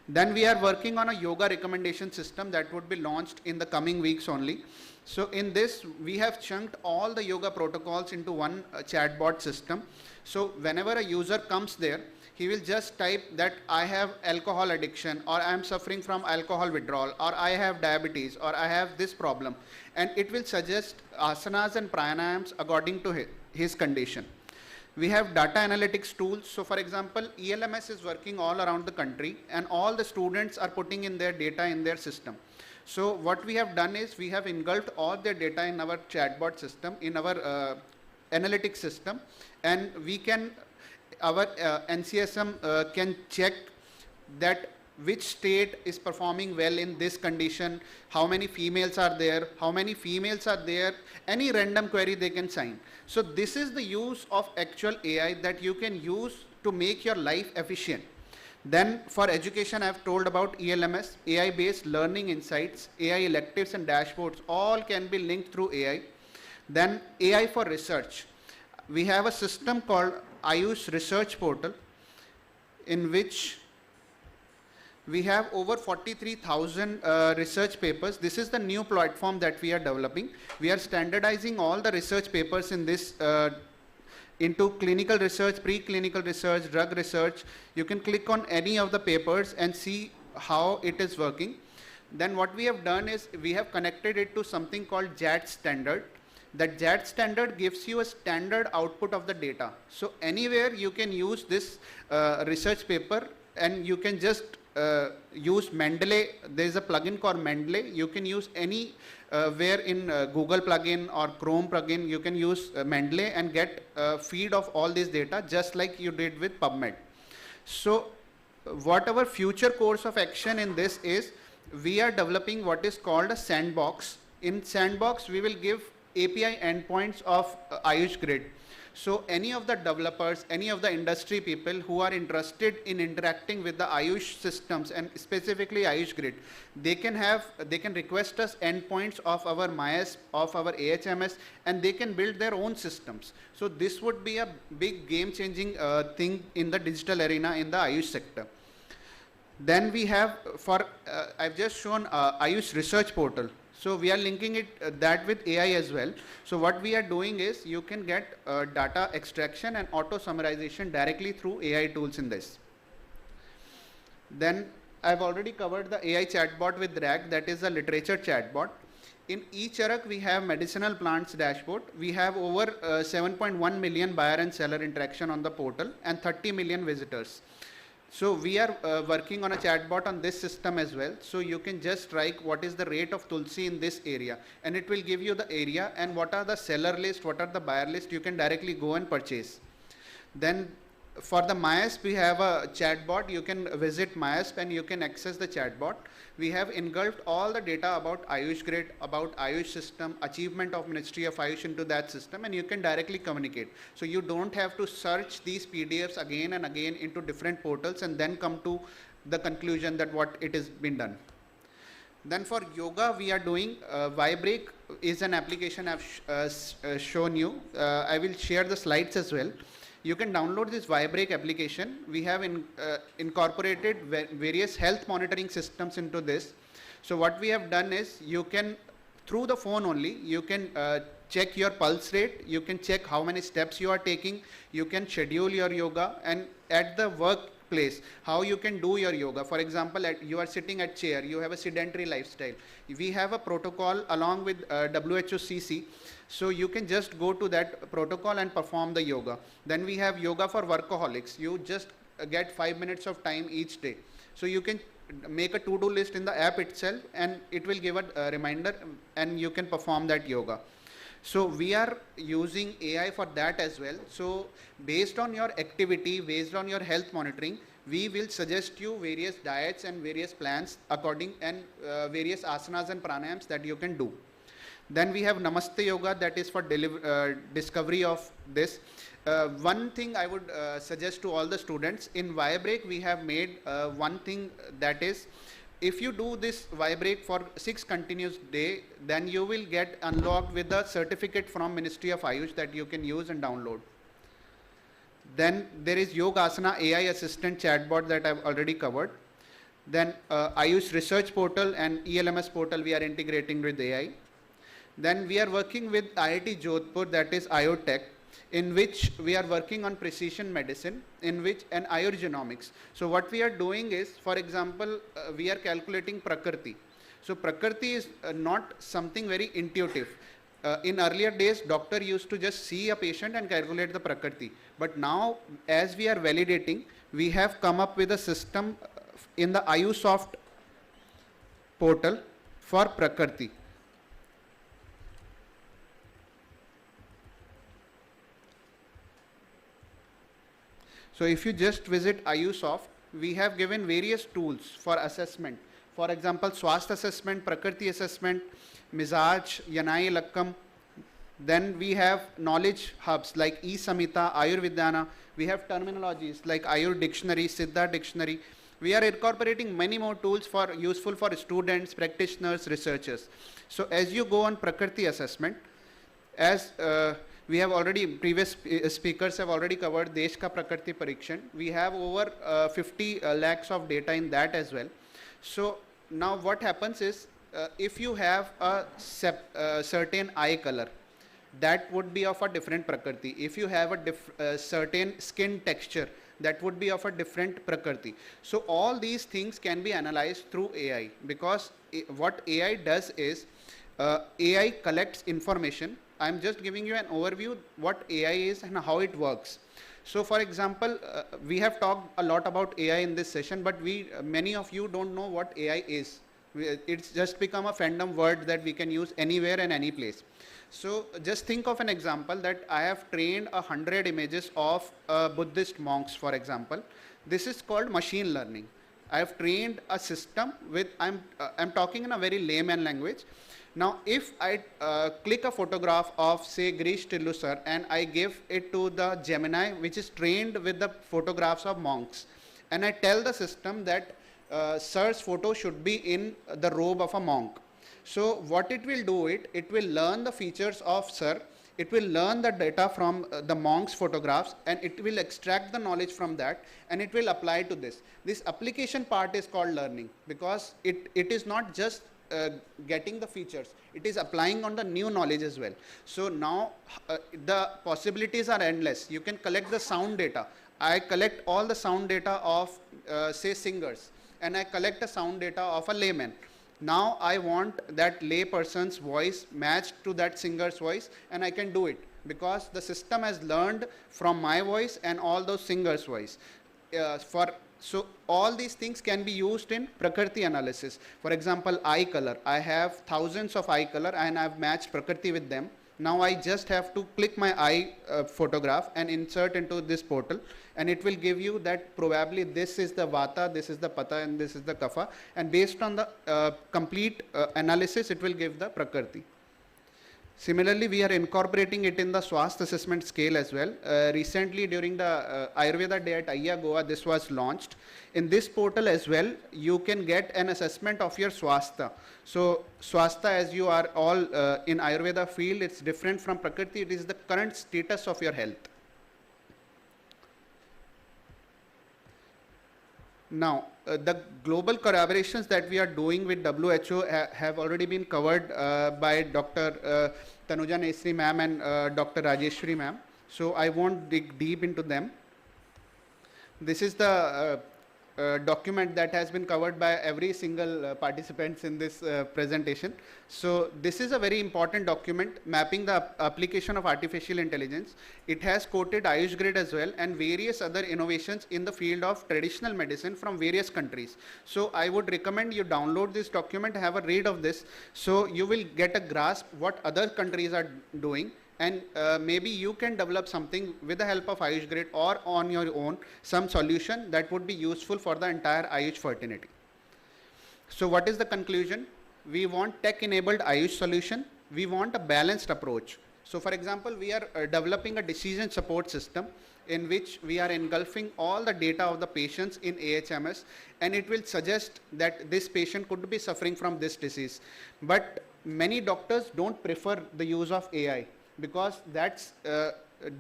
[SPEAKER 22] Then we are working on a yoga recommendation system that would be launched in the coming weeks only. So in this, we have chunked all the yoga protocols into one chatbot system. So whenever a user comes there, he will just type that I have alcohol addiction, or I am suffering from alcohol withdrawal, or I have diabetes, or I have this problem. And it will suggest asanas and pranayams according to his condition. We have data analytics tools. So for example, ELMS is working all around the country, and all the students are putting in their data in their system. So what we have done is we have engulfed all their data in our chatbot system, in our analytics system, and we can, our NCSM can check that which state is performing well in this condition, how many females are there, any random query they can sign. So this is the use of actual AI that you can use to make your life efficient. Then for education, I have told about ELMS, AI-based learning insights, AI electives and dashboards, all can be linked through AI. Then AI for research. We have a system called Ayush Research Portal, in which we have over 43,000 research papers. This is the new platform that we are developing. We are standardizing all the research papers in this into clinical research, preclinical research, drug research. You can click on any of the papers and see how it is working. Then what we have done is we have connected it to something called JAT standard. That JAT standard gives you a standard output of the data. So anywhere you can use this research paper, and you can just use Mendeley. There is a plugin called Mendeley. You can use any where in Google plugin or Chrome plugin, you can use Mendeley and get a feed of all this data, just like you did with PubMed. So what our future course of action in this is, we are developing what is called a sandbox. In sandbox, we will give API endpoints of Ayush Grid. So any of the developers, any of the industry people who are interested in interacting with the Ayush systems and specifically Ayush Grid, they can request us endpoints of our MIAS, of our AHMS, and they can build their own systems. So this would be a big game-changing thing in the digital arena in the Ayush sector. Then we have I've just shown Ayush Research Portal. So we are linking it that with AI as well. So what we are doing is you can get data extraction and auto summarization directly through AI tools in this. Then I've already covered the AI chatbot with RAG, that is a literature chatbot. In eCharak, we have medicinal plants dashboard. We have over 7.1 million buyer and seller interaction on the portal and 30 million visitors. So we are working on a chatbot on this system as well. So you can just write what is the rate of Tulsi in this area, and it will give you the area and what are the seller list, what are the buyer list. You can directly go and purchase. Then for the MIASP, we have a chatbot. You can visit MIASP and you can access the chatbot. We have engulfed all the data about Ayush Grid, about Ayush system, achievement of Ministry of Ayush into that system, and you can directly communicate. So you don't have to search these PDFs again and again into different portals and then come to the conclusion that what it has been done. Then for yoga, we are doing Vibreak is an application I've shown you. I will share the slides as well. You can download this Vibreak application. We have incorporated various health monitoring systems into this. So what we have done is you can, through the phone only, you can check your pulse rate, you can check how many steps you are taking, you can schedule your yoga, and at the workplace, how you can do your yoga. For example, you are sitting at chair, you have a sedentary lifestyle. We have a protocol along with WHOCC. So you can just go to that protocol and perform the yoga. Then we have yoga for workaholics. You just get 5 minutes of time each day. So you can make a to-do list in the app itself and it will give a reminder and you can perform that yoga. So we are using AI for that as well. So based on your activity, based on your health monitoring, we will suggest you various diets and various plans according and various asanas and pranayams that you can do. Then we have Namaste Yoga, that is for discovery of this. One thing I would suggest to all the students, in Vibreak we have made one thing, that is, if you do this Vibreak for 6 continuous days, then you will get unlocked with a certificate from Ministry of Ayush that you can use and download. Then there is Yogasana AI Assistant chatbot that I've already covered. Then Ayush Research Portal and ELMS portal we are integrating with AI. Then we are working with IIT Jodhpur, that is Ayurtech, in which we are working on precision medicine, in which and Ayurgenomics. So what we are doing is, for example, we are calculating Prakriti. So Prakriti is not something very intuitive. In earlier days, doctor used to just see a patient and calculate the Prakriti. But now, as we are validating, we have come up with a system in the Ayusoft portal for Prakriti. So if you just visit Ayusoft, we have given various tools for assessment. For example, Swasth assessment, Prakriti assessment, Mizaj, Yanai Lakkam. Then we have knowledge hubs like E-Samhita, Ayurvedana. We have terminologies like Ayur Dictionary, Siddha Dictionary. We are incorporating many more tools for useful for students, practitioners, researchers. So as you go on Prakriti assessment, as we have already, previous speakers have already covered Desh Ka Prakriti Parikshan. We have over 50 lakhs of data in that as well. So now what happens is, if you have a certain eye color, that would be of a different Prakriti. If you have a certain skin texture, that would be of a different Prakriti. So all these things can be analyzed through AI, because what AI does is, AI collects information. I'm just giving you an overview what AI is and how it works. So for example, we have talked a lot about AI in this session, but many of you don't know what AI is. It's just become a fandom word that we can use anywhere and any place. So just think of an example that I have trained 100 images of Buddhist monks, for example. This is called machine learning. I have trained a system with, I'm talking in a very layman language. Now, if I click a photograph of, say, Girish Tillu sir, and I give it to the Gemini, which is trained with the photographs of monks, and I tell the system that sir's photo should be in the robe of a monk. So what it will do, it will learn the features of sir, it will learn the data from the monk's photographs, and it will extract the knowledge from that, and it will apply to this. This application part is called learning, because it is not just getting the features, it is applying on the new knowledge as well. So now the possibilities are endless. You can collect the sound data. I collect all the sound data of say singers, and I collect the sound data of a layman. Now I want that lay person's voice matched to that singer's voice, and I can do it because the system has learned from my voice and all those singers' voice. So all these things can be used in Prakriti analysis. For example, eye color. I have thousands of eye color and I've matched Prakriti with them. Now I just have to click my eye photograph and insert into this portal, and it will give you that probably this is the Vata, this is the Pata, and this is the Kapha, and based on the complete analysis, it will give the Prakriti. Similarly, we are incorporating it in the Swasth assessment scale as well. Recently, during the Ayurveda Day at Ayya Goa, this was launched. In this portal as well, you can get an assessment of your Swastha. So, Swastha, as you are all in Ayurveda field, it's different from Prakriti. It is the current status of your health. Now, the global collaborations that we are doing with WHO have already been covered by Dr. Tanuja Nesri ma'am and Dr. Rajeshwari ma'am. So I won't dig deep into them. This is the document that has been covered by every single participants in this presentation. So this is a very important document mapping the application of artificial intelligence. It has quoted Ayush Grid as well and various other innovations in the field of traditional medicine from various countries. So I would recommend you download this document, have a read of this, so you will get a grasp what other countries are doing. And maybe you can develop something with the help of Ayush Grid or on your own, some solution that would be useful for the entire Ayush fraternity. So what is the conclusion? We want tech-enabled Ayush solution. We want a balanced approach. So for example, we are developing a decision support system in which we are engulfing all the data of the patients in AHMS, and it will suggest that this patient could be suffering from this disease. But many doctors don't prefer the use of AI, because that's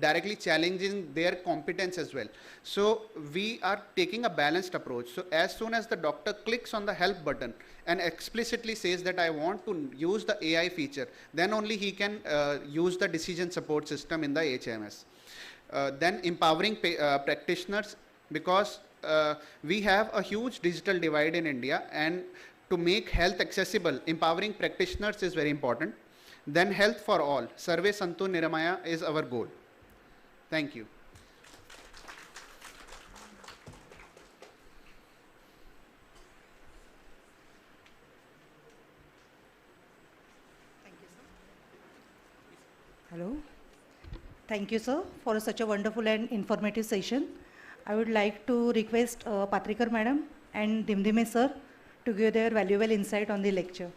[SPEAKER 22] directly challenging their competence as well. So we are taking a balanced approach. So as soon as the doctor clicks on the help button and explicitly says that I want to use the AI feature, then only he can use the decision support system in the HMS. Then empowering practitioners, because we have a huge digital divide in India, and to make health accessible, empowering practitioners is very important. Then health for all, Sarve Santu Niramaya is our goal. Thank you.
[SPEAKER 10] Hello. Thank you, sir, for such a wonderful and informative session. I would like to request Patrikar madam and Dimdime sir to give their valuable insight on the lecture.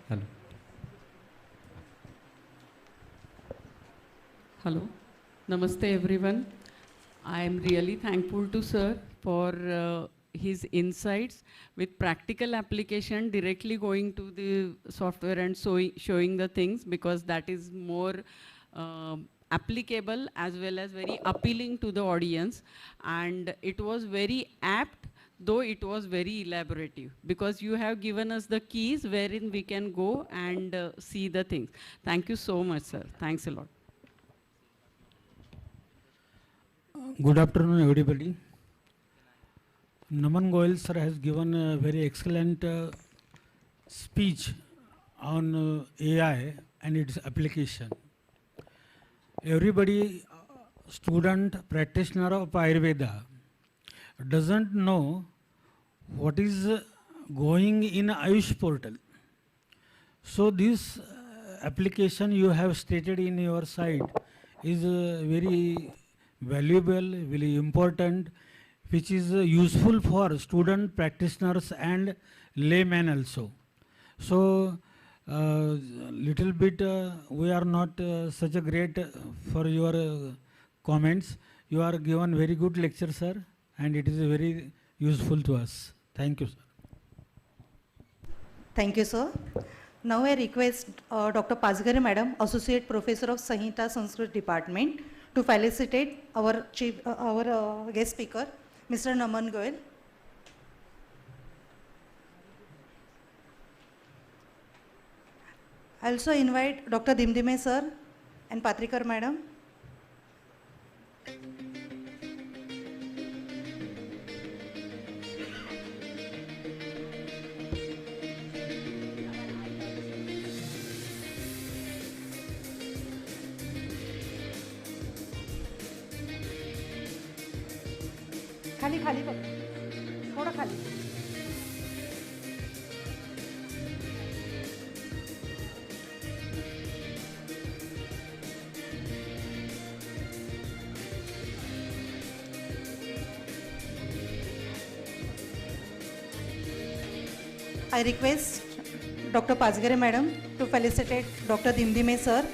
[SPEAKER 11] Hello. Hello. Namaste everyone. I am really thankful to sir for his insights with practical application directly going to the software and showing the things, because that is more applicable as well as very appealing to the audience. And it was very apt, though it was very elaborative, because you have given us the keys wherein we can go and see the things. Thank you so much, sir. Thanks a lot.
[SPEAKER 12] Good afternoon, everybody. Naman Goyal sir has given a very excellent speech on AI and its application. Everybody, student, practitioner of Ayurveda, doesn't know what is going in Ayush portal. So this application you have stated in your side is very valuable, very important, which is useful for student practitioners and laymen also. So little bit we are not such a great for your comments. You are given very good lecture, sir, and it is very useful to us. Thank you, sir.
[SPEAKER 10] Thank you, sir. Now I request Dr. Pasgare Madam, Associate Professor of Sanhita Sanskrit Department, to felicitate our guest speaker, Mr. Naman Goyal. I also invite Dr. Dimdime sir and Patrikar Madam. खाली खाली बघ थोडं खाली I request Dr. Pasgare Madam to felicitate Dr. Dimdime sir.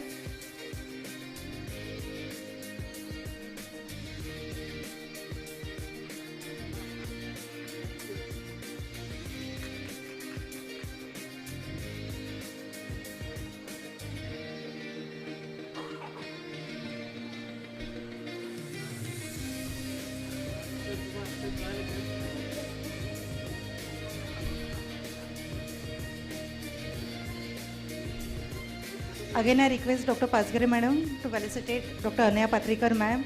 [SPEAKER 10] Again, I request Dr. Pasgare Madam to felicitate Dr. Anaya Patrikar Ma'am,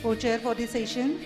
[SPEAKER 10] co-chair for this session.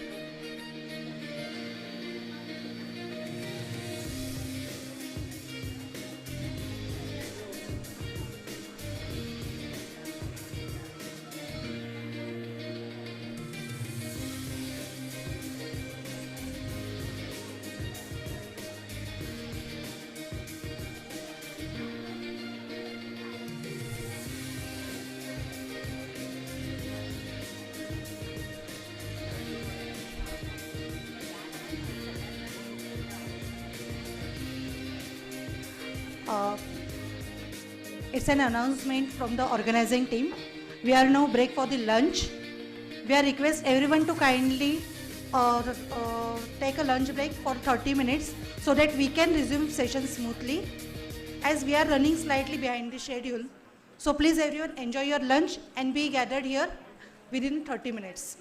[SPEAKER 10] It's an announcement from the organizing team. We are now break for the lunch. We are request everyone to kindly take a lunch break for 30 minutes so that we can resume session smoothly, as we are running slightly behind the schedule. So please everyone enjoy your lunch and be gathered here within 30 minutes.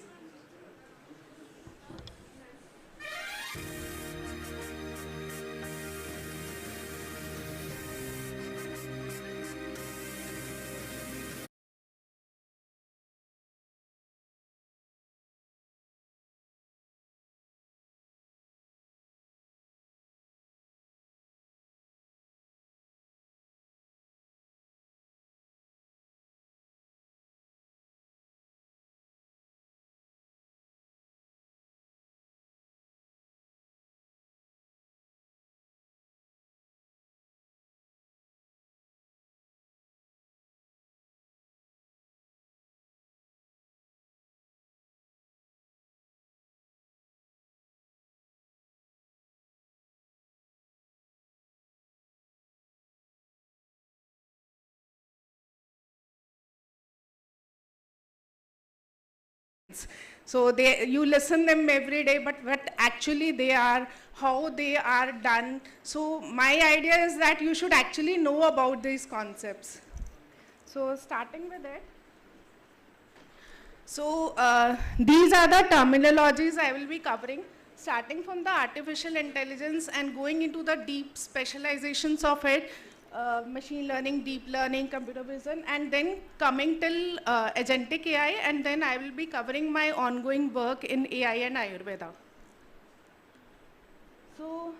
[SPEAKER 2] So you listen them every day, but what actually they are, how they are done. So my idea is that you should actually know about these concepts. So starting with it. So these are the terminologies I will be covering, starting from the artificial intelligence and going into the deep specializations of it, machine learning, deep learning, computer vision, and then coming till agentic AI, and then I will be covering my ongoing work in AI and Ayurveda. So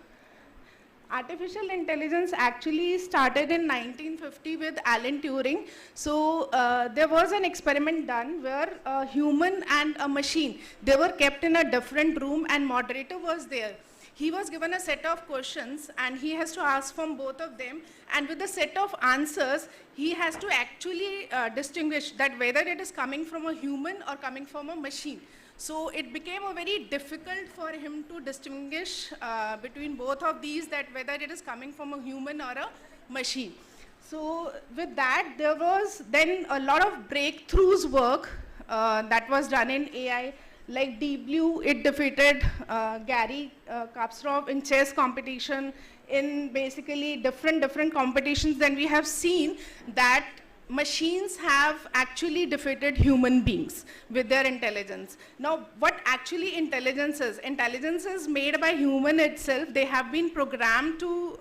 [SPEAKER 2] artificial intelligence actually started in 1950 with Alan Turing. So there was an experiment done where a human and a machine, they were kept in a different room and moderator was there. He was given a set of questions and he has to ask from both of them, and with the set of answers, he has to actually distinguish that whether it is coming from a human or coming from a machine. So it became a very difficult for him to distinguish between both of these, that whether it is coming from a human or a machine. So with that, there was then a lot of breakthroughs work that was done in AI. Like Deep Blue, it defeated Gary Kasparov in chess competition. In basically different competitions, then we have seen that machines have actually defeated human beings with their intelligence. Now, what actually intelligence is? Intelligence is made by human itself. They have been programmed to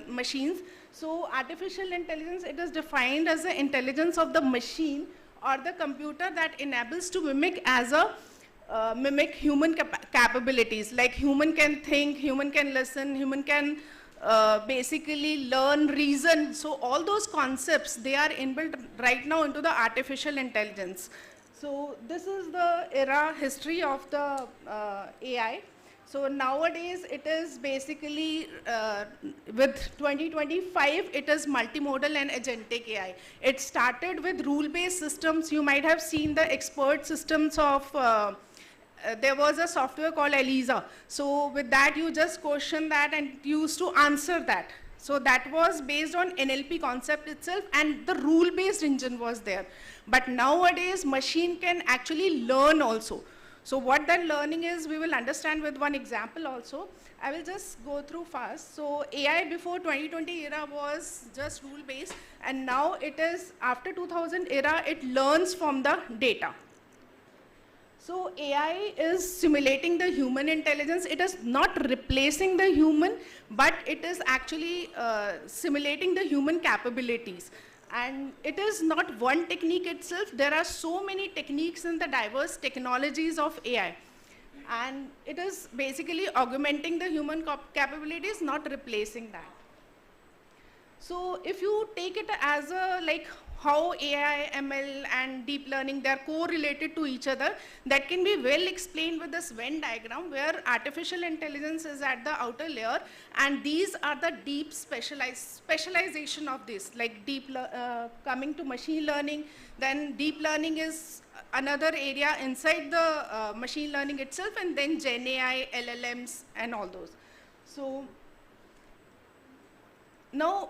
[SPEAKER 2] machines. So artificial intelligence, it is defined as the intelligence of the machine or the computer that enables to mimic as a mimic human capabilities. Like human can think, human can listen, human can basically learn, reason. So all those concepts, they are inbuilt right now into the artificial intelligence. So this is the era history of the AI. So nowadays it is basically with 2025 it is multimodal and agentic AI. It started with rule-based systems. You might have seen the expert systems of there was a software called Eliza. So with that, you just question that and used to answer that. So that was based on NLP concept itself, and the rule-based engine was there. But nowadays, machine can actually learn also. So what that learning is, we will understand with one example also. I will just go through fast. So AI before 2020 era was just rule-based, and now it is after 2000 era, it learns from the data. So AI is simulating the human intelligence. It is not replacing the human, but it is actually simulating the human capabilities. And it is not one technique itself. There are so many techniques in the diverse technologies of AI. And it is basically augmenting the human capabilities, not replacing that. So if you take it as a like how AI, ML and deep learning, they are correlated to each other, that can be well explained with this Venn diagram where artificial intelligence is at the outer layer and these are the deep specialization of this, like deep coming to machine learning. Then deep learning is another area inside the machine learning itself, and then Gen AI, LLMs and all those. So now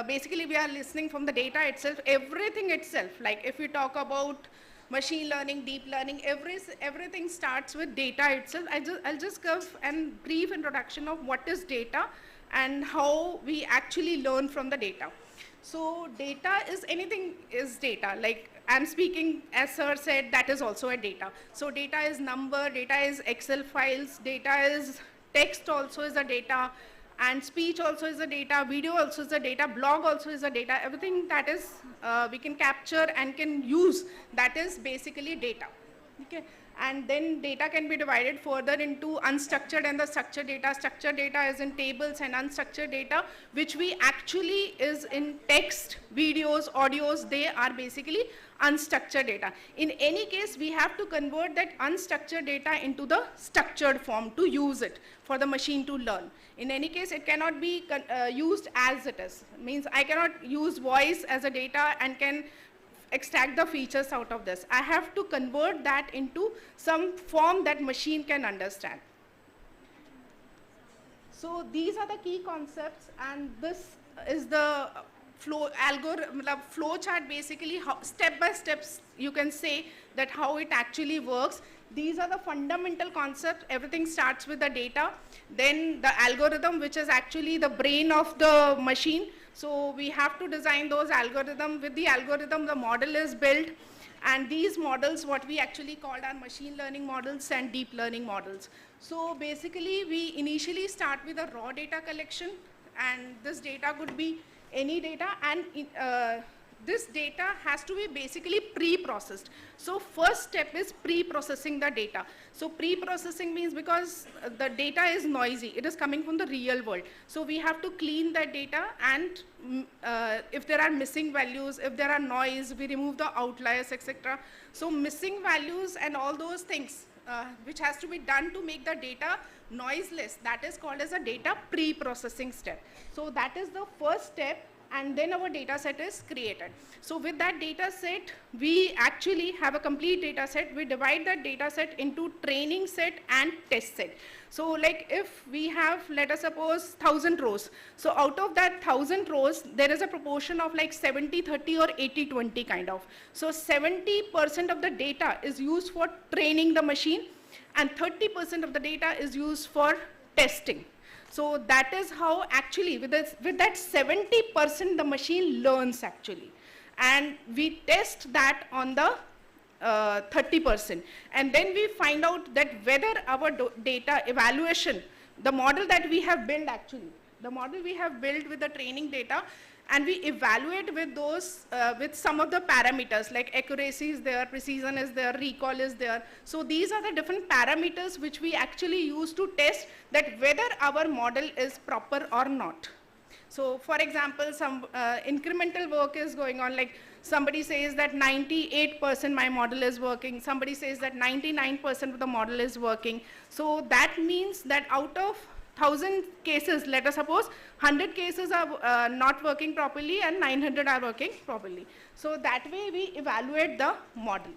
[SPEAKER 2] basically we are listening from the data itself, everything itself. Like if we talk about machine learning, deep learning, everything starts with data itself. I'll just give a brief introduction of what is data and how we actually learn from the data. So data is anything is data. Like I'm speaking, as sir said, that is also a data. So data is number, data is Excel files, data is text also is a data, and speech also is a data, video also is a data, blog also is a data. Everything that is we can capture and can use, that is basically data. Okay. And then data can be divided further into unstructured and the structured data. Structured data is in tables, and unstructured data, which we actually is in text, videos, audios, they are basically unstructured data. In any case, we have to convert that unstructured data into the structured form to use it for the machine to learn. In any case, it cannot be used as it is. Means I cannot use voice as a data and can extract the features out of this. I have to convert that into some form that machine can understand. So these are the key concepts, and this is the flow chart, basically how, step by steps you can say that how it actually works. These are the fundamental concepts. Everything starts with the data, then the algorithm, which is actually the brain of the machine. So we have to design those algorithms. With the algorithm, the model is built, and these models, what we actually called are machine learning models and deep learning models. So basically, we initially start with a raw data collection, and this data could be any data, and this data has to be basically pre-processed. So first step is pre-processing the data. So pre-processing means because the data is noisy, it is coming from the real world. So we have to clean that data, and if there are missing values, if there are noise, we remove the outliers, etc. So missing values and all those things which has to be done to make the data noiseless, that is called as a data pre-processing step. So that is the first step, and then our data set is created. So with that data set, we actually have a complete data set. We divide that data set into training set and test set. So like if we have, let us suppose 1,000 rows. So out of that 1,000 rows, there is a proportion of like 70-30 or 80-20 kind of. So 70% of the data is used for training the machine, and 30% of the data is used for testing. So that is how actually with that 70% the machine learns actually. And we test that on the 30%. And then we find out that whether our data evaluation, the model that we have built actually, the model we have built with the training data, and we evaluate with those, with some of the parameters like accuracy is there, precision is there, recall is there. So these are the different parameters which we actually use to test that whether our model is proper or not. So for example, some incremental work is going on, like somebody says that 98% my model is working, somebody says that 99% of the model is working. So that means that out of 1,000 cases, let us suppose 100 cases are not working properly and 900 are working properly. So that way we evaluate the model.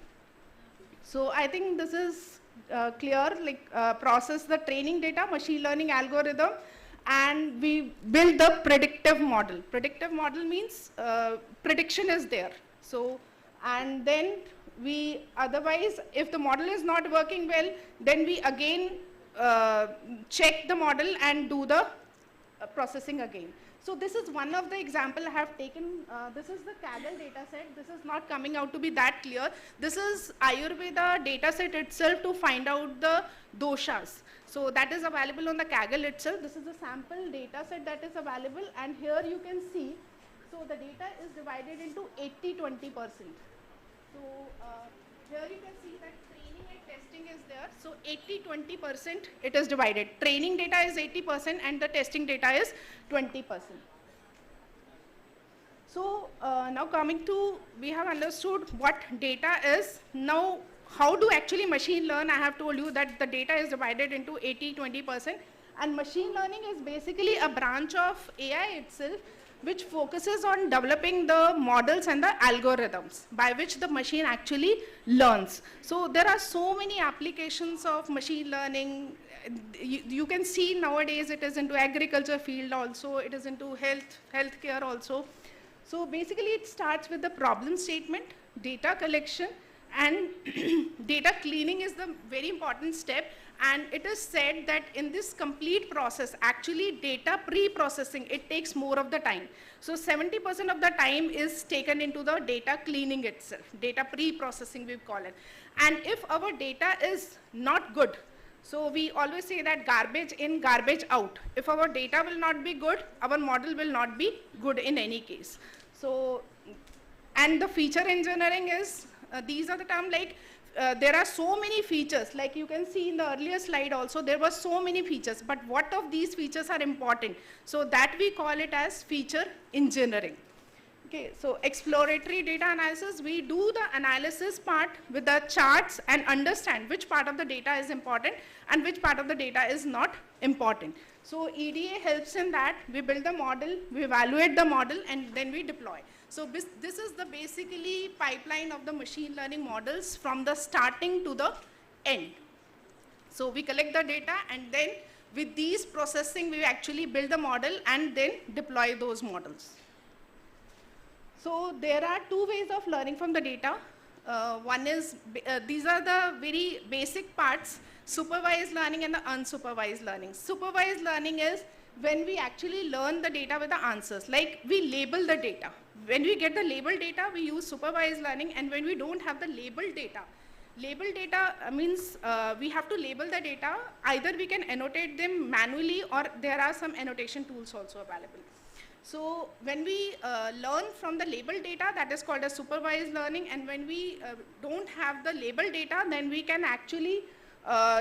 [SPEAKER 2] So I think this is clear, like process the training data, machine learning algorithm, and we build the predictive model. Predictive model means prediction is there. So, and then we otherwise, if the model is not working well, then we again check the model and do the processing again. So this is one of the example I have taken. This is the Kaggle data set. This is not coming out to be that clear. This is Ayurveda data set itself to find out the doshas. So that is available on the Kaggle itself. This is a sample data set that is available, and here you can see, so the data is divided into 80-20%. So here you can see that training and testing is there. So 80-20% it is divided. Training data is 80% and the testing data is 20%. So now coming to, we have understood what data is. Now how do actually machine learn? I have told you that the data is divided into 80-20%, and machine learning is basically a branch of AI itself which focuses on developing the models and the algorithms by which the machine actually learns. So there are so many applications of machine learning. You can see nowadays it is into agriculture field also, it is into healthcare also. So basically it starts with the problem statement, data collection, and data cleaning is the very important step. And it is said that in this complete process, actually data pre-processing, it takes more of the time. So 70% of the time is taken into the data cleaning itself, data pre-processing we call it. And if our data is not good, so we always say that garbage in, garbage out. If our data will not be good, our model will not be good in any case. So, and the feature engineering is, these are the terms like, there are so many features, like you can see in the earlier slide also, there were so many features, but what of these features are important? So that we call it as feature engineering. Okay, so exploratory data analysis, we do the analysis part with the charts and understand which part of the data is important and which part of the data is not important. So EDA helps in that. We build the model, we evaluate the model, and then we deploy. So this is the basically pipeline of the machine learning models from the starting to the end. So we collect the data, and then with these processing, we actually build the model and then deploy those models. So there are two ways of learning from the data. One is, these are the very basic parts, supervised learning and the unsupervised learning. Supervised learning is when we actually learn the data with the answers, like we label the data. When we get the labeled data, we use supervised learning, and when we don't have the labeled data means we have to label the data. Either we can annotate them manually, or there are some annotation tools also available. So when we learn from the labeled data, that is called as supervised learning, and when we don't have the labeled data, then we can actually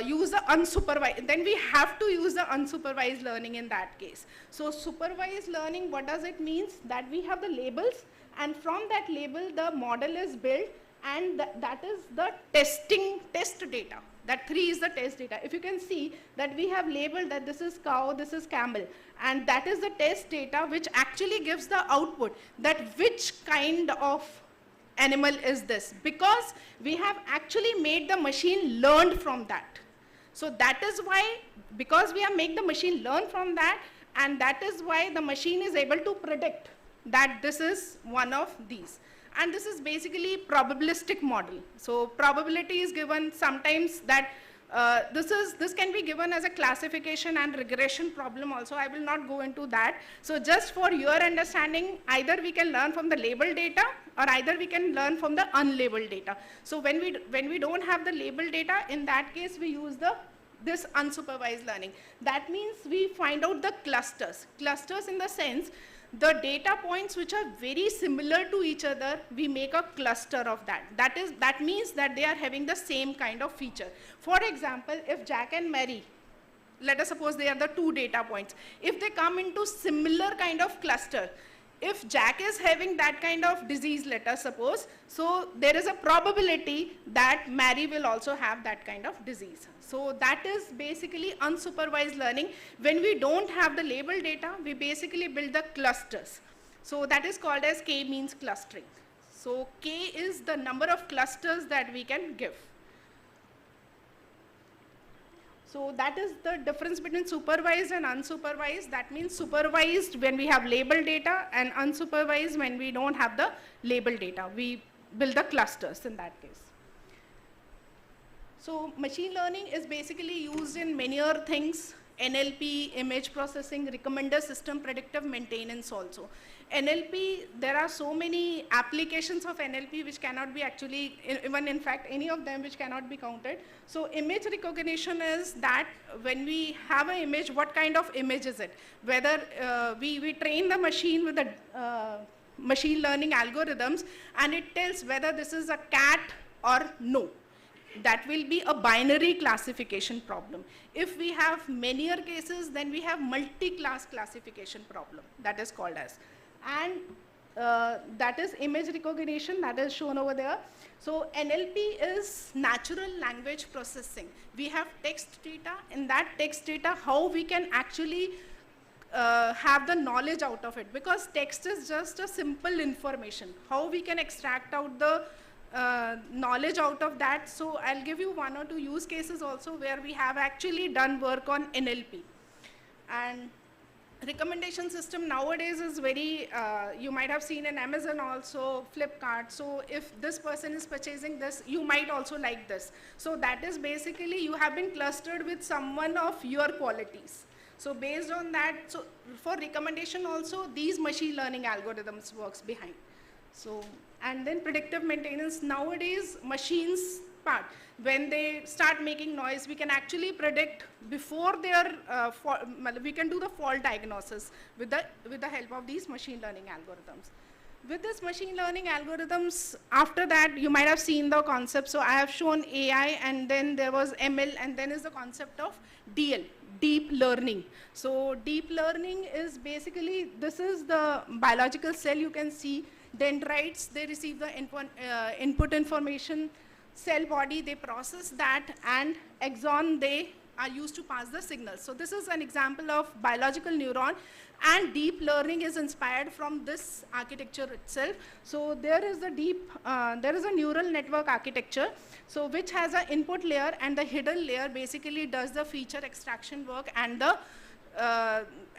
[SPEAKER 2] use the unsupervised, then we have to use the unsupervised learning in that case. So supervised learning, what does it mean? That we have the labels, and from that label the model is built, and that is the test data. That 3 is the test data. If you can see that we have labeled that this is cow, this is camel, and that is the test data which actually gives the output, that which kind of animal is this, because we have actually made the machine learn from that. So that is why, because we have made the machine learn from that, and that is why the machine is able to predict that this is one of these. And this is basically probabilistic model. So probability is given sometimes that this can be given as a classification and regression problem also. I will not go into that. So just for your understanding, either we can learn from the labeled data, or either we can learn from the unlabeled data. So when we don't have the labeled data, in that case we use this unsupervised learning. That means we find out the clusters. Clusters in the sense, the data points which are very similar to each other, we make a cluster of that. That means that they are having the same kind of feature. For example, if Jack and Mary, let us suppose they are the 2 data points. If they come into similar kind of cluster, if Jack is having that kind of disease, let us suppose, so there is a probability that Mary will also have that kind of disease. So that is basically unsupervised learning. When we don't have the labeled data, we basically build the clusters. So that is called as k-means clustering. So k is the number of clusters that we can give. So that is the difference between supervised and unsupervised. That means supervised when we have labeled data, and unsupervised when we don't have the labeled data. We build the clusters in that case. So machine learning is basically used in many other things. NLP, image processing, recommender system, predictive maintenance also. NLP, there are so many applications of NLP which cannot be actually, even in fact, any of them which cannot be counted. So image recognition is that when we have an image, what kind of image is it? Whether we train the machine with the machine learning algorithms, and it tells whether this is a cat or no. That will be a binary classification problem. If we have many cases, then we have multi-class classification problem, that is called as. And that is image recognition, that is shown over there. So NLP is natural language processing. We have text data. In that text data, how we can actually have the knowledge out of it, because text is just a simple information. How we can extract out the knowledge out of that. So I'll give you 1 or 2 use cases also where we have actually done work on NLP. And recommendation system nowadays is very, you might have seen in Amazon also, Flipkart. So if this person is purchasing this, you might also like this. So that is basically you have been clustered with someone of your qualities. So based on that, so for recommendation also, these machine learning algorithms works behind. So, and then predictive maintenance, nowadays machines part, when they start making noise, we can actually predict before their, we can do the fault diagnosis with the help of these machine learning algorithms. With this machine learning algorithms, after that you might have seen the concept. So I have shown AI, and then there was ML, and then is the concept of DL, deep learning. So deep learning is basically, this is the biological cell you can see. Dendrites, they receive the input information, cell body, they process that, and axon, they are used to pass the signals. So this is an example of biological neuron, and deep learning is inspired from this architecture itself. So there is a there is a neural network architecture, so which has an input layer, and the hidden layer basically does the feature extraction work and the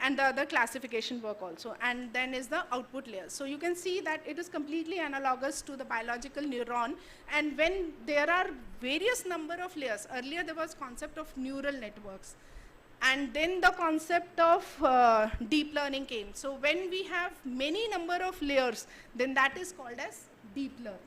[SPEAKER 2] and the other classification work also. And then is the output layer. So you can see that it is completely analogous to the biological neuron. And when there are various number of layers, earlier there was concept of neural networks. And then the concept of deep learning came. So when we have many number of layers, then that is called as deep learning.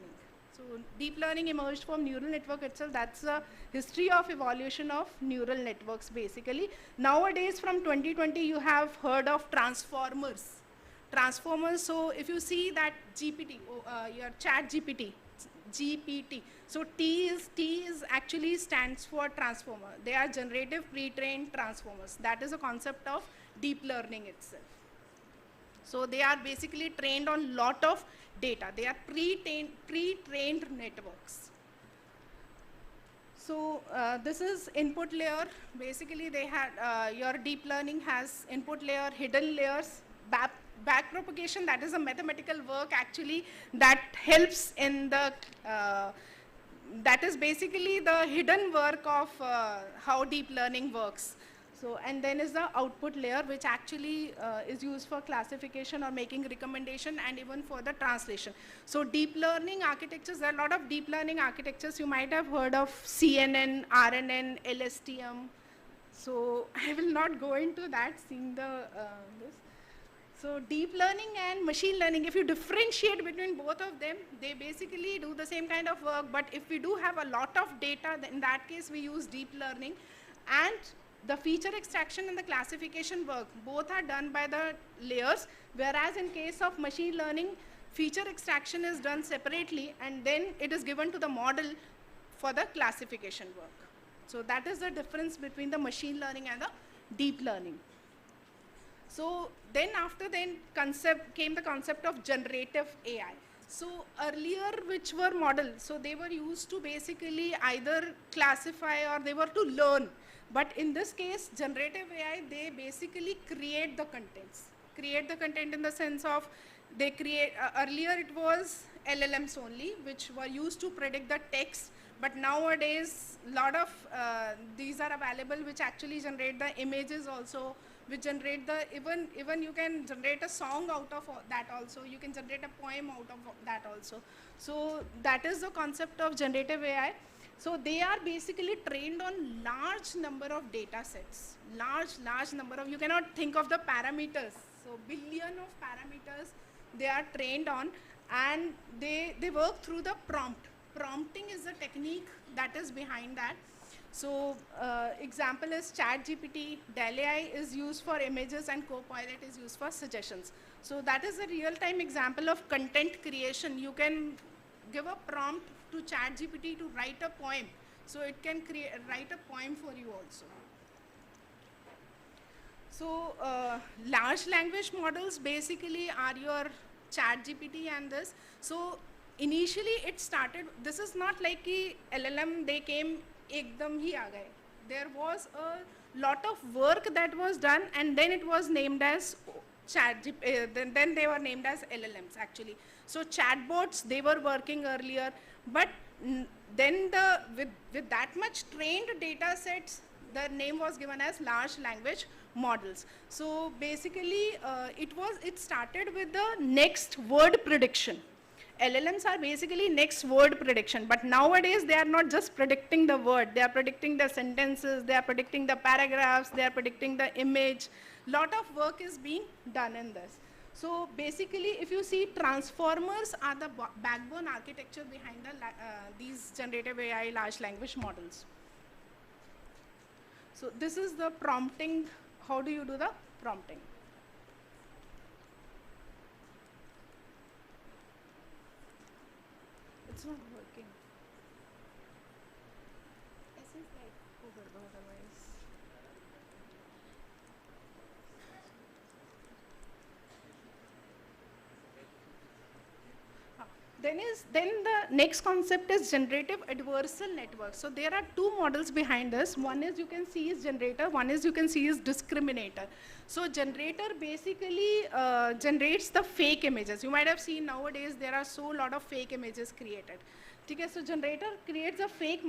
[SPEAKER 2] So deep learning emerged from neural network itself. That's the history of evolution of neural networks basically. Nowadays from 2020 you have heard of transformers. Transformers, so if you see that GPT, your chat GPT. So T is actually stands for transformer. They are generative pre-trained transformers. That is a concept of deep learning itself. So they are basically trained on lot of data. They are pre-trained networks. So this is input layer. Basically they had, your deep learning has input layer, hidden layers, backpropagation, that is a mathematical work actually that helps in the, that is basically the hidden work of how deep learning works. So, and then is the output layer, which actually is used for classification or making recommendation and even for the translation. So deep learning architectures, there are a lot of deep learning architectures. You might have heard of CNN, RNN, LSTM. So I will not go into that, seeing the, this. So deep learning and machine learning, if you differentiate between both of them, they basically do the same kind of work. But if we do have a lot of data, then in that case we use deep learning. And the feature extraction and the classification work, both are done by the layers, whereas in case of machine learning, feature extraction is done separately and then it is given to the model for the classification work. So that is the difference between the machine learning and the deep learning. So then after then came the concept of generative AI. So earlier, which were models, so they were used to basically either classify or they were to learn. But in this case, generative AI, they basically create the contents. Create the content in the sense of, they create, earlier it was LLMs only, which were used to predict the text. But nowadays, a lot of these are available, which actually generate the images also, which generate the, even you can generate a song out of that also. You can generate a poem out of that also. So that is the concept of generative AI. So they are basically trained on large number of data sets. Large number of, you cannot think of the parameters. So billion of parameters they are trained on, and they work through the prompt. Prompting is the technique that is behind that. So example is ChatGPT, DALL-E is used for images and Copilot is used for suggestions. So that is a real-time example of content creation. You can give a prompt to ChatGPT to write a poem. So it can write a poem for you also. So large language models basically are your ChatGPT and this. So initially it started, this is not like a LLM, they came ekdam hi aa gaye. There was a lot of work that was done and then it was named as then they were named as LLMs actually. So chatbots, they were working earlier, but then with that much trained data sets, the name was given as large language models. So basically it started with the next word prediction. LLMs are basically next word prediction, but nowadays they are not just predicting the word, they are predicting the sentences, they are predicting the paragraphs, they are predicting the image. Lot of work is being done in this. So basically if you see, transformers are the backbone architecture behind these generative AI large language models. So this is the prompting. How do you do the prompting? It's not working. This is like otherwise. Then the next concept is generative adversarial network. So there are two models behind this. One is you can see is generator, one is you can see is discriminator. So generator basically generates the fake images. You might have seen nowadays there are so lot of fake images created. Okay, so generator creates a fake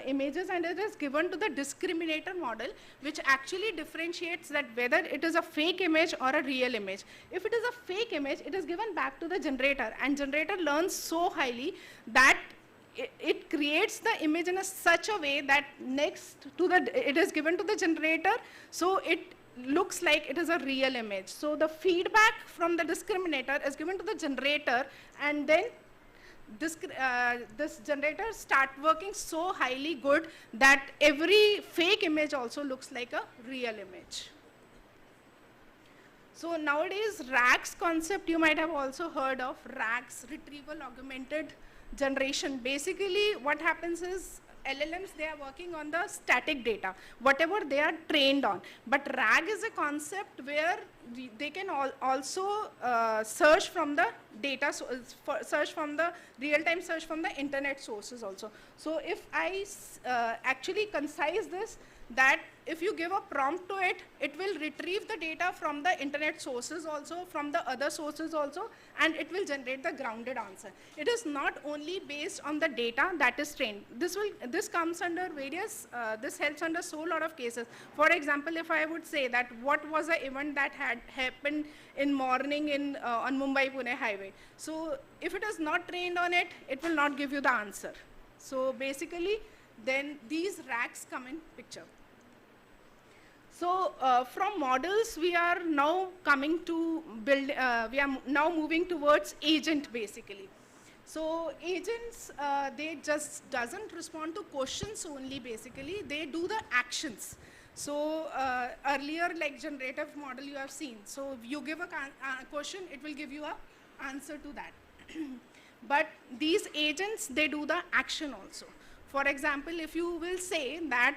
[SPEAKER 2] images and it is given to the discriminator model, which actually differentiates that whether it is a fake image or a real image. If it is a fake image, it is given back to the generator, and generator learns so highly that it creates the image in such a way that next to it is given to the generator, so it looks like it is a real image. So the feedback from the discriminator is given to the generator, and then this generator start working so highly good that every fake image also looks like a real image. So nowadays RAGs concept you might have also heard of, RAGs, retrieval augmented generation. Basically what happens is LLMs, they are working on the static data, whatever they are trained on. But RAG is a concept where they can also search from the data, search from the real-time search from the internet sources also. So if I actually concise this, that if you give a prompt to it, it will retrieve the data from the internet sources also, from the other sources also, and it will generate the grounded answer. It is not only based on the data that is trained. This comes under various, this helps under so lot of cases. For example, if I would say that what was the event that had happened in morning in on Mumbai-Pune highway. So if it is not trained on it, it will not give you the answer. So basically, then these RAGs come in picture. So from models, we are now coming to build, we are now moving towards agent basically. So agents, they just doesn't respond to questions only basically, they do the actions. So earlier like generative model you have seen, so you give a question, it will give you an answer to that. But these agents, they do the action also. For example, if you will say that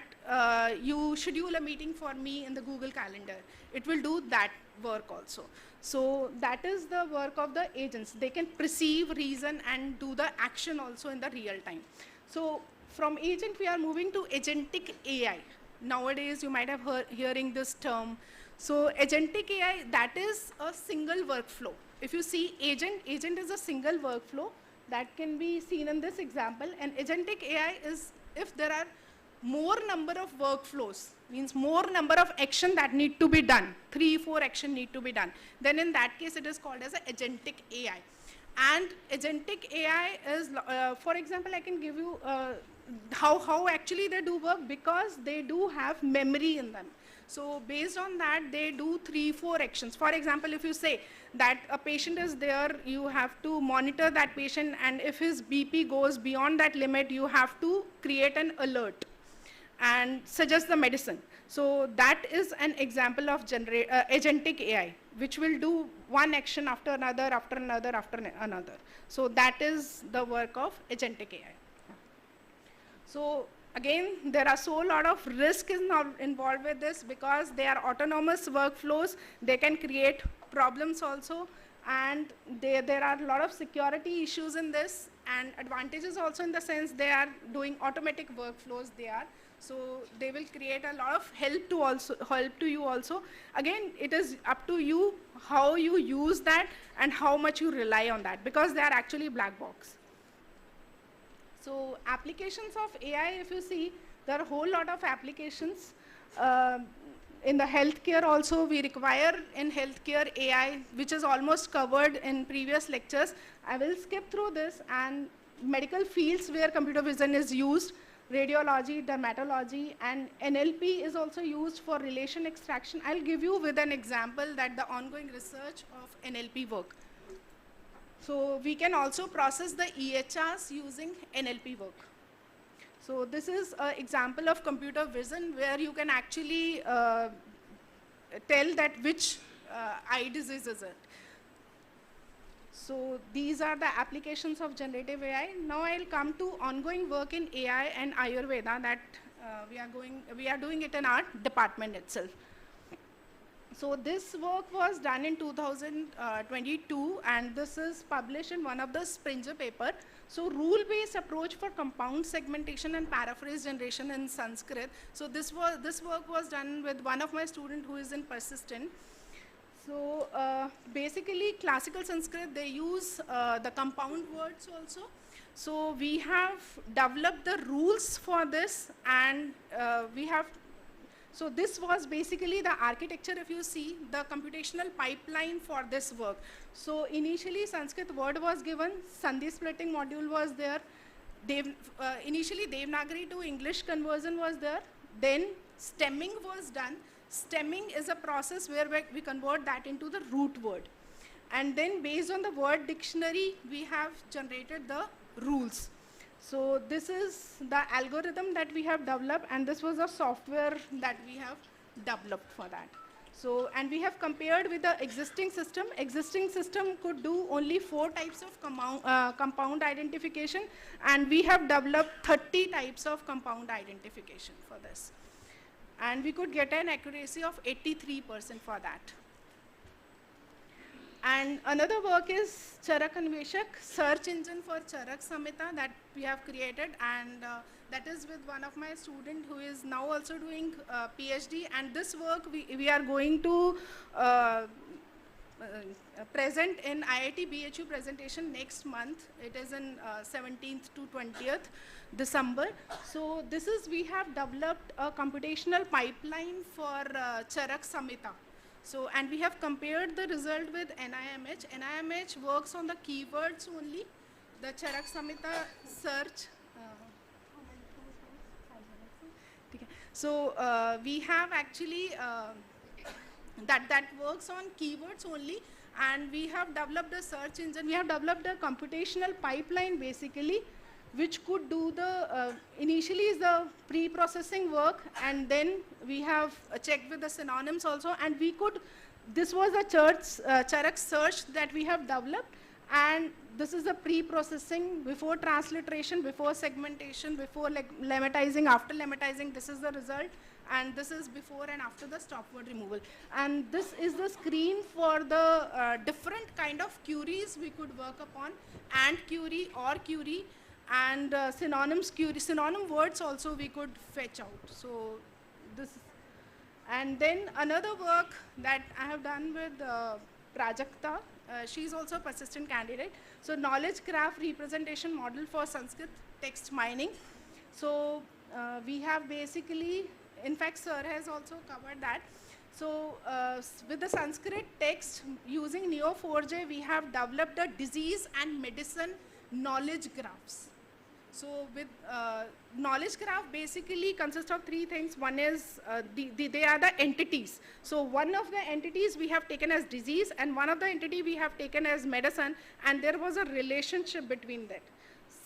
[SPEAKER 2] you schedule a meeting for me in the Google Calendar, it will do that work also. So that is the work of the agents. They can perceive, reason, and do the action also in the real time. So from agent, we are moving to agentic AI. Nowadays, you might have hearing this term. So agentic AI, that is a single workflow. If you see agent is a single workflow. That can be seen in this example. And agentic AI is if there are more number of workflows, means more number of action that need to be done, 3-4 action need to be done, then in that case it is called as a agentic AI. And agentic AI is, for example, I can give you how actually they do work, because they do have memory in them. So based on that, they do 3-4 actions. For example, if you say that a patient is there, you have to monitor that patient, and if his BP goes beyond that limit, you have to create an alert and suggest the medicine. So that is an example of agentic AI, which will do one action after another, after another, after another. So that is the work of agentic AI. So again, there are so lot of risk is now involved with this, because they are autonomous workflows. They can create problems also, and there are a lot of security issues in this, and advantages also in the sense they are doing automatic workflows. So they will create a lot of help to you also. Again, it is up to you how you use that and how much you rely on that, because they are actually black box. So applications of AI, if you see, there are a whole lot of applications. In the healthcare also, we require in healthcare AI, which is almost covered in previous lectures. I will skip through this, and medical fields where computer vision is used, radiology, dermatology, and NLP is also used for relation extraction. I'll give you with an example that the ongoing research of NLP work. So we can also process the EHRs using NLP work. So this is an example of computer vision where you can actually tell that which eye disease is it. So these are the applications of generative AI. Now I'll come to ongoing work in AI and Ayurveda that we are doing it in our department itself. So this work was done in 2022, and this is published in one of the Springer paper. So rule-based approach for compound segmentation and paraphrase generation in Sanskrit. So this work was done with one of my students who is in persistent. So basically classical Sanskrit, they use the compound words also. So we have developed the rules for this, and so this was basically the architecture, if you see, the computational pipeline for this work. So initially Sanskrit word was given, Sandhi splitting module was there, initially Devanagari to English conversion was there, then stemming was done. Stemming is a process where we convert that into the root word. And then based on the word dictionary, we have generated the rules. So this is the algorithm that we have developed, and this was a software that we have developed for that. So, and we have compared with the existing system. Existing system could do only 4 types of compound identification, and we have developed 30 types of compound identification for this. And we could get an accuracy of 83% for that. And another work is Charak Anveshak, search engine for Charak Samhita that we have created, and that is with one of my students who is now also doing PhD. And this work we are going to present in IIT BHU presentation next month. It is in 17th to 20th December. So this is, we have developed a computational pipeline for Charak Samhita. So, and we have compared the result with NIMH. NIMH works on the keywords only. The Charak Samhita search. So we have actually that works on keywords only, and we have developed a search engine. We have developed a computational pipeline basically, which could do the initially is the pre-processing work, and then we have checked with the synonyms also, and we could, this was a Charak search that we have developed, and this is the pre-processing, before transliteration, before segmentation, before lemmatizing, after lemmatizing, this is the result, and this is before and after the stop word removal. And this is the screen for the different kind of queries we could work upon, and query or query, and synonyms query, synonym words also we could fetch out. So this, and then another work that I have done with Prajakta, she's also a persistent candidate. So knowledge graph representation model for Sanskrit text mining. So we have basically, in fact sir has also covered that. So with the Sanskrit text using Neo4j, we have developed a disease and medicine knowledge graphs. So with knowledge graph basically consists of 3 things. One is, they are the entities. So one of the entities we have taken as disease, and one of the entity we have taken as medicine, and there was a relationship between that.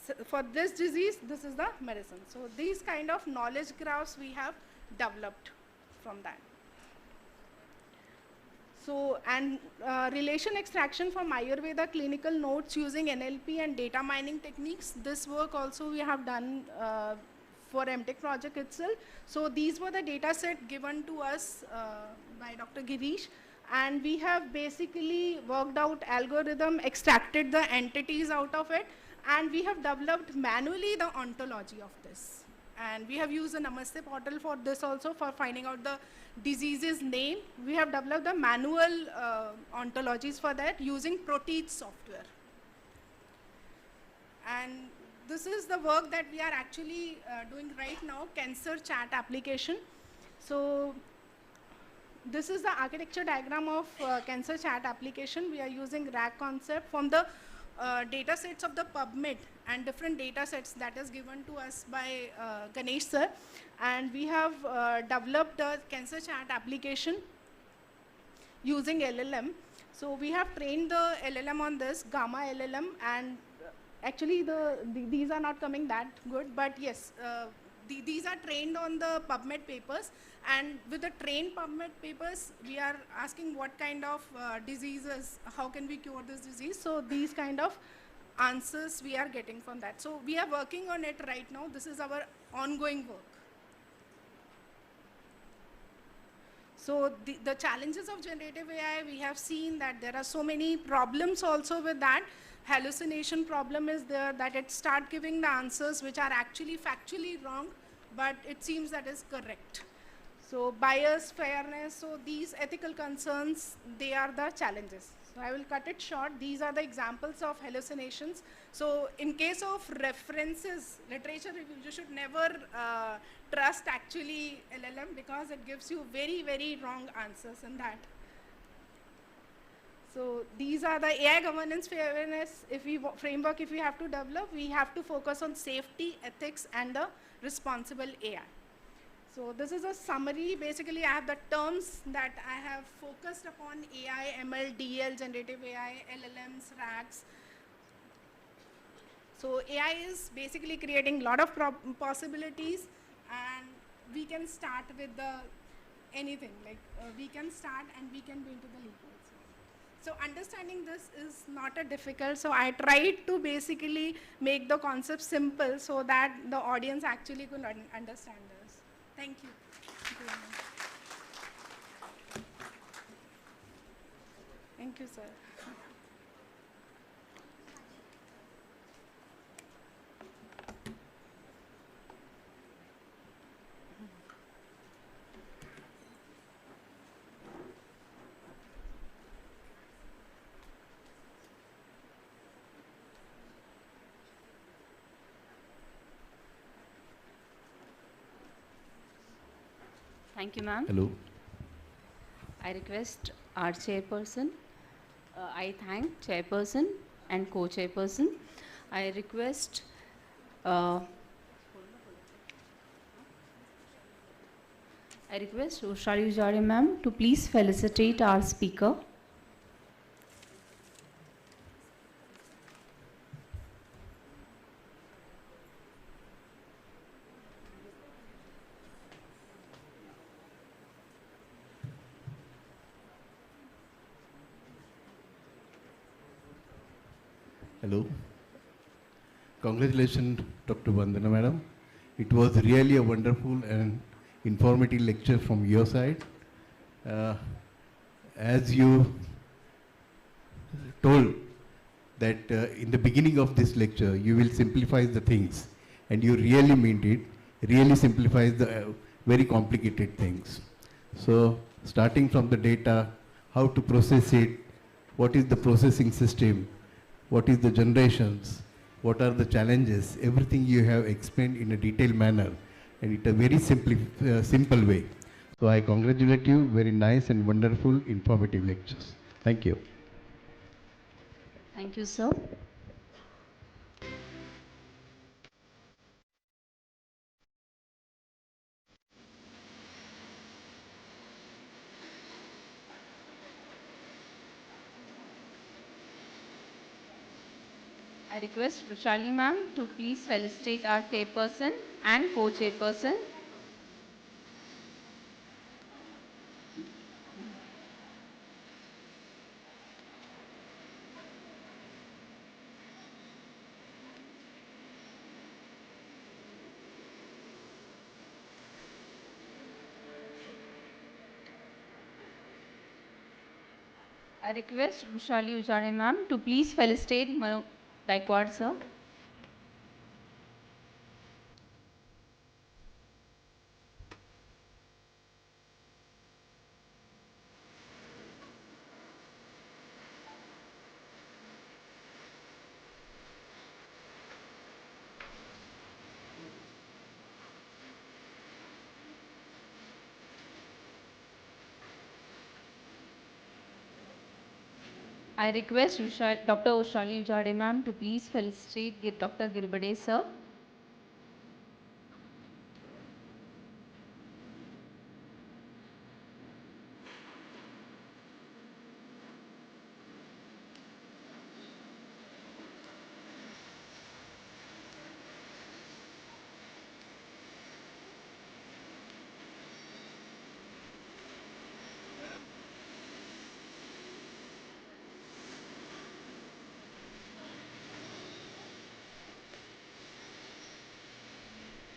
[SPEAKER 2] So for this disease, this is the medicine. So these kind of knowledge graphs we have developed from that. So, and relation extraction from Ayurveda clinical notes using NLP and data mining techniques. This work also we have done for MTech project itself. So these were the data set given to us by Dr. Girish, and we have basically worked out algorithm, extracted the entities out of it, and we have developed manually the ontology of this. And we have used a Namaste portal for this also, for finding out the disease's name. We have developed the manual ontologies for that using Proteach software. And this is the work that we are actually doing right now, cancer chat application. So this is the architecture diagram of cancer chat application. We are using RAG concept from the data sets of the PubMed and different data sets that is given to us by Ganesh sir. And we have developed a cancer chat application using LLM. So we have trained the LLM on this, Gamma LLM, and actually these are not coming that good, but yes, these are trained on the PubMed papers, and with the trained PubMed papers, we are asking what kind of diseases, how can we cure this disease. So these kind of answers we are getting from that. So we are working on it right now. This is our ongoing work. So the challenges of generative AI, we have seen that there are so many problems also with that. Hallucination problem is there, that it start giving the answers which are actually factually wrong, but it seems that is correct. So bias, fairness, so these ethical concerns, they are the challenges. So I will cut it short. These are the examples of hallucinations. So in case of references, literature review, you should never trust actually LLM because it gives you very, very wrong answers in that. So these are the AI governance fairness framework if we have to develop, we have to focus on safety, ethics, and the responsible AI. So this is a summary. Basically, I have the terms that I have focused upon: AI, ML, DL, generative AI, LLMs, RAGs. So AI is basically creating a lot of possibilities, and we can start with anything. Like we can start and we can go into the legal. So understanding this is not a difficult. So I tried to basically make the concept simple so that the audience actually could understand this. Thank you. Thank you, sir.
[SPEAKER 13] Thank you, ma'am.
[SPEAKER 6] Hello.
[SPEAKER 13] I request our chairperson. I thank chairperson and co-chairperson. I request Ushari Ujare ma'am to please felicitate our speaker.
[SPEAKER 6] Hello. Congratulations, Dr. Vandana Madam. It was really a wonderful and informative lecture from your side. As you told that in the beginning of this lecture, you will simplify the things, and you really meant it, really simplifies the very complicated things. So starting from the data, how to process it, what is the processing system, what is the generations, what are the challenges, everything you have explained in a detailed manner and in a very simple way. So I congratulate you, very nice and wonderful informative lectures. Thank you.
[SPEAKER 13] Thank you, sir. I request Rushali ma'am to please felicitate our chairperson and co-chairperson. I request Rushali Ujare ma'am to please felicitate Manu Gaikwad sir. I request Dr. Ushali Ujade ma'am to please felicitate Dr. Girbade sir.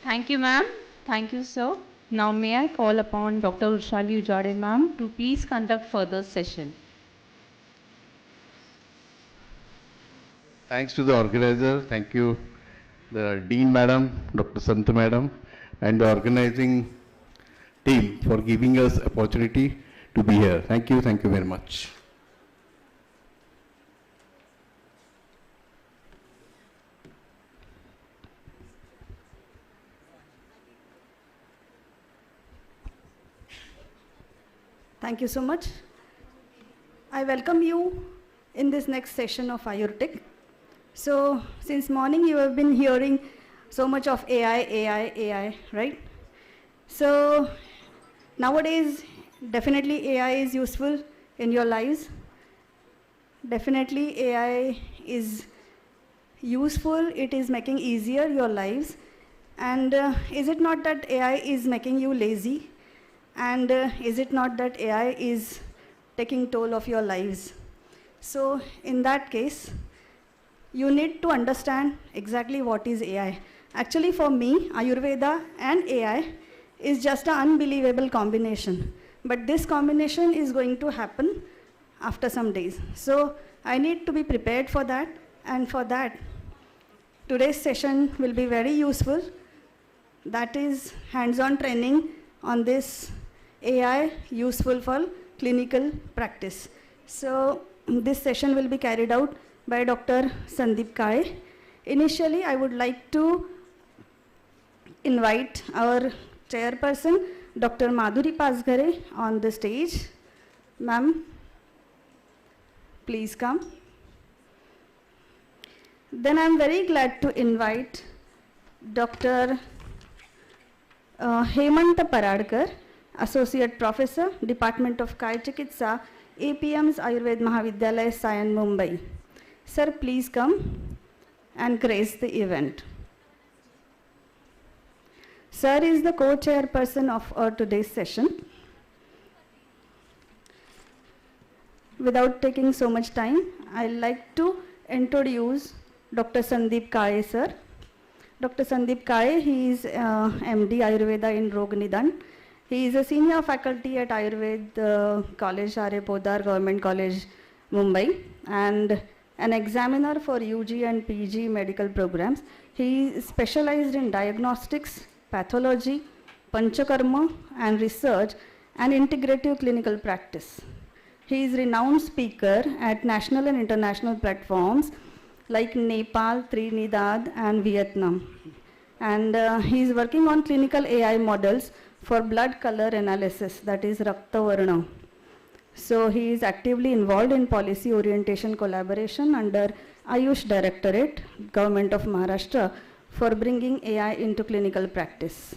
[SPEAKER 13] Thank you, ma'am. Thank you, sir. Now may I call upon Dr. Ushali Ujade ma'am to please conduct further session.
[SPEAKER 6] Thanks to the organizer. Thank you, the Dean Madam, Dr. Sant Madam, and the organizing
[SPEAKER 14] team for giving us opportunity to be here. Thank you very much.
[SPEAKER 15] Thank you so much. I welcome you in this next session of Ayurtech. So, since morning you have been hearing so much of AI, right? So, nowadays, definitely AI is useful in your lives. Definitely AI is useful, it is making easier your lives. And is it not that AI is making you lazy? And is it not that AI is taking toll of your lives? So in that case, you need to understand exactly what is AI. Actually for me, Ayurveda and AI is just an unbelievable combination. But this combination is going to happen after some days. So I need to be prepared for that, and for that, today's session will be very useful. That is hands-on training on this AI useful for clinical practice. So this session will be carried out by Dr. Sandeep Kale. Initially, I would like to invite our chairperson, Dr. Madhuri Pasgare, on the stage. Ma'am, please come. Then I'm very glad to invite Dr. Hemanta Paradkar, Associate Professor, Department of Kayachikitsa, APM's Ayurved Mahavidyalaya, Sayan, Mumbai. Sir, please come and grace the event. Sir is the co-chairperson of our today's session. Without taking so much time, I'd like to introduce Dr. Sandeep Kale, sir. Dr. Sandeep Kale, he is MD Ayurveda in Rog Nidan. He is a senior faculty at Ayurved College, R.A. Podar Government College, Mumbai, and an examiner for UG and PG medical programs. He is specialized in diagnostics, pathology, panchakarma, and research, and integrative clinical practice. He is a renowned speaker at national and international platforms like Nepal, Trinidad, and Vietnam. And he is working on clinical AI models for blood color analysis, that is Rakta Varna. So he is actively involved in policy orientation collaboration under Ayush Directorate, Government of Maharashtra, for bringing AI into clinical practice.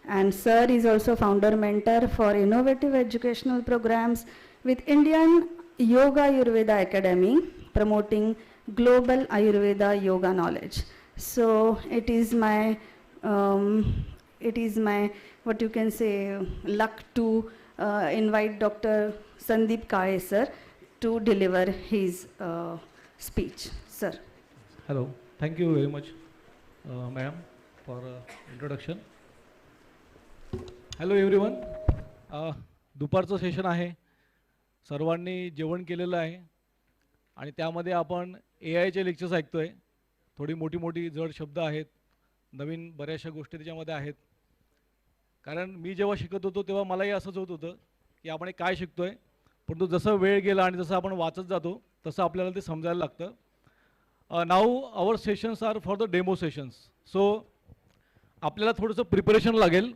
[SPEAKER 15] And sir is also founder mentor for innovative educational programs with Indian Yoga Ayurveda Academy, promoting global Ayurveda yoga knowledge. So it is my what you can say luck to invite Dr. Sandeep Kale, sir, to deliver his speech. Sir.
[SPEAKER 23] Hello. Thank you very much, ma'am, for introduction. Hello everyone. दुपारचं session आहे. सर्वांनी जेवण केलेलं आहे आणि त्यामध्ये आपण AIचे lectures ऐकतोय. थोडी मोठी जड शब्द आहेत, नवीन बऱ्याचशा गोष्टी त्याच्यामध्ये आहेत. कारण मी जेव्हा शिकत होतो तेव्हा मलाही असंच होत होतं की आपण काय शिकतोय, परंतु जसं वेळ गेला आणि जसं आपण वाचत जातो तसं आपल्याला ते समजायला लागतं. Now our sessions are for the demo sessions. So आपल्याला थोडंसं प्रिपरेशन लागेल.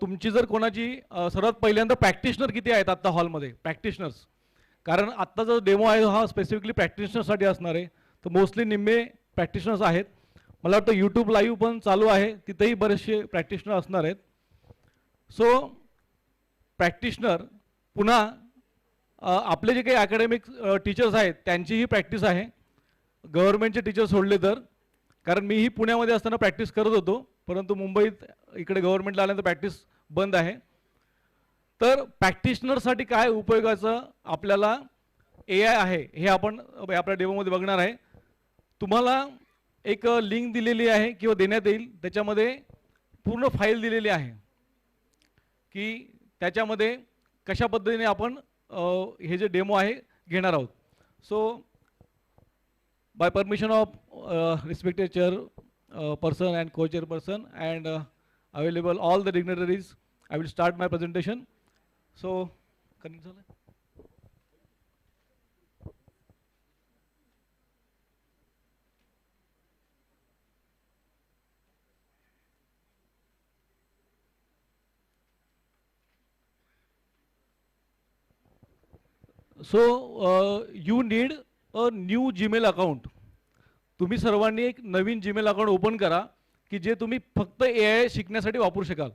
[SPEAKER 23] तुमची जर कोणाची सर्वात पहिल्यांदा प्रॅक्टिशनर किती आहेत आत्ता हॉलमध्ये प्रॅक्टिशनर्स, कारण आत्ता जो डेमो आहे हा स्पेसिफिकली प्रॅक्टिशनरसाठी असणार आहे. तर मोस्टली निम्मे प्रॅक्टिशनर्स आहेत. मला वाटतं यूट्यूब लाईव्ह पण चालू आहे, तिथेही बरेचसे प्रॅक्टिशनर असणार आहेत. सो प्रॅक्टिशनर पुन्हा आपले जे काही अकॅडमिक टीचर्स आहेत त्यांचीही प्रॅक्टिस आहे, गव्हर्नमेंटचे टीचर सोडले तर. कारण मीही पुण्यामध्ये असताना प्रॅक्टिस करत होतो, परंतु मुंबईत इकडे गव्हर्नमेंटला आल्यानंतर प्रॅक्टिस बंद आहे. तर प्रॅक्टिशनरसाठी काय उपयोगाचं आपल्याला AI आहे हे आपण आपल्या डेमोमध्ये बघणार आहे. तुम्हाला एक लिंक दिलेली आहे किंवा देण्यात येईल, त्याच्यामध्ये पूर्ण फाईल दिलेली आहे की त्याच्यामध्ये कशा पद्धतीने आपण हे जे डेमो आहे घेणार आहोत. सो by permission of respected chair person and co-chairperson and available all the dignitaries, I will start my presentation. So, connect झालं? So you need a new Gmail account. तुम्ही सर्वांनी एक नवीन जीमेल अकाउंट ओपन करा की जे तुम्ही फक्त AI शिकण्यासाठी वापरू शकाल.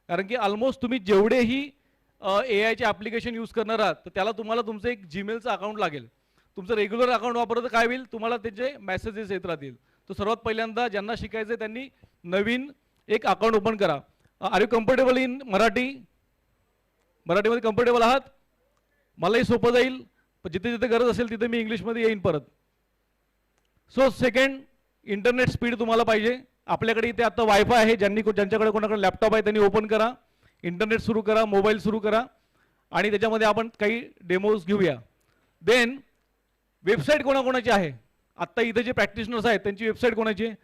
[SPEAKER 23] कारण की ऑलमोस्ट तुम्ही जेवढेही AIचे ॲप्लिकेशन यूज करणार आहात तर त्याला तुम्हाला तुमचं एक जीमेलचं अकाउंट लागेल. तुमचं रेग्युलर अकाउंट वापरलं तर काय होईल, तुम्हाला त्याचे मेसेजेस येत राहतील. तर सर्वात पहिल्यांदा ज्यांना शिकायचं आहे त्यांनी नवीन एक अकाउंट ओपन करा. Are you comfortable in Marathi? मराठीमध्ये कम्फर्टेबल आहात? मलाही सोपं जाईल, पण जिथे जिथे गरज असेल तिथे मी इंग्लिशमध्ये येईन परत. सो सेकंड, इंटरनेट स्पीड तुम्हाला पाहिजे. आपल्याकडे इथे आता वायफाय आहे. ज्यांच्याकडे कोणाकडे लॅपटॉप आहे त्यांनी ओपन करा, इंटरनेट सुरू करा, मोबाईल सुरू करा आणि त्याच्यामध्ये आपण काही डेमोज घेऊया. देन वेबसाईट कोणाकोणाची आहे? आत्ता इथे जे प्रॅक्टिशनर्स आहेत त्यांची वेबसाईट कोणाची आहे?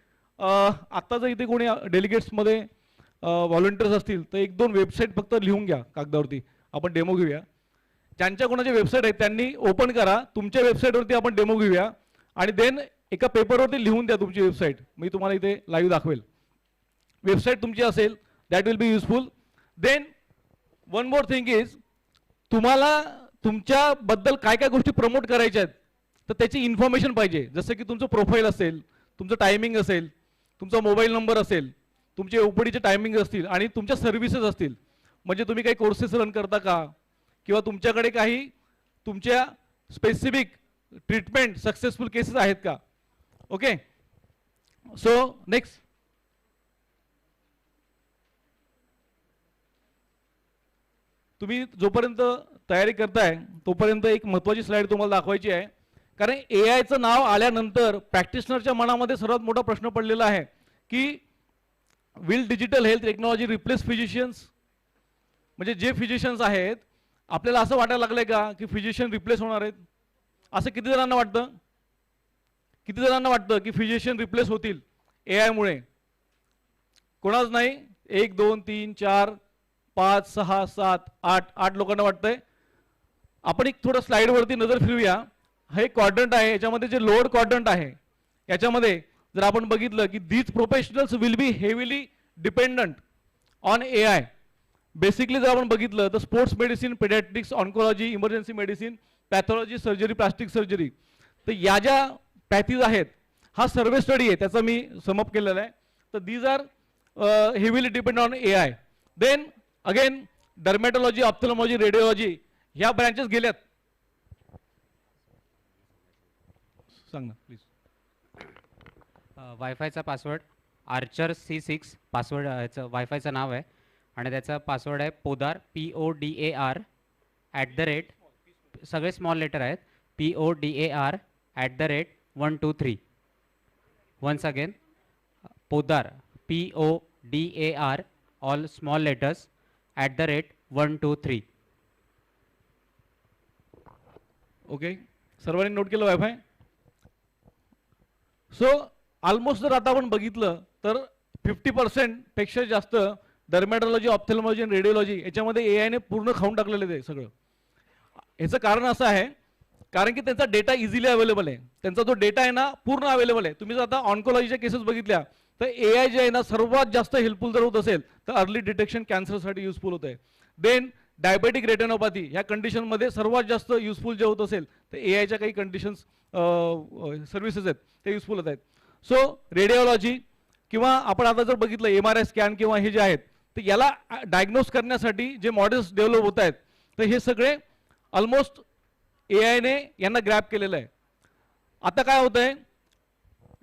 [SPEAKER 23] आत्ता जर इथे कोणी डेलिगेट्समध्ये व्हॉलंटियर्स असतील तर एक दोन वेबसाईट फक्त लिहून घ्या कागदावरती, आपण डेमो घेऊया. ज्यांच्या कोणाच्या वेबसाईट आहेत त्यांनी ओपन करा, तुमच्या वेबसाईटवरती आपण डेमो घेऊया आणि देन एका पेपरवरती लिहून द्या तुमची वेबसाईट. मी तुम्हाला इथे लाईव्ह दाखवेल. वेबसाईट तुमची असेल that will be useful. Then one more thing is, तुम्हाला तुमच्याबद्दल काय काय गोष्टी प्रमोट करायच्या आहेत तर त्याची इन्फॉर्मेशन पाहिजे. जसं की तुमचं प्रोफाईल असेल, तुमचं टायमिंग असेल, तुमचा मोबाईल नंबर असेल, तुमचे ओपीडीचे टायमिंग असतील आणि तुमच्या सर्व्हिसेस असतील. म्हणजे तुम्ही काही कोर्सेस रन करता का, किंवा तुमच्याकडे काही तुमच्या स्पेसिफिक ट्रीटमेंट सक्सेसफुल केसेस आहेत का. Okay, so next. तुम्ही जोपर्यंत तयारी करताय तोपर्यंत एक महत्त्वाची स्लाईड तुम्हाला दाखवायची आहे. कारण AIचं नाव आल्यानंतर प्रॅक्टिशनरच्या मनामध्ये सर्वात मोठा प्रश्न पडलेला आहे की will digital health technology replace physicians. म्हणजे जे फिजिशियन्स आहेत आपल्याला असं वाटायला लागलंय का की फिजिशियन रिप्लेस होणार आहेत? असं किती जणांना वाटतं? किती जणांना वाटतं की फिजिशियन रिप्लेस होतील AI मुळे? कोणाच नाही. 1 2 3 4 5 6 7 8 लोकांना वाटतंय. आपण एक थोडं स्लाईडवरती नजर फिरूया. हा एक क्वाड्रंट आहे, याच्यामध्ये जे लोअर क्वाड्रंट आहे याच्यामध्ये जर आपण बघितलं की these professionals will be heavily dependent on AI. Basically जर आपण बघितलं तर sports medicine, paediatrics, oncology, emergency medicine, pathology, surgery, plastic surgery, तर या ज्या पॅथीज आहेत हा सर्वे स्टडी आहे, त्याचा मी समअप केलेला आहे. तर these are heavily depend on AI. Then again dermatology, ophthalmology, radiology ह्या ब्रँचेस गेल्यात. सांग ना प्लीज.
[SPEAKER 16] वायफायचा पासवर्ड आर्चर C6 पासवर्ड ह्याचं वायफायचं नाव आहे आणि त्याचा पासवर्ड आहे पोदार PODAR @ सगळे स्मॉल लेटर आहेत PODAR @123. Once again Podar PODAR all small letters @123.
[SPEAKER 23] Okay, सर्वांनी नोट केलं वायफाय? सो ऑलमोस्ट जर आता आपण बघितलं तर 50% पेक्षा जास्त डर्मॅटॉलॉजी, ऑप्थॅल्मॉलॉजी आणि रेडिओलॉजी याच्यामध्ये AIने पूर्ण खाऊन टाकलेलं आहे सगळं. याचं कारण असं आहे कारण की त्यांचा डेटा इझिली अवेलेबल आहे. त्यांचा जो डेटा आहे ना पूर्ण अवेलेबल आहे. तुम्ही जर आता ऑन्कोलॉजीच्या केसेस बघितल्या तर AI जे आहे ना सर्वात जास्त हेल्पफुल जर होत असेल तर अर्ली डिटेक्शन कॅन्सरसाठी युजफुल होत आहे. देन डायबेटिक रेटिनोपॅथी ह्या कंडिशनमध्ये सर्वात जास्त युजफुल जे होत असेल तर AIच्या काही कंडिशन्स सर्व्हिसेस आहेत ते युजफुल होत आहेत. सो रेडिओलॉजी किंवा आपण आता जर बघितलं MRI स्कॅन किंवा हे जे आहेत तर याला डायग्नोज करण्यासाठी जे मॉडेल्स डेव्हलप होत आहेत तर हे सगळे ऑलमोस्ट AIने यांना ग्रॅब केलेलं आहे. आता काय होतं आहे,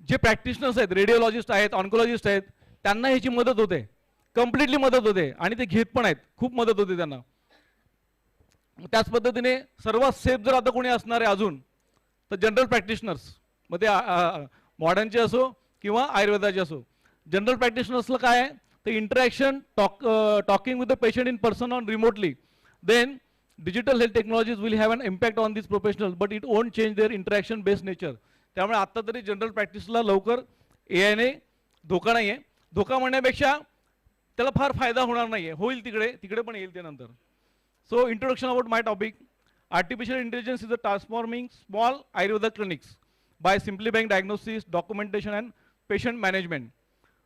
[SPEAKER 23] जे प्रॅक्टिशनर्स आहेत, रेडिओलॉजिस्ट आहेत, ऑन्कोलॉजिस्ट आहेत, त्यांना ह्याची मदत होते, कम्प्लिटली मदत होते आणि ते घेत पण आहेत, खूप मदत होते त्यांना. त्याच पद्धतीने सर्वात सेफ जर आता कोणी असणार आहे अजून तर जनरल प्रॅक्टिशनर्स, मग ते मॉडर्नचे असो किंवा आयुर्वेदाचे असो. जनरल प्रॅक्टिशनर्सला काय आहे तर interaction, talking with the patient in person on remotely. Then digital health technologies will have an impact on these professionals but it won't change their interaction based nature. त्यामुळे आता तरी जनरल प्रॅक्टिसला लवकर AIने धोका नाही आहे. धोका म्हणण्यापेक्षा त्याला फार फायदा होणार नाही आहे. होईल तिकडे, तिकडे पण येईल ते नंतर. So introduction about my topic. Artificial intelligence is a transforming small Ayurveda clinics by simplifying diagnosis, documentation and patient management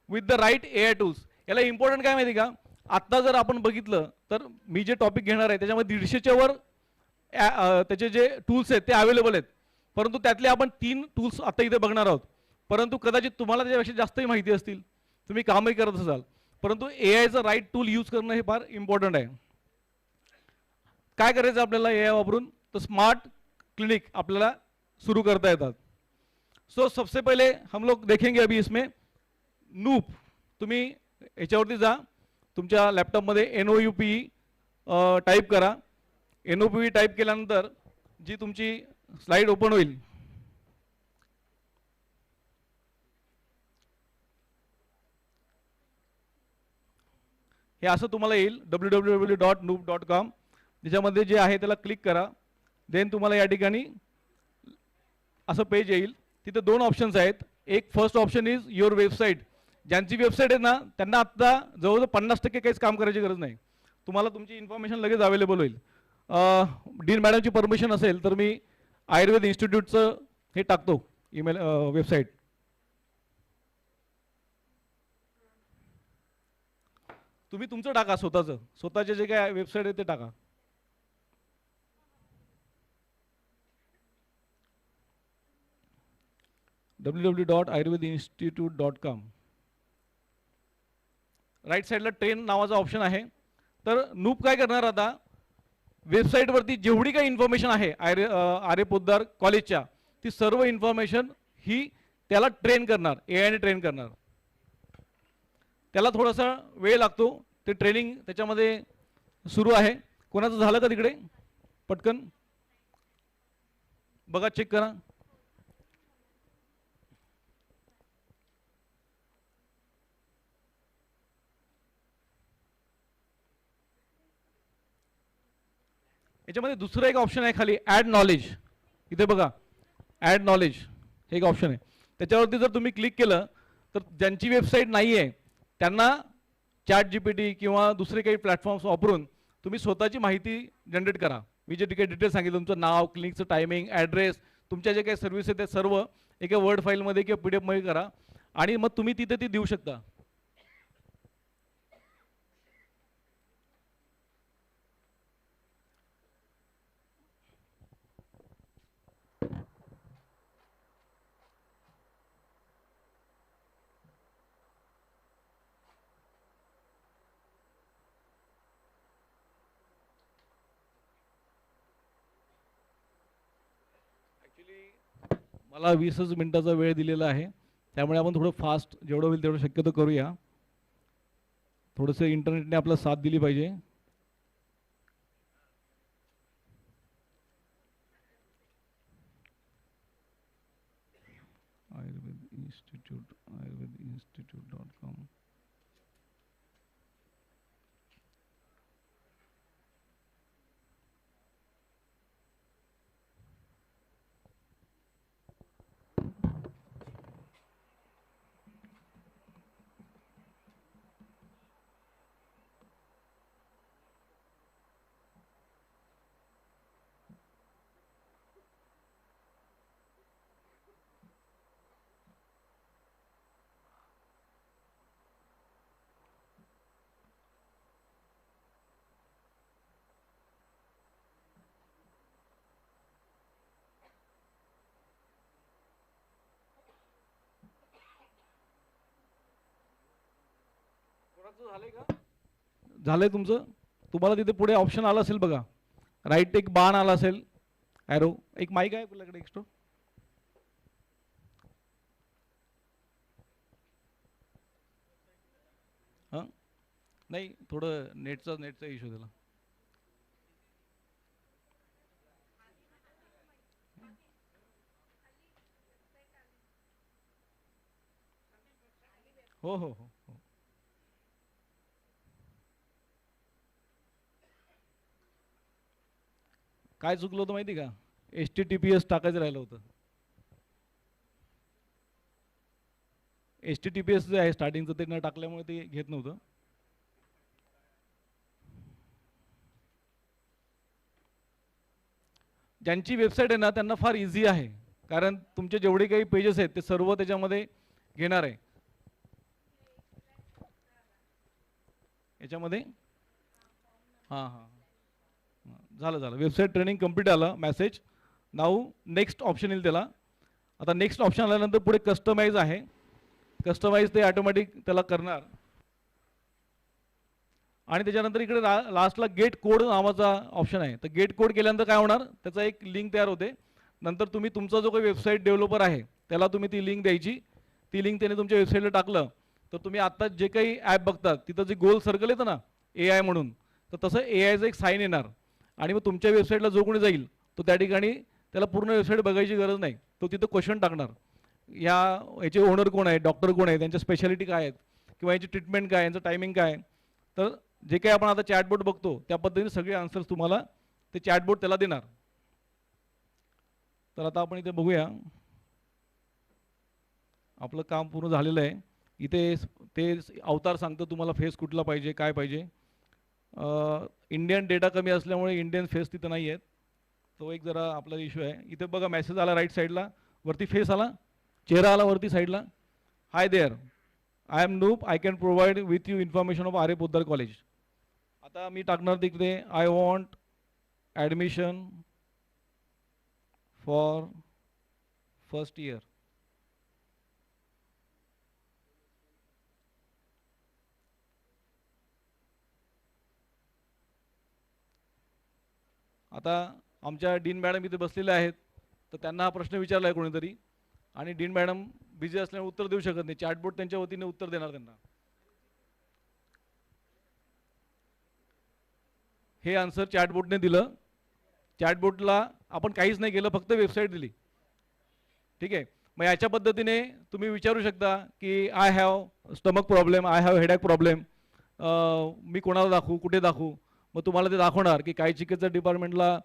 [SPEAKER 23] with the right AI tools. याला इम्पॉर्टंट काय माहिती का, आत्ता जर आपण बघितलं तर मी जे टॉपिक घेणार आहे त्याच्यामध्ये 150च्या वर त्याचे जे टूल्स आहेत ते अवेलेबल आहेत, परंतु त्यातले आपण 3 टूल्स आता इथे बघणार आहोत. परंतु कदाचित तुम्हाला त्याच्यापेक्षा जास्तही माहिती असतील, तुम्ही कामही करत असाल, परंतु एआयचं राईट टूल यूज करणं हे फार इम्पॉर्टंट आहे. काय करायचं आपल्याला एआय वापरून, तर स्मार्ट क्लिनिक आपल्याला सुरू करता येतात. सो सबसे पहले हम लोग देखेंगे अभी इसमें नूप. तुम्ही याच्यावरती जा, तुमच्या लॅपटॉपमध्ये NOUPE टाईप करा. NOUPE टाईप केल्यानंतर जी तुमची स्लाईड ओपन होईल, हे असं तुम्हाला येईल www.noob.com. त्याच्यामध्ये जे आहे त्याला क्लिक करा. देन तुम्हाला या ठिकाणी असं पेज येईल. तिथे 2 ऑप्शन्स आहेत. एक first option is your website. ज्यांची वेबसाईट आहे ना त्यांना आत्ता जवळजवळ 50% काहीच काम करायची गरज नाही. तुम्हाला तुमची इन्फॉर्मेशन लगेच अवेलेबल होईल. डीन मॅडमची परमिशन असेल तर मी आयुर्वेद इन्स्टिट्यूटचं हे टाकतो ईमेल वेबसाईट. तुम्ही तुमचं टाका, स्वतःचे जे काय वेबसाईट आहे ते टाका. www.ayurvedinstitute.com. राईट साईडला ट्रेन नावाचा ऑप्शन आहे. तर नूप काय करणार, आता वेबसाईटवरती जेवढी काही इन्फॉर्मेशन आहे आर्य पोद्दार कॉलेजच्या, ती सर्व इन्फॉर्मेशन ही त्याला ट्रेन करणार, एआयने ट्रेन करणार. त्याला थोडासा वेळ लागतो. ते ट्रेनिंग त्याच्यामध्ये सुरू आहे. कोणाचं झालं का तिकडे, पटकन बघा, चेक करा. याच्यामध्ये दुसरं एक ऑप्शन आहे खाली, ॲड नॉलेज. इथे बघा, ॲड नॉलेज हे एक ऑप्शन आहे. त्याच्यावरती जर तुम्ही क्लिक केलं तर ज्यांची वेबसाईट नाही आहे त्यांना ChatGPT किंवा दुसरे काही प्लॅटफॉर्म्स वापरून तुम्ही स्वतःची माहिती जनरेट करा. मी जे काही डिटेल्स सांगितलं, तुमचं नाव, क्लिनिकचं टायमिंग, ॲड्रेस, तुमच्या जे काही सर्व्हिस आहेत ते सर्व एका वर्ड फाईलमध्ये किंवा PDF मध्ये करा आणि मग तुम्ही तिथे ती देऊ शकता. मला 20च मिनिटाचा वेळ दिलेला आहे, त्यामुळे आपण थोडं फास्ट जेवढं होईल तेवढं शक्यतो करूया. थोडंसं इंटरनेटने आपला साथ दिली पाहिजे. ayurvedinstitute.com. झालंय तुमचं. तुम्हाला तिथे पुढे ऑप्शन आला असेल बघा, राईट एक बाण आला असेल, ॲरो. एक माईक आहे आपल्याकडे एक्स्ट्रा. हां नाही, थोडं नेटचा इश्यू त्याला. हो हो हो. काय चुकलं होतं माहिती का, HTTPS टाकायचं राहिलं होतं. HTTPS जे आहे स्टार्टिंगचं ते न टाकल्यामुळे ते घेत नव्हतं. ज्यांची वेबसाईट आहे ना त्यांना फार इझी आहे, कारण तुमचे जेवढे काही पेजेस आहेत ते सर्व त्याच्यामध्ये घेणार आहे. याच्यामध्ये हां हां झालं वेबसाईट ट्रेनिंग कंप्लीट आलं मेसेज. नाऊ नेक्स्ट ऑप्शन येईल त्याला. आता नेक्स्ट ऑप्शन आल्यानंतर पुढे कस्टमाइज आहे. कस्टमाइज ते ऑटोमॅटिक त्याला करणार. आणि त्याच्यानंतर इकडे लास्टला गेट कोड नावाचा ऑप्शन आहे. तर गेट कोड केल्यानंतर काय होणार, त्याचा एक लिंक तयार होते. नंतर तुम्ही तुमचा जो काही वेबसाईट डेव्हलपर आहे त्याला तुम्ही ती लिंक द्यायची. ती लिंक त्याने तुमच्या वेबसाईटला टाकलं तर तुम्ही आत्ता जे काही ॲप बघतात तिथं जे गोल सर्कल येतं ना AI म्हणून, तर तसं AIचं एक साईन येणार. आणि मग तुमच्या वेबसाईटला जो कोणी जाईल तो त्या ठिकाणी त्याला पूर्ण वेबसाईट बघायची गरज नाही, तो तिथं क्वेश्चन टाकणार. याचे ओनर कोण आहे, डॉक्टर कोण आहे, त्यांच्या स्पेशालिटी काय आहेत, किंवा याची ट्रीटमेंट काय, यांचं टायमिंग काय. तर जे काही आपण आता चॅटबोट बघतो त्या पद्धतीने सगळे आन्सर्स तुम्हाला ते चॅटबोट त्याला देणार. तर आता आपण इथे बघूया, आपलं काम पूर्ण झालेलं आहे. इथे ते अवतार सांगतं तुम्हाला फेस कुठला पाहिजे, काय पाहिजे. इंडियन डेटा कमी असल्यामुळे इंडियन फेस तिथं नाही आहेत, तो एक जरा आपला इश्यू आहे. इथे बघा मेसेज आला राईट साईडला, वरती फेस आला, चेहरा आला वरती साईडला. Hi there, I am Noop, I can provide with you information of R A Podar college. आता मी टाकणार तिकडे I want admission for first year. आता आमच्या डीन मॅडम इथे बसलेल्या आहेत, तर त्यांना हा प्रश्न विचारला आहे कोणीतरी, आणि डीन मॅडम बिझी असल्यामुळे उत्तर देऊ शकत नाही. चॅटबोट त्यांच्या वतीने उत्तर देणार त्यांना. हे आन्सर चॅटबोटने दिलं. चॅटबोटला आपण काहीच नाही केलं, फक्त वेबसाईट दिली. ठीक आहे. मग याच्या पद्धतीने तुम्ही विचारू शकता की I have stomach problem, I have headache problem, मी कोणाला दाखवू, कुठे दाखवू. मग तुम्हाला ते दाखवणार की काही चिकित्सा डिपार्टमेंटला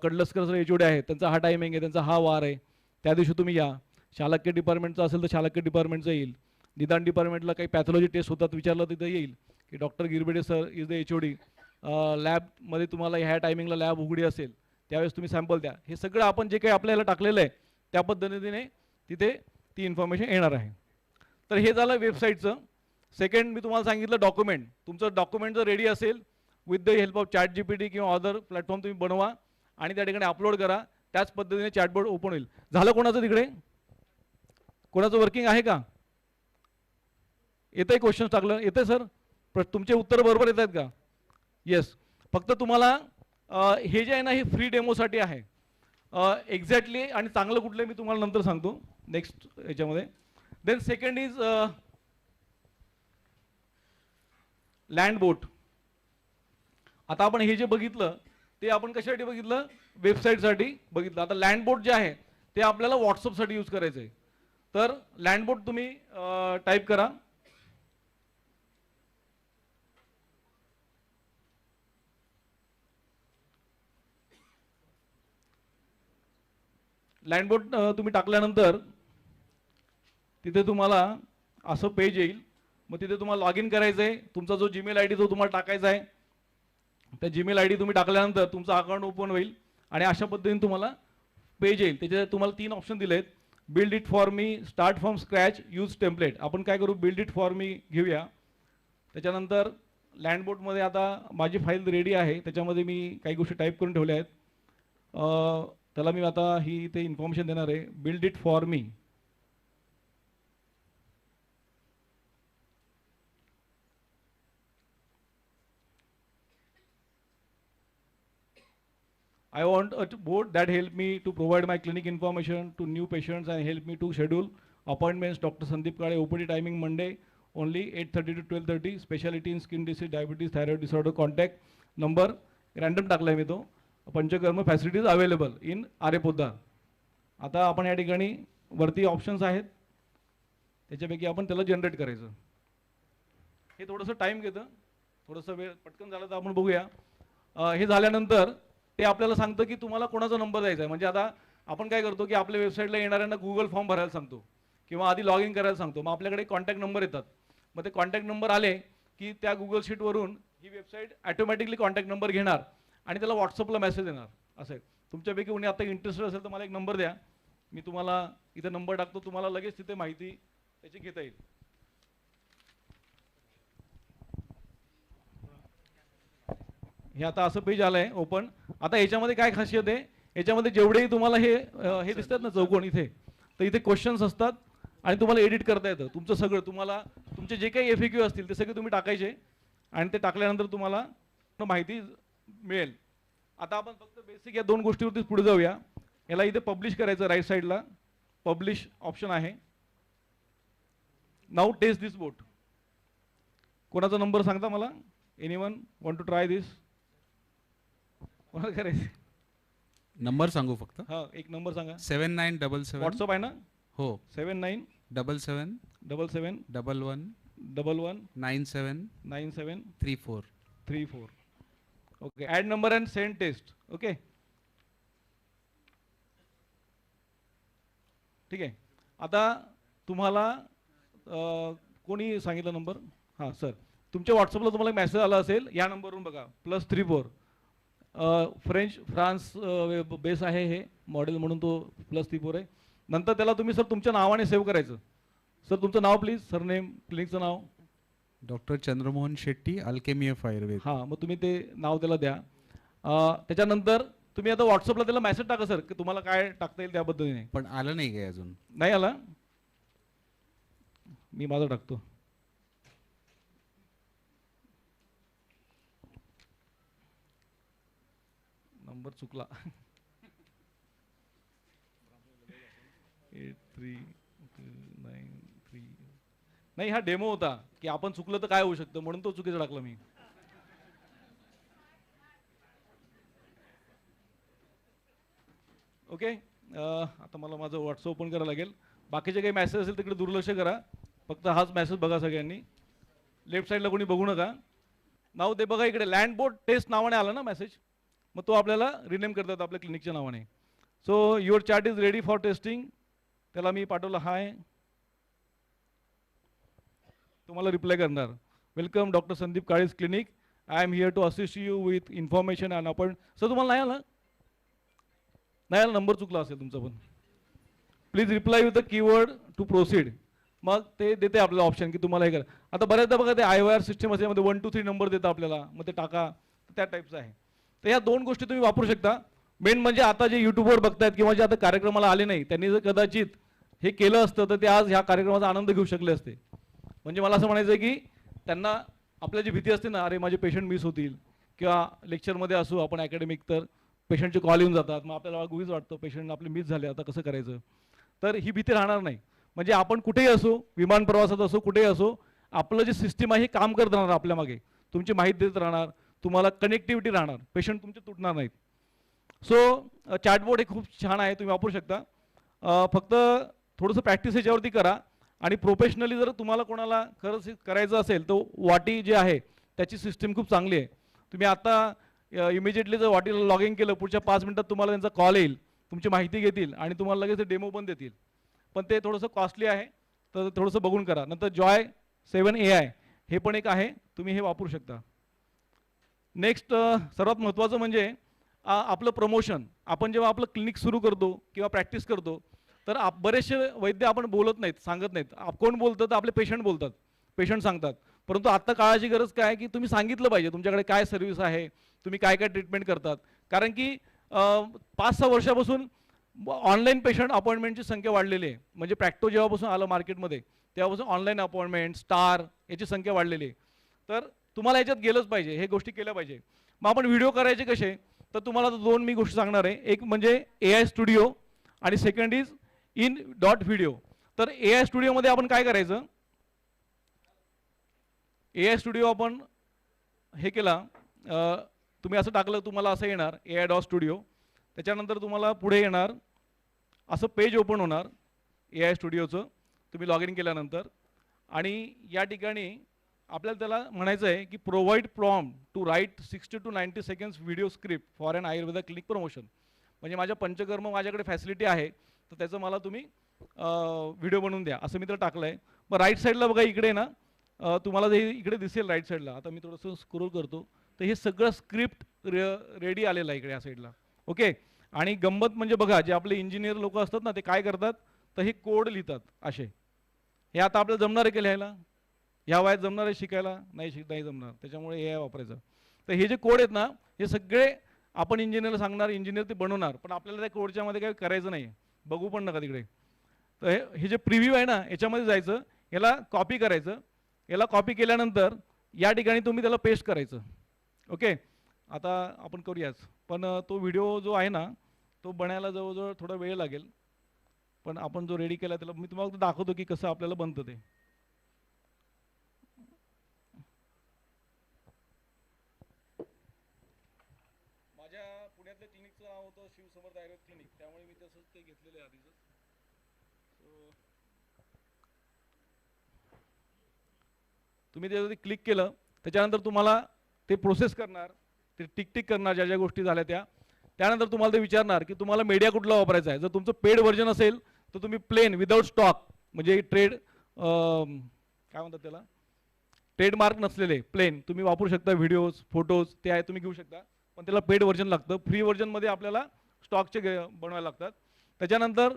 [SPEAKER 23] कडलस्कर सर HOD आहेत, त्यांचा हा टायमिंग आहे, त्यांचा हा वार आहे, त्या दिवशी तुम्ही या. शालक्य डिपार्टमेंटचं असेल तर शालक्य डिपार्टमेंटचं येईल. निदान डिपार्टमेंटला काही पॅथॉलॉजी टेस्ट होतात विचारलं तिथं येईल की doctor Girbede sir is the HOD. लॅबमध्ये तुम्हाला ह्या टायमिंगला लॅब उघडी असेल त्यावेळेस तुम्ही सॅम्पल द्या. हे सगळं आपण जे काही आपल्याला टाकलेलं आहे त्या पद्धतीने तिथे ती इन्फॉर्मेशन येणार आहे. तर हे झालं वेबसाईटचं. सेकंड मी तुम्हाला सांगितलं डॉक्युमेंट. तुमचं डॉक्युमेंट जर रेडी असेल with the help of ChatGPT किंवा अदर प्लॅटफॉर्म तुम्ही बनवा आणि त्या ठिकाणी अपलोड करा. त्याच पद्धतीने चॅटबोर्ड ओपन होईल. झालं कोणाचं तिकडे? कोणाचं वर्किंग आहे का? येतंय क्वेश्चन टाकलं? येतंय सर? तुमचे उत्तर बरोबर येत आहेत का? येस. फक्त तुम्हाला हे जे आहे ना हे फ्री डेमोसाठी आहे. एक्झॅक्टली आणि चांगलं कुठलं मी तुम्हाला नंतर सांगतो नेक्स्ट याच्यामध्ये. Then second is land bot. आता आपण हे जे बघितलं ते आपण कशासाठी बघितलं? वेबसाईटसाठी बघितलं. आता लँड बोट जे आहे ते आपल्याला व्हॉट्सअपसाठी यूज करायचं आहे. तर लँड बोट तुम्ही टाईप करा. लँड बोट तुम्ही टाकल्यानंतर तिथे तुम्हाला असं पेज येईल. मग तिथे तुम्हाला लॉग इन करायचं आहे. तुमचा जो जीमेल ID तो तुम्हाला टाकायचा आहे. त्या जीमेल ID तुम्ही टाकल्यानंतर तुमचं अकाउंट ओपन होईल आणि अशा पद्धतीने तुम्हाला पेज येईल. त्याच्यात तुम्हाला 3 ऑप्शन दिले आहेत. Build it for me, start from scratch, use template. आपण काय करू, बिल्ड इट फॉर मी घेऊया. त्याच्यानंतर लँडबोटमध्ये आता माझी फाईल रेडी आहे, त्याच्यामध्ये मी काही गोष्टी टाईप करून ठेवल्या आहेत. त्याला मी आता ही ते इन्फॉर्मेशन देणार आहे. Build it for me. I want a board that help me to provide my clinic information to new patients and help me to schedule appointments. Dr. Sandeep Kade, OPD timing Monday only 8:30 to 12:30. Specialty in skin disease, diabetes, thyroid disorder. Contact number random टाकलाय मी तो. Panchakarma facilities available in आरे पोद्दार. आता आपण या ठिकाणी वरती options आहेत त्याच्यापैकी आपण त्याला जनरेट करायचं. हे थोडंसं टाईम घेतं, थोडंसं वेळ पटकन झालं तर आपण बघूया. हे झाल्यानंतर ते आपल्याला सांगतं की तुम्हाला कोणाचा नंबर द्यायचा आहे. म्हणजे आता आपण काय करतो की आपल्या वेबसाईटला येणाऱ्यांना गुगल फॉर्म भरायला सांगतो किंवा आधी लॉग इन करायला सांगतो. मग आपल्याकडे कॉन्टॅक्ट नंबर येतात. मग ते कॉन्टॅक्ट नंबर आले की त्या गुगल शीटवरून ही वेबसाईट ॲटोमॅटिकली कॉन्टॅक्ट नंबर घेणार आणि त्याला व्हॉट्सअपला मेसेज येणार. असं आहे. तुमच्यापैकी कोणी आता इंटरेस्टेड असेल तर मला एक नंबर द्या, मी तुम्हाला इथे नंबर टाकतो, तुम्हाला लगेच तिथे माहिती त्याची घेता येईल. हे आता असं पेज आलं आहे ओपन. आता याच्यामध्ये काय खासियत आहे, याच्यामध्ये जेवढेही तुम्हाला हे दिसतात ना चौकोन इथे, तर इथे क्वेश्चन्स असतात आणि तुम्हाला एडिट करता येतं. तुमचं सगळं तुम्हाला तुमचे जे काही FAQ असतील ते सगळे तुम्ही टाकायचे आणि ते टाकल्यानंतर तुम्हाला माहिती मिळेल. आता आपण फक्त बेसिक या 2 गोष्टीवरतीच पुढे जाऊया. याला इथे पब्लिश करायचं, राईट साईडला पब्लिश ऑप्शन आहे. Now test this bot. कोणाचा नंबर सांगता मला? Anyone want to try this? कोणाला करायचं?
[SPEAKER 17] नंबर सांगू फक्त.
[SPEAKER 23] हां, एक नंबर सांगा.
[SPEAKER 17] 7977.
[SPEAKER 23] व्हॉट्सअप आहे ना?
[SPEAKER 17] हो.
[SPEAKER 23] 7977
[SPEAKER 17] 11 97
[SPEAKER 23] 34. Okay, add number and send test. Okay, ठीक आहे. आता तुम्हाला कोणी सांगितलं नंबर? हां सर, तुमच्या व्हॉट्सअपला तुम्हाला मेसेज आला असेल या नंबरवरून बघा, +34. फ्रान्स बेस आहे हे मॉडेल म्हणून तो +34 आहे. नंतर त्याला तुम्ही सर तुमच्या नावाने सेव्ह करायचं. सर तुमचं नाव प्लीज, सरनेम, क्लिनिकचं नाव.
[SPEAKER 17] Doctor Chandramohan Shetty, alchemy of Ayurveda.
[SPEAKER 23] हां, मग तुम्ही ते नाव त्याला द्या. त्याच्यानंतर तुम्ही आता व्हॉट्सअपला त्याला मेसेज टाका सर की तुम्हाला काय टाकता येईल त्या पद्धतीने.
[SPEAKER 17] पण आलं नाही काय अजून?
[SPEAKER 23] नाही आला? मी माझं टाकतो. नंबर चुकला. 8393. नाही, हा डेमो होता की आपण चुकलं तर काय होऊ शकतं म्हणून तो चुकीचा टाकला मी. ओके, आता मला माझं व्हॉट्सअप ओपन करावं लागेल. बाकीचे काही मेसेज असेल तिकडे दुर्लक्ष करा, फक्त हाच मेसेज बघा सगळ्यांनी. लेफ्ट साईडला कोणी बघू नका. नाव ते बघा इकडे, लँड बोर्ड टेस्ट नावाने आला ना मेसेज, मग तो आपल्याला रिनेम करतात आपल्या क्लिनिकच्या नावाने. So your chart is ready for testing. त्याला मी पाठवलं हाय, तुम्हाला रिप्लाय करणार. Welcome doctor Sandeep Kale's clinic, I am here to assist you with information and आपण. सर तुम्हाला नाही आला? नाही आला, नंबर चुकला असेल तुमचा पण. Please reply with the keyword to proceed. मग ते देते आपल्याला ऑप्शन की तुम्हाला हे करा. आता बऱ्याचदा बघा ते IOR सिस्टम असेल, 1 2 3 नंबर देतं आपल्याला, मग ते टाका, त्या टाईपचं आहे. तर ह्या 2 गोष्टी तुम्ही वापरू शकता. मेन म्हणजे आता जे यूट्यूबवर बघतायत किंवा जे आता कार्यक्रमाला आले नाही त्यांनी जर कदाचित हे केलं असतं तर ते आज ह्या कार्यक्रमाचा आनंद घेऊ शकले असते. म्हणजे मला असं म्हणायचं आहे की त्यांना आपल्या जी भीती असते ना, अरे माझे पेशंट मिस होतील, किंवा लेक्चरमध्ये असू आपण अकॅडमिक तर पेशंटचे कॉल येऊन जातात, मग आपल्याला गुहीच वाटतं पेशंट आपले मिस झाले, आता कसं करायचं. तर ही भीती राहणार नाही. म्हणजे आपण कुठेही असो, विमान प्रवासात असो, कुठेही असो, आपलं जे सिस्टीम आहे हे काम करत राहणार आपल्या मागे, तुमची माहिती देत राहणार, तुम्हाला कनेक्टिव्हिटी राहणार, पेशंट तुमचे तुटणार नाहीत. सो चॅटबोर्ड हे खूप छान आहे, तुम्ही वापरू शकता. फक्त थोडंसं प्रॅक्टिस ह्याच्यावरती करा आणि प्रोफेशनली जर तुम्हाला कोणाला खरंच करायचं असेल तर वाटी जे आहे त्याची सिस्टीम खूप चांगली आहे. तुम्ही आता इमिजिएटली जर वाटीला लॉग इन केलं, पुढच्या 5 मिनिटात तुम्हाला त्यांचा कॉल येईल, तुमची माहिती घेतील आणि तुम्हाला लगेच डेमो पण देतील. पण ते थोडंसं कॉस्टली आहे, तर थोडंसं बघून करा. नंतर जॉय 7 AI हे पण एक आहे, तुम्ही हे वापरू शकता. नेक्स्ट सर्वात महत्त्वाचं म्हणजे आपलं प्रमोशन. आपण जेव्हा आपलं क्लिनिक सुरू करतो किंवा प्रॅक्टिस करतो तर बरेचसे वैद्य आपण बोलत नाहीत, सांगत नाहीत. कोण बोलतं तर आपले पेशंट बोलतात, पेशंट सांगतात. परंतु आत्ता काळाची गरज काय की तुम्ही सांगितलं पाहिजे तुमच्याकडे काय सर्व्हिस आहे, तुम्ही काय काय ट्रीटमेंट करतात. कारण की 5-6 वर्षापासून ऑनलाईन पेशंट अपॉइंटमेंटची संख्या वाढलेली आहे. म्हणजे प्रॅक्टो जेव्हापासून आलं मार्केटमध्ये तेव्हापासून ऑनलाईन अपॉइंटमेंट, स्टार याची संख्या वाढलेली आहे. तर तुम्हाला याच्यात गेलंच पाहिजे, हे गोष्टी केल्या पाहिजे. मग आपण व्हिडिओ करायचे कसे, तर तुम्हाला 2 मी गोष्टी सांगणार आहे. एक म्हणजे AI स्टुडिओ आणि सेकंड इज in.video. तर AI स्टुडिओमध्ये आपण काय करायचं, AI स्टुडिओ आपण हे केला, तुम्ही असं टाकलं तुम्हाला असं येणार AI.studio. त्याच्यानंतर तुम्हाला पुढे येणार असं पेज ओपन होणार AI स्टुडिओचं तुम्ही लॉग इन केल्यानंतर. आणि या ठिकाणी आपल्याला त्याला म्हणायचं आहे की provide prompt to write 60 to 90 seconds video script for an Ayurveda clinic promotion. म्हणजे माझ्या पंचकर्म माझ्याकडे फॅसिलिटी आहे तर त्याचं मला तुम्ही व्हिडिओ बनवून द्या असं मी तर टाकलं आहे. मग राईट साईडला बघा इकडे ना तुम्हाला जे इकडे दिसेल राईट साईडला, आता मी थोडंसं स्क्रोल करतो तर हे सगळं स्क्रिप्ट रेडी आलेलं आहे इकडे या साईडला. ओके, आणि गंमत म्हणजे बघा, जे आपले इंजिनियर लोक असतात ना, ते काय करतात, तर हे कोड लिहितात असे. हे आता आपल्याला जमणार आहे की लिहायला? ह्या वयात जमणार आहे शिकायला? नाही जमणार. त्याच्यामुळे AI वापरायचं. तर हे जे कोड आहेत ना, हे सगळे आपण इंजिनियरला सांगणार, इंजिनियर ते बनवणार, पण आपल्याला त्या कोडच्या मध्ये काही करायचं नाही, बघू पण नका तिकडे. तर हे जे प्रिव्ह्यू आहे ना, याच्यामध्ये जायचं, याला कॉपी करायचं, याला कॉपी केल्यानंतर या ठिकाणी तुम्ही त्याला पेस्ट करायचं. ओके, आता आपण करूयाच. पण तो व्हिडिओ जो आहे ना, तो बनायला जवळजवळ थोडा वेळ लागेल, पण आपण जो रेडी केला त्याला मी तुम्हाला दाखवतो की कसं आपल्याला बनतं ते. माझ्या पुण्यातल्या क्लिनिकचं नाव होतं शिवसमर्थ आयुर्वेद क्लिनिक, त्यामुळे मी तसंच ते घेतलेलं आहे आधीच. तुम्ही त्याच्यावरती क्लिक केलं, त्याच्यानंतर तुम्हाला ते प्रोसेस करणार, ते टिक करणार ज्या ज्या गोष्टी झाल्या त्या. त्यानंतर तुम्हाला ते विचारणार की तुम्हाला मीडिया कुठला वापरायचा आहे. जर तुमचं पेड व्हर्जन असेल तर तुम्ही प्लेन विदाउट स्टॉक, म्हणजे काय म्हणतात त्याला, ट्रेडमार्क नसलेले प्लेन तुम्ही वापरू शकता. व्हिडिओज, फोटोज ते आहे तुम्ही घेऊ शकता, पण त्याला पेड व्हर्जन लागतं. फ्री व्हर्जनमध्ये आपल्याला स्टॉकचे बनवायला लागतात. त्याच्यानंतर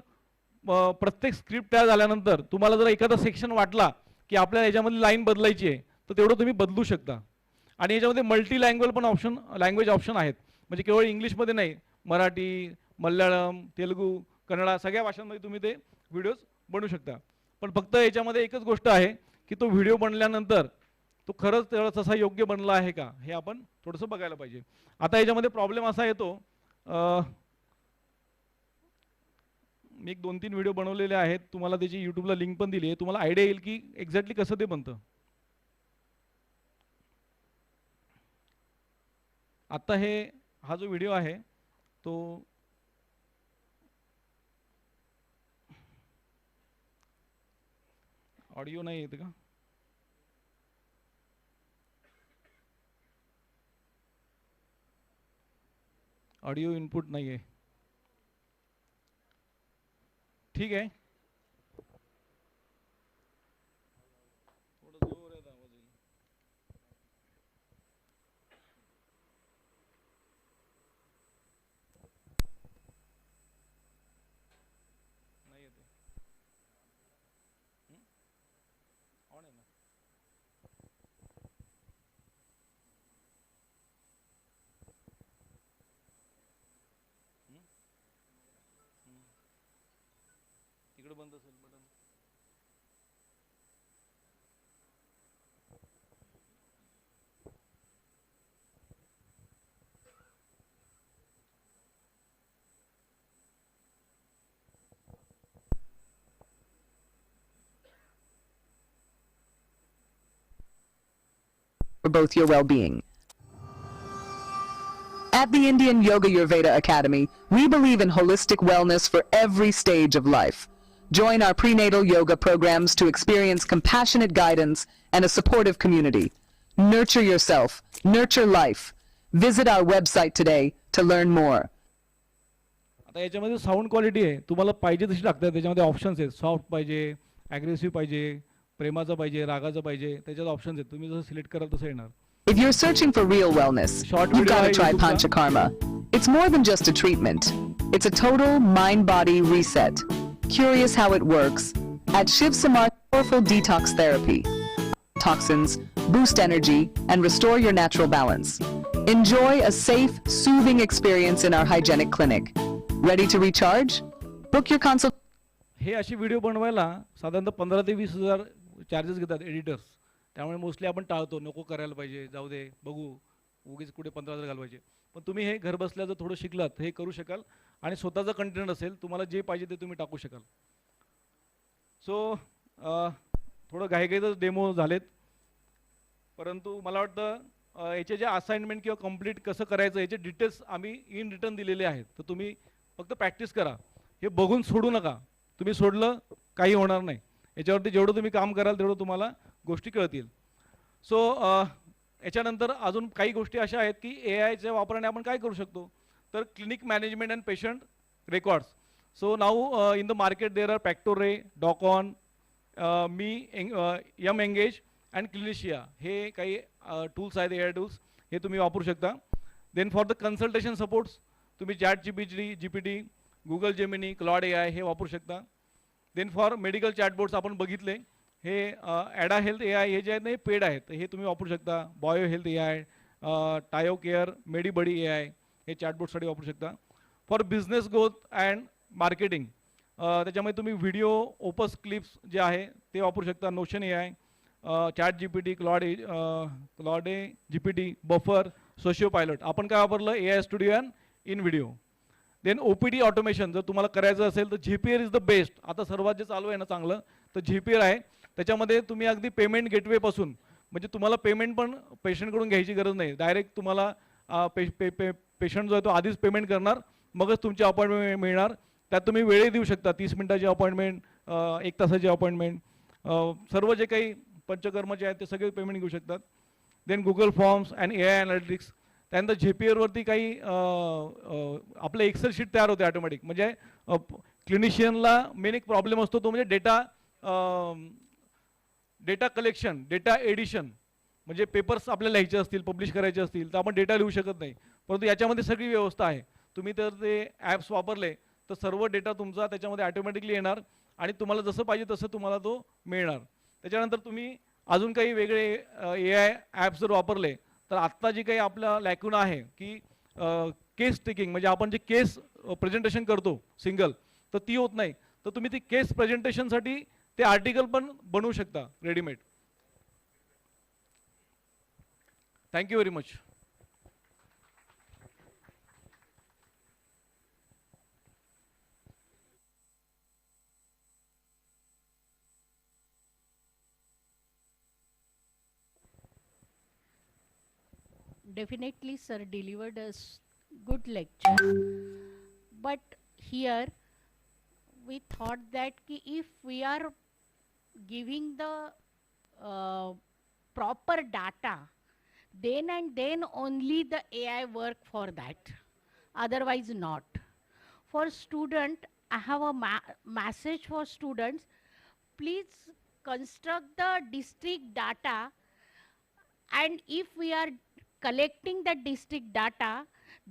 [SPEAKER 23] प्रत्येक स्क्रिप्ट तयार झाल्यानंतर तुम्हाला जर एखादा सेक्शन वाटला की आपल्याला याच्यामध्ये लाईन बदलायची आहे, तर तेवढं तुम्ही बदलू शकता. आणि याच्यामध्ये मल्टी लँग्वेज ऑप्शन आहेत, म्हणजे केवळ इंग्लिशमध्ये नाही, मराठी, मल्याळम, तेलुगू, कन्नडा सगळ्या भाषांमध्ये तुम्ही ते व्हिडिओज बनवू शकता. पण फक्त याच्यामध्ये एकच गोष्ट आहे की तो व्हिडिओ बनल्यानंतर तो खरंच तसा योग्य बनला आहे का, हे आपण थोडंसं बघायला पाहिजे. आता याच्यामध्ये प्रॉब्लेम असा येतो, मी 1-2-3 व्हिडिओ बनवलेले आहेत, तुम्हाला त्याची यूट्यूबला लिंक पण दिली आहे, तुम्हाला आयडिया येईल की एक्झॅक्टली कसं ते बनतं. आता हा जो व्हिडिओ आहे तो ऑडिओ नाही येत का? ऑडिओ इनपुट नाही आहे. ठीक आहे, थोडं जोरात आवाज येईल. नाही येते, ऑन आहे ना. तिकडे बंद असेल button.
[SPEAKER 18] For both your well-being. At the Indian Yoga Ayurveda Academy, we believe in holistic wellness for every stage of life. Join our prenatal yoga programs to experience compassionate guidance and a supportive community. Nurture yourself, nurture life. Visit our website today to learn more.
[SPEAKER 23] आता याच्यामध्ये sound quality आहे, तुम्हाला पाहिजे तशी लागतात. त्याच्यामध्ये options आहेत, soft पाहिजे, ॲग्रेसिव्ह पाहिजे, प्रेमाचं पाहिजे, रागाचं पाहिजे, त्याच्यात ऑप्शन्स आहेत. तुम्ही जसं सिलेक्ट कराल तसं येणार.
[SPEAKER 18] If you're searching for real wellness, you've got to try Panchakarma. It's more than just a treatment. It's a total mind-body reset. Curious how it works? At Shiv Samarth, powerful detox therapy. Toxins, boost energy, and restore your natural balance. Enjoy a safe, soothing experience in our hygienic clinic. Ready to recharge? Book your consult.
[SPEAKER 23] हे अशी video बनवायला साधारणतः 15,000 ते 20,000 charges घेतात editors. त्यामुळे mostly आपण टाळतो, नको करायला पाहिजे, जाऊ दे, बघू, उगीच कुठे 15,000 घालवायचे. पण तुम्ही हे घर बसल्या जर थोडं शिकलात, हे करू शकाल. आणि स्वतःचं कंटेंट असेल, तुम्हाला जे पाहिजे ते तुम्ही टाकू शकाल. सो थोडं घाईघाईतच डेमो झालेत, परंतु मला वाटतं याचे जे असाइनमेंट किंवा कंप्लीट कसं करायचं याचे डिटेल्स आम्ही इन रिटर्न दिलेले आहेत. तर तुम्ही फक्त प्रॅक्टिस करा, हे बघून सोडू नका. तुम्ही सोडलं काही होणार नाही. याच्यावरती जेवढं तुम्ही काम कराल तेवढं तुम्हाला गोष्टी कळतील. सो याच्यानंतर अजून काही गोष्टी अशा आहेत की AIच्या वापराने आपण काय करू शकतो, तर clinic management and patient records. So now in the market there are पॅक्टोरे, डॉकॉन, एम एंगेज अँड क्लिनिशिया, हे काही टूल्स आहेत, AI टूल्स, हे तुम्ही वापरू शकता. Then for the consultation supports तुम्ही chat GPT, Google Gemini, Claude AI हे वापरू शकता. देन फॉर मेडिकल चॅटबोट्स आपण बघितले, हे ॲडा हेल्थ AI हे जे आहेत ना हे पेड आहेत, हे तुम्ही वापरू शकता. बायो हेल्थ AI, टायो केअर, मेडीबडी AI हे चॅटबोटसाठी वापरू शकता. For business growth and marketing त्याच्यामध्ये तुम्ही व्हिडिओ ओपस क्लिप्स जे आहे ते वापरू शकता. Notion AI, chat GPT, Claude GPT, buffer, socio pilot. आपण काय वापरलं? AI studio and in video. Then OPD automation जर तुम्हाला करायचं असेल तर GPR इज द बेस्ट. आता सर्वात जे चालू आहे ना चांगलं तर GPR आहे. त्याच्यामध्ये तुम्ही अगदी पेमेंट गेटवेपासून, म्हणजे तुम्हाला पेमेंट पण पेशंटकडून घ्यायची गरज नाही. डायरेक्ट तुम्हाला पेशंट जो आहे तो आधीच पेमेंट करणार, मगच तुमची अपॉइंटमेंट मिळणार. त्यात तुम्ही वेळही देऊ शकता, 30 मिनिटाची अपॉइंटमेंट, 1 तासाची अपॉइंटमेंट, सर्व जे काही पंचकर्मचे आहेत ते सगळे पेमेंट घेऊ शकतात. Then Google forms and AI analytics. त्यानंतर GPRवरती काही आपलं एक्सेल शीट तयार होते ऑटोमॅटिक. म्हणजे क्लिनिशियनला मेन एक प्रॉब्लेम असतो तो म्हणजे डेटा कलेक्शन, डेटा एडिशन. म्हणजे पेपर्स आपल्याला लिहायचे असतील, पब्लिश करायचे असतील तर आपण डेटा लिहू शकत नाही, परंतु याच्यामध्ये सगळी व्यवस्था आहे. तुम्ही तर ते ॲप्स वापरले तर सर्व डेटा तुमचा त्याच्यामध्ये ऑटोमॅटिकली येणार आणि तुम्हाला जसं पाहिजे तसं तुम्हाला तो मिळणार. त्याच्यानंतर तुम्ही अजून काही वेगळे AI ॲप्स जर वापरले तर आत्ता जी काही आपला लॅक्युना आहे की केस टेकिंग, म्हणजे आपण जे केस प्रेझेंटेशन करतो सिंगल, तर ती होत नाही. तर तुम्ही ती केस प्रेझेंटेशनसाठी ते आर्टिकल पण बनवू शकता readymade. Thank you very much.
[SPEAKER 1] Definitely, sir delivered a good lecture. But here, we thought that if we are giving the proper data, then and then only the AI work for that. Otherwise, not. For student, I have a message for students. Please construct the district data, and if we are collecting the district data,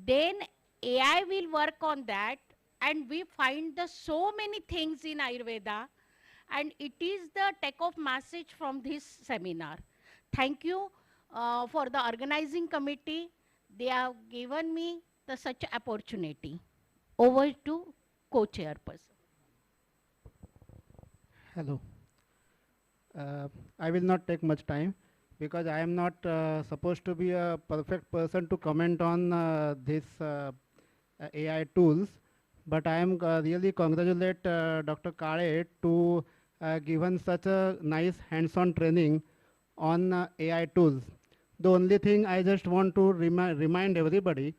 [SPEAKER 1] then AI will work on that, and we find the so many things in Ayurveda, and it is the take-off message from this seminar. Thank you for the organizing committee. They have given me such opportunity. Over to co-chairperson.
[SPEAKER 19] Hello. I will not take much time, because I am not supposed to be a perfect person to comment on this AI tools, but I am really congratulate Dr. Kale to given such a nice hands-on training on AI tools. The only thing I just want to remind everybody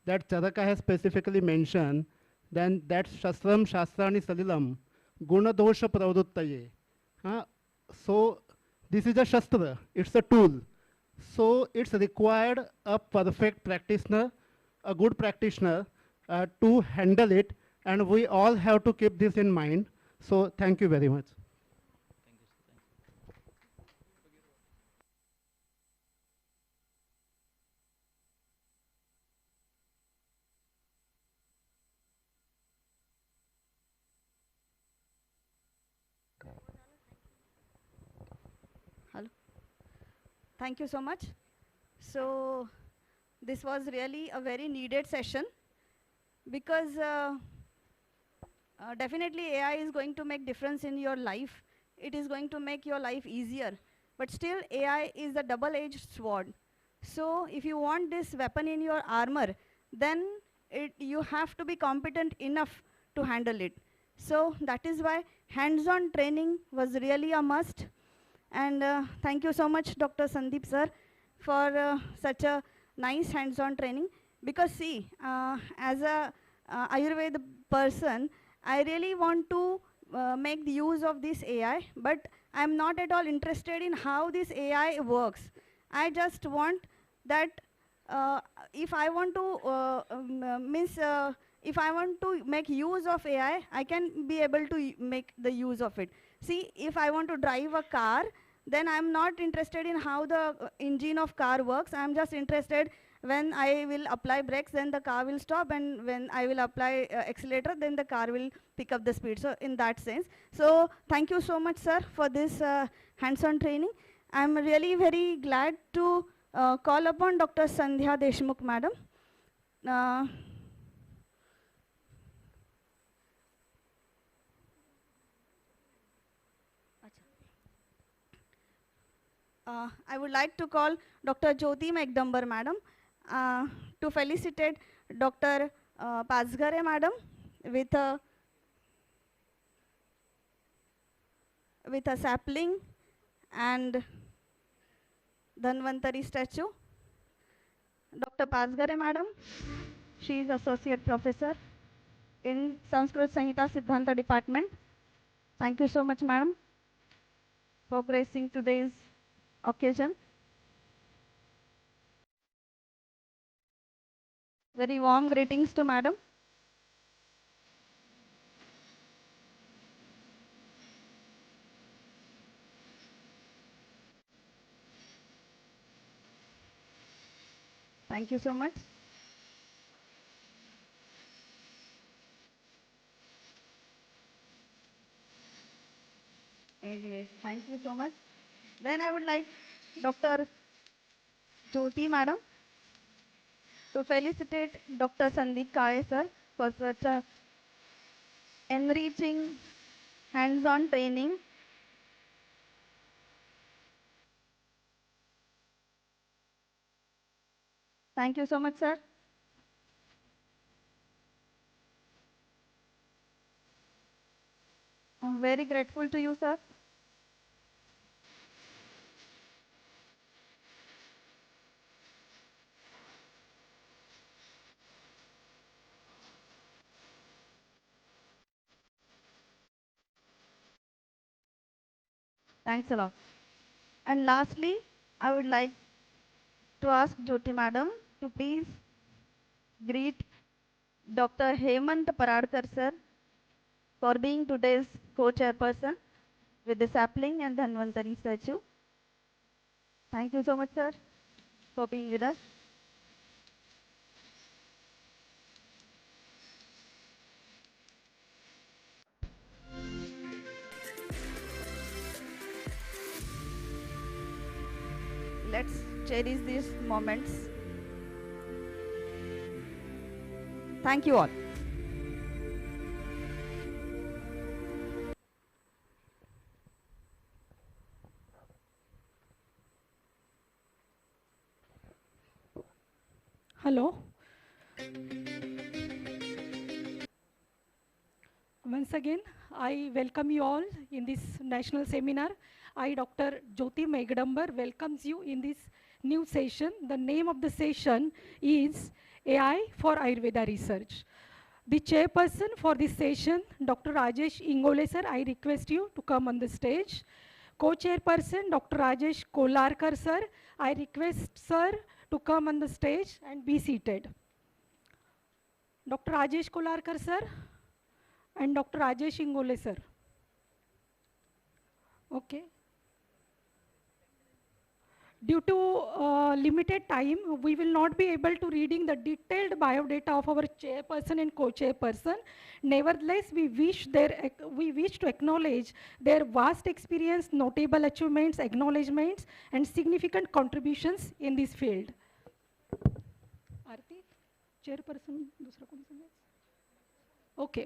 [SPEAKER 19] that Charaka has specifically mentioned then that Shastram Shastrani Salilam Guna Dosha Pravruttaye. So this is a Shastra, it's a tool. So it's required a perfect practitioner, a good practitioner to handle it, and we all have to keep this in mind. So thank you very much.
[SPEAKER 15] Hello. Thank you so much. So this was really a very needed session, because definitely AI is going to make difference in your life. It is going to make your life easier. But still AI is a double-edged sword. So if you want this weapon in your armor, then you have to be competent enough to handle it. So that is why hands-on training was really a must. And thank you so much, Dr. Sandeep sir, for such a nice hands-on training. Because see, as a Ayurveda person, I really want to make the use of this AI, but I'm not at all interested in how this AI works. I just want that if I want to if I want to make use of AI, I can be able to make the use of it. See, if I want to drive a car, then I'm not interested in how the engine of car works. I'm just interested When I will apply brakes, then the car will stop, and when I will apply accelerator, then the car will pick up the speed. So in that sense. So thank you so much, sir, for this hands-on training. I'm really very glad to call upon Dr. Sandhya Deshmukh, madam. I would like to call Dr. Jyoti Megdambar, madam, to felicitate Dr. Pasgare, madam, with a sapling and Dhanvantari statue. Dr. Pasgare, madam, she is Associate Professor in Sanskrit Sanhita Siddhanta Department. Thank you so much, madam, for gracing today's occasion. Very warm greetings to madam. Thank you so much. Yes, thank you so much. Then I would like Dr. Jyoti, madam, to felicitate Dr. Sandeep Kale, sir, for such a enriching hands-on training. Thank you so much, sir. I'm very grateful to you, sir. Thanks a lot. And lastly, I would like to ask Jyoti madam to please greet Dr. Hemant Paradkar, sir, for being today's co-chairperson with the sapling and Dhanvantari statue. Thank you so much, sir, for being with us. Let's cherish these moments. Thank you all.
[SPEAKER 4] Hello. Once again, I welcome you all in this national seminar. I, Dr. Jyoti Megdambar, welcomes you in this new session. The name of the session is AI for Ayurveda Research. The chairperson for this session, Dr. Rajesh Ingole, sir, I request you to come on the stage. Co-chairperson, Dr. Rajesh Kolarkar, sir, I request sir to come on the stage and be seated. Dr. Rajesh Kolarkar, sir, and Dr. Rajesh Ingole, sir. Okay. Due to limited time, we will not be able to reading the detailed biodata of our chairperson and co-chairperson. Nevertheless, we wish to acknowledge their vast experience, notable achievements, acknowledgements, and significant contributions in this field. Aarti, chairperson, दूसरा कौन सा है? Okay.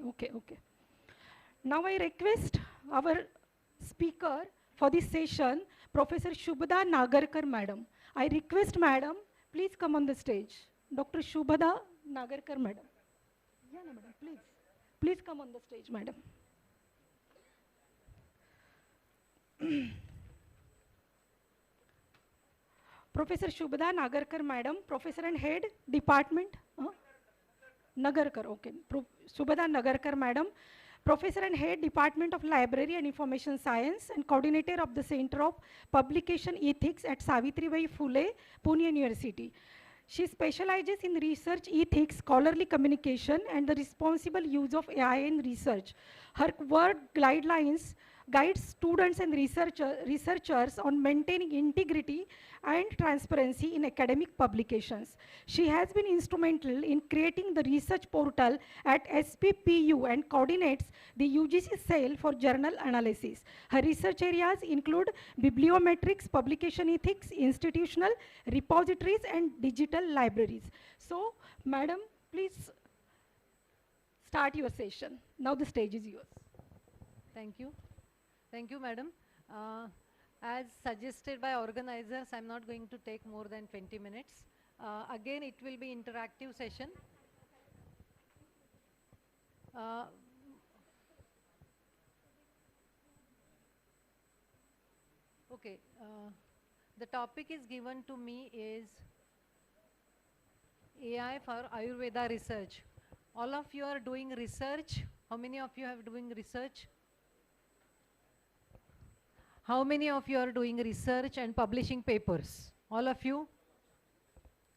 [SPEAKER 4] Now I request our speaker for this session, Professor Shubhada Nagarkar, madam. I request madam, please come on the stage. Dr. Shubhada Nagarkar, madam. Yeah, no, madam, please. Please come on the stage, madam. Professor Shubhada Nagarkar, madam, Professor and Head, Department. Nagarkar, okay. Shubhada Nagarkar, madam, Professor and Head, Department of Library and Information Science and Coordinator of the Center of Publication Ethics at Savitribai Phule, Pune University. She specializes in research ethics, scholarly communication, and the responsible use of AI in research. Her work guidelines guides students and researchers on maintaining integrity and transparency in academic publications. She has been instrumental in creating the research portal at SPPU and coordinates the UGC cell for journal analysis. Her research areas include bibliometrics, publication ethics, institutional repositories, and digital libraries. So, Madam, please start your session. Now the stage is yours.
[SPEAKER 3] Thank you. Thank you, madam. As suggested by organizers, I'm not going to take more than 20 minutes. Again, it will be interactive session. Okay, the topic is given to me is AI for Ayurveda research. All of you are doing research. How many of you are doing research? How many of you are doing research and publishing papers? All of you?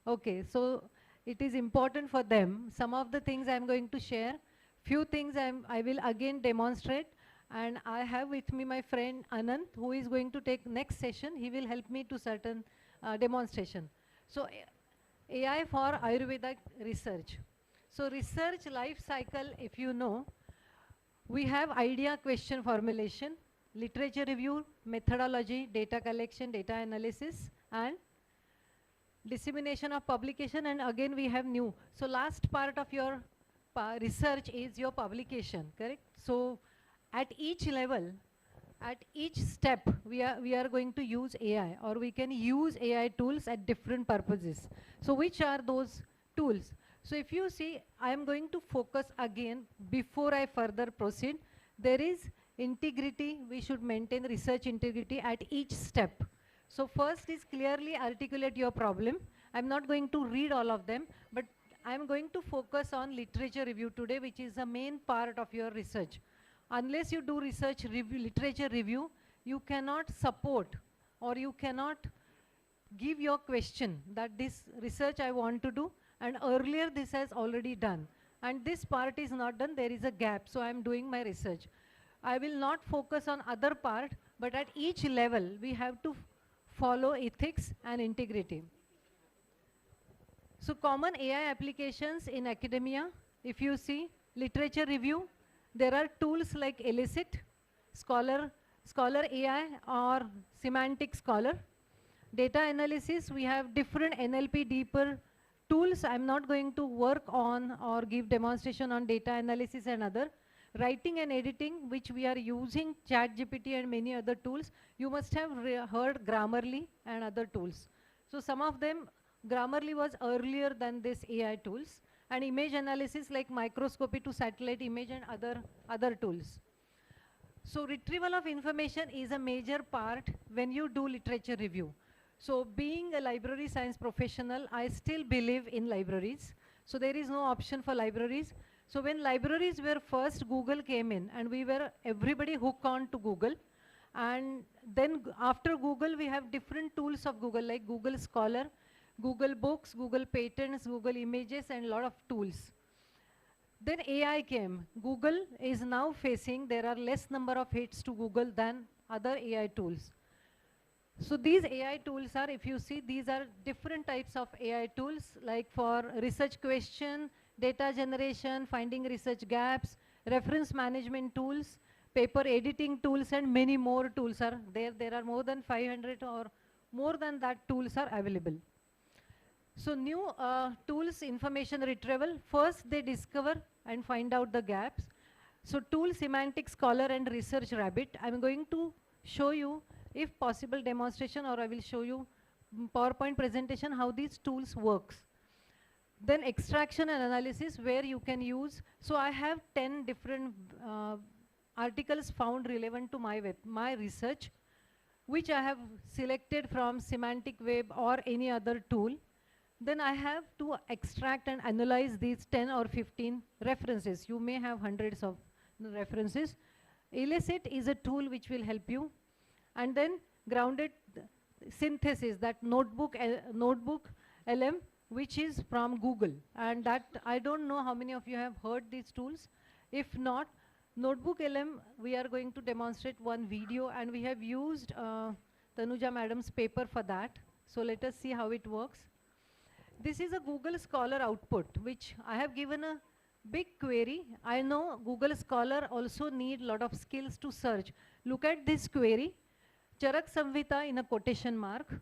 [SPEAKER 3] Okay, so it is important for them. Some of the things I am going to share. Few things I will again demonstrate. And I have with me my friend Anand, who is going to take next session. He will help me to certain demonstration. So AI for Ayurveda research. So research life cycle, if you know, we have idea, question formulation, literature review, methodology, data collection, data analysis, and dissemination of publication, and again we have new. So last part of your research is your publication, correct? So at each level, at each step, we are going to use AI, or we can use AI tools at different purposes. So which are those tools? So if you see, I am going to focus again, before I further proceed, there is integrity. We should maintain research integrity at each step. So first is clearly articulate your problem. I'm not going to read all of them, but I'm going to focus on literature review today, which is the main part of your research. Unless you do research review, literature review, you cannot support or you cannot give your question that this research I want to do, and earlier this has already done. And this part is not done, there is a gap, so I'm doing my research. I will not focus on other part, but at each level, we have to follow ethics and integrity. So common AI applications in academia, if you see literature review, there are tools like Elicit, Scholar AI, or Semantic Scholar. Data analysis, we have different NLP deeper tools. I'm not going to work on or give demonstration on data analysis and other. Writing and editing, which we are using ChatGPT and many other tools. You must have heard Grammarly and other tools. So some of them, Grammarly was earlier than this AI tools. And image analysis like microscopy to satellite image and other tools. So retrieval of information is a major part when you do literature review. So being a library science professional, I still believe in libraries. So there is no option for libraries. So when libraries were first, Google came in and everybody hooked on to Google. And then after Google, we have different tools of Google like Google Scholar, Google Books, Google Patents, Google Images, and a lot of tools. Then AI came. Google is now facing, there are less number of hits to Google than other AI tools. So these AI tools are, if you see, these are different types of AI tools, like for research question, data generation, finding research gaps, reference management tools, paper editing tools, and many more tools are there. There are more than 500 or more than that tools are available. So new tools, information retrieval, first they discover and find out the gaps. So tool Semantic Scholar and Research Rabbit, I'm going to show you, if possible, demonstration, or I will show you PowerPoint presentation how these tools works. Then extraction and analysis, where you can use, so I have 10 different articles found relevant to my research, which I have selected from Semantic Web or any other tool. Then I have to extract and analyze these 10 or 15 references. You may have hundreds of references. Elicit is a tool which will help you. And then grounded synthesis, that notebook LM, which is from Google. And that, I don't know how many of you have heard these tools. If not, Notebook LM, we are going to demonstrate one video, and we have used Tanuja madam's paper for that. So let us see how it works. This is a Google Scholar output, which I have given a big query. I know Google Scholar also need lot of skills to search. Look at this query. Charak Samhita in a quotation mark,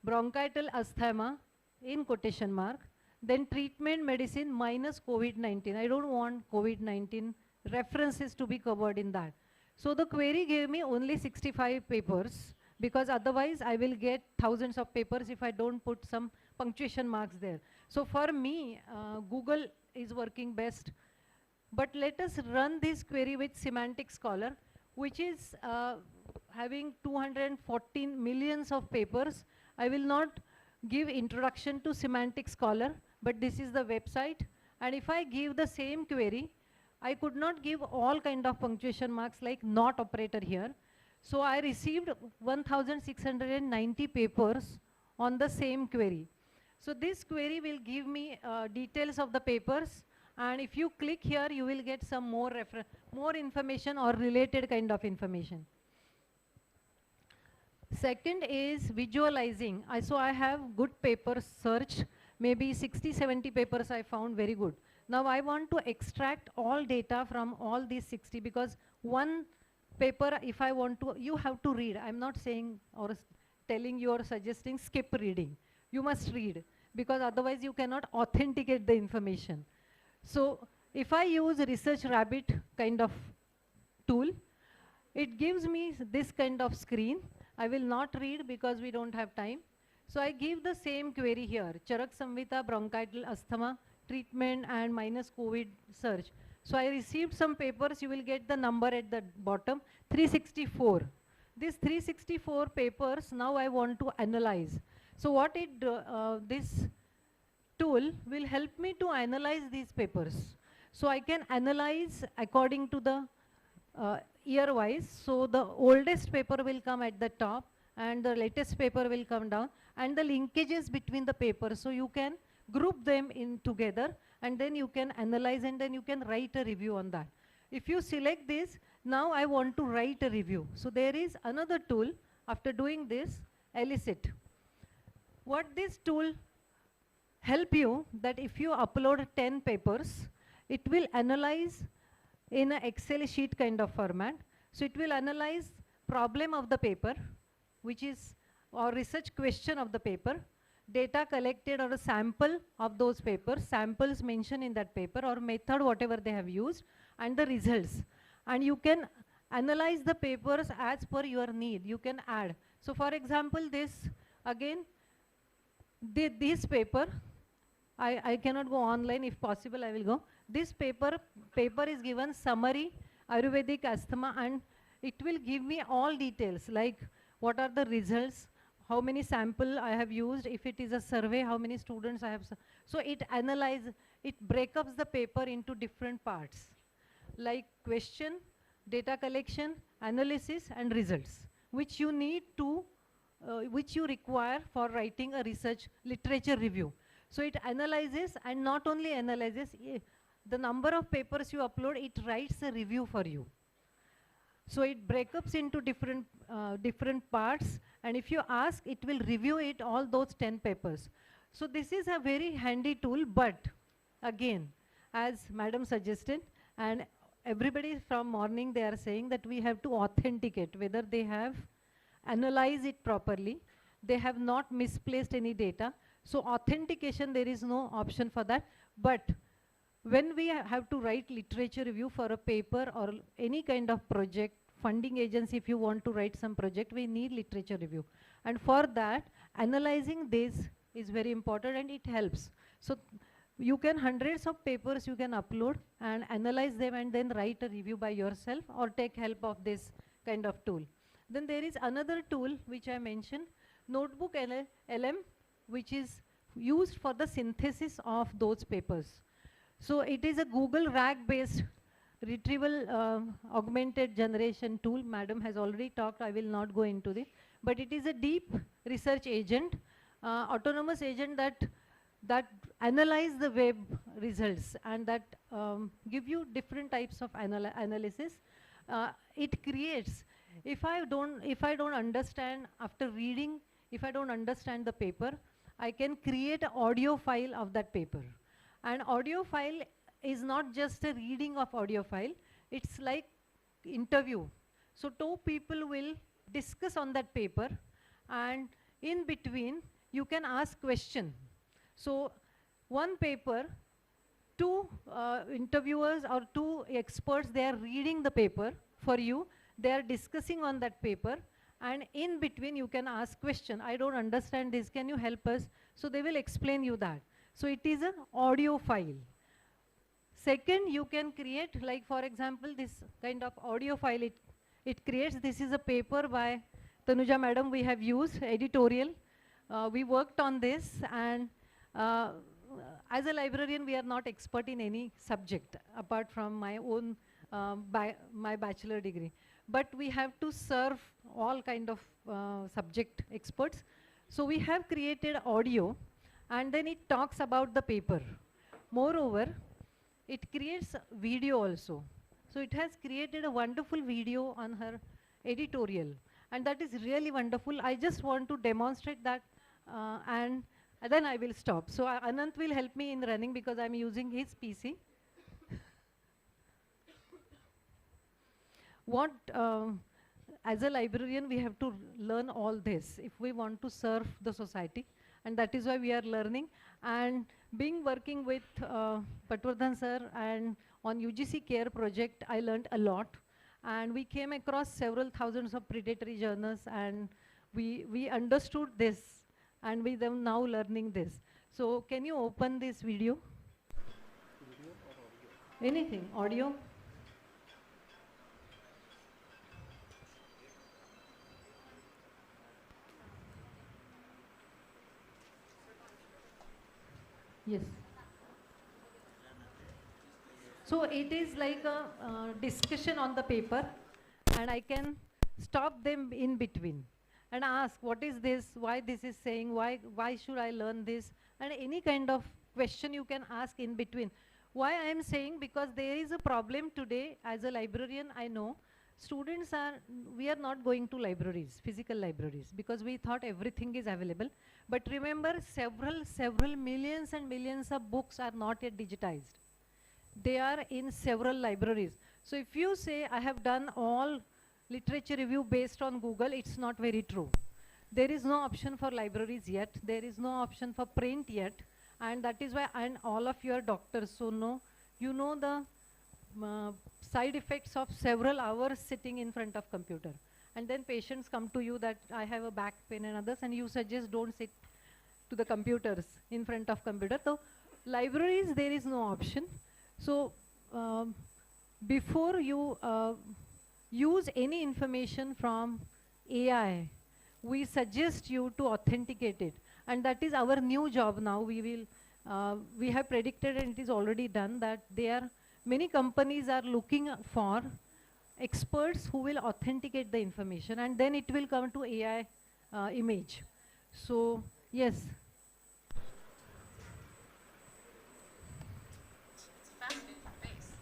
[SPEAKER 3] bronchital asthma in quotation mark, then treatment medicine minus COVID-19. I don't want COVID-19 references to be covered in that. So the query gave me only 65 papers, because otherwise I will get thousands of papers if I don't put some punctuation marks there. So for me, Google is working best. But let us run this query with Semantic Scholar, which is having 214 millions of papers. I will not give introduction to Semantic Scholar, but this is the website. And if I give the same query, I could not give all kind of punctuation marks like not operator here. So I received 1,690 papers on the same query. So this query will give me details of the papers, and if you click here, you will get some more information or related kind of information. Second is visualizing. So I have good papers searched, maybe 60, 70 papers I found very good. Now I want to extract all data from all these 60, because one paper, if I want to, you have to read. I'm not saying or telling you or suggesting skip reading. You must read, because otherwise you cannot authenticate the information. So if I use Research Rabbit kind of tool, it gives me this kind of screen. I will not read because we don't have time. So I give the same query here, Charak Samhita, bronchital asthma, treatment and minus COVID search. So I received some papers. You will get the number at the bottom, 364. These 364 papers, now I want to analyze. So what this tool will help me to analyze these papers. So I can analyze according to the year wise. So the oldest paper will come at the top and the latest paper will come down, and the linkages between the papers. So you can group them in together, and then you can analyze, and then you can write a review on that. If you select this, now I want to write a review. So there is another tool after doing this, Elicit. What this tool help you, that if you upload 10 papers, it will analyze in an Excel sheet kind of format. So it will analyze problem of the paper, which is, or research question of the paper, data collected or a sample of those papers, samples mentioned in that paper or method, whatever they have used, and the results. And you can analyze the papers as per your need. You can add. So for example, this, again, this paper, I cannot go online. If possible, I will go. This paper is given summary, Ayurvedic asthma, and it will give me all details, like what are the results, how many sample I have used, if it is a survey, how many students I have. So it analyzes, it breaks up the paper into different parts, like question, data collection, analysis, and results, which you need to, which you require for writing a research literature review. So it analyzes, and not only analyzes, the number of papers you upload, it writes a review for you. So it breaks up into different parts, and if you ask, it will review it, all those 10 papers. So this is a very handy tool, but again, as madam suggested, and everybody from morning they are saying that we have to authenticate whether they have analyzed it properly, they have not misplaced any data. So authentication, there is no option for that. But when we have to write literature review for a paper or any kind of project, funding agency, if you want to write some project, we need literature review. And for that, analyzing this is very important, and it helps. So you can, hundreds of papers you can upload and analyze them, and then write a review by yourself or take help of this kind of tool. Then there is another tool which I mentioned, Notebook LM, which is used for the synthesis of those papers. So it is a Google RAG-based retrieval augmented generation tool. Madam has already talked, I will not go into this. But it is a deep research agent, autonomous agent that that analyze the web results and that give you different types of analysis. It creates, if I don't understand after reading, if I don't understand the paper, I can create an audio file of that paper. And audio file is not just a reading of audio file, it's like interview. So two people will discuss on that paper, and in between you can ask question. So one paper, two interviewers or two experts, they are reading the paper for you, they are discussing on that paper, and in between you can ask question. I don't understand this, can you help us? So they will explain you that. So it is an audio file. Second, you can create, like for example, this kind of audio file it creates. This is a paper by Tanuja madam we have used, editorial. We worked on this, and as a librarian, we are not expert in any subject apart from my own my bachelor degree. But we have to serve all kind of subject experts. So we have created audio, and then it talks about the paper. Moreover, it creates video also. So it has created a wonderful video on her editorial, and that is really wonderful. I just want to demonstrate that, and then I will stop. So Anant will help me in running because I'm using his PC. What, as a librarian, we have to learn all this if we want to serve the society, and that is why we are learning. And being working with Patwardhan sir and on UGC CARE project, I learned a lot. And we came across several thousands of predatory journals, and we understood this, and we are now learning this. So can you open this video? Anything, audio? Yes. So it is like a discussion on the paper, and I can stop them in between and ask, what is this, why this is saying, why should I learn this, and any kind of question you can ask in between. Why I am saying, because there is a problem today. As a librarian, I know we are not going to libraries, physical libraries, because we thought everything is available. But remember, several millions and millions of books are not yet digitized. They are in several libraries. So if you say, I have done all literature review based on Google, it's not very true. There is no option for libraries yet. There is no option for print yet. And that is why, and all of you are doctors, so you know the side effects of several hours sitting in front of computer. And then patients come to you that I have a back pain and others, and you suggest don't sit to the computers, in front of computer. So libraries, there is no option. So before you use any information from AI, we suggest you to authenticate it. And that is our new job now. We have predicted, and it is already done, that many companies are looking for experts who will authenticate the information, and then it will come to AI image. So yes.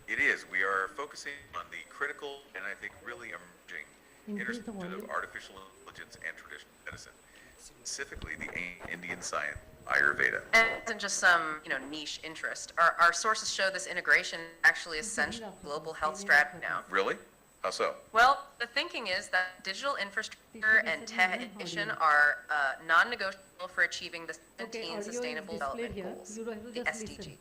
[SPEAKER 7] It is. We are focusing on the critical and I think really emerging intersection of artificial intelligence and traditional medicine, specifically the Indian science, Ayurveda.
[SPEAKER 20] And it isn't just some niche interest. Our sources show this integration actually essential global health strategy now.
[SPEAKER 7] Really? How so?
[SPEAKER 20] Well, the thinking is that digital infrastructure and tech innovation are non-negotiable for achieving the 17 Sustainable Development Goals, the SDG.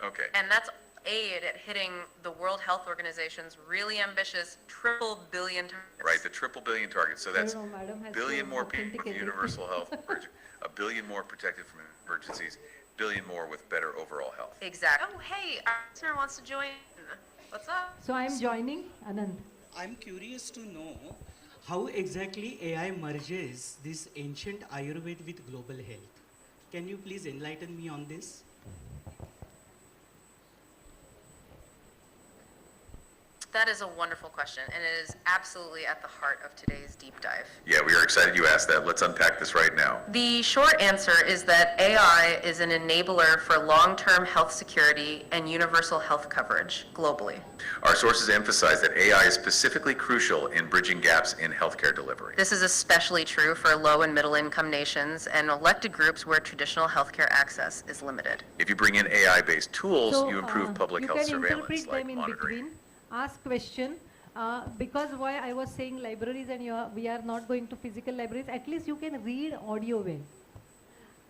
[SPEAKER 7] Okay.
[SPEAKER 20] And that's aid at hitting the World Health Organization's really ambitious $1 billion targets.
[SPEAKER 7] Right, the $1 billion target. So that's a billion more people with universal health coverage, a billion more protected from emergencies, billion more with better overall health.
[SPEAKER 20] Exactly. Oh, hey, our listener wants to join. What's up?
[SPEAKER 3] So I'm joining Anand.
[SPEAKER 21] I'm curious to know how exactly AI merges this ancient Ayurved with global health. Can you please enlighten me on this?
[SPEAKER 20] That is a wonderful question, and it is absolutely at the heart of today's deep dive.
[SPEAKER 7] Yeah, we are excited you asked that. Let's unpack this right now.
[SPEAKER 20] The short answer is that AI is an enabler for long-term health security and universal health coverage globally.
[SPEAKER 7] Our sources emphasize that AI is specifically crucial in bridging gaps in healthcare delivery.
[SPEAKER 20] This is especially true for low and middle income nations and elected groups where traditional healthcare access is limited.
[SPEAKER 7] If you bring in AI-based tools,
[SPEAKER 3] So,
[SPEAKER 7] you improve public
[SPEAKER 3] you
[SPEAKER 7] health
[SPEAKER 3] can
[SPEAKER 7] surveillance,
[SPEAKER 3] interpret
[SPEAKER 7] like
[SPEAKER 3] them in
[SPEAKER 7] monitoring.
[SPEAKER 3] between, ask question, because why I was saying libraries and we are not going to physical libraries, at least you can read audio well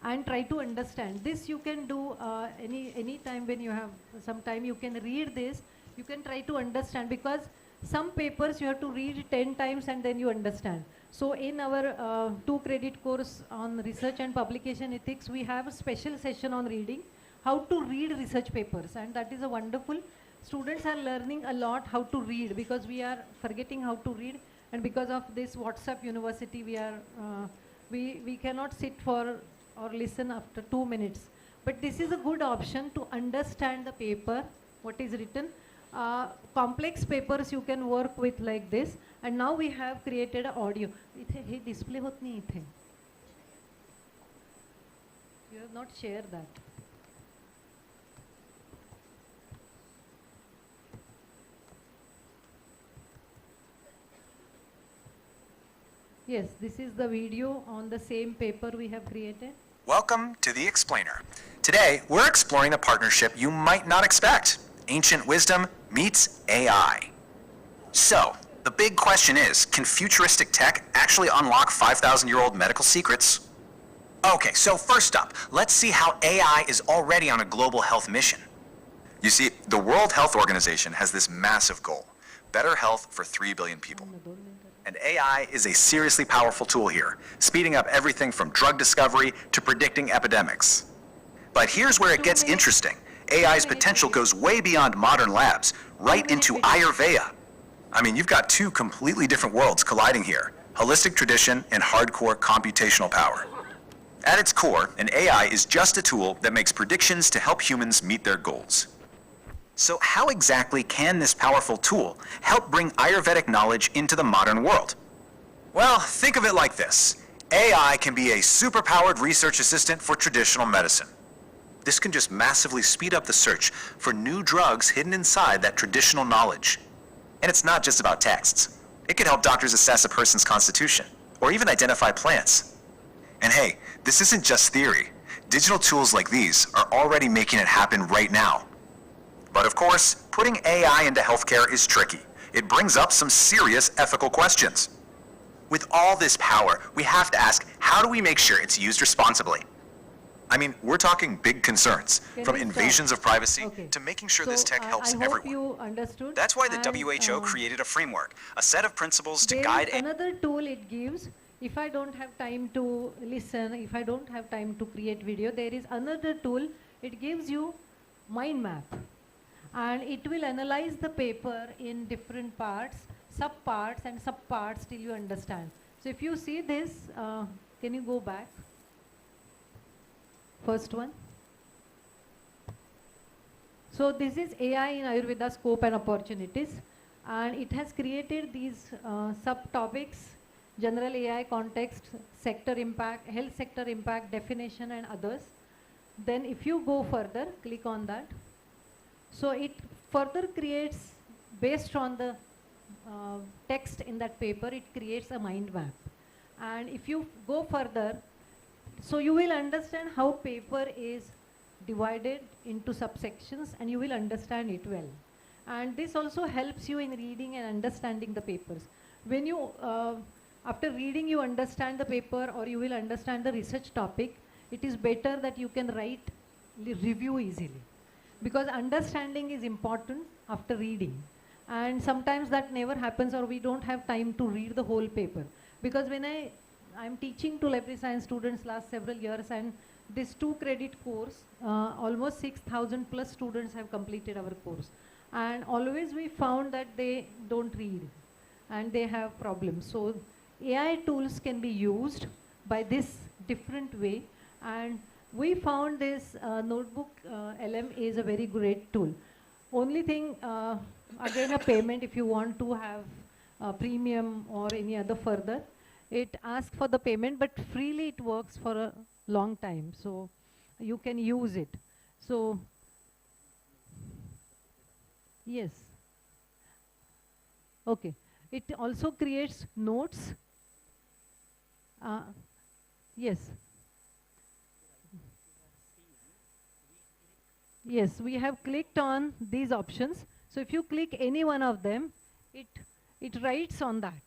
[SPEAKER 3] and try to understand. This you can do any time when you have some time, you can read this, you can try to understand, because some papers you have to read 10 times and then you understand. So in our 2 credit course on research and publication ethics, we have a special session on reading, how to read research papers, and that is a wonderful. Students are learning a lot how to read, because we are forgetting how to read, and because of this WhatsApp University we are we cannot sit for or listen after 2 minutes. But this is a good option to understand the paper, what is written. Complex papers you can work with like this, and now we have created audio. इथे हे display होत नाही इथे. You have not shared that. Yes, this is the video on the same paper we have created.
[SPEAKER 5] Welcome to The Explainer. Today, we're exploring a partnership you might not expect. Ancient wisdom meets AI. So, the big question is, can futuristic tech actually unlock 5,000-year-old medical secrets? Okay, so first up, let's see how AI is already on a global health mission. You see, the World Health Organization has this massive goal: better health for 3 billion people. And AI is a seriously powerful tool here, speeding up everything from drug discovery to predicting epidemics. But here's where it gets interesting. AI's potential goes way beyond modern labs, right into Ayurveda. I mean, you've got 2 completely different worlds colliding here: holistic tradition and hardcore computational power. At its core, an AI is just a tool that makes predictions to help humans meet their goals. So how exactly can this powerful tool help bring Ayurvedic knowledge into the modern world? Well, think of it like this. AI can be a superpowered research assistant for traditional medicine. This can just massively speed up the search for new drugs hidden inside that traditional knowledge. And it's not just about texts. It can help doctors assess a person's constitution, or even identify plants. And hey, this isn't just theory. Digital tools like these are already making it happen right now. But of course, putting AI into healthcare is tricky. It brings up some serious ethical questions. With all this power, we have to ask, how do we make sure it's used responsibly? I mean, we're talking big concerns, from invasions of privacy to making sure this tech helps
[SPEAKER 3] I hope
[SPEAKER 5] everyone.
[SPEAKER 3] you understood.
[SPEAKER 5] That's why the
[SPEAKER 3] And,
[SPEAKER 5] WHO created a framework, a set of principles to
[SPEAKER 3] there
[SPEAKER 5] guide
[SPEAKER 3] is another tool it gives. If I don't have time to listen, if I don't have time to create video, there is another tool. It gives you mind map, and it will analyze the paper in different parts, subparts and subparts till you understand. So if you see this, can you go back? First one. So this is AI in Ayurveda scope and opportunities, and it has created these subtopics: general AI context, sector impact, health sector impact, definition and others. Then if you go further, click on that. So it further creates, based on the text in that paper, it creates a mind map. And if you go further, so you will understand how paper is divided into subsections, and you will understand it well. And this also helps you in reading and understanding the papers. When you, after reading, you understand the paper, or you will understand the research topic, it is better that you can write review easily. Because understanding is important after reading. And sometimes that never happens, or we don't have time to read the whole paper. Because when I'm teaching to library science students last several years, and this 2 credit course, almost 6,000 plus students have completed our course. And always we found that they don't read and they have problems. So AI tools can be used by this different way, and we found this notebook LM is a very great tool. Only thing, again a payment if you want to have a premium or any other further. It asks for the payment, but freely it works for a long time. So you can use it. So yes. Okay. It also creates notes. Yes. Yes, we have clicked on these options. So if you click any one of them, it writes on that.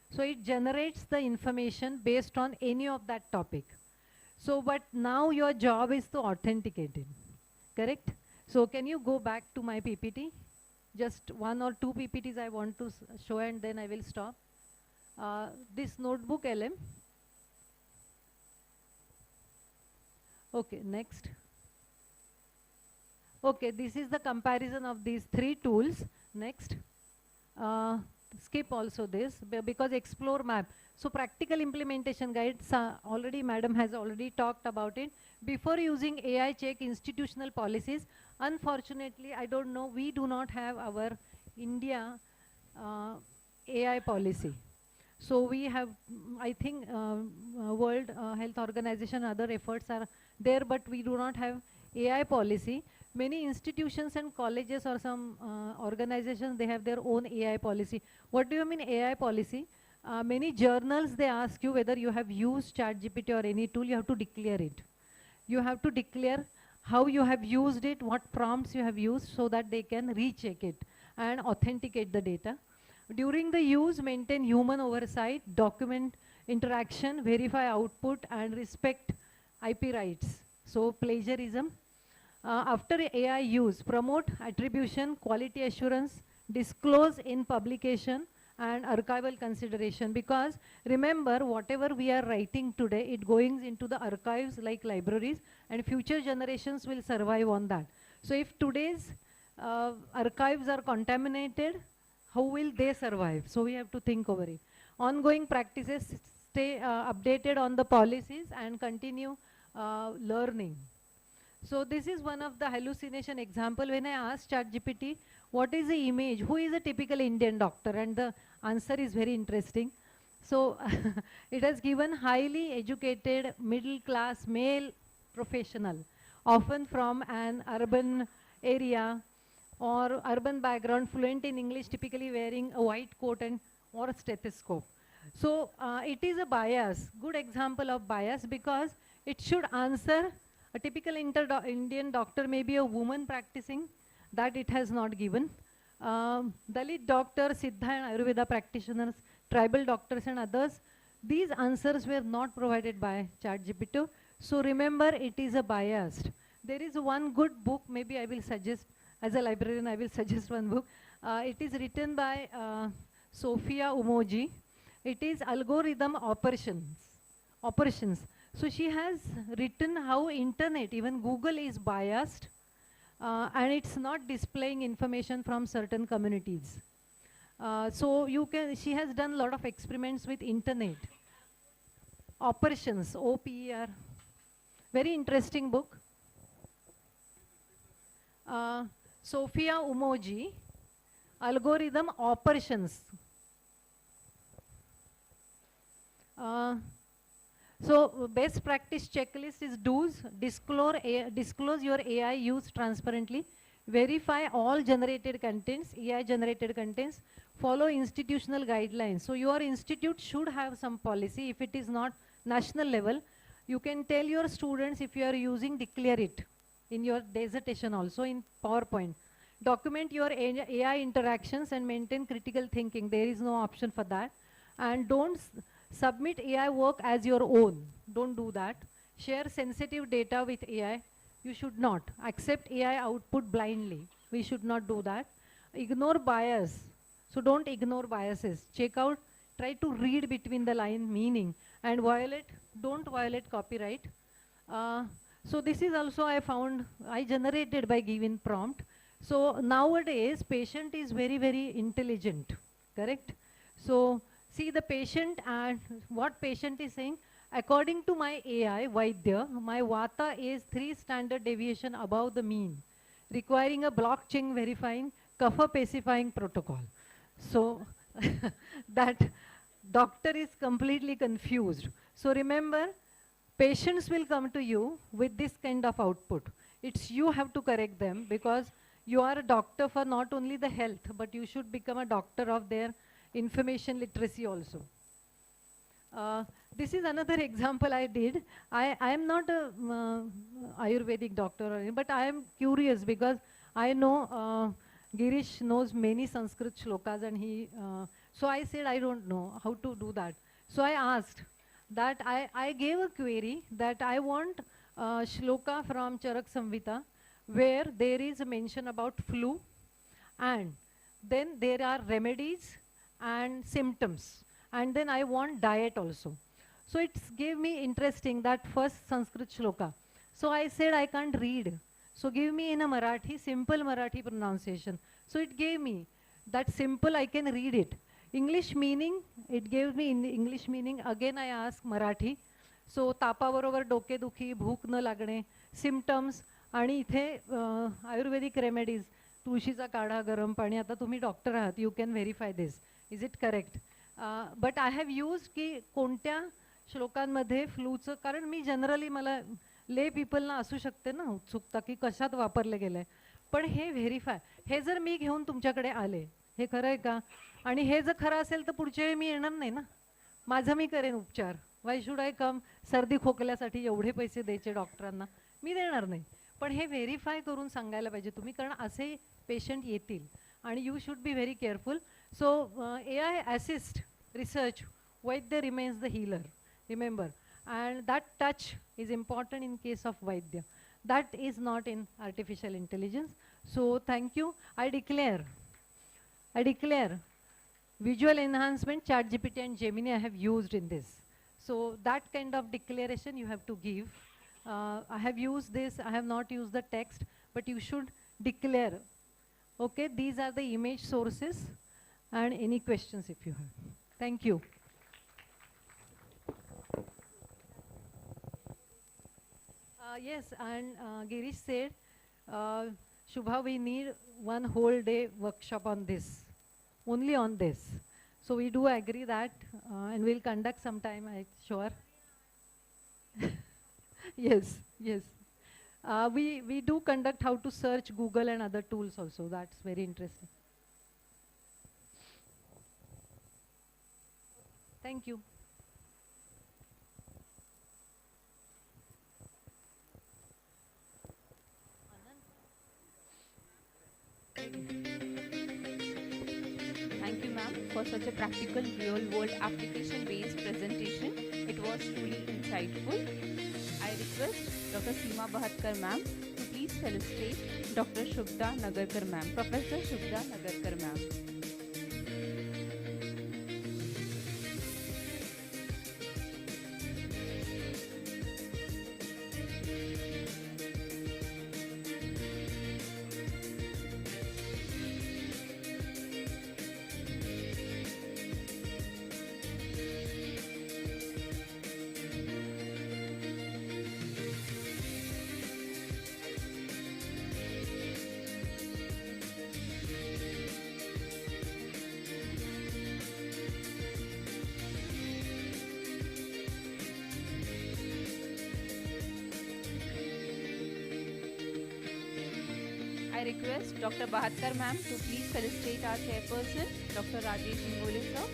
[SPEAKER 3] So it generates the information based on any of that topic. So but now your job is to authenticate it, correct? So can you go back to my PPT? Just 1 or 2 PPTs I want to show, and then I will stop. This notebook LM. Okay, next. Okay, this is the comparison of these 3 tools. Next. Skip also this because explore map. So practical implementation guides, already madam has already talked about it. Before using AI, check institutional policies. Unfortunately, I don't know, we do not have our India AI policy. So we have, I think World Health Organization, other efforts are there, but we do not have AI policy. Many institutions and colleges or some organizations, they have their own AI policy. What do you mean AI policy? Many journals, they ask you whether you have used ChatGPT or any tool, you have to declare it. You have to declare how you have used it, what prompts you have used, so that they can recheck it and authenticate the data. During the use, maintain human oversight, document interaction, verify output, and respect IP rights. So plagiarism. After AI use, promote attribution, quality assurance, disclose in publication, and archival consideration. Because remember, whatever we are writing today, it goes into the archives like libraries, and future generations will survive on that. So if today's archives are contaminated, how will they survive? So we have to think over it. Ongoing practices, stay updated on the policies and continue learning. So this is one of the hallucination example. When I asked ChatGPT, what is the image? Who is a typical Indian doctor? And the answer is very interesting. So it has given highly educated, middle class, male professional, often from an urban area or urban background, fluent in English, typically wearing a white coat and or a stethoscope. So it is a bias, good example of bias, because it should answer. A typical Indian doctor may be a woman practicing, that it has not given. Dalit doctors, Siddha and Ayurveda practitioners, tribal doctors and others, these answers were not provided by ChatGPT. So remember, it is a biased. There is one good book, maybe I will suggest, as a librarian I will suggest one book. It is written by Sophia Umoji. It is Algorithm Operations. So she has written how internet, even Google, is biased and it's not displaying information from certain communities. So you can, she has done a lot of experiments with internet. Operations, OPER, very interesting book. Sophia Umoji, Algorithm Operations. So best practice checklist is do's, disclose your AI use transparently, verify all generated contents, AI generated contents, follow institutional guidelines. So your institute should have some policy. If it is not national level, you can tell your students, if you are using, declare it in your dissertation also in PowerPoint. Document your AI interactions and maintain critical thinking. There is no option for that. And don't submit AI work as your own. Don't do that. Share sensitive data with AI. You should not. Accept AI output blindly. We should not do that. Ignore bias. So don't ignore biases. Check out, try to read between the line meaning, and don't violate copyright. So this is also I found, I generated by giving prompt. So nowadays patient is very, very intelligent, correct? So see the patient, and what patient is saying, according to my AI, Vaidya, my Vata is 3 standard deviation above the mean, requiring a blockchain verifying kapha pacifying protocol. So that doctor is completely confused. So remember, patients will come to you with this kind of output. It's you have to correct them, because you are a doctor for not only the health, but you should become a doctor of their information literacy also. This is another example I did. I am not a Ayurvedic doctor, or anything, but I am curious because I know Girish knows many Sanskrit shlokas, and so I said I don't know how to do that. So I asked that I gave a query that I want shloka from Charak Samhita where there is a mention about flu, and then there are remedies and symptoms, and then I want diet also. So it gave me interesting, that first Sanskrit shloka. So I said I can't read. So give me in a Marathi, simple Marathi pronunciation. So it gave me that simple, I can read it. English meaning, it gave me in English meaning. Again I asked Marathi. So तापाबरोबर डोकेदुखी, भूक न लागणे, symptoms, आणि इथे Ayurvedic remedies, तुळशीचा काढा, गरम पाणी. आता तुम्ही डॉक्टर आहात, you can verify this. Is it correct? But I have use की कोणत्या श्लोकांमध्ये फ्लूचं, कारण मी जनरली मला ले पीपलना असू शकते ना उत्सुकता की कशात वापरलं गेलं आहे, पण हे व्हेरीफाय, हे जर मी घेऊन तुमच्याकडे आले, हे खरं आहे का? आणि हे जर खरं असेल तर पुढच्या वेळी मी येणार नाही ना, माझं मी करेन उपचार. वाय शुड आय कम? सर्दी खोकल्यासाठी एवढे पैसे द्यायचे डॉक्टरांना, मी देणार नाही. पण हे व्हेरीफाय करून सांगायला पाहिजे तुम्ही, कारण असे पेशंट येतील आणि you should be very careful. So AI assist research, Vaidya remains the healer, remember, and that touch is important in case of Vaidya. That is not in artificial intelligence. So thank you. I declare visual enhancement, ChatGPT and Gemini I have used in this. So that kind of declaration you have to give. I have used this, I have not used the text, but you should declare. Okay, these are the image sources, and any questions if you have. Thank you. Yes, and Girish said, Shubha, we need one whole day workshop on this, only on this. So we do agree that, and we'll conduct sometime, I'm sure. Yes, yes. We do conduct how to search Google and other tools also. That's very interesting. Thank you.
[SPEAKER 13] Thank you, ma'am, for such a practical, real-world, application-based presentation. It was truly insightful. I request Dr. Seema Bahatkar, ma'am, to please felicitate Dr. Shubhda Nagarkar, ma'am, Professor Shubhda Nagarkar, ma'am. I request Dr. Bahatkar ma'am to please felicitate our chairperson, Dr. Rajesh Ingole sir.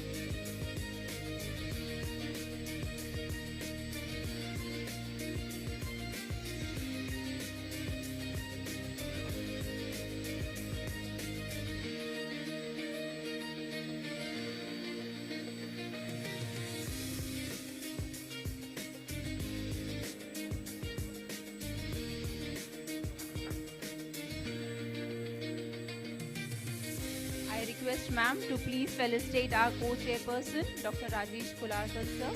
[SPEAKER 13] I request ma'am to please felicitate our co-chairperson, Dr. Rajesh Kularkar sir.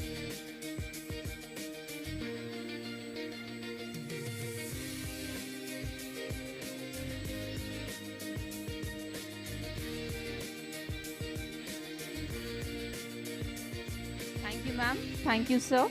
[SPEAKER 13] Thank you ma'am. Thank you sir.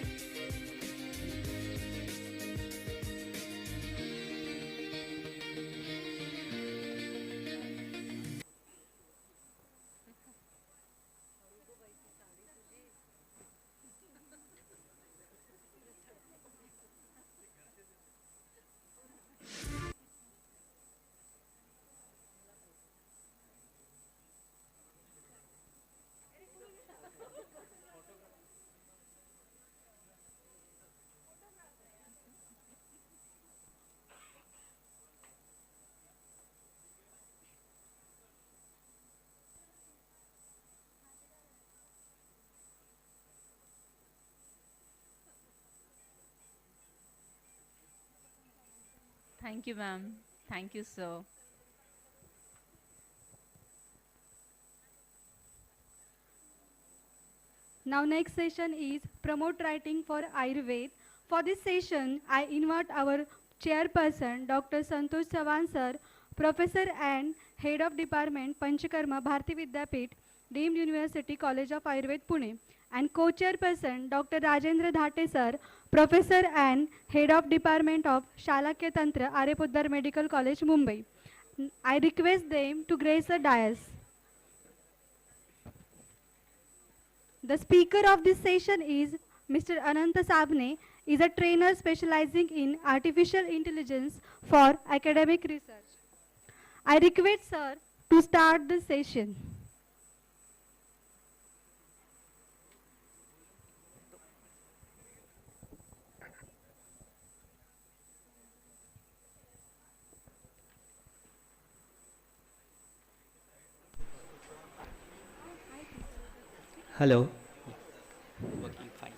[SPEAKER 13] Thank you, ma'am. Thank you, sir.
[SPEAKER 8] Now next session is Promote Writing for Ayurved. For this session, I invite our Chairperson, Dr. Santosh Chavan sir, Professor and Head of Department, Panchakarma, Bharati Vidyapeeth, Deemed University College of Ayurved, Pune, and Co-Chairperson, Dr. Rajendra Dhate sir, Professor and Head of Department of Shalakya Tantra, R.A. Podar Medical College, Mumbai. I request them to grace the dais. The speaker of this session is Mr. Ananta Sabne, is a trainer specializing in artificial intelligence for academic research. I request sir to start the session.
[SPEAKER 21] Hello. Working fine.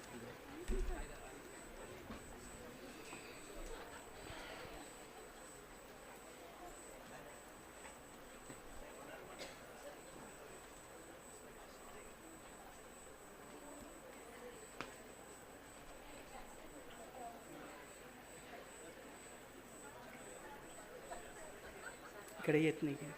[SPEAKER 21] इकडे येत नाही का?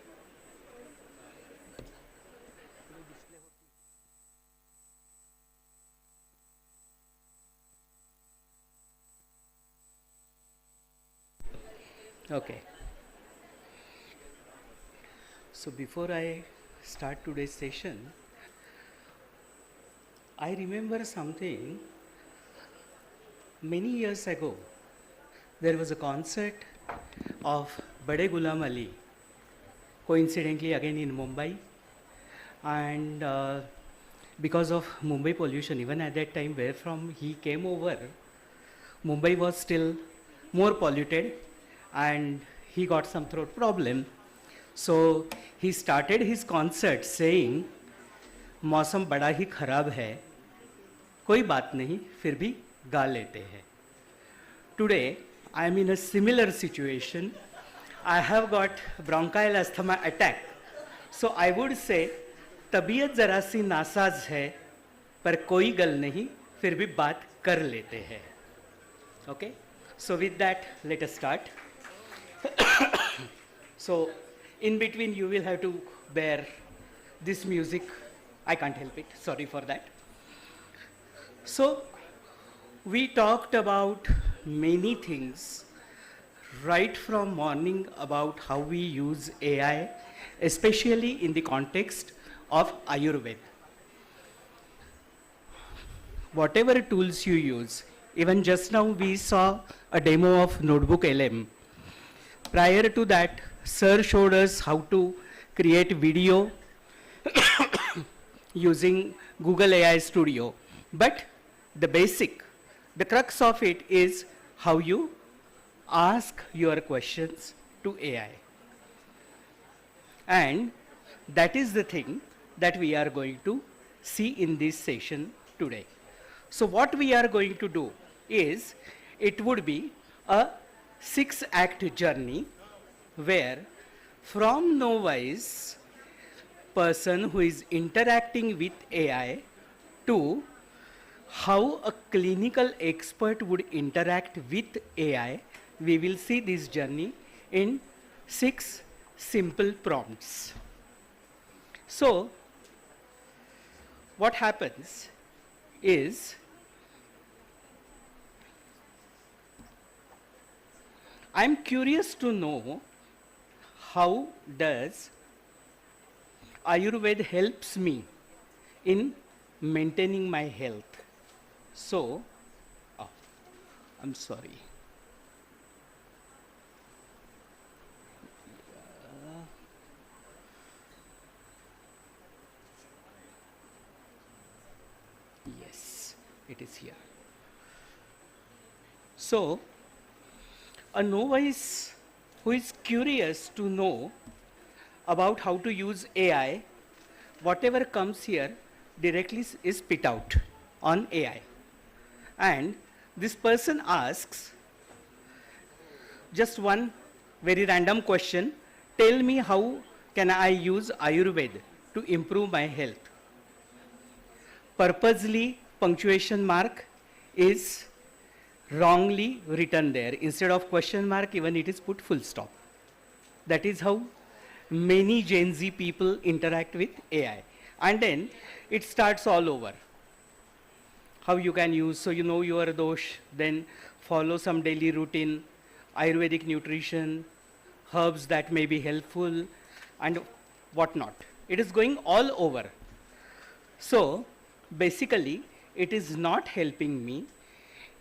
[SPEAKER 21] Okay. So before I start today's session, I remember something. Many years ago, there was a concert of Bade Ghulam Ali, coincidentally again in Mumbai, and because of Mumbai pollution, even at that time where from he came over, Mumbai was still more polluted and he got some throat problem. So he started his concert saying, मौसम बड़ा ही खराब है, कोई बात नहीं, फिर भी गा लेते हैं. Today, I am in a similar situation. I have got bronchial asthma attack. So I would say, तबीयत ज़रा सी नासाज है, पर कोई गल नहीं, फिर भी बात कर लेते हैं. Okay? So with that, let us start. So in between you will have to bear this music. I can't help it, sorry for that. So we talked about many things right from morning about how we use AI, especially in the context of Ayurved. Whatever tools you use, even just now we saw a demo of Notebook LM. Prior to that, sir showed us how to create video using Google AI Studio. But the basic, the crux of it is how you ask your questions to AI. And that is the thing that we are going to see in this session today. So what we are going to do is, it would be a 6-act journey where from novice person who is interacting with AI to how a clinical expert would interact with AI, we will see this journey in 6 simple prompts. So what happens is, I'm curious to know how does Ayurved helps me in maintaining my health. So, I'm sorry. Yes, it is here. So, a novice who is curious to know about how to use AI, whatever comes here directly is spit out on AI. And this person asks just one very random question. Tell me how can I use Ayurved to improve my health? Purposely punctuation mark is wrongly written there. Instead of question mark, even it is put full stop. That is how many Gen Z people interact with AI. And then it starts all over. How you can use, so you know your dosh, then follow some daily routine, Ayurvedic nutrition, herbs that may be helpful, and whatnot. It is going all over. So basically, it is not helping me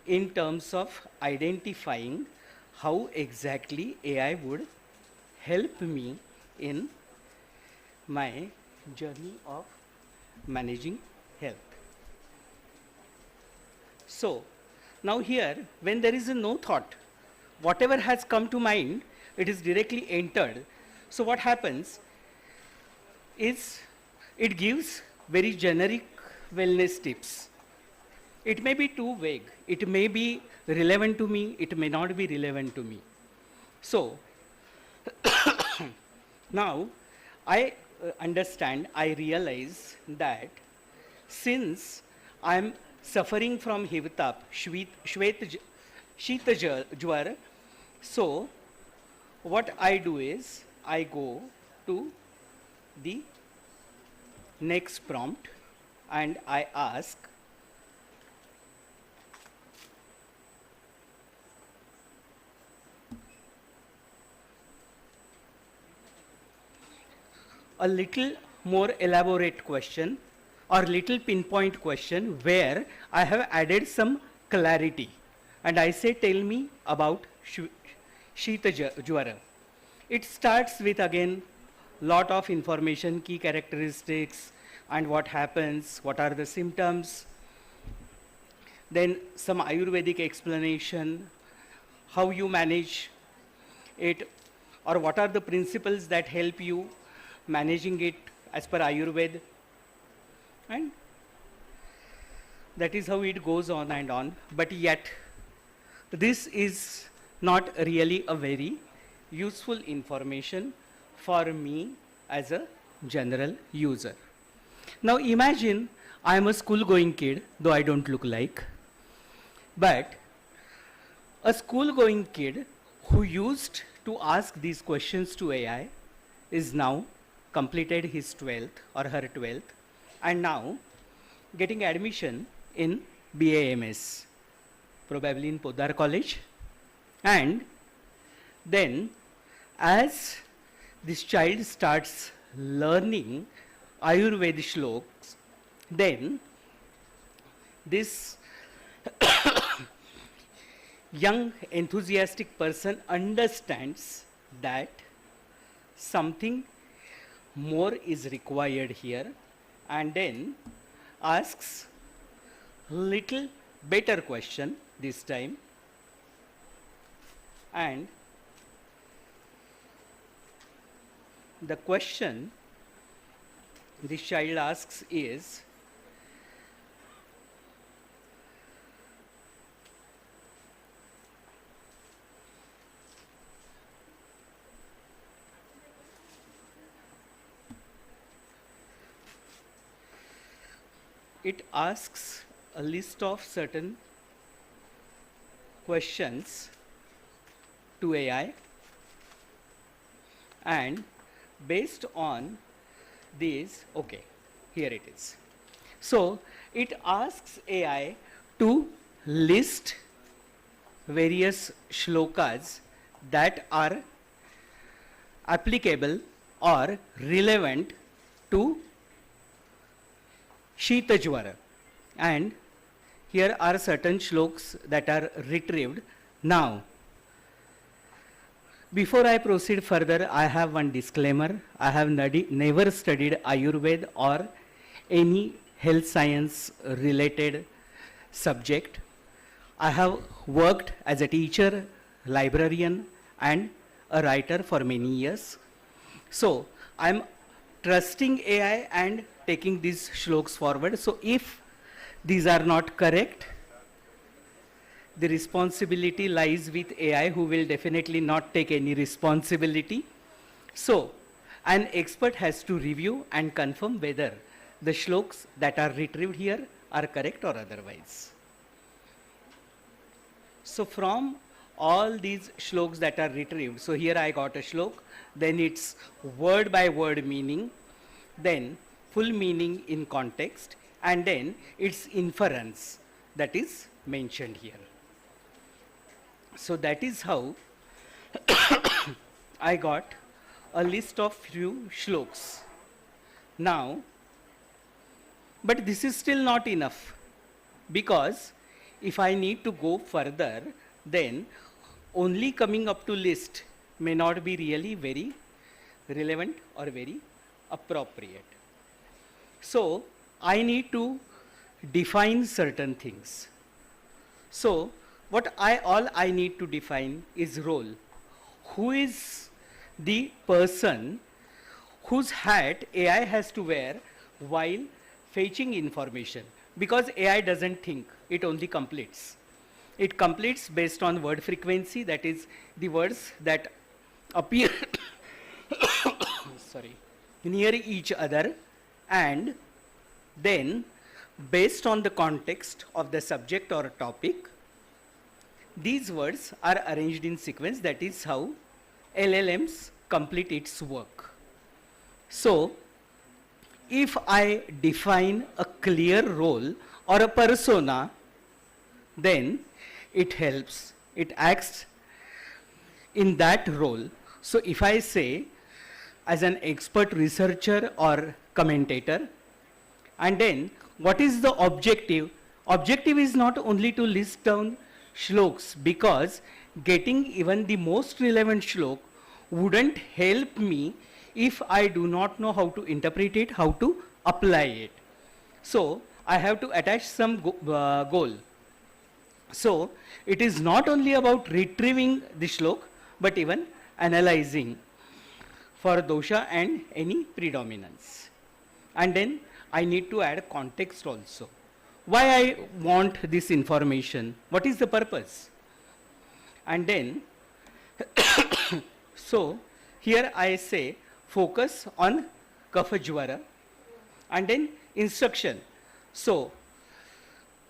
[SPEAKER 21] in terms of identifying how exactly AI would help me in my journey of managing health. So now here, when there is no thought, whatever has come to mind, it is directly entered. So what happens is it gives very generic wellness tips. It may be too vague. It may be relevant to me. It may not be relevant to me. So now I understand, I realize that since I'm suffering from Hivtap, Shita Jwar, so what I do is I go to the next prompt and I ask, a little more elaborate question or little pinpoint question where I have added some clarity. And I say, tell me about Shita Jwara. It starts with, again, lot of information, key characteristics, and what happens, what are the symptoms. Then some Ayurvedic explanation, how you manage it, or what are the principles that help you managing it as per Ayurved. And that is how it goes on and on. But yet, this is not really a very useful information for me as a general user. Now imagine I am a school-going kid, though I don't look like. But a school-going kid who used to ask these questions to AI is now completed his 12th or her 12th and now getting admission in BAMS, probably in Podar College. And then as this child starts learning Ayurvedic shlokas, then this young enthusiastic person understands that something more is required here and then asks little better question this time. And the question this child asks is, it asks a list of certain questions to AI, and based on these, okay, here it is. So it asks AI to list various shlokas that are applicable or relevant to Shita Jwara. And here are certain shlokas that are retrieved. Now, before I proceed further, I have one disclaimer. I have never studied Ayurveda or any health science related subject. I have worked as a teacher, librarian, and a writer for many years. So I'm trusting AI and taking these shlokas forward. So if these are not correct, the responsibility lies with AI, who will definitely not take any responsibility. So, an expert has to review and confirm whether the shlokas that are retrieved here are correct or otherwise. So from all these shlokas that are retrieved, so here I got a shlok, then it's word by word meaning, then full meaning in context, and then its inference that is mentioned here. So that is how I got a list of few shlokas. Now, but this is still not enough, because if I need to go further, then only coming up to list may not be really very relevant or very appropriate. So I need to define certain things. So what all I need to define is role. Who is the person whose hat AI has to wear while fetching information? Because AI doesn't think, it only completes. It completes based on word frequency, that is the words that appear sorry, near each other, and then based on the context of the subject or topic, these words are arranged in sequence. That is how LLMs complete its work. So if I define a clear role or a persona, then it helps, it acts in that role. So if I say as an expert researcher or commentator, and then what is the objective? Objective is not only to list down shlokas, because getting even the most relevant shlok wouldn't help me if I do not know how to interpret it, how to apply it. So I have to attach some goal. So it is not only about retrieving the shlok, but even analyzing for dosha and any predominance. And then I need to add context also. Why I want this information? What is the purpose? And then, so here I say focus on kapha jwara, and then instruction. So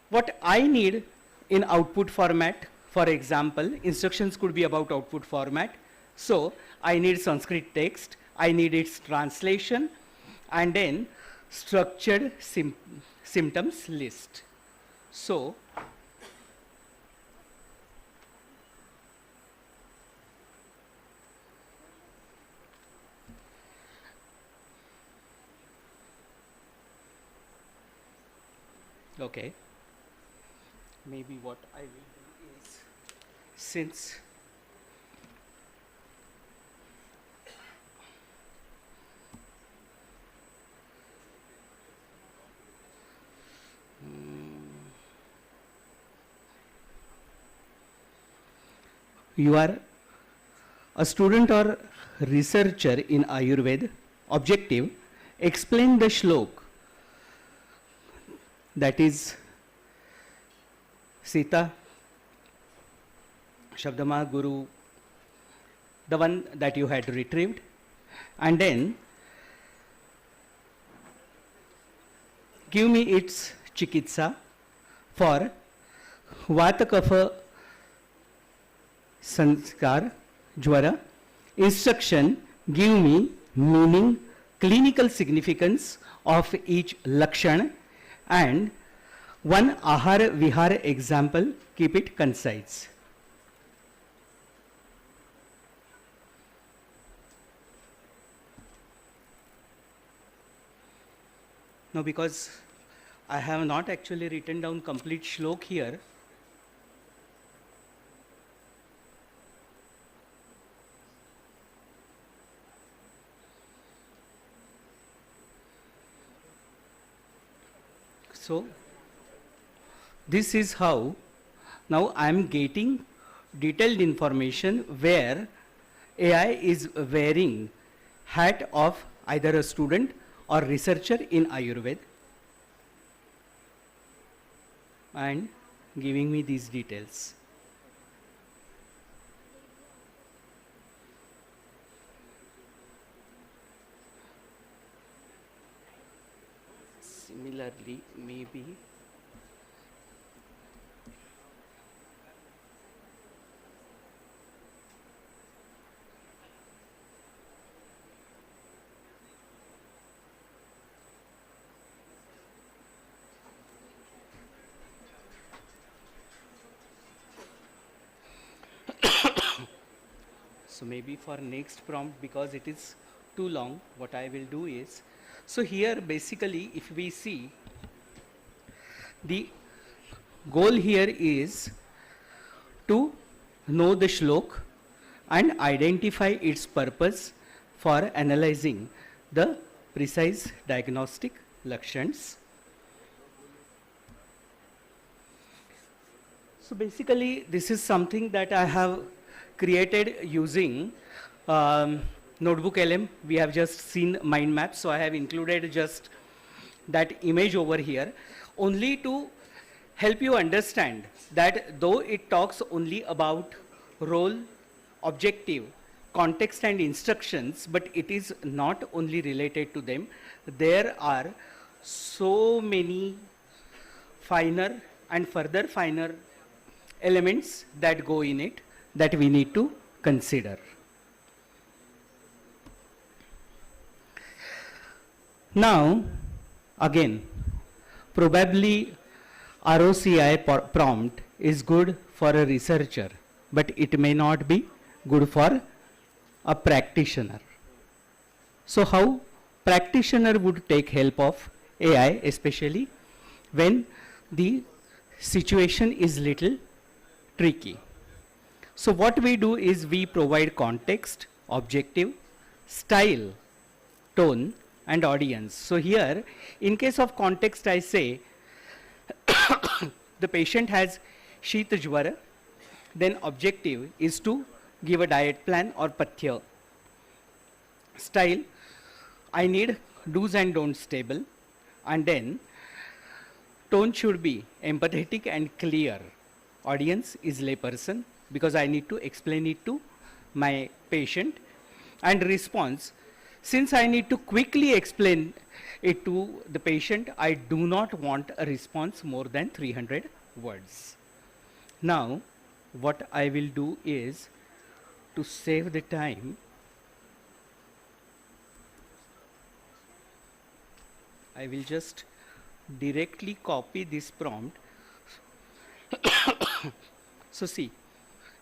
[SPEAKER 21] what I need in output format, for example, instructions could be about output format. So I need Sanskrit text, I need its translation, and then structured symptoms list. So okay, maybe what I will do is, since you are a student or researcher in Ayurved, objective, explain the shlok, that is Sita, Shabdama Guru, the one that you had retrieved, and then give me its chikitsa for Vata Kapha Sanskar Jwara. Instruction, give me meaning, clinical significance of each lakshan, and one ahara vihara example, keep it concise. Now, because I have not actually written down complete shlok here, so this is how now I am getting detailed information where AI is wearing hat of either a student or researcher in Ayurved and giving me these details. Similarly, maybe so maybe for next prompt, because it is too long, what I will do is, so here basically if we see, the goal here is to know the shlok and identify its purpose for analyzing the precise diagnostic lakshans. So basically this is something that I have created using notebook LM. We have just seen mind map, so I have included just that image over here only to help you understand that though it talks only about role, objective, context and instructions, but it is not only related to them. There are so many finer and further finer elements that go in it that we need to consider. Now, again, probably ROCI prompt is good for a researcher, but it may not be good for a practitioner. So how practitioner would take help of AI, especially when the situation is little tricky. So what we do is we provide context, objective, style, tone and audience. So here in case of context I say the patient has Shita Jwara, then objective is to give a diet plan or pathya. Style, I need do's and don'ts table, and then tone should be empathetic and clear. Audience is layperson because I need to explain it to my patient. And response, since I need to quickly explain it to the patient, I do not want a response more than 300 words. Now, what I will do is, to save the time, I will just directly copy this prompt. So see,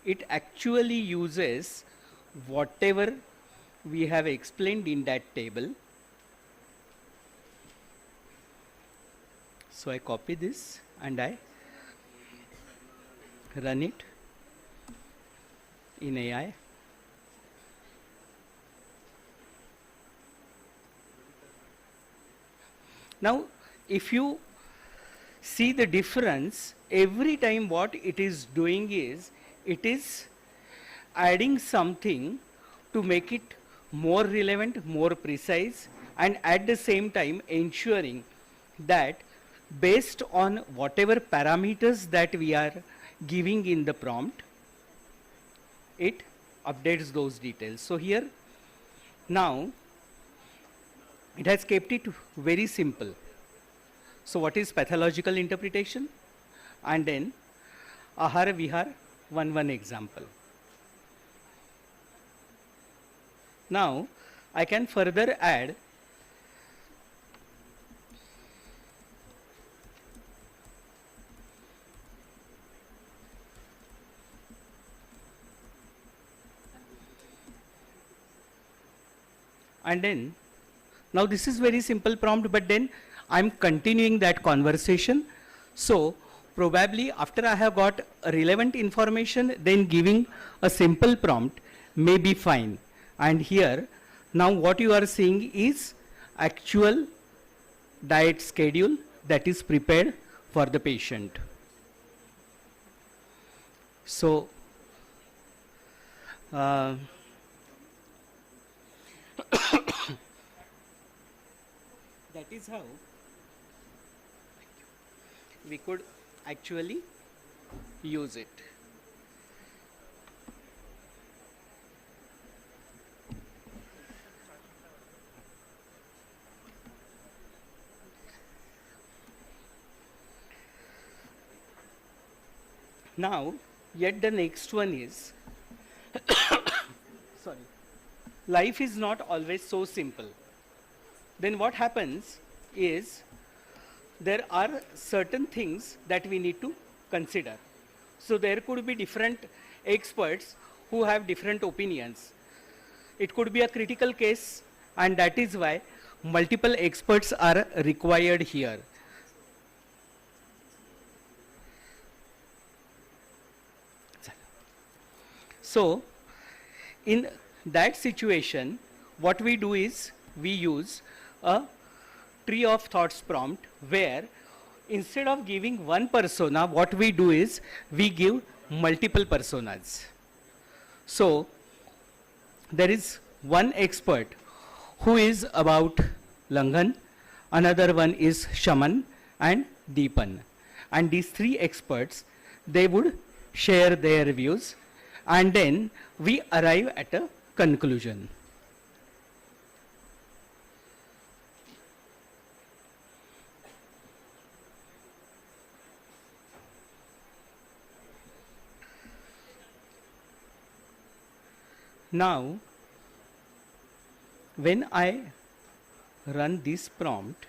[SPEAKER 21] it actually uses whatever we have explained in that table. So I copy this and I run it in AI. Now, if you see the difference, every time what it is doing is, it is adding something to make it more relevant, more precise, and at the same time ensuring that based on whatever parameters that we are giving in the prompt, it updates those details. So here, now, it has kept it very simple. So what is pathological interpretation? And then Ahara Vihar, one example. Now, I can further add and then, now this is very simple prompt, but then I'm continuing that conversation. So probably after I have got relevant information, then giving a simple prompt may be fine. And here, now what you are seeing is actual diet schedule that is prepared for the patient. So, that is how we could actually use it. Now, yet the next one is, sorry, life is not always so simple. Then what happens is, there are certain things that we need to consider. So there could be different experts who have different opinions. It could be a critical case, and that is why multiple experts are required here. So in that situation, what we do is we use a tree of thoughts prompt, where instead of giving one persona, what we do is we give multiple personas. So there is one expert who is about Langhan, another one is Shaman and Deepan. And these three experts, they would share their views, and then we arrive at a conclusion. Now, when I run this prompt,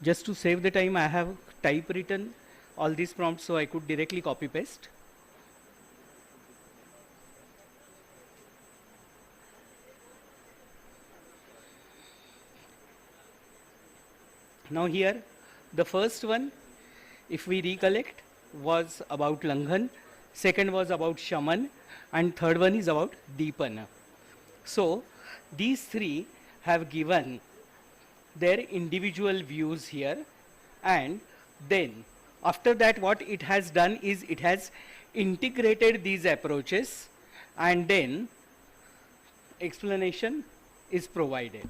[SPEAKER 21] just to save the time, I have typewritten all these prompts so I could directly copy paste. Now here, the first one, if we recollect, was about Langhan, second was about Shaman, and third one is about Deepan. So these three have given their individual views here, and then after that what it has done is it has integrated these approaches, and then explanation is provided.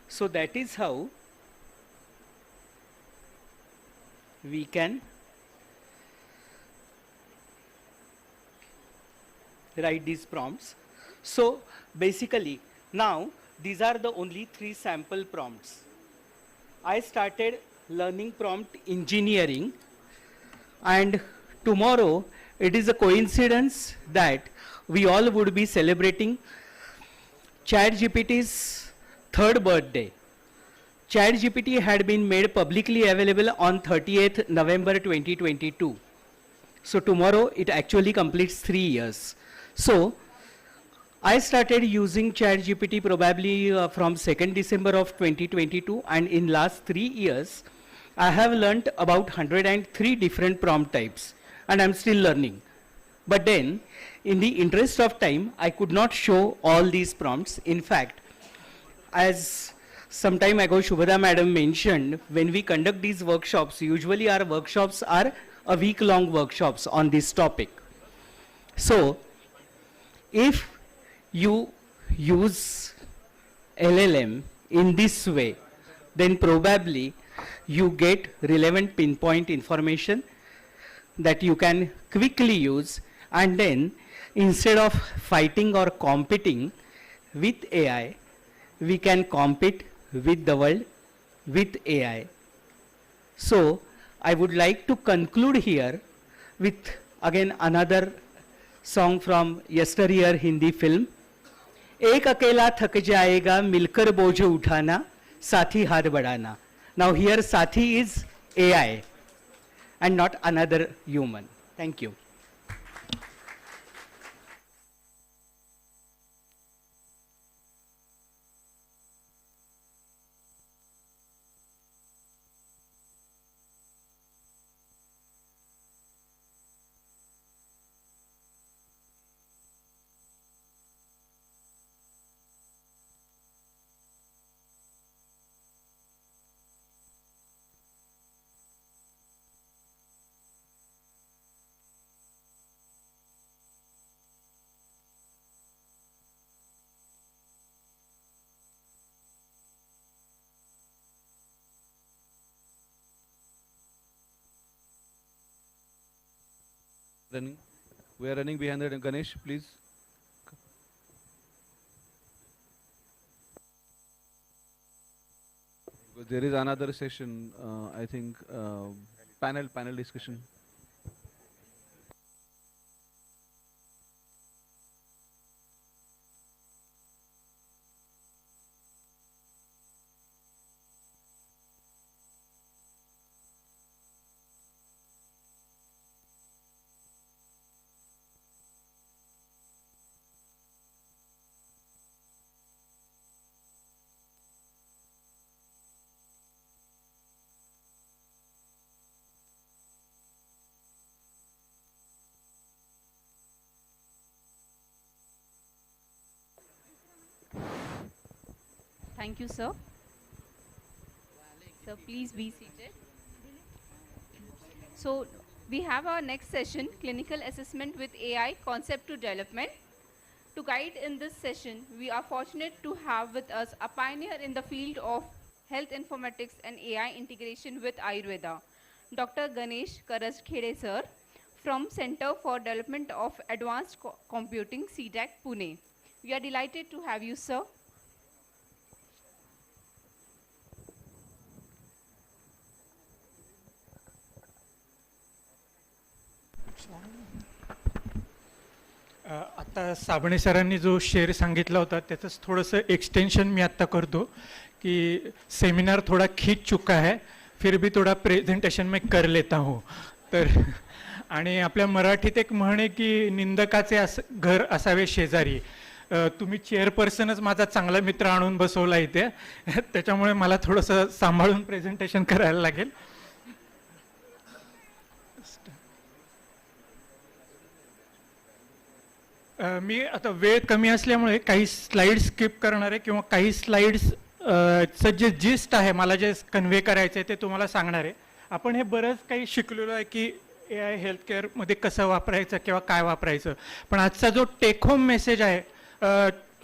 [SPEAKER 21] So that is how we can write these prompts. So basically, now these are the only 3 sample prompts. I started learning prompt engineering, and tomorrow it is a coincidence that we all would be celebrating ChatGPT's 3rd birthday. ChatGPT had been made publicly available on 30th November 2022. So tomorrow it actually completes 3 years. So I started using ChatGPT probably from 2nd December of 2022, and in last 3 years I have learnt about 103 different prompt types, and I'm still learning. But then, in the interest of time, I could not show all these prompts. In fact, as some time ago Shubhada madam mentioned, when we conduct these workshops, usually our workshops are a week-long workshops on this topic. So if you use LLM in this way, then probably you get relevant pinpoint information that you can quickly use, and then instead of fighting or competing with AI, we can compete with the world with AI. So I would like to conclude here with again another song from yesteryear Hindi film. एक अकेला थक जाएगा मिलकर बोझ उठाना साथी हाथ बढ़ाना. Now here साथी is AI and not another human. Thank you.
[SPEAKER 17] Running. We are running behind the Ganesh, please. There is another session, I think, panel discussion.
[SPEAKER 13] Thank you, sir. So please be seated. So we have our next session, Clinical Assessment with AI, Concept to Development. To guide in this session, we are fortunate to have with us a pioneer in the field of health informatics and AI integration with Ayurveda, Dr. Ganesh Karaskhede, sir, from Center for Development of Advanced Computing, CDAC, Pune. We are delighted to have you, sir.
[SPEAKER 9] आता साबणे सरांनी जो share सांगितला होता त्याचंच थोडंसं extension मी आत्ता करतो कि सेमिनार थोड़ा खींच चुका है, फिर भी थोड़ा प्रेजेंटेशन में कर लेता हूँ. तर आणि आपल्या मराठीत एक म्हण आहे की निंदकाचे घर असावे शेजारी. तुम्ही चेअरपर्सनच माझा चांगला मित्र आणून बसवला इथे, त्याच्यामुळे मला थोडंसं सांभाळून प्रेझेंटेशन करायला लागेल. मी आता वेळ कमी असल्यामुळे काही स्लाइड्स स्किप करणार आहे किंवा काही स्लाइड्स जे जिस्ट आहे मला जे कन्व्हे करायचं आहे ते तुम्हाला सांगणार आहे. आपण हे बरंच काही शिकलेलो आहे की AI हेल्थकेअरमध्ये कसं वापरायचं किंवा काय वापरायचं, पण आजचा जो टेक होम मेसेज आहे,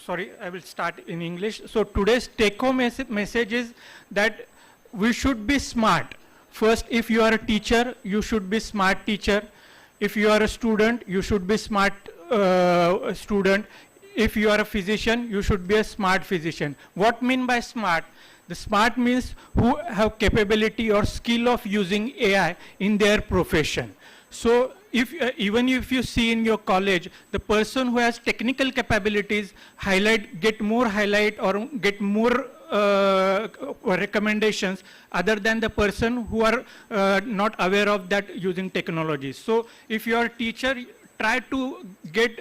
[SPEAKER 9] sorry, I will start in English. So today's take home message is that we should be smart. First, if you are a teacher, you should be smart teacher. If you are a student, you should be smart student. If you are a physician, you should be a smart physician. What mean by smart? The smart means who have capability or skill of using AI in their profession. So if even if you see in your college, the person who has technical capabilities get more highlight or get more recommendations other than the person who are not aware of that using technology. So if you are a teacher, try to get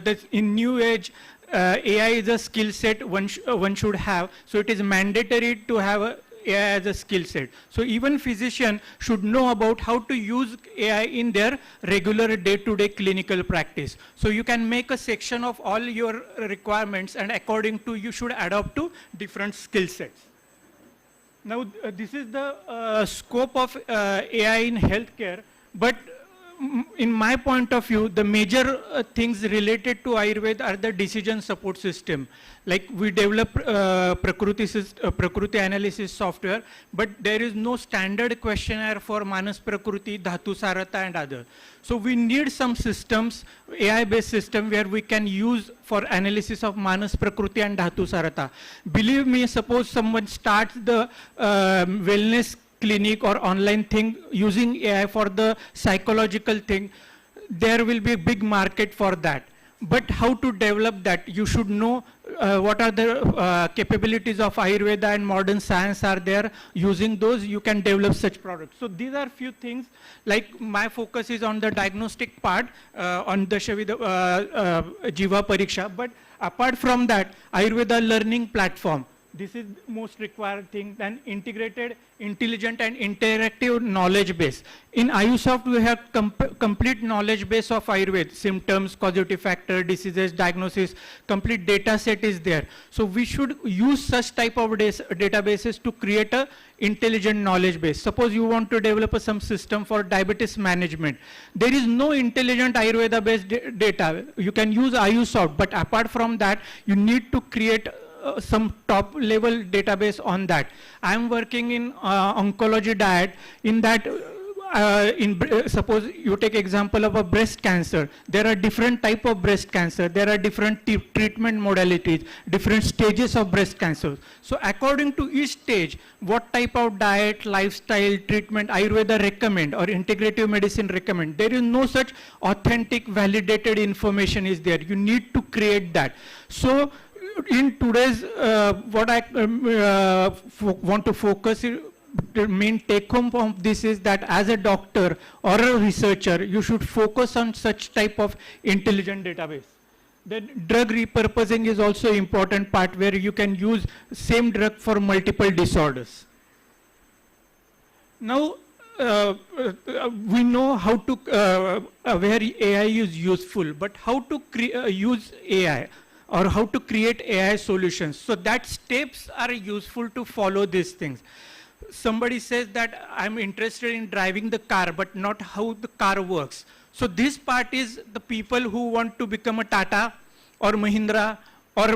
[SPEAKER 9] this in new age. AI is a skill set one should have, so it is mandatory to have AI as a skill set. So even physician should know about how to use AI in their regular day-to-day clinical practice. So you can make a section of all your requirements, and according to you should adopt to different skill sets. Now this is the scope of AI in healthcare, but in my point of view, the major things related to Ayurveda are the decision support system. Like we develop Prakruti analysis software, but there is no standard questionnaire for Manas Prakruti, Dhatu Sarata and other. So we need some systems, AI-based system where we can use for analysis of Manas Prakruti and Dhatu Sarata. Believe me, suppose someone starts the wellness clinic or online thing using AI for the psychological thing, there will be a big market for that. But how to develop that? You should know what are the capabilities of Ayurveda and modern science are there. Using those, you can develop such products. So these are few things. Like my focus is on the diagnostic part, on the Jiva Pariksha. But apart from that, Ayurveda learning platform. This is most required thing, then integrated, intelligent and interactive knowledge base. In Ayusoft, we have complete knowledge base of Ayurveda, symptoms, causative factor, diseases, diagnosis, complete data set is there. So we should use such type of databases to create a intelligent knowledge base. Suppose you want to develop some system for diabetes management. There is no intelligent Ayurveda based data. You can use Ayusoft, but apart from that, you need to create some top level database on that. I am working in oncology diet. In that suppose you take example of a breast cancer. There are different type of breast cancer. There are different treatment modalities, different stages of breast cancer. So according to each stage, what type of diet, lifestyle, treatment Ayurveda recommend or integrative medicine recommend. There is no such authentic, validated information is there. You need to create that. So in today's, what I want to focus the main take home of this is that as a doctor or a researcher, you should focus on such type of intelligent database. Then drug repurposing is also important part where you can use same drug for multiple disorders. Now, we know how to, where AI is useful, but how to use AI or how to create AI solutions. So that steps are useful to follow these things. Somebody says that I'm interested in driving the car, but not how the car works. So this part is the people who want to become a Tata or Mahindra or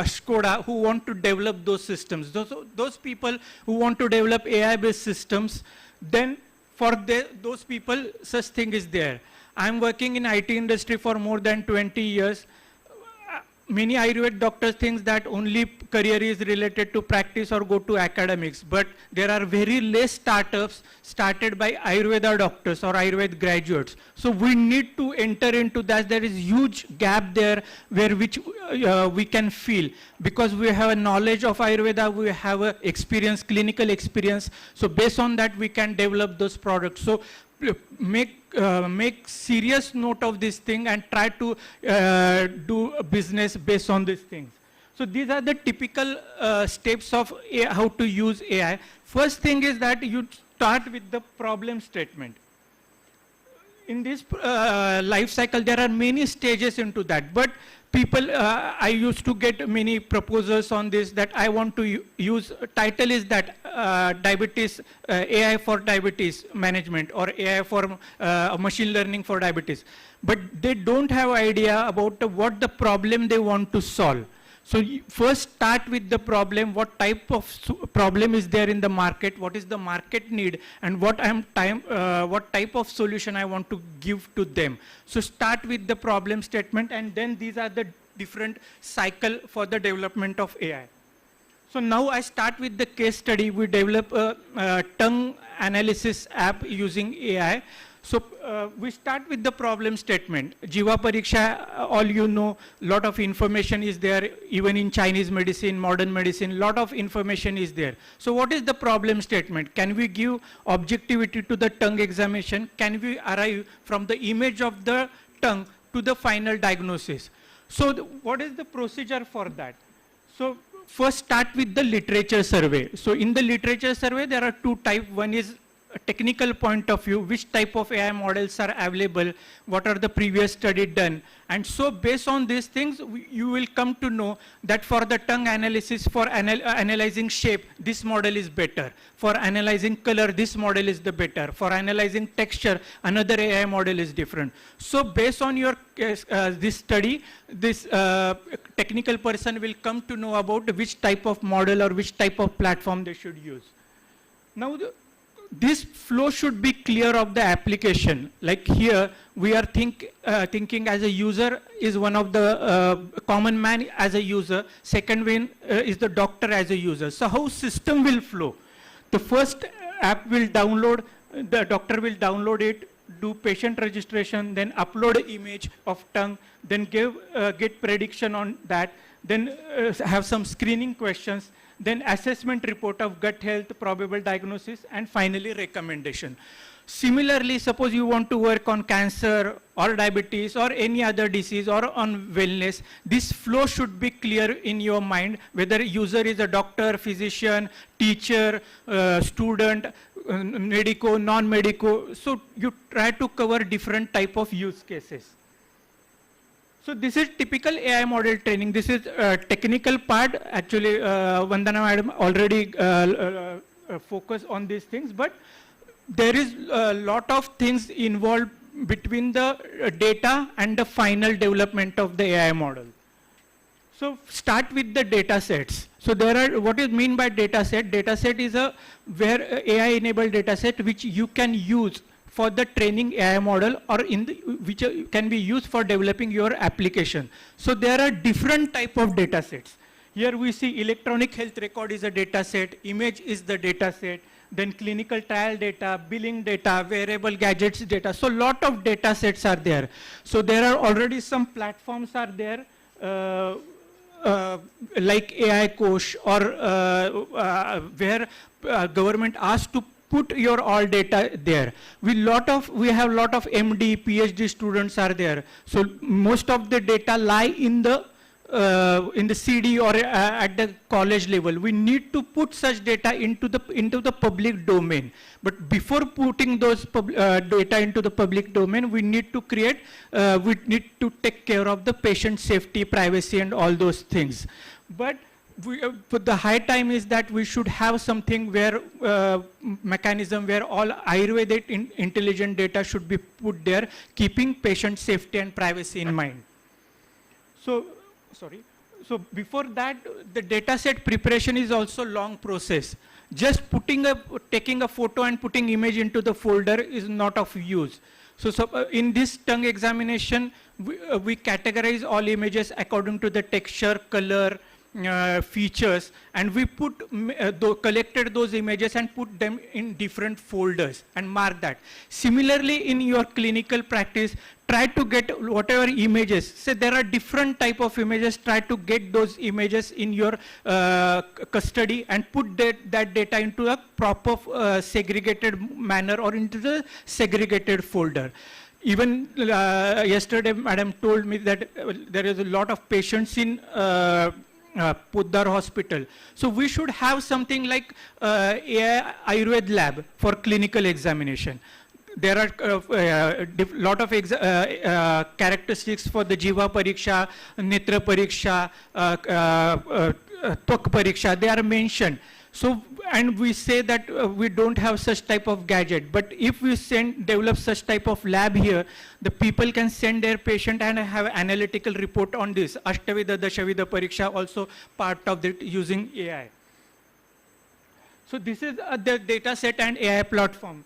[SPEAKER 9] Skoda who want to develop those systems. Those people who want to develop AI-based systems, then for those people, such thing is there. I'm working in IT industry for more than 20 years. Many Ayurved doctors think that only career is related to practice or go to academics, but there are very less startups started by Ayurveda doctors or Ayurved graduates. So we need to enter into that. There is huge gap there where which we can fill, because we have a knowledge of Ayurveda, we have a experience, clinical experience. So based on that, we can develop those products. So make serious note of this thing and try to do a business based on these things. So these are the typical steps of how to use AI. First thing is that you start with the problem statement. In this life cycle, there are many stages into that, but people, I used to get many proposals on this that I want to use, title is that diabetes, AI for diabetes management or AI for machine learning for diabetes. But they don't have idea about what the problem they want to solve. So you first start with the problem, what type of problem is there in the market, what is the market need, and what type of solution I want to give to them. So start with the problem statement, and then these are the different cycle for the development of AI. So now I start with the case study. We develop a tongue analysis app using AI. So we start with the problem statement. Jiva Pariksha, all you know, lot of information is there, even in Chinese medicine, modern medicine, lot of information is there. So what is the problem statement? Can we give objectivity to the tongue examination? Can we arrive from the image of the tongue to the final diagnosis? So what is the procedure for that? So first start with the literature survey. So in the literature survey, there are two types. One is a technical point of view, which type of AI models are available, what are the previous study done. And so based on these things, you will come to know that for the tongue analysis, for analyzing shape, this model is better. For analyzing color, this model is the better. For analyzing texture, another AI model is different. So based on your this study, this technical person will come to know about which type of model or which type of platform they should use. Now, this flow should be clear of the application. Like here, we are thinking as a user is one of the common man as a user. Second one is the doctor as a user. So how system will flow? The first app will download, the doctor will download it, do patient registration, then upload image of tongue, then get prediction on that, then have some screening questions, then assessment report of gut health, probable diagnosis, and finally recommendation. Similarly, suppose you want to work on cancer or diabetes or any other disease or on wellness, this flow should be clear in your mind, whether user is a doctor, physician, teacher, student, medico, non-medico. So you try to cover different type of use cases. So this is typical AI model training. This is technical part. Actually, Vandana madam already focused on these things, but there is a lot of things involved between the data and the final development of the AI model. So start with the data sets. So there are, what is mean by data set? Data set is a AI enabled data set which you can use for the training AI model, or which can be used for developing your application. So there are different type of data sets. Here we see electronic health record is a data set, image is the data set, then clinical trial data, billing data, wearable gadgets data. So lot of data sets are there. So there are already some platforms are there, like AI Kosh, or where government asks to put your all data there. We have lot of MD, PhD students are there. So most of the data lie in the CD or at the college level. We need to put such data into the public domain. But before putting those data into the public domain, we need to take care of the patient safety, privacy, and all those things. But the high time is that we should have something where mechanism where all Ayurvedic intelligent data should be put there, keeping patient safety and privacy in mind. So before that, the data set preparation is also long process. Just taking a photo and putting image into the folder is not of use. So in this tongue examination, we categorize all images according to the texture, color, features, and we collected those images and put them in different folders and mark that. Similarly, in your clinical practice, try to get whatever images. Say there are different type of images, try to get those images in your custody and put that data into a proper segregated manner or into the segregated folder. Even yesterday, madam told me that there is a lot of patients in Podar hospital. So we should have something like Ayurved lab for clinical examination. There are lot of characteristics for the Jiva Pariksha, Netra Pariksha, Twak Pariksha, they are mentioned. So, and we say that we don't have such type of gadget, but if we develop such type of lab here, the people can send their patient and have analytical report on this. Ashtavida, Dashavida Pariksha also part of it using AI. So this is the data set and AI platform.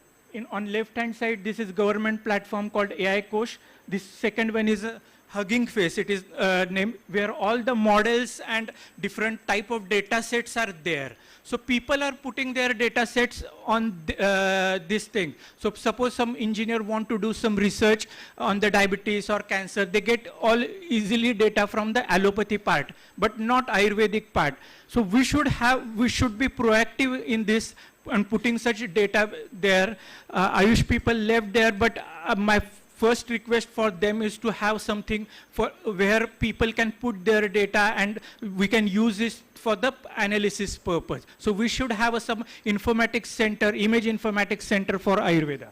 [SPEAKER 9] On left hand side, this is government platform called AI Kosh. This second one is Hugging Face. It is named where all the models and different type of data sets are there. So people are putting their data sets on this thing. So suppose some engineer want to do some research on the diabetes or cancer, they get all easily data from the allopathy part, but not Ayurvedic part. So we should be proactive in this and putting such data there. Ayush people left there, but my first request for them is to have something for where people can put their data and we can use this for the analysis purpose. So we should have some informatics center, image informatics center for Ayurveda.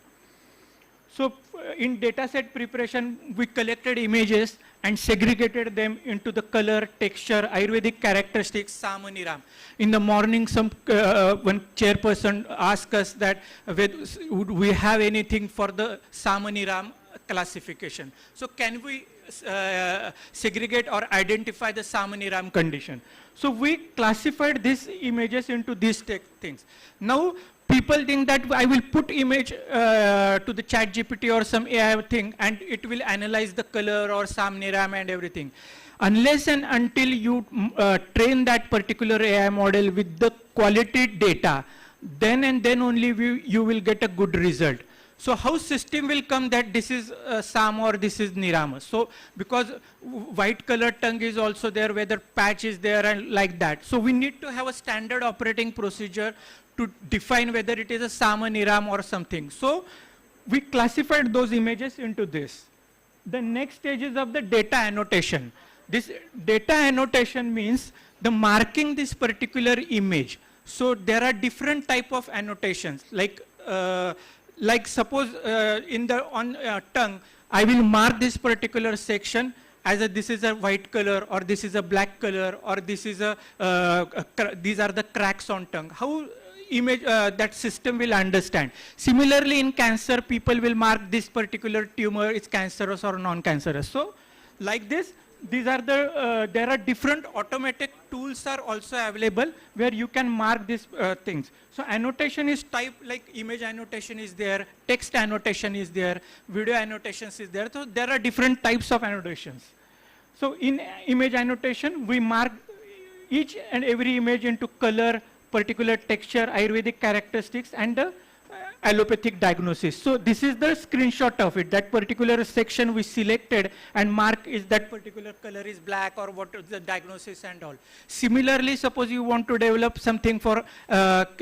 [SPEAKER 9] So in data set preparation, we collected images and segregated them into the color, texture, Ayurvedic characteristics, Samaniram. In the morning, when chairperson asked us that would we have anything for the Samaniram classification. So can we segregate or identify the Samaniram condition? So we classified these images into these things. Now people think that I will put image to the ChatGPT or some AI thing and it will analyze the color or Samaniram and everything. Unless and until you train that particular AI model with the quality data, then and then only you will get a good result. So how system will come that this is Sam or this is Nirama? So because white color tongue is also there, whether patch is there and like that. So we need to have a standard operating procedure to define whether it is a Sama Niram or something. So we classified those images into this. The next stage is of the data annotation. This data annotation means the marking this particular image. So there are different type of annotations like suppose in the tongue, I will mark this particular section as this is a white color or this is a black color or this is these are the cracks on tongue. How image that system will understand. Similarly in cancer, people will mark this particular tumor is cancerous or non-cancerous. So like this, these are the, there are different automatic tools are also available where you can mark these things. So annotation is type like image annotation is there, text annotation is there, video annotations is there. So there are different types of annotations. So in image annotation, we mark each and every image into color, particular texture, Ayurvedic characteristics, and the allopathic diagnosis. So this is the screenshot of it. That particular section we selected and mark is that particular color is black or what is the diagnosis and all. Similarly, suppose you want to develop something for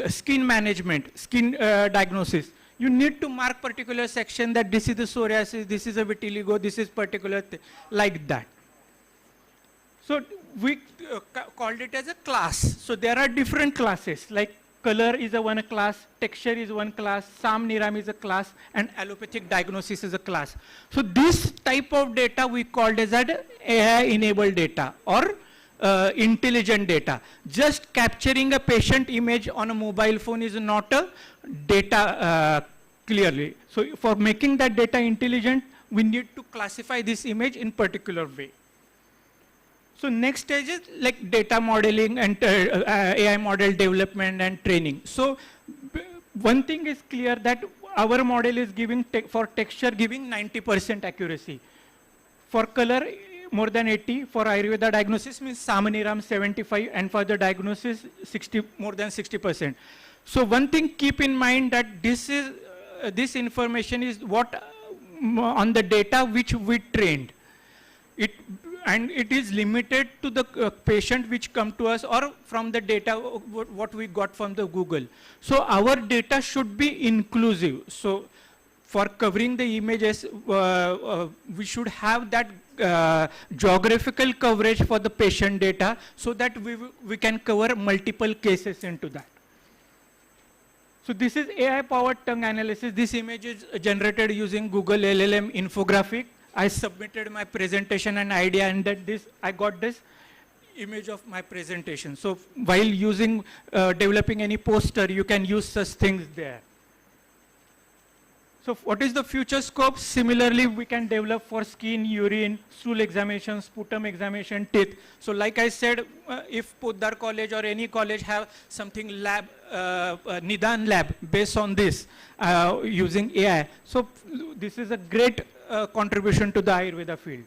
[SPEAKER 9] skin management, skin diagnosis. You need to mark particular section that this is the psoriasis, this is a vitiligo, this is particular like that. So we called it as a class. So there are different classes like color is a one class, texture is one class, Sam Niram is a class, and allopathic diagnosis is a class. So this type of data we called as AI-enabled data or intelligent data. Just capturing a patient image on a mobile phone is not a data clearly. So for making that data intelligent, we need to classify this image in particular way. So next stage is like data modeling and AI model development and training. So one thing is clear that our model is giving for texture giving 90% accuracy. For color more than 80. For Ayurveda diagnosis means Samaniram 75, and for the diagnosis 60, more than 60%. So one thing keep in mind that this is this information is what on the data which we trained. And it is limited to the patient which come to us or from the data what we got from the Google. So our data should be inclusive. So for covering the images, we should have that geographical coverage for the patient data so that we can cover multiple cases into that. So this is AI-powered tongue analysis. This image is generated using Google LLM infographic. I submitted my presentation and idea, and that I got this image of my presentation. So while using, developing any poster, you can use such things there. So what is the future scope? Similarly, we can develop for skin, urine, stool examination, sputum examination, teeth. So like I said, if Podar college or any college have something lab, Nidan lab based on this using AI. So this is a great contribution to the Ayurveda field.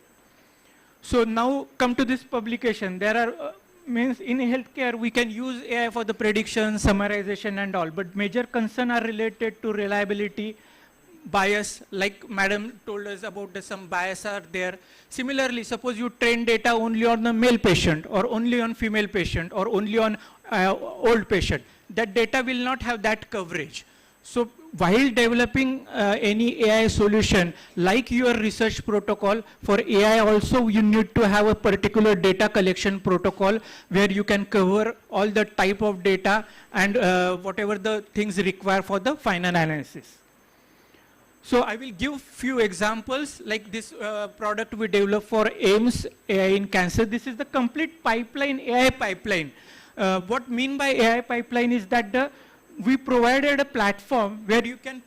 [SPEAKER 9] So now come to this publication. There are means in healthcare we can use AI for the prediction, summarization and all, but major concern are related to reliability, bias, like madam told us about some bias are there. Similarly, suppose you train data only on the male patient or only on female patient or only on old patient. That data will not have that coverage. So while developing any AI solution, like your research protocol, for AI also you need to have a particular data collection protocol where you can cover all the type of data and whatever the things require for the final analysis. So I will give few examples like this product we developed for AIMS AI in cancer. This is the complete pipeline, AI pipeline. What mean by AI pipeline is that we provided a platform where you can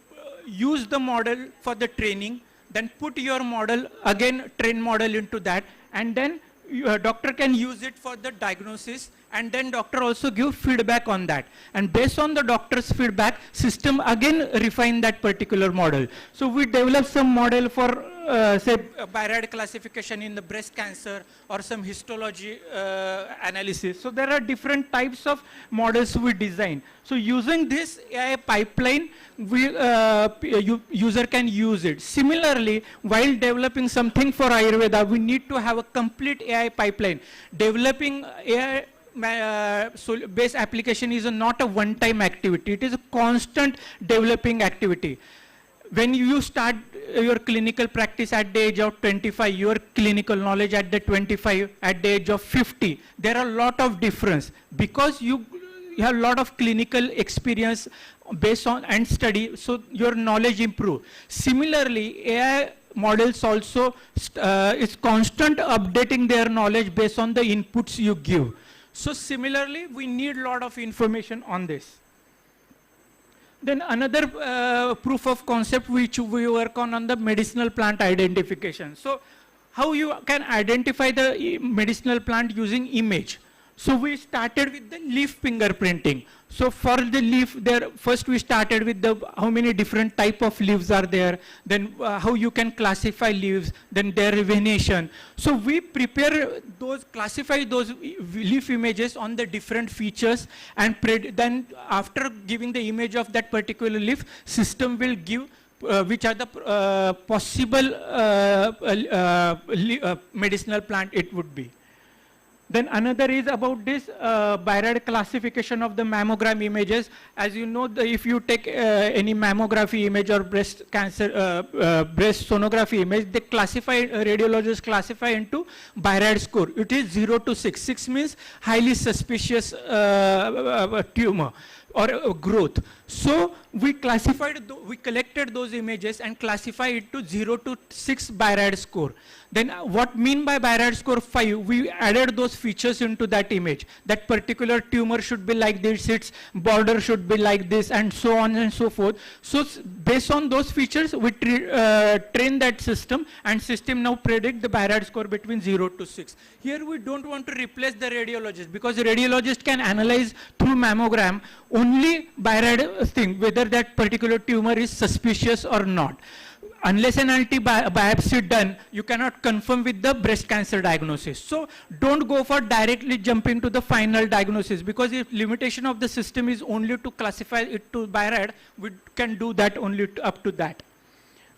[SPEAKER 9] use the model for the training, then put your model, again train model into that, and then your doctor can use it for the diagnosis, and then doctor also give feedback on that. And based on the doctor's feedback, system again refine that particular model. So we developed some model for say Byrad classification in the breast cancer or some histology analysis. So there are different types of models we design. So using this AI pipeline, user can use it. Similarly, while developing something for Ayurveda, we need to have a complete AI pipeline. Developing AI based application is not a one-time activity. It is a constant developing activity. When you start your clinical practice at the age of 25, your clinical knowledge at the 25, at the age of 50, there are a lot of difference because you have a lot of clinical experience based on and study, so your knowledge improve. Similarly, AI models also is constant updating their knowledge based on the inputs you give. So similarly, we need a lot of information on this. Then another proof of concept which we work on the medicinal plant identification. So how you can identify the medicinal plant using image. So we started with the leaf fingerprinting. So for the leaf, there first we started with the how many different type of leaves are there, then how you can classify leaves, then their revenation. So we prepare those, classify those leaf images on the different features, and then after giving the image of that particular leaf, system will give which are the possible medicinal plant it would be. Then another is about this BIRAD classification of the mammogram images. As you know, if you take any mammography image or breast cancer, breast sonography image, they classify, radiologists classify into BIRAD score. It is 0 to 6. 6 means highly suspicious tumor or growth. So we classified, we collected those images and classified it to 0 to 6 BIRAD score. Then what mean by BIRAD score 5? We added those features into that image. That particular tumor should be like this, its border should be like this, and so on and so forth. So based on those features, we train that system, and system now predict the BIRAD score between 0 to 6. Here we don't want to replace the radiologist, because the radiologist can analyze through mammogram only BIRAD thing, whether that particular tumor is suspicious or not. Unless an biopsy done, you cannot confirm with the breast cancer diagnosis. So don't go for directly jumping to the final diagnosis, because if limitation of the system is only to classify it to BIRAD, we can do that only up to that.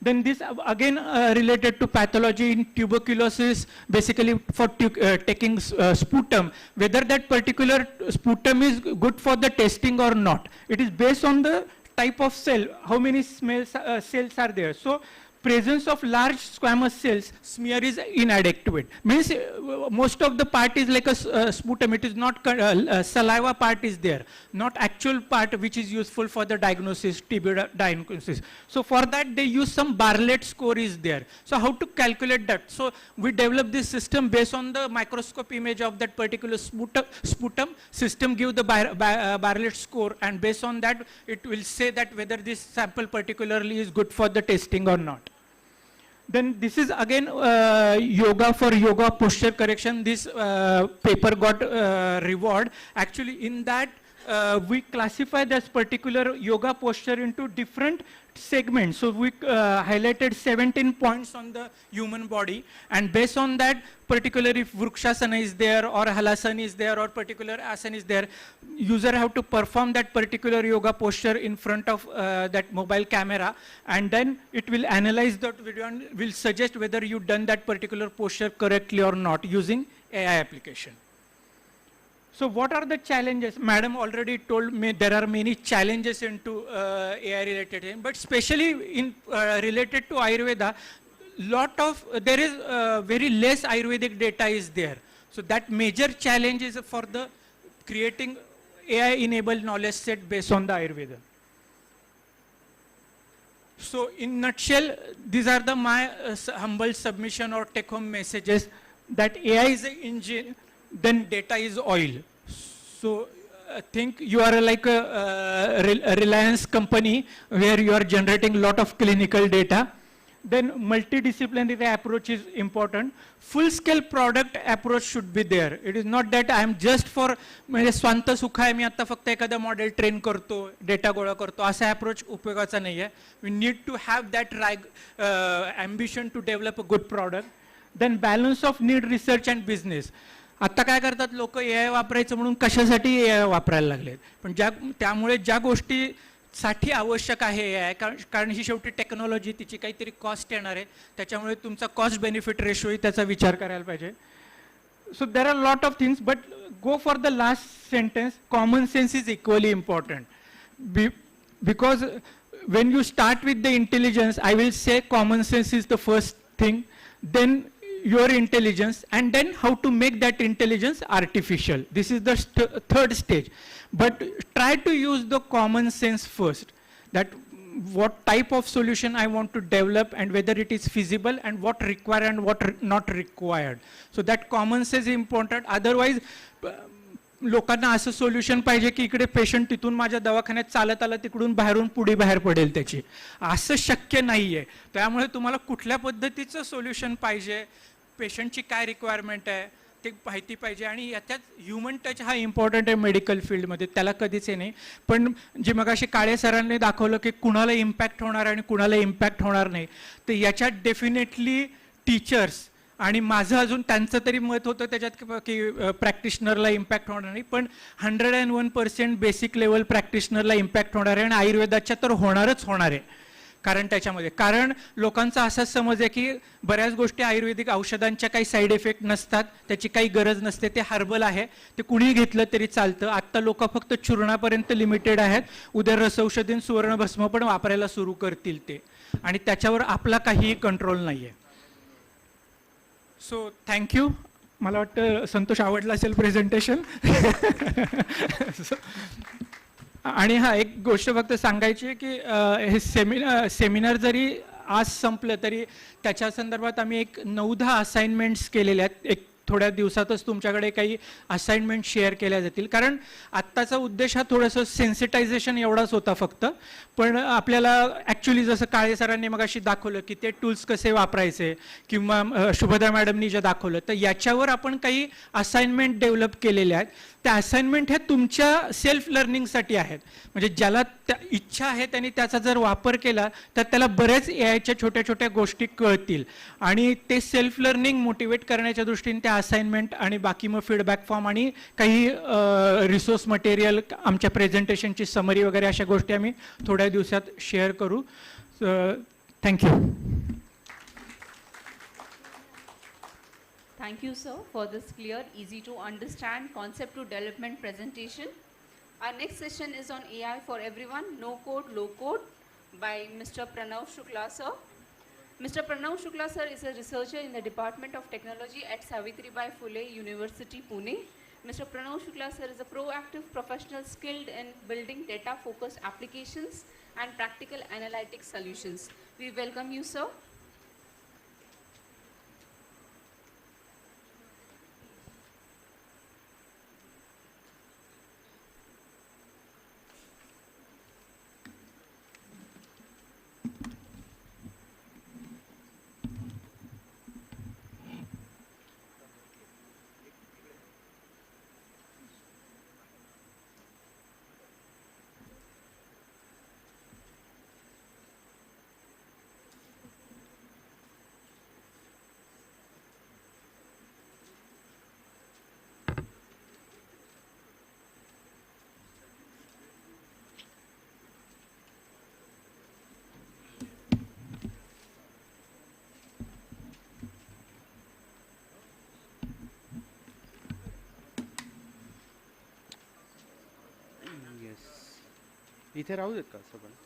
[SPEAKER 9] Then this again related to pathology in tuberculosis, basically for taking sputum, whether that particular sputum is good for the testing or not. It is based on the type of cell, how many cells are there. So presence of large squamous cells, smear is inadequate. Means most of the part is like a sputum, it is not saliva part is there, not actual part which is useful for the diagnosis, TB diagnosis. So for that they use some Bartlett score is there. So how to calculate that? So we develop this system based on the microscope image of that particular sputum. System give the Bartlett score, and based on that it will say that whether this sample particularly is good for the testing or not. Then this is again yoga for yoga posture correction. This paper got reward. Actually in that we classify this particular yoga posture into different segments. So we highlighted 17 points on the human body, and based on that particular, if Vrukshasana is there or Halasana is there or particular asana is there, user have to perform that particular yoga posture in front of that mobile camera, and then it will analyze that video and will suggest whether you done that particular posture correctly or not using AI application. So what are the challenges? Madam already told me there are many challenges into AI related, but especially in related to Ayurveda, there is very less Ayurvedic data is there. So that major challenge is for the creating AI enabled knowledge set based on the Ayurveda. So in nutshell, these are the my humble submission or take home messages, that AI is an engine, then data is oil. So think you are like a Reliance company where you are generating a lot of clinical data. Then multidisciplinary approach is important. Full scale product approach should be there. It is not that I am just for म्हणजे स्वांत सुख आहे मी आता फक्त एखादा model train करतो, data गोळा करतो, असा अप्रोच उपयोगाचा नाही आहे. We need to have that ambition to develop a good product. Then balance of need, research and business. आता काय करतात लोक AI वापरायचं म्हणून कशासाठी AI वापरायला लागलेत, पण त्यामुळे ज्या गोष्टी साठी आवश्यक आहे AI, कारण ही शेवटी टेक्नॉलॉजी तिची काहीतरी कॉस्ट येणार आहे, त्याच्यामुळे तुमचा कॉस्ट बेनिफिट रेशोही त्याचा विचार करायला पाहिजे. So there are a lot of things, but go for the last sentence. Common sense is equally important, because when you start with the intelligence, I will say common sense is the first thing, then your intelligence, and then how to make that intelligence artificial. This is the third stage. But try to use the common sense first, that what type of solution I want to develop and whether it is feasible and what required and what not required. So that common sense is important. Otherwise, लोकांना असं solution पाहिजे की इकडे patient तिथून माझ्या दवाखान्यात चालत आला तिकडून बाहेरून पुढे बाहेर पडेल त्याची, असं शक्य नाहीये. त्यामुळे तुम्हाला कुठल्या पद्धतीचं सोल्युशन पाहिजे, पेशंटची काय रिक्वायरमेंट आहे ते माहिती पाहिजे आणि याच्यात ह्युमन टच हा इम्पॉर्टंट आहे मेडिकल फील्डमध्ये, त्याला कधीच हे नाही. पण जे मगाशी काळे सरांनी दाखवलं की कुणाला इम्पॅक्ट होणार आणि कुणाला इम्पॅक्ट होणार नाही, तर याच्यात डेफिनेटली टीचर्स आणि माझं अजून त्यांचं तरी मत होतं त्याच्यात की प्रॅक्टिशनरला इम्पॅक्ट होणार नाही, पण 101% बेसिक लेवल प्रॅक्टिशनरला इम्पॅक्ट होणार आहे आणि आयुर्वेदाच्या तर होणारच होणार आहे. कारण लोकांचा असा समज आहे की बऱ्याच गोष्टी आयुर्वेदिक औषधांच्या काही साईड इफेक्ट नसतात, त्याची काही गरज नसते, ते हर्बल आहे, ते कुणी घेतलं तरी चालतं. आत्ता लोक फक्त चूर्णापर्यंत लिमिटेड आहेत, उद्या रसौषधीन सुवर्णभस्म पण वापरायला सुरू करतील ते, आणि त्याच्यावर आपला काहीही कंट्रोल नाही आहे. So thank you. मला वाटतं संतोष आवडला असेल प्रेझेंटेशन. आणि हा एक गोष्ट फक्त सांगायची आहे की हे सेमिनार जरी आज संपलं तरी त्याच्या संदर्भात आम्ही एक 9-10 असाइनमेंट्स केलेल्या आहेत. एक थोड्या दिवसातच तुमच्याकडे काही असाइनमेंट शेअर केल्या जातील, कारण आत्ताचा उद्देश हा थोडंसं सेन्सिटायझेशन एवढाच होता फक्त. पण आपल्याला ॲक्च्युली जसं काळे सरांनी मगाशी दाखवलं की ते टूल्स कसे वापरायचे, किंवा शुभदा मॅडमनी जे दाखवलं, तर याच्यावर आपण काही असाइनमेंट डेव्हलप केलेल्या आहेत. त्या असाइनमेंट ह्या तुमच्या सेल्फ लर्निंगसाठी आहेत, म्हणजे ज्याला त्या इच्छा आहे त्यांनी त्याचा जर वापर केला तर त्याला बरेच एआयच्या छोट्या छोट्या गोष्टी कळतील, आणि ते सेल्फ लर्निंग मोटिवेट करण्याच्या दृष्टीने त्या असाइनमेंट आणि बाकी मग फीडबॅक फॉर्म आणि काही रिसोर्स मटेरियल, आमच्या प्रेझेंटेशनची समरी वगैरे अशा गोष्टी आम्ही थोड्या दिवसात शेअर करू. Thank you.
[SPEAKER 13] Thank you, sir, for this clear, easy to understand concept to development presentation. Our next session is on AI for everyone, no code, low code, by Mr. Pranav Shukla, sir. Mr. Pranav Shukla, sir, is a researcher in the Department of Technology at Savitribai Phule University, Pune. Mr. Pranav Shukla, sir, is a proactive professional skilled in building data-focused applications and practical analytic solutions. We welcome you, sir.
[SPEAKER 11] इथे राहू देत का सगळं?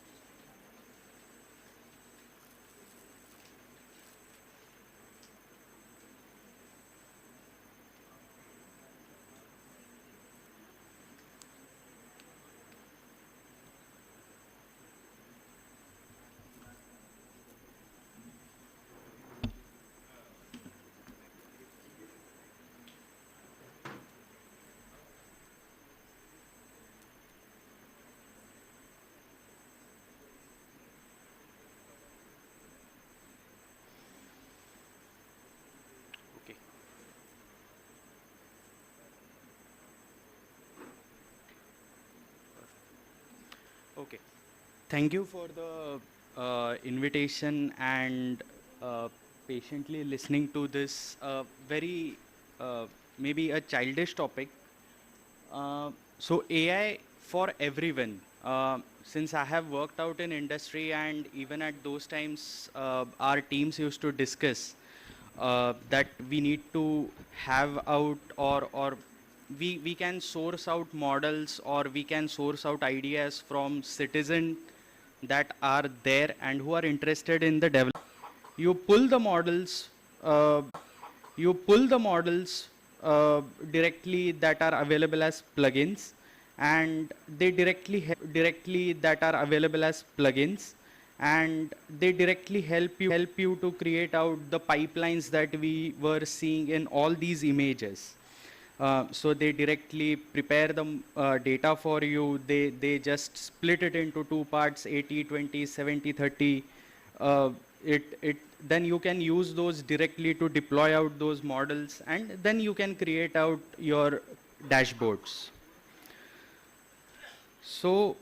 [SPEAKER 11] Okay. Thank you for the invitation and patiently listening to this very maybe a childish topic. So AI for everyone. Since I have worked out in industry, and even at those times our teams used to discuss that we need to have out or we can source out models, or we can source out ideas from citizens that are there and who are interested in the development. You pull the models directly that are available as plugins, and they directly help you to create out the pipelines that we were seeing in all these images. So they directly prepare the data for you. They just split it into two parts, 80, 20, 70, 30. then you can use those directly to deploy out those models, and then you can create out your dashboards. So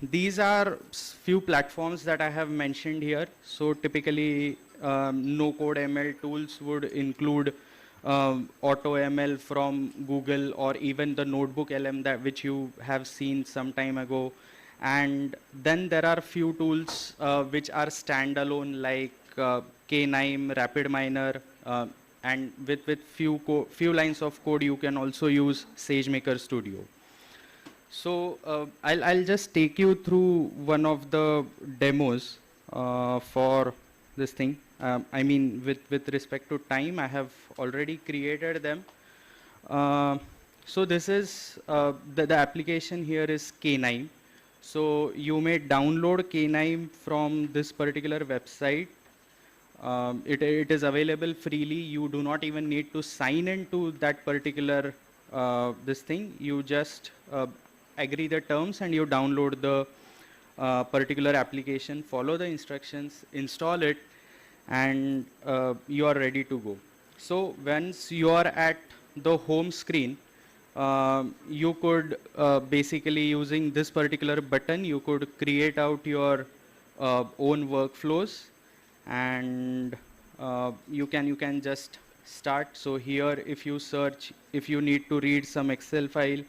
[SPEAKER 11] these are few platforms that I have mentioned here. So typically no code ML tools would include AutoML from Google, or even the Notebook LM that which you have seen some time ago. And then there are few tools which are standalone, like K9, RapidMiner, and with few lines of code you can also use SageMaker Studio. So I'll just take you through one of the demos for this thing. I mean, with respect to time, I have already created them. So this is, the application here is K9. So you may download K9 from this particular website. It is available freely. You do not even need to sign into that particular this thing. You just agree the terms and you download the particular application, follow the instructions, install it, and you are ready to go. So once you are at the home screen, you could basically, using this particular button, you could create out your own workflows, and you can just start. So here, if you search, if you need to read some Excel file,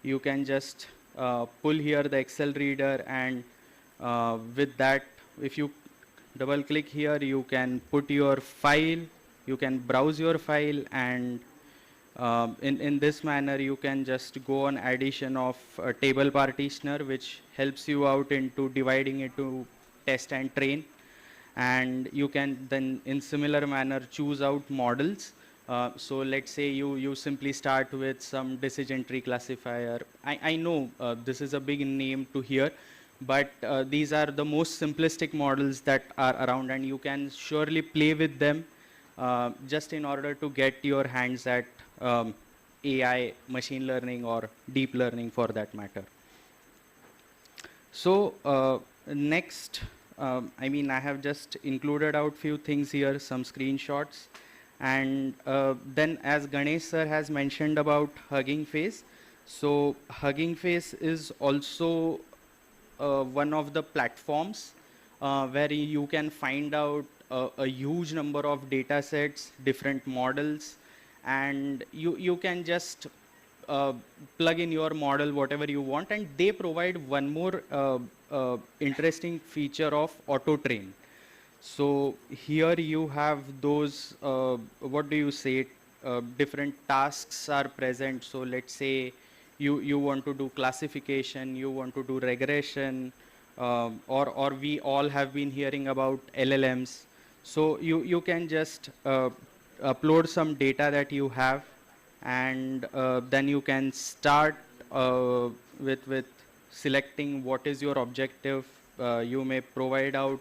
[SPEAKER 11] you can just pull here the Excel reader, and with that, if you double click here, you can put your file, you can browse your file, and in this manner you can just go on addition of a table partitioner, which helps you out into dividing it to test and train. And you can then in similar manner choose out models. So let's say you simply start with some decision tree classifier. I know this is a big name to hear, but these are the most simplistic models that are around, and you can surely play with them just in order to get your hands at AI, machine learning, or deep learning for that matter. So next, I mean, I have just included out few things here, some screenshots. And then, as Ganesh sir has mentioned about Hugging Face, so Hugging Face is also one of the platforms where you can find out a huge number of data sets, different models, and you can just plug in your model whatever you want, and they provide one more interesting feature of auto train. So here you have those, what do you say, different tasks are present. So let's say you want to do classification, you want to do regression, or we all have been hearing about LLMs. So you can just upload some data that you have, and then you can start with selecting what is your objective. You may provide out,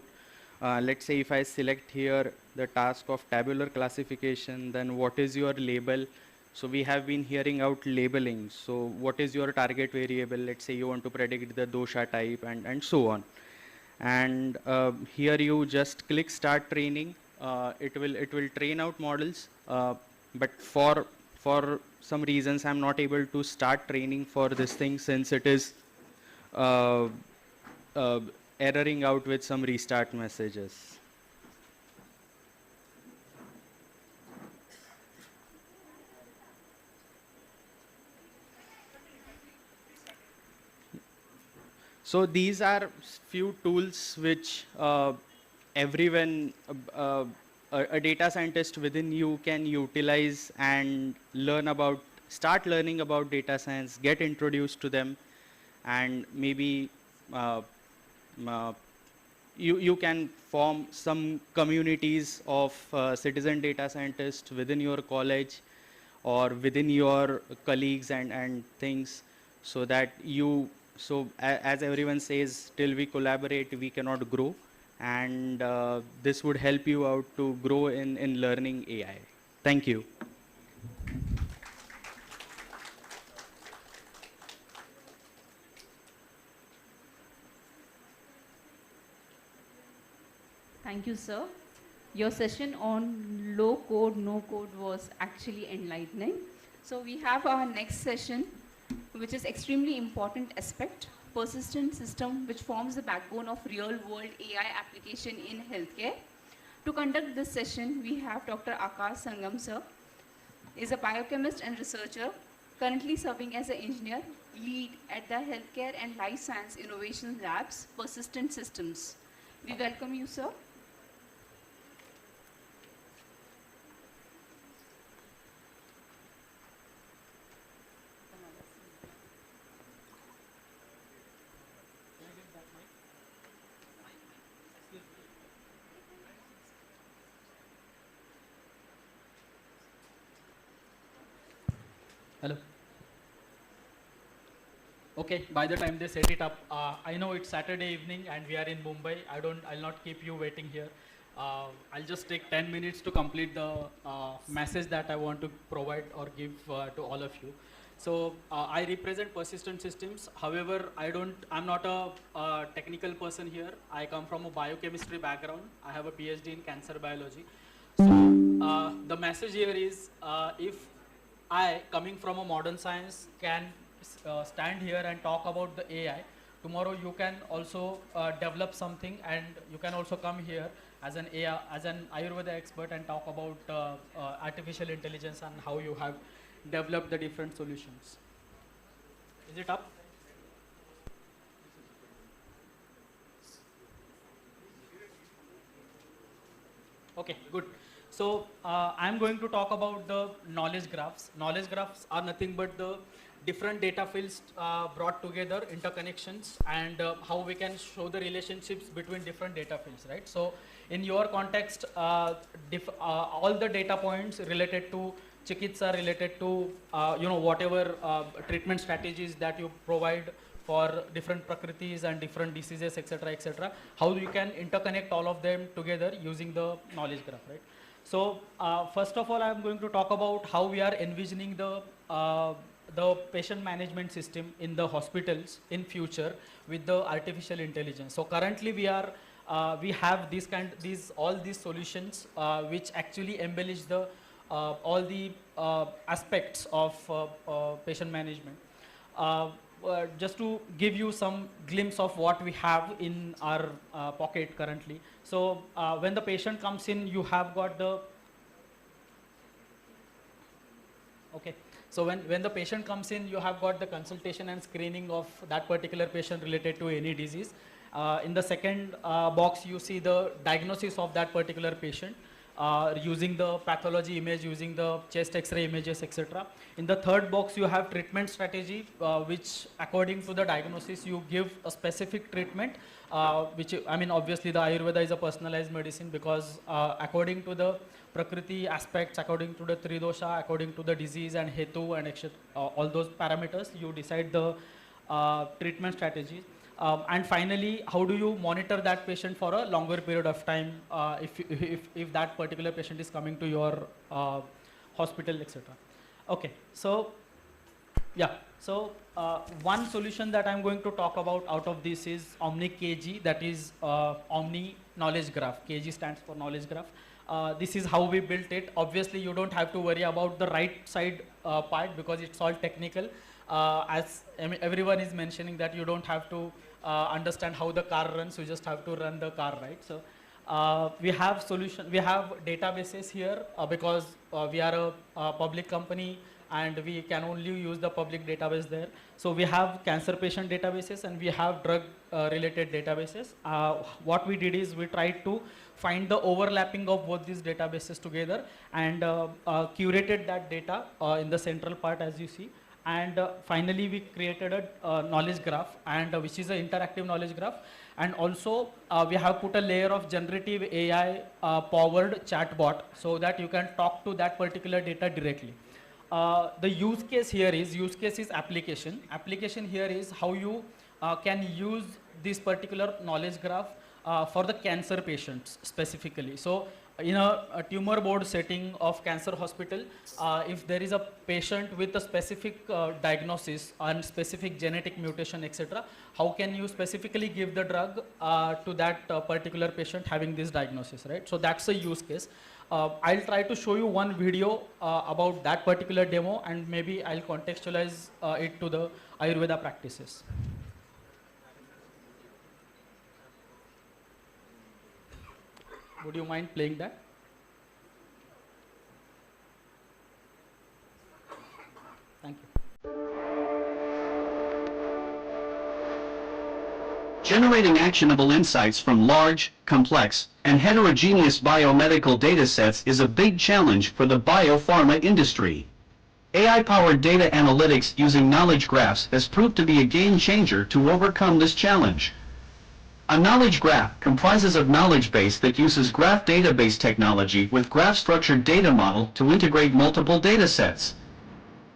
[SPEAKER 11] let's say if I select here the task of tabular classification, then what is your label? So we have been hearing out labeling. So what is your target variable? Let's say you want to predict the dosha type, and so on. And here you just click start training. It will train out models, but for some reasons I'm not able to start training for this thing, since it is erroring out with some restart messages. So these are few tools which everyone, a data scientist within you can utilize and learn about, start learning about data science, get introduced to them, and maybe you can form some communities of citizen data scientists within your college or within your colleagues and things, so that as everyone says, till we collaborate, we cannot grow. And this would help you out to grow in learning AI. Thank you.
[SPEAKER 13] Thank you, sir. Your session on low code, no code was actually enlightening. So we have our next session, which is extremely important aspect, persistent system, which forms the backbone of real-world AI application in healthcare. To conduct this session, we have Dr. Akash Sangam, sir. Is a biochemist and researcher, currently serving as an engineer lead at the Healthcare and Life Science Innovation Labs, Persistent Systems. We welcome you, sir.
[SPEAKER 10] Hello. Okay, by the time they set it up, I know it's Saturday evening and we are in Mumbai. I'll not keep you waiting here. I'll just take 10 minutes to complete the message that I want to provide or give to all of you. So I represent Persistent Systems. However, I'm not a technical person here. I come from a biochemistry background. I have a PhD in cancer biology. So the message here is, if I, coming from a modern science, can stand here and talk about the AI, tomorrow you can also develop something, and you can also come here as an AI, as an Ayurveda expert, and talk about artificial intelligence and how you have developed the different solutions. Is it up? Okay, good. So I'm going to talk about the knowledge graphs. Knowledge graphs are nothing but the different data fields brought together, interconnections, and how we can show the relationships between different data fields, right? So in your context, all the data points related to Chikitsa, related to whatever treatment strategies that you provide for different prakritis and different diseases, etc., how you can interconnect all of them together using the knowledge graph, right? So first of all, I'm going to talk about how we are envisioning the patient management system in the hospitals in future with the artificial intelligence. So currently we have all these solutions which actually embellish the all the aspects of patient management. Just to give you some glimpse of what we have in our pocket currently. So when the patient comes in, you have got the, okay. So when the patient comes in, you have got the consultation and screening of that particular patient related to any disease. In the second box, you see the diagnosis of that particular patient. Using the pathology image, using the chest X-ray images, etc. In the third box, you have treatment strategy, which according to the diagnosis, you give a specific treatment, which, I mean, obviously the Ayurveda is a personalized medicine, because according to the Prakriti aspects, according to the Tridosha, according to the disease and Hetu and all those parameters, you decide the treatment strategy. And finally, how do you monitor that patient for a longer period of time if that particular patient is coming to your hospital, etc. Okay, so yeah, so one solution that I'm going to talk about out of this is Omni KG, that is Omni Knowledge Graph. KG stands for Knowledge Graph. This is how we built it. Obviously, you don't have to worry about the right side part, because it's all technical. As everyone is mentioning that you don't have to understand how the car runs, you just have to run the car, right? So we have databases here because we are a public company and we can only use the public database there. So we have cancer patient databases and we have drug related databases. What we did is we tried to find the overlapping of both these databases together and curated that data in the central part, as you see. And finally, we created a knowledge graph, and which is an interactive knowledge graph. And also, we have put a layer of generative AI powered chatbot so that you can talk to that particular data directly. The use case is application. Application here is how you can use this particular knowledge graph for the cancer patients specifically. So in a tumor board setting of cancer hospital, if there is a patient with a specific diagnosis and specific genetic mutation, etc., how can you specifically give the drug to that particular patient having this diagnosis, right? So that's a use case. I'll try to show you one video about that particular demo, and maybe I'll contextualize it to the Ayurveda practices. Would you mind playing that? Thank you.
[SPEAKER 2] Generating actionable insights from large, complex, and heterogeneous biomedical datasets is a big challenge for the biopharma industry. AI-powered data analytics using knowledge graphs has proved to be a game changer to overcome this challenge. A knowledge graph comprises of knowledge base that uses graph database technology with graph-structured data model to integrate multiple datasets.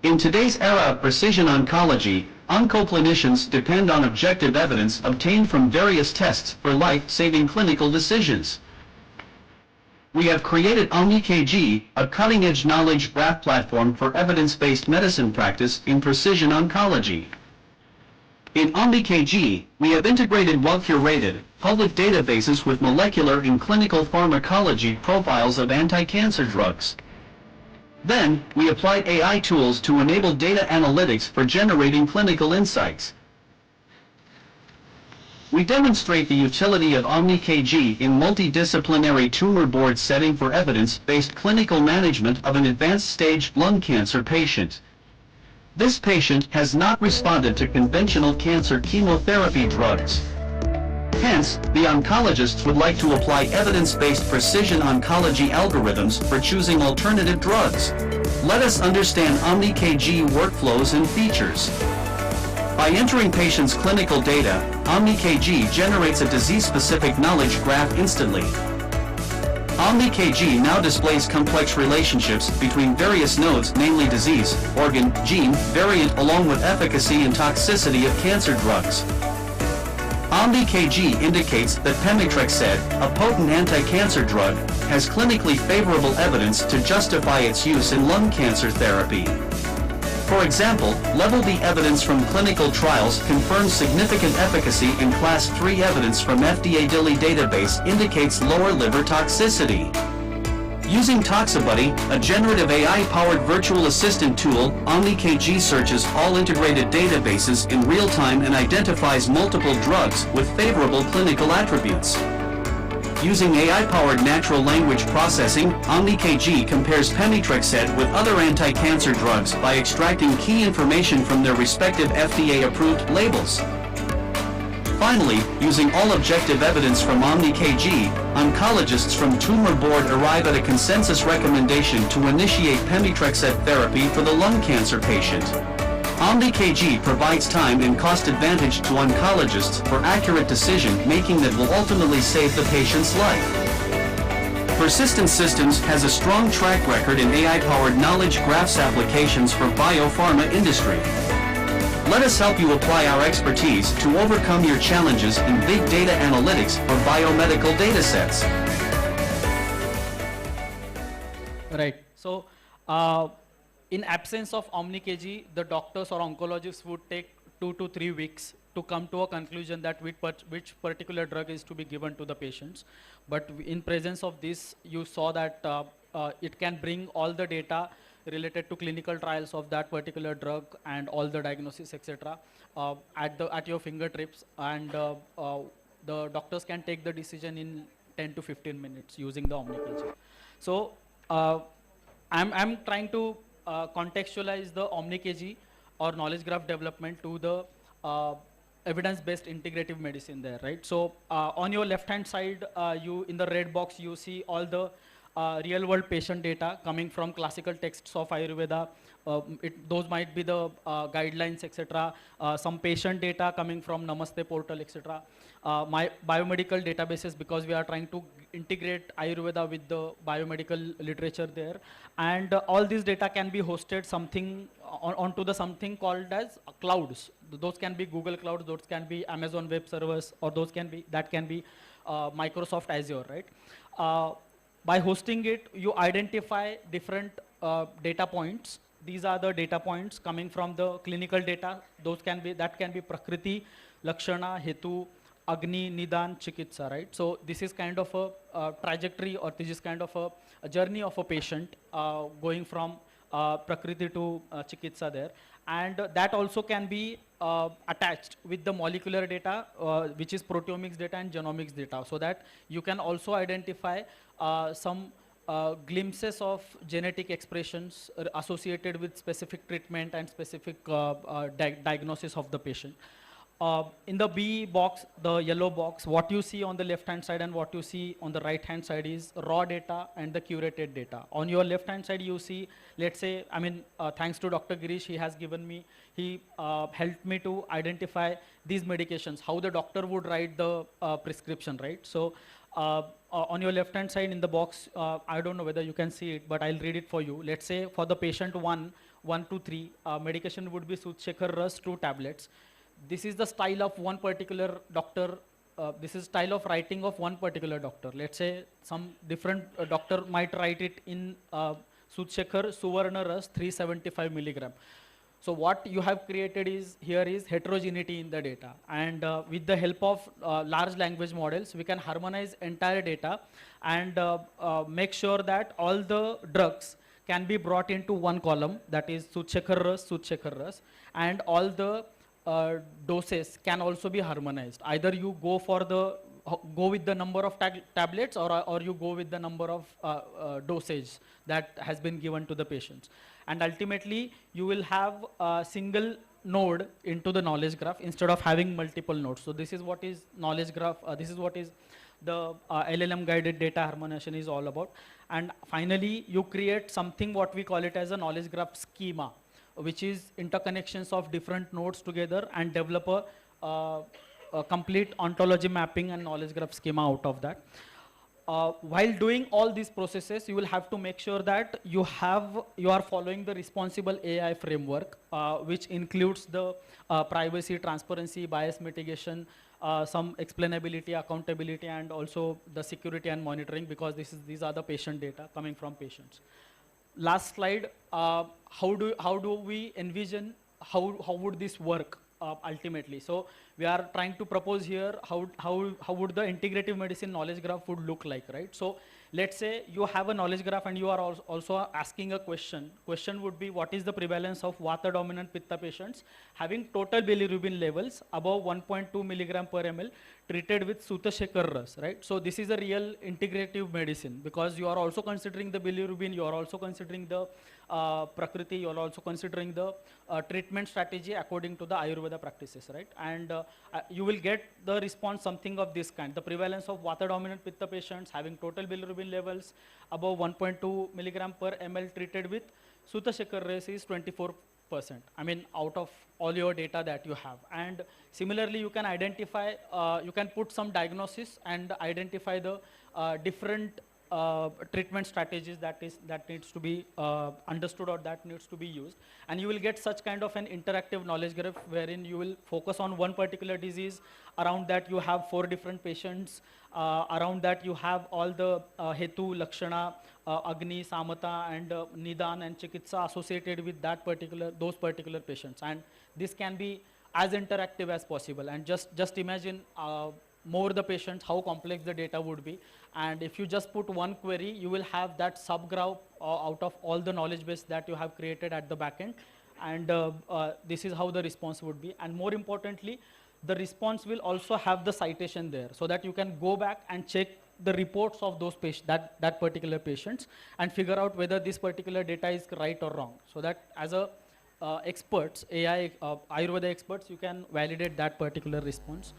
[SPEAKER 2] In today's era of precision oncology, oncoclinicians depend on objective evidence obtained from various tests for life-saving clinical decisions. We have created OmniKG, a cutting-edge knowledge graph platform for evidence-based medicine practice in precision oncology. In OmniKG, we have integrated well-curated, public databases with molecular and clinical pharmacology profiles of anti-cancer drugs. Then, we applied AI tools to enable data analytics for generating clinical insights. We demonstrate the utility of OmniKG in multidisciplinary tumor board setting for evidence-based clinical management of an advanced stage lung cancer patient. This patient has not responded to conventional cancer chemotherapy drugs. Hence, the oncologists would like to apply evidence-based precision oncology algorithms for choosing alternative drugs. Let us understand OmniKG workflows and features. By entering patients' clinical data, OmniKG generates a disease-specific knowledge graph instantly. OmniKG now displays complex relationships between various nodes, namely disease, organ, gene, variant, along with efficacy and toxicity of cancer drugs. OmniKG indicates that pemetrexed, a potent anti-cancer drug, has clinically favorable evidence to justify its use in lung cancer therapy. For example, Level D evidence from clinical trials confirms significant efficacy, and Class 3 evidence from FDA DILI database indicates lower liver toxicity. Using ToxaBuddy, a generative AI-powered virtual assistant tool, OmniKG searches all integrated databases in real time and identifies multiple drugs with favorable clinical attributes. Using AI-powered natural language processing, OmniKG compares pemetrexed with other anti-cancer drugs by extracting key information from their respective FDA-approved labels. Finally, using all objective evidence from OmniKG, oncologists from tumor board arrive at a consensus recommendation to initiate pemetrexed therapy for the lung cancer patient. OmniKG provides time and cost advantage to oncologists for accurate decision-making that will ultimately save the patient's life. Persistent Systems has a strong track record in AI-powered knowledge graphs applications for biopharma industry. Let us help you apply our expertise to overcome your challenges in big data analytics for biomedical datasets.
[SPEAKER 10] Right. So, in absence of OmniKG, the doctors or oncologists would take 2 to 3 weeks to come to a conclusion that which particular drug is to be given to the patients. But in presence of this, you saw that it can bring all the data related to clinical trials of that particular drug and all the diagnosis, etc., at your fingertips, and the doctors can take the decision in 10 to 15 minutes using the OmniKG. So I'm trying to contextualize the OmniKG or knowledge graph development to the evidence-based integrative medicine there, right? So on your left-hand side, you in the red box, you see all the real-world patient data coming from classical texts of Ayurveda. Those might be the guidelines, etc. Some patient data coming from Namaste portal, etc. My biomedical databases, because we are trying to integrate Ayurveda with the biomedical literature there. And all this data can be hosted onto the something called as clouds. Those can be Google Clouds, those can be Amazon Web Servers, or that can be Microsoft Azure, right? By hosting it, you identify different data points. These are the data points coming from the clinical data. That can be Prakriti, Lakshana, Hetu, Agni, Nidan, Chikitsa, right? So this is kind of a trajectory, or this is kind of a journey of a patient going from Prakriti to Chikitsa there. And that also can be attached with the molecular data, which is proteomics data and genomics data, so that you can also identify some glimpses of genetic expressions associated with specific treatment and specific diagnosis of the patient. In the B box, the yellow box, what you see on the left-hand side and what you see on the right-hand side is raw data and the curated data. On your left-hand side, you see, let's say, thanks to Dr. Girish, he helped me to identify these medications, how the doctor would write the prescription, right? So on your left-hand side in the box, I don't know whether you can see it, but I'll read it for you. Let's say for the patient 1 to 3, medication would be Sudhshekar Ras 2 tablets. This is the style of one particular doctor. This is style of writing of one particular doctor. Let's say some different doctor might write it in Sudhshekar Suvarna Ras 375 milligram. So what you have created is heterogeneity in the data. And with the help of large language models, we can harmonize entire data and make sure that all the drugs can be brought into one column, that is Sudhshekar Ras, and all the doses can also be harmonized. Either you go with the number of tablets, or you go with the number of dosage that has been given to the patients. And ultimately, you will have a single node into the knowledge graph instead of having multiple nodes. So this is what is knowledge graph. This is what is the LLM guided data harmonization is all about. And finally, you create something what we call it as a knowledge graph schema, which is interconnections of different nodes together, and develop a complete ontology mapping and knowledge graph schema out of that. While doing all these processes, you will have to make sure that you are following the responsible AI framework, which includes the privacy, transparency, bias mitigation, some explainability, accountability, and also the security and monitoring, because these are the patient data coming from patients. Last slide, how do we envision, how would this work ultimately? So we are trying to propose here how would the integrative medicine knowledge graph would look like, right? So let's say you have a knowledge graph and you are also asking a question. Question would be, what is the prevalence of Vata dominant Pitta patients having total bilirubin levels above 1.2 milligram per ml treated with Sudhshekar Ras, right? So this is a real integrative medicine, because you are also considering the bilirubin, you are also considering the Prakriti, you are also considering the treatment strategy according to the Ayurveda practices, right? And you will get the response something of this kind. The prevalence of Vata dominant Pitta patients having total bilirubin levels above 1.2 milligram per ml treated with Sudhshekar Ras is 24%. Out of all your data that you have. And similarly, you can identify, you can put some diagnosis and identify the different treatment strategies that needs to be understood, or that needs to be used. And you will get such kind of an interactive knowledge graph wherein you will focus on one particular disease. Around that you have 4 different patients. Around that you have all the Hetu, Lakshana, Agni, Samata, and Nidan and Chikitsa associated with those particular patients. And this can be as interactive as possible. And just imagine more the patients, how complex the data would be. And if you just put one query, you will have that subgraph out of all the knowledge base that you have created at the back end. And this is how the response would be. And more importantly, the response will also have the citation there, so that you can go back and check the reports of those patients, that particular patients, and figure out whether this particular data is right or wrong. So that as a experts, AI, Ayurveda experts, you can validate that particular response.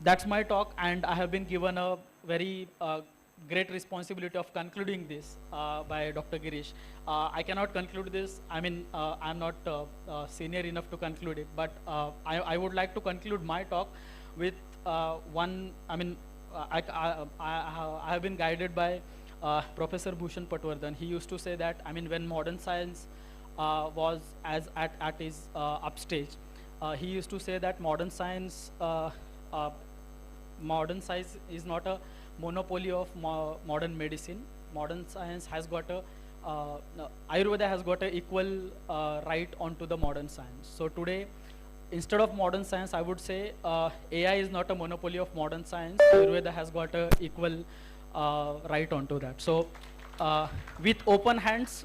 [SPEAKER 10] That's my talk, and I have been given a very great responsibility of concluding this by Dr. Girish. I cannot conclude this. I'm not senior enough to conclude it, but I would like to conclude my talk with one. I have been guided by Professor Bhushan Patwardhan. He used to say that, when modern science was at his upstage, he used to say that modern science modern science is not a monopoly of modern medicine. Modern science has got a Ayurveda has got a equal right onto the modern science. So today, instead of modern science, I would say AI is not a monopoly of modern science. Ayurveda has got a equal right onto that. So with open hands,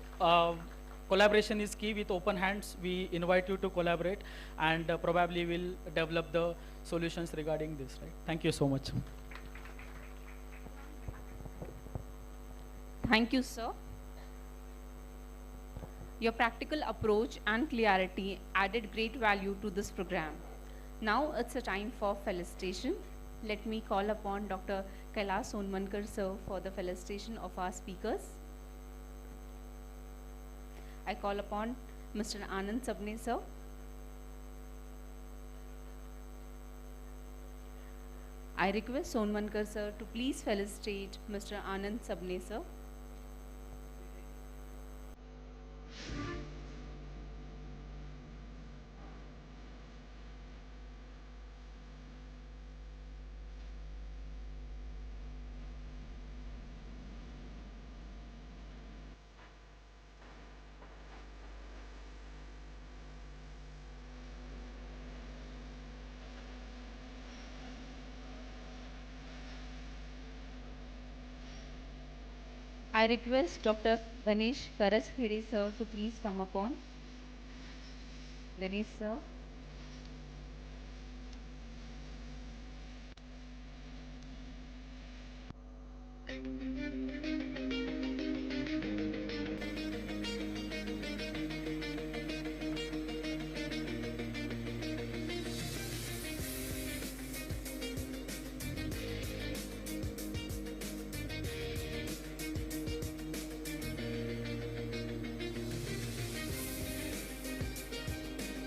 [SPEAKER 10] collaboration is key. With open hands, we invite you to collaborate, and probably we'll develop the solutions regarding this. Right? Thank you so much.
[SPEAKER 13] Thank you, sir. Your practical approach and clarity added great value to this program. Now it's a time for felicitation. Let me call upon Dr. Kailash Sonmankar sir for the felicitation of our speakers. I call upon Mr. Anand Sabne sir. I request Sonmankar sir to please felicitate Mr. Anand Sabne sir. I request Dr. Ganesh Karaskhede sir to please come upon. Ganesh sir.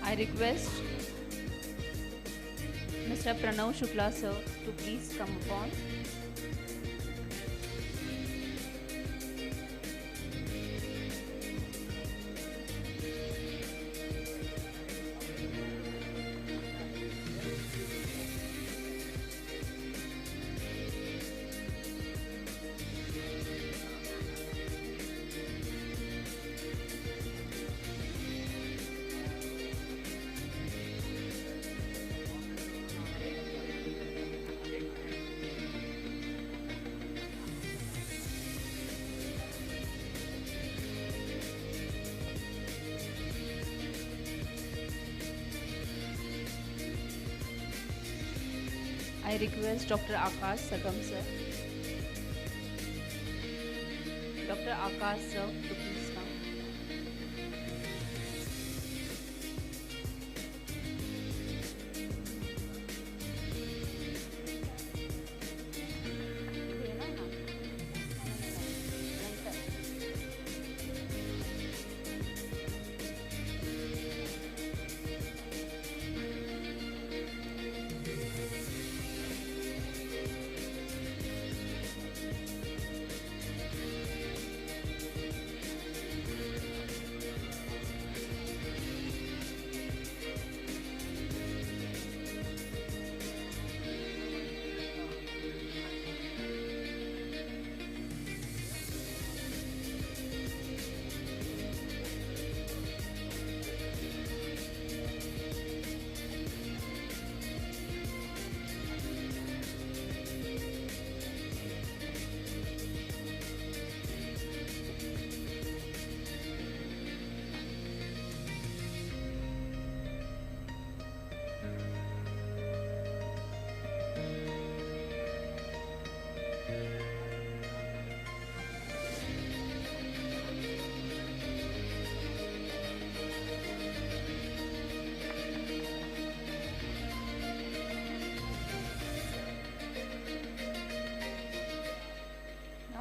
[SPEAKER 13] I request Mr. Pranav Shukla sir to please come upon. I request Dr. Akash Sagam sir. Dr. Akash sir to please come.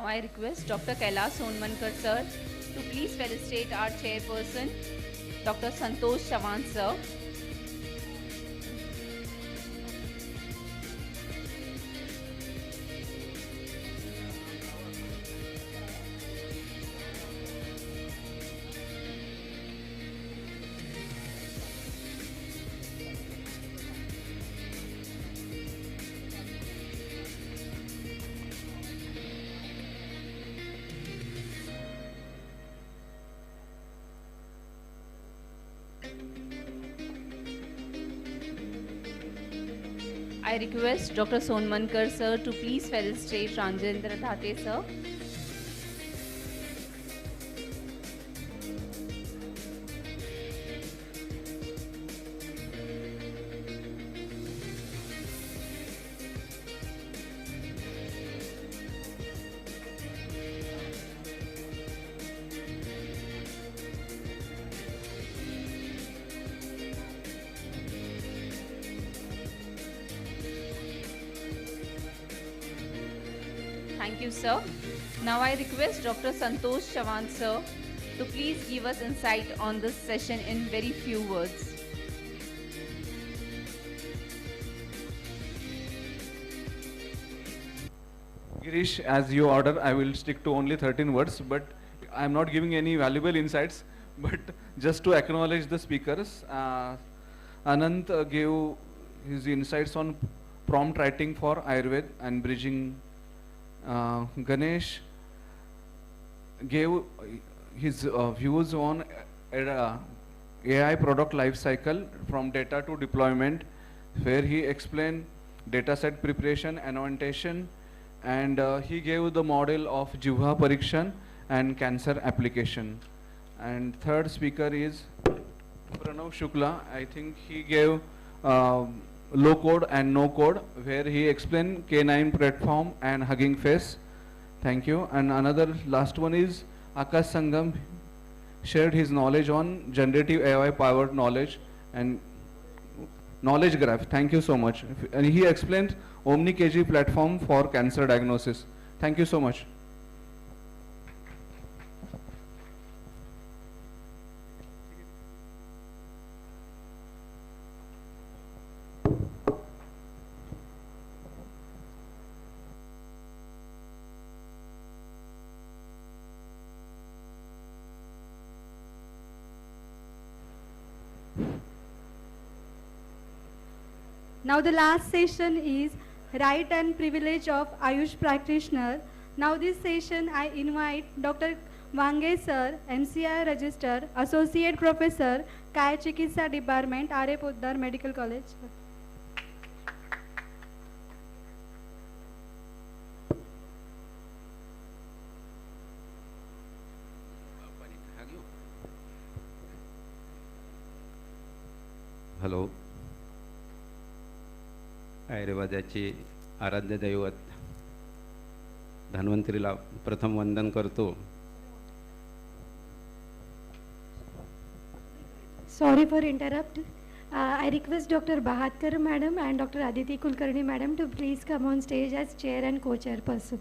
[SPEAKER 13] I request Dr. Kailash Sonmankar sir to please felicitate our chairperson, Dr. Santosh Chavan sir. I request Dr. Sonmankar sir to please felicitate Ranjendra Dhate sir. Thank you, sir. Now I request Dr. Santosh Chavan, sir, to please give us insight on this session in very few words.
[SPEAKER 17] Girish, as you order, I will stick to only 13 words, but I am not giving any valuable insights, but just to acknowledge the speakers. Anant gave his insights on prompt writing for Ayurved and bridging. Ganesh gave his views on AI product life cycle from data to deployment, where he explained data set preparation, annotation, and he gave the model of Jivha Parikshan and cancer application. And third speaker is Pranav Shukla. I think he gave low code and no code, where he explained K9 platform and Hugging Face. Thank you. And another last one is Akash Sangam, shared his knowledge on generative AI powered knowledge and knowledge graph. Thank you so much. And he explained OmniKG platform for cancer diagnosis. Thank you so much.
[SPEAKER 8] Now the last session is Right and Privilege of Ayush Practitioner. Now this session I invite Dr. Vange sir, MCI Register, Associate Professor, Kayachikitsa Department, R.A. Podar Medical College.
[SPEAKER 6] Hello. आयुर्वेदाची आराध्य दैवत धन्वंतरीला प्रथम वंदन करतो.
[SPEAKER 4] Sorry for interrupt. I request Dr. Bahatkar madam and Dr. Aditi Kulkarni madam to please come on stage as chair and co-chairperson.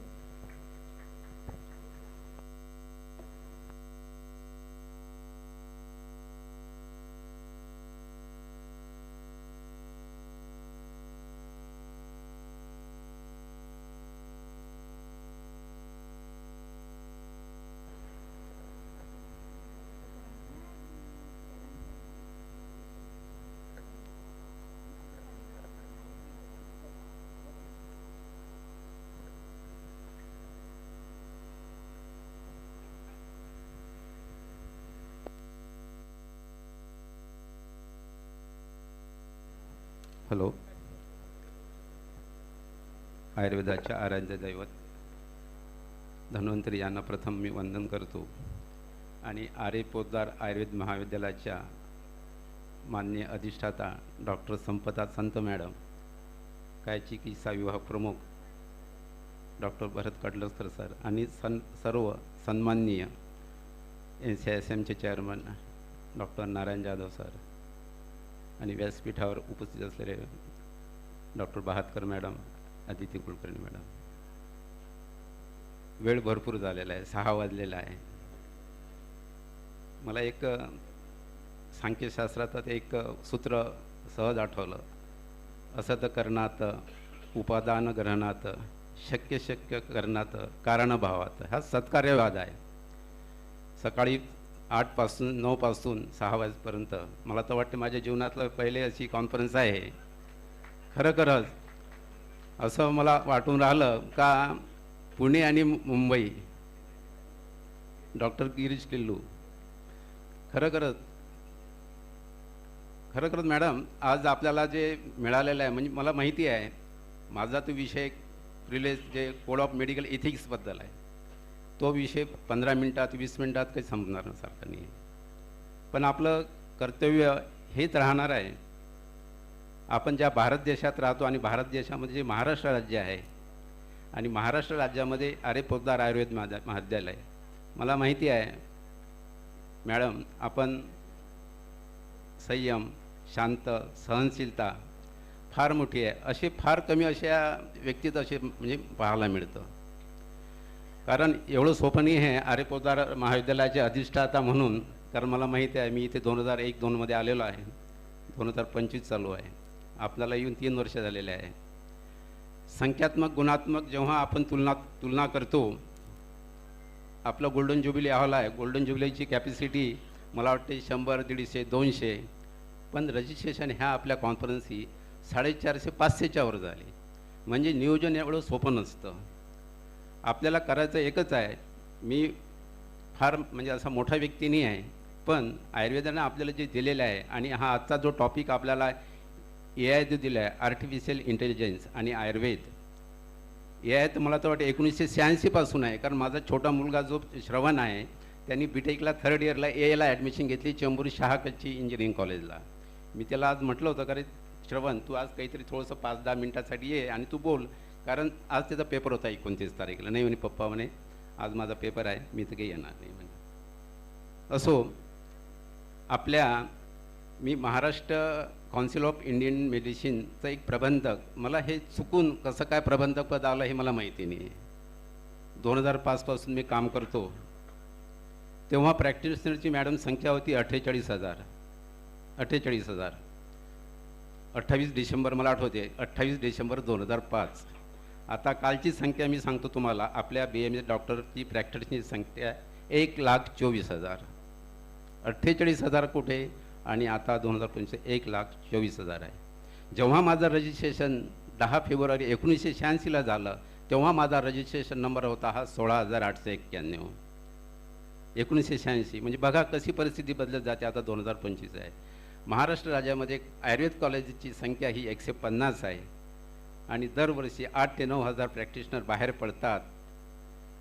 [SPEAKER 6] Hello. आयुर्वेदाच्या आराध्य दैवत धन्वंतरी यांना प्रथम मी वंदन करतो आणि आरे पोद्दार आयुर्वेद महाविद्यालयाच्या माननीय अधिष्ठाता डॉक्टर संपदा संत मॅडम, कायचिकित्सा विभाग प्रमुख डॉक्टर भरत कडलकर सर आणि सर्व सन्माननीय NCISMचे chairman doctor Narayan Jadhav sir आणि व्यासपीठावर उपस्थित असलेले doctor Bahatkar madam, Aditi Kulkarni madam. वेळ भरपूर झालेला आहे, 6 वाजलेला आहे. मला एक सांख्यशास्त्रात एक सूत्र सहज आठवलं. असत करणात, उपादान ग्रहणात, शक्य करणात, कारणभावात. हा सत्कार्यवाद आहे. सकाळी 8 पासून 9 पासून 6 वाजेपर्यंत मला तर वाटतं माझ्या जीवनातलं पहिले अशी कॉन्फरन्स आहे. खरंच असं मला वाटून राहिलं का पुणे आणि मुंबई, डॉक्टर गिरीश किल्लू खरंच खरं मॅडम, आज आपल्याला जे मिळालेलं आहे, म्हणजे मला माहिती आहे माझा तो विषय प्रिलेज जे कोड ऑफ मेडिकल इथिक्सबद्दल आहे, तो विषय 15 मिनटात 20 मिनटात काही संपणार सारखं नाही. पण आपलं कर्तव्य हेच राहणार आहे, आपण ज्या भारत देशात राहतो आणि भारत देशामध्ये जे महाराष्ट्र राज्य आहे आणि महाराष्ट्र राज्यामध्ये पोद्दार आयुर्वेद महाविद्यालय, मला माहिती आहे मॅडम, आपण संयम, शांत, सहनशीलता फार मोठी आहे, असे फार कमी अशा व्यक्तीत असे म्हणजे पाहायला मिळतं. कारण एवढं सोपं नाही आहे पोद्दार महाविद्यालयाचे अधिष्ठाता म्हणून. कारण मला माहिती आहे, मी इथे 2001-2मध्ये आलेलो आहे, 2025 चालू आहे, आपल्याला येऊन 3 वर्ष झालेले आहे. संख्यात्मक गुणात्मक जेव्हा आपण तुलना करतो, आपलं गोल्डन ज्युबिली अहवाल आहे, गोल्डन ज्युबिलीची कॅपॅसिटी मला वाटते 100, 150, 200, पण रजिस्ट्रेशन ह्या आपल्या कॉन्फरन्सी 450-500च्या वर झाली. म्हणजे नियोजन एवढं सोपं नसतं. आपल्याला करायचं एकच आहे, मी फार म्हणजे असा मोठा व्यक्ती नाही आहे, पण आयुर्वेदानं आपल्याला जे दिलेलं आहे आणि हा आजचा जो टॉपिक आपल्याला AI जो दिला आहे, आर्टिफिशियल इंटेलिजन्स आणि आयुर्वेद, AI तर मला तर वाटतं 1986 पासून आहे. कारण माझा छोटा मुलगा जो श्रवण आहे, त्यांनी BTechला 3rd इयरला AIला ॲडमिशन घेतली चेंबूर शाहकच्ची इंजिनिअरिंग कॉलेजला. मी त्याला आज म्हटलं होतं, कारण श्रवण तू आज काहीतरी थोडंसं 5-10 मिनटासाठी ये आणि तू बोल, कारण आज त्याचा पेपर होता 29 तारीखला. नाही म्हणे पप्पा, म्हणे आज माझा पेपर आहे, मी तर काही येणार नाही म्हणे. असो, मी महाराष्ट्र काउन्सिल ऑफ इंडियन मेडिसिनचं एक प्रबंधक, मला हे चुकून कसं काय प्रबंधकपद आलं हे मला माहिती नाही. 2005 पासून मी काम करतो. तेव्हा प्रॅक्टिशनरची मॅडम संख्या होती 48,000. 28 डिसेंबर मला आठवते, 28 डिसेंबर 2005. आता कालची संख्या मी सांगतो तुम्हाला, आपल्या BMS डॉक्टरची प्रॅक्टिसची संख्या 1,24,000. 48,000 कुठे आणि आता 2025 1,24,000 आहे. जेव्हा माझं रजिस्ट्रेशन 10 फेब्रुवारी 1986ला झालं, तेव्हा माझा रजिस्ट्रेशन नंबर होता हा 16,891. 1986 म्हणजे बघा कशी परिस्थिती बदलत जाते. आता 2025 आहे. महाराष्ट्र राज्यामध्ये आयुर्वेद कॉलेजची संख्या ही 150 आहे आणि दरवर्षी 8,000 ते 9,000 प्रॅक्टिशनर बाहेर पडतात.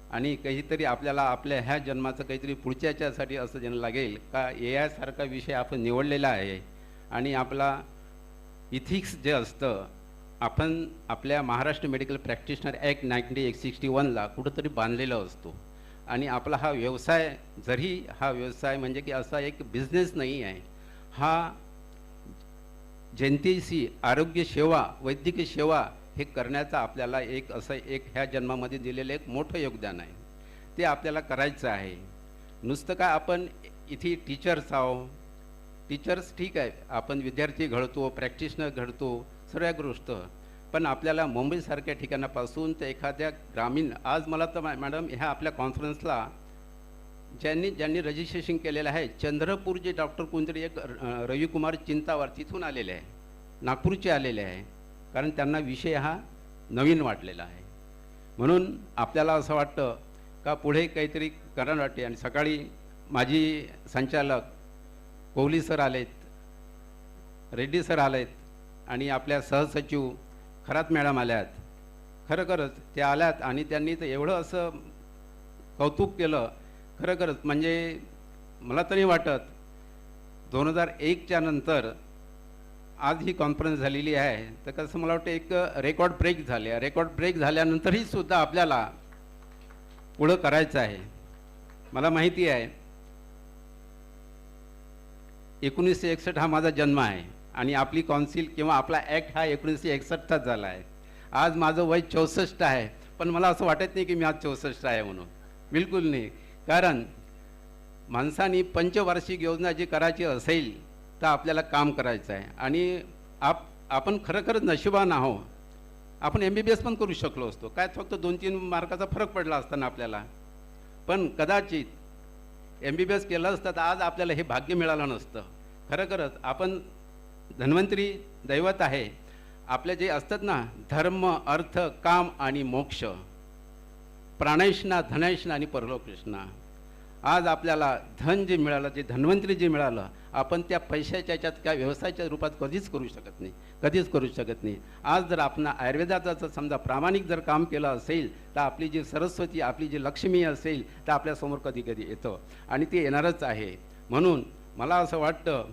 [SPEAKER 6] आणि काहीतरी आपल्याला आपल्या ह्या जन्माचं काहीतरी पुढच्यासाठी असं जण लागेल का AI सारखा विषय आपण निवडलेला आहे आणि आपला इथिक्स जे असतं, आपण आपल्या महाराष्ट्र मेडिकल प्रॅक्टिशनर ॲक्ट 1961ला कुठंतरी बांधलेला असतो. आणि आपला हा व्यवसाय, जरी हा व्यवसाय म्हणजे की असा एक बिझनेस नाही आहे, हा जनतेशी आरोग्य सेवा, वैद्यकीय सेवा हे करण्याचा आपल्याला एक असं ह्या जन्मामध्ये दिलेलं एक मोठं योगदान आहे. ते आपल्याला करायचं आहे. नुसतं काय आपण इथे टीचर्स आहो, टीचर्स ठीक आहे, आपण विद्यार्थी घडतो, प्रॅक्टिशनर घडतो, सर्व गोष्ट, पण आपल्याला मुंबईसारख्या ठिकाणापासून ते एखाद्या ग्रामीण, आज मला तर मॅडम ह्या आपल्या कॉन्फरन्सला ज्यांनी रजिस्ट्रेशन केलेलं आहे, चंद्रपूरचे डॉक्टर कोणतरी एक रविकुमार चिंतावार तिथून आलेले आहे, नागपूरचे आलेले आहे, कारण त्यांना विषय हा नवीन वाटलेला आहे. म्हणून आपल्याला असं वाटतं का पुढे काहीतरी करायला वाटते. आणि सकाळी माझी संचालक कोहली सर आलेत, रेड्डी सर आलेत आणि आपल्या सहसचिव खरात मॅडम आल्यात. खरंच त्या आल्यात आणि त्यांनी तर एवढं असं कौतुक केलं. खरंच म्हणजे मला तरी वाटत 2001च्या नंतर आज ही कॉन्फरन्स झालेली आहे, तर कसं मला वाटतं एक रेकॉर्ड ब्रेक झाले. रेकॉर्ड ब्रेक झाल्यानंतरही सुद्धा आपल्याला पुढं करायचं आहे. मला माहिती आहे 1961 हा माझा जन्म आहे आणि आपली काउन्सिल किंवा आपला ॲक्ट हा 1961च झाला आहे. आज माझं वय 64 आहे, पण मला असं वाटत नाही की मी आज 64 आहे म्हणून, बिलकुल नाही. कारण माणसाने पंचवार्षिक योजना जी करायची असेल तर आपल्याला काम करायचं आहे. आणि आपण खरंच नशिबान आहो. आपण MBBS पण करू शकलो असतो, काय फक्त 2-3 मार्काचा फरक पडला असताना आपल्याला, पण कदाचित MBBS केलं असतं तर आज आपल्याला हे भाग्य मिळालं नसतं. खरंच आपण धन्वंतरी दैवत आहे. आपले जे असतात ना, धर्म, अर्थ, काम आणि मोक्ष, प्राणैष्णा, धनैष्णा आणि परलोककृष्णा, आज आपल्याला धन जे मिळालं, जे धन्वंतरी जे मिळालं, आपण त्या पैशाच्या याच्यात किंवा व्यवसायाच्या रूपात कधीच करू शकत नाही, कधीच करू शकत नाही. आज जर आपण आयुर्वेदाचं जर समजा प्रामाणिक जर काम केलं असेल तर आपली जी सरस्वती, आपली जी लक्ष्मी असेल तर आपल्यासमोर कधी कधी येतं आणि ते येणारच आहे. म्हणून मला असं वाटतं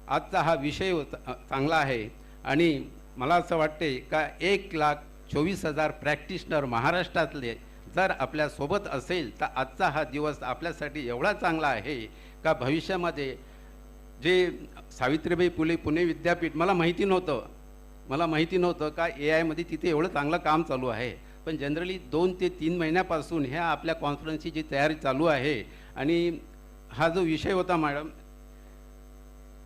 [SPEAKER 6] आजचा हा विषय चांगला आहे आणि मला असं वाटते का 1,24,000 प्रॅक्टिशनर महाराष्ट्रातले जर आपल्यासोबत असेल तर आजचा हा दिवस आपल्यासाठी एवढा चांगला आहे का भविष्यामध्ये जे सावित्रीबाई फुले पुणे विद्यापीठ मला माहिती नव्हतं का AIमध्ये तिथे एवढं चांगलं काम चालू आहे. पण जनरली 2 ते 3 महिन्यापासून ह्या आपल्या कॉन्फरन्सची जी तयारी चालू आहे आणि हा जो विषय होता मॅडम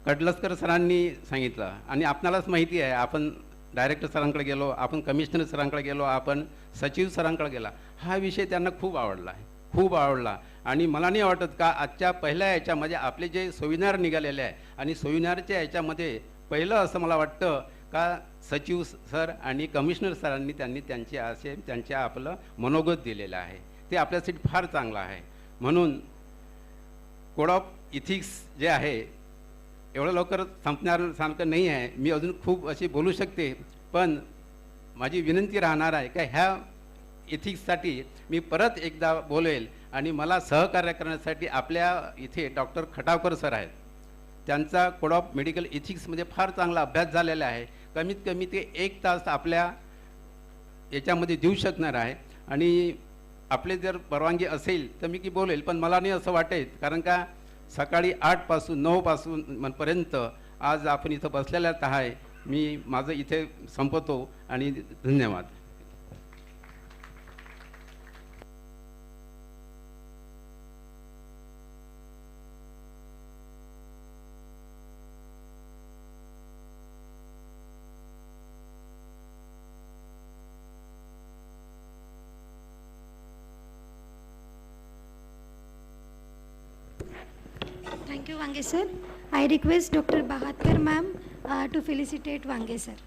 [SPEAKER 6] कडलसकर सरांनी सांगितलं आणि आपणालाच माहिती आहे, आपण डायरेक्टर सरांकडे गेलो, आपण कमिशनर सरांकडे गेलो, आपण सचिव सरांकडे गेला. हा विषय त्यांना खूप आवडला आहे, खूप आवडला. आणि मला नाही वाटत का आजच्या पहिल्या याच्यामध्ये आपले जे सोविनार निघालेले आहे आणि सोविनारच्या याच्यामध्ये पहिलं असं मला वाटतं का सचिव सर आणि कमिशनर सरांनी त्यांचे आपलं मनोगत दिलेलं आहे. ते आपल्यासाठी फार चांगलं आहे. म्हणून कोड ऑफ इथिक्स जे आहे एवढं लवकर संपण्यासारखं नाही आहे. मी अजून खूप अशी बोलू शकते, पण माझी विनंती राहणार आहे का ह्या इथिक्ससाठी मी परत एकदा बोलेल आणि मला सहकार्य करण्यासाठी आपल्या इथे डॉक्टर खटावकर सर आहेत. त्यांचा कोड ऑफ मेडिकल इथिक्समध्ये फार चांगला अभ्यास झालेला आहे. कमीत कमी ते 1 तास आपल्या याच्यामध्ये देऊ शकणार आहे आणि आपले जर परवानगी असेल तर मी की बोलेल, पण मला नाही असं वाटेल कारण का सकाळी 8 पासून 9 पासून पर्यंत आज आपण इथं बसलेल्याच आहे. मी माझं इथे संपवतो आणि धन्यवाद.
[SPEAKER 12] Thank you, Wange sir. I request Dr. Bahatkar ma'am to felicitate Wange sir.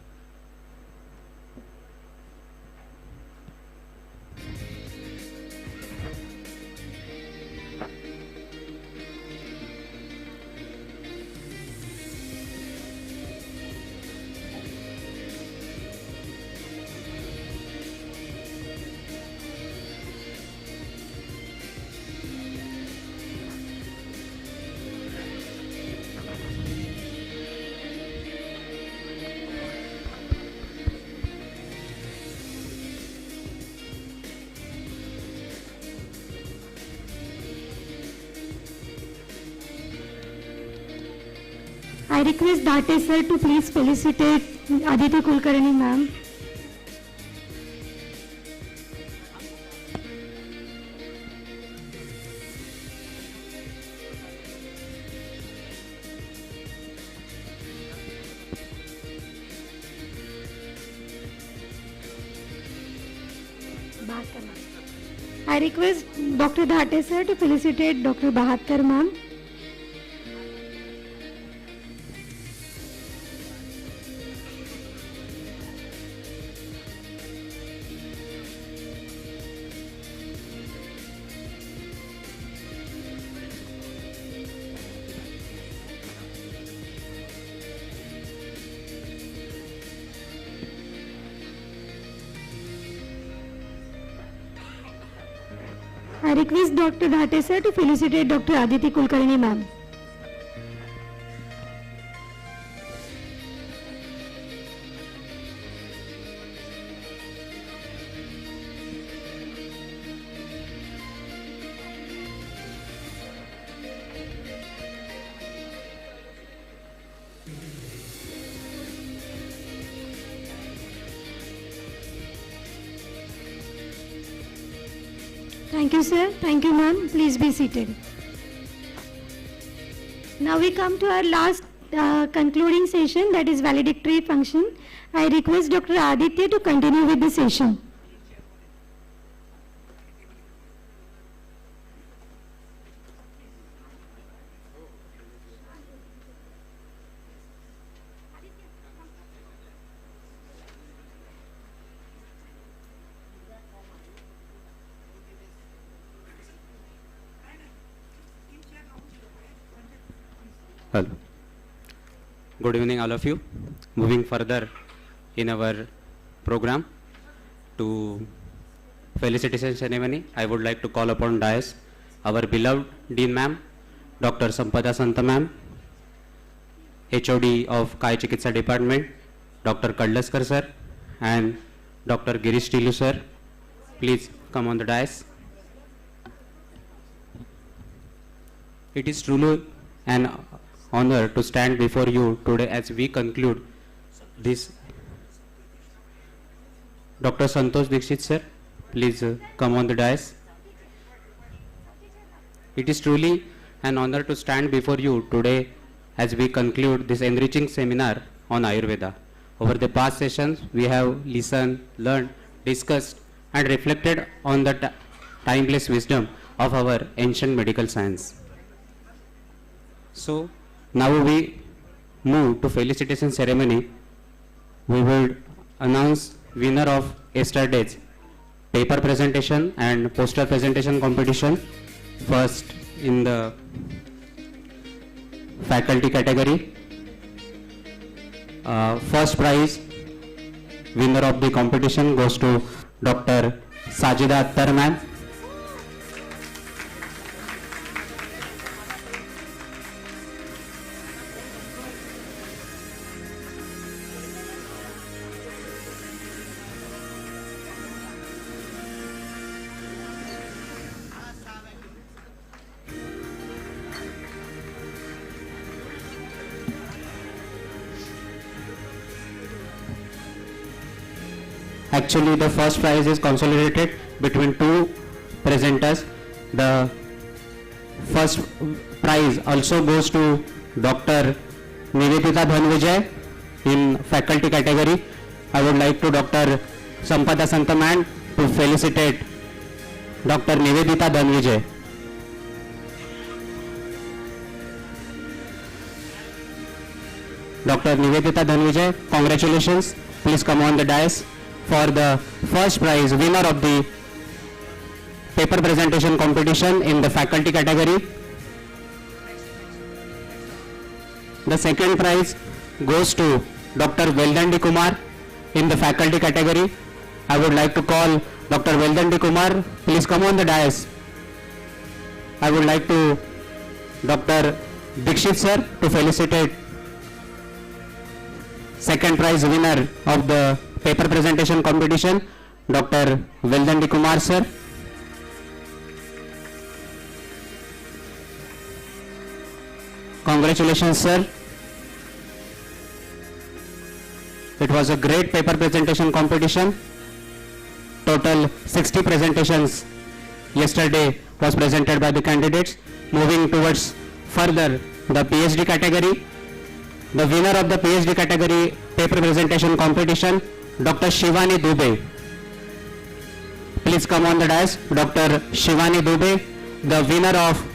[SPEAKER 12] I request Dhate sir to please felicitate Aditi Kulkarni ma'am. I request Dr. Dhate sir to felicitate Dr. Bahatkar ma'am. I request Dr. Dhate sir to felicitate Dr. Aditi Kulkarni ma'am. Thank you, sir. Thank you, ma'am. Please be seated. Now we come to our last concluding session, that is valedictory function. I request Dr. Aditya to continue with the session.
[SPEAKER 14] Hello. Good evening, all of you. Moving further in our program to felicitation ceremony, I would like to call upon dais our beloved Dean Ma'am, Dr. Sampada Santa Ma'am, HOD of Kayachikitsa Department, Dr. Kadlaskar Sir, and Dr. Girish Tilu Sir. Please come on the dais. It is truly an honor to stand before you today as we conclude this. Dr. Santosh Dikshit Sir, please come on the dais. It is truly an honor to stand before you today as we conclude this enriching seminar on Ayurveda. Over the past sessions, we have listened, learned, discussed, and reflected on the timeless wisdom of our ancient medical science. So, now we move to felicitation ceremony. We will announce winner of yesterday's paper presentation and poster presentation competition. First in the faculty category. First prize winner of the competition goes to Dr. Sajida Attar ma'am. Actually, the first prize is consolidated between two presenters. The first prize also goes to Dr. Nivedita Dhanvijay in faculty category. I would like to Dr. Sampada Santaman to felicitate Dr. Nivedita Dhanvijay. Dr. Nivedita Dhanvijay, congratulations. Please come on the dais for the first prize winner of the paper presentation competition in the faculty category. The second prize goes to Dr. Veldandi Kumar in the faculty category. I would like to call Dr. Veldandi Kumar. Please come on the dais. I would like to Dr. Dikshit sir to felicitate second prize winner of the paper presentation competition, Dr. Veldandi Kumar sir. Congratulations sir. It was a great paper presentation competition. Total 60 presentations yesterday was presented by the candidates. Moving towards further the PhD category. The winner of the PhD category paper presentation competition, Dr. Shivani Dubey. Please come on the dais. Dr. Shivani Dubey, the winner of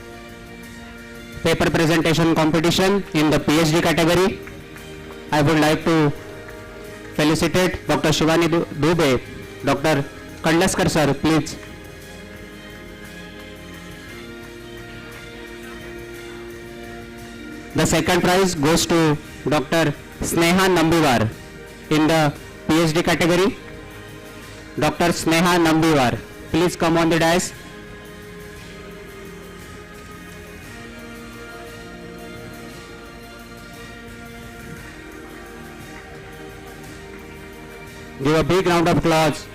[SPEAKER 14] paper presentation competition in the PhD category. I would like to felicitate Dr. Shivani Dubey. Dr. Kadlaskar sir, please. The second prize goes to Dr. Sneha Nambiwar in the PhD category. Dr. Sneha Nambiwar, please come on the dais. Give a big round of applause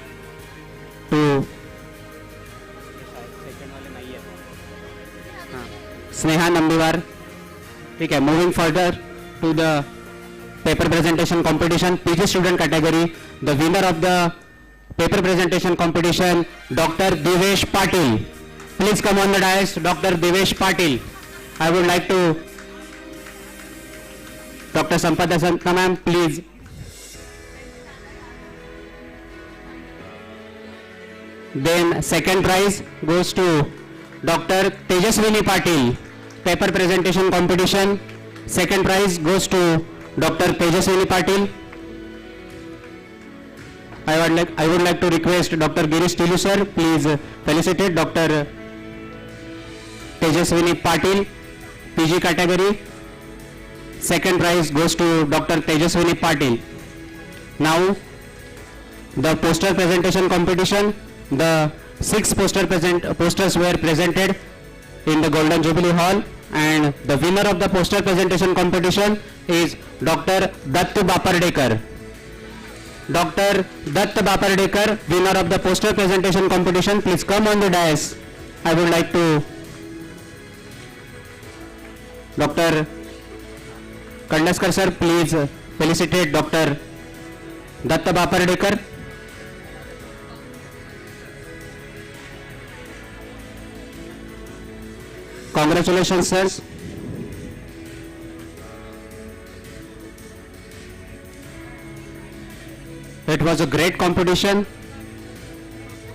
[SPEAKER 14] to Sneha Nambiwar. Okay, moving further to the paper presentation competition, PG student category. The winner of the paper presentation competition, Dr. Divesh Patil. Please come on the dais, Dr. Divesh Patil. I would like to Dr. Sampada Santa ma'am, please. Then second prize goes to Dr. Tejaswini Patil, paper presentation competition. Second prize goes to Dr. Tejaswini Patil. I would like to request Dr. Girish Tilu sir, please felicitate Dr. Tejaswini Patil, PG category. second prize goes to Dr. Tejaswini Patil. Now, the poster presentation competition, the 6 posters were presented in the Golden Jubilee Hall, and the winner of the poster presentation competition is Dr. Datt Bapardekar. Dr. Datt Bapardekar, winner of the poster presentation competition, please come on the dais. I would like to Dr. Kandaskar sir, please felicitate Dr. Datt Bapardekar. Congratulations, sirs. It was a great competition.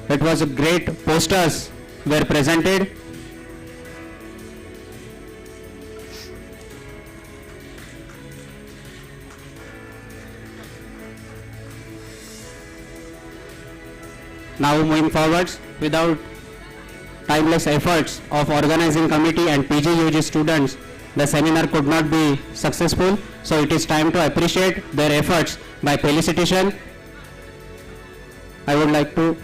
[SPEAKER 14] It was a great posters were presented. Now moving forwards, without timeless efforts of organizing committee and PG/UG students, the seminar could not be successful. So it is time to appreciate their efforts by felicitation. I would like to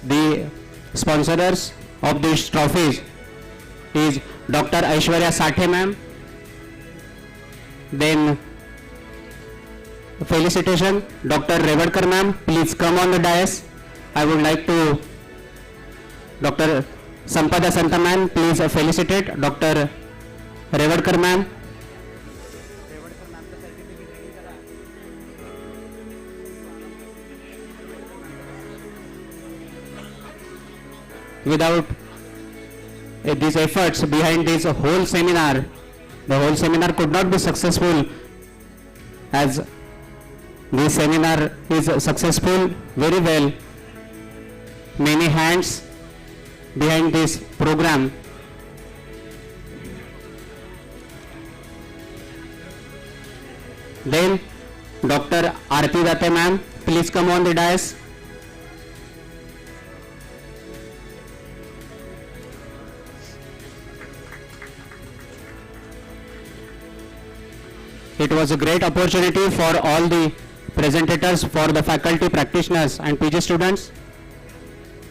[SPEAKER 14] the sponsors of these trophies is Dr. Aishwarya Sathe ma'am, then felicitation Dr. Revadkar ma'am, please come on the dais. I would like to Dr. Sampada Santa ma'am, please felicitate Dr. Revadkar ma'am. Without these efforts behind this whole seminar, the whole seminar could not be successful, as this seminar is successful very well. Many hands behind this program. Then Dr. Aarti Datte ma'am, please come on the dais. It was a great opportunity for all the presentators, for the faculty, practitioners and PG students.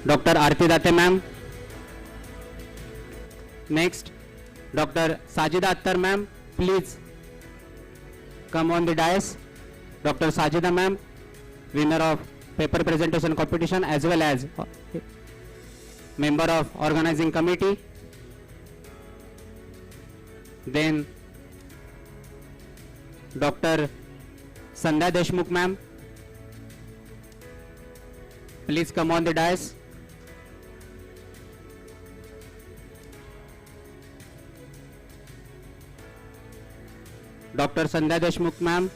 [SPEAKER 14] Dr. Aarti Datte ma'am. Next, Dr. Sajida Attar ma'am, please come on the dais. Dr. Sajida ma'am, winner of paper presentation competition as well as member of organizing committee. Then Dr. Sandhya Deshmukh ma'am, please come on the dais. Dr. Sandhya Deshmukh ma'am,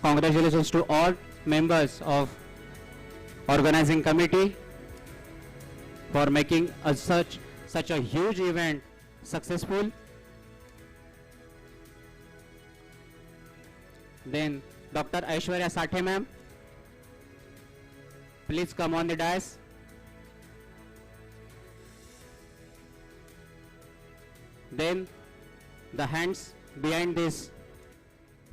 [SPEAKER 14] congratulations to all members of organizing committee for making such a huge event successful. Then Dr. Aishwarya Sathe ma'am, please come on the dais. Then the hands behind this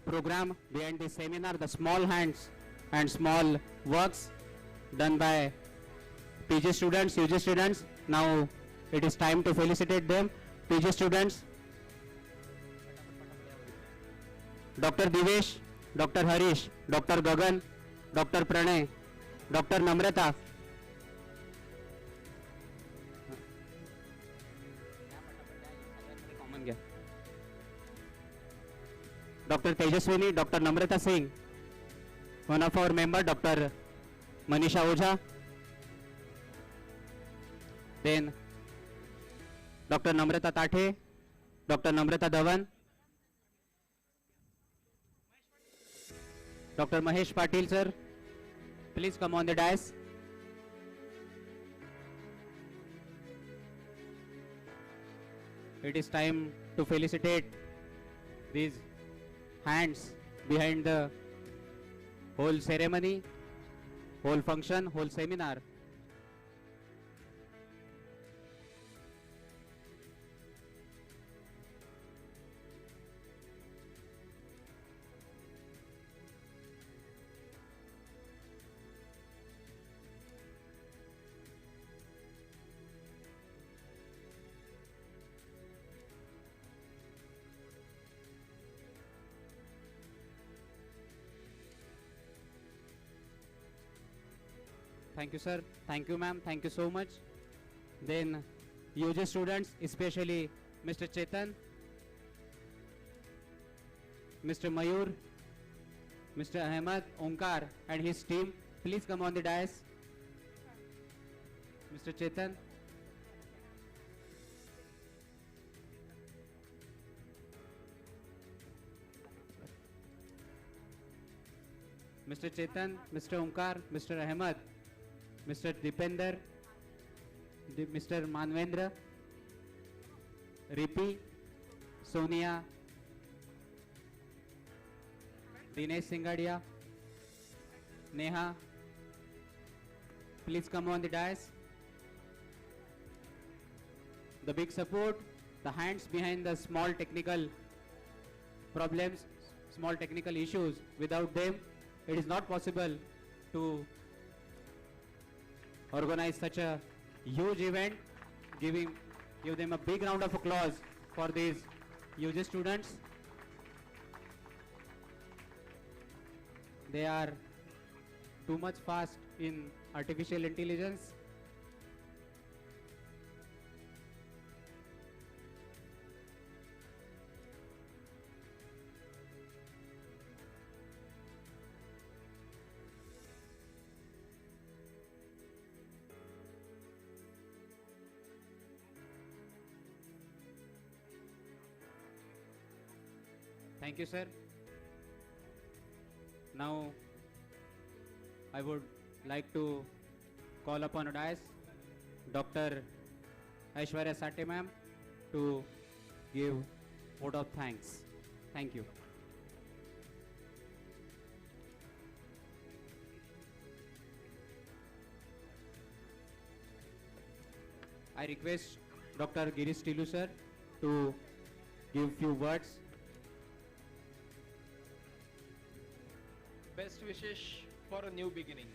[SPEAKER 14] program, behind this seminar, the small hands and small works done by PG students, UG students. Now it is time to felicitate them. PG students, Dr. Divesh, Dr. Harish, Dr. Gagan, Dr. Pranay, Dr. Namrata. Dr. Tejaswini, Dr. Namrata Singh, one of our member, Dr. Manisha Ojha. Then Dr. Namrata Tathe, Dr. Namrata Dhawan, Dr. Mahesh Patil sir, please come on the dais. It is time to felicitate these hands behind the whole ceremony, whole function, whole seminar. Thank you, sir. Thank you, ma'am. Thank you so much. Then, UG students, especially Mr. Chetan, Mr. Mayur, Mr. Ahmed, Omkar, and his team, please come on the dais. Mr. Chetan. Mr. Chetan, Mr. Omkar, Mr. Ahmed, Mr. Dipender, Mr. Manvendra, Ripi, Sonia, Dinesh Singadia, Neha, please come on the dais. The big support, the hands behind the small technical problems, small technical issues. Without them, it is not possible to organize such a huge event. Give them a big round of applause for these UG students. They are too much fast in artificial intelligence. Thank you, sir. Now, I would like to call upon a dais Dr. Aishwarya Sate ma'am to give vote of thanks. Thank you. I request Dr. Girish Tilu sir to give few words.
[SPEAKER 16] Best wishes for a new beginning.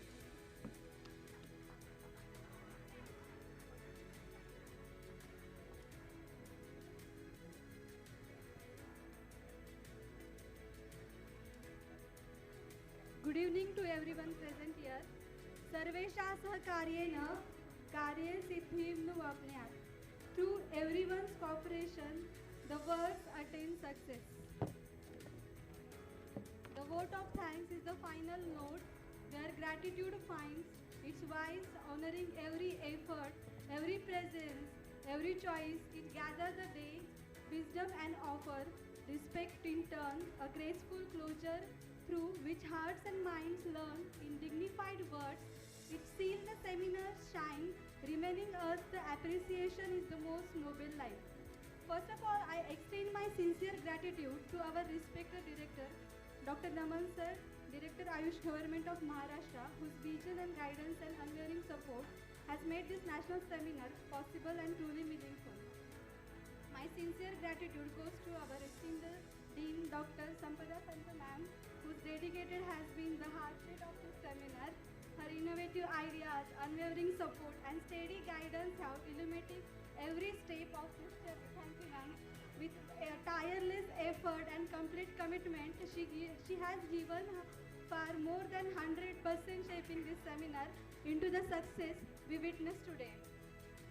[SPEAKER 8] Good evening to everyone present here. Sarvesha Sahkaryena Karye Siddhim Vapnyat. Through everyone's cooperation, the works attain success. The vote of thanks is the final note where gratitude finds its voice, honoring every effort, every presence, every choice. It gathers a day, wisdom and offer, respect in turn, a graceful closure through which hearts and minds learn in dignified words. It seals the seminar's shine, remaining us the appreciation is the most noble life. First of all, I extend my sincere gratitude to our respected director, Dr. Naman sir, Director Ayush Government of Maharashtra, whose vision and guidance and unwavering support has made this national seminar possible and truly meaningful. My sincere gratitude goes to our esteemed Dean Dr. Sampada Santa ma'am, whose dedicated has been the heartbeat of this seminar. Her innovative ideas, unwavering support and steady guidance have illuminated every step of this journey. Thank you ma'am. With a tireless effort and complete commitment, she has given far more than 100% shaping this seminar into the success we witness today.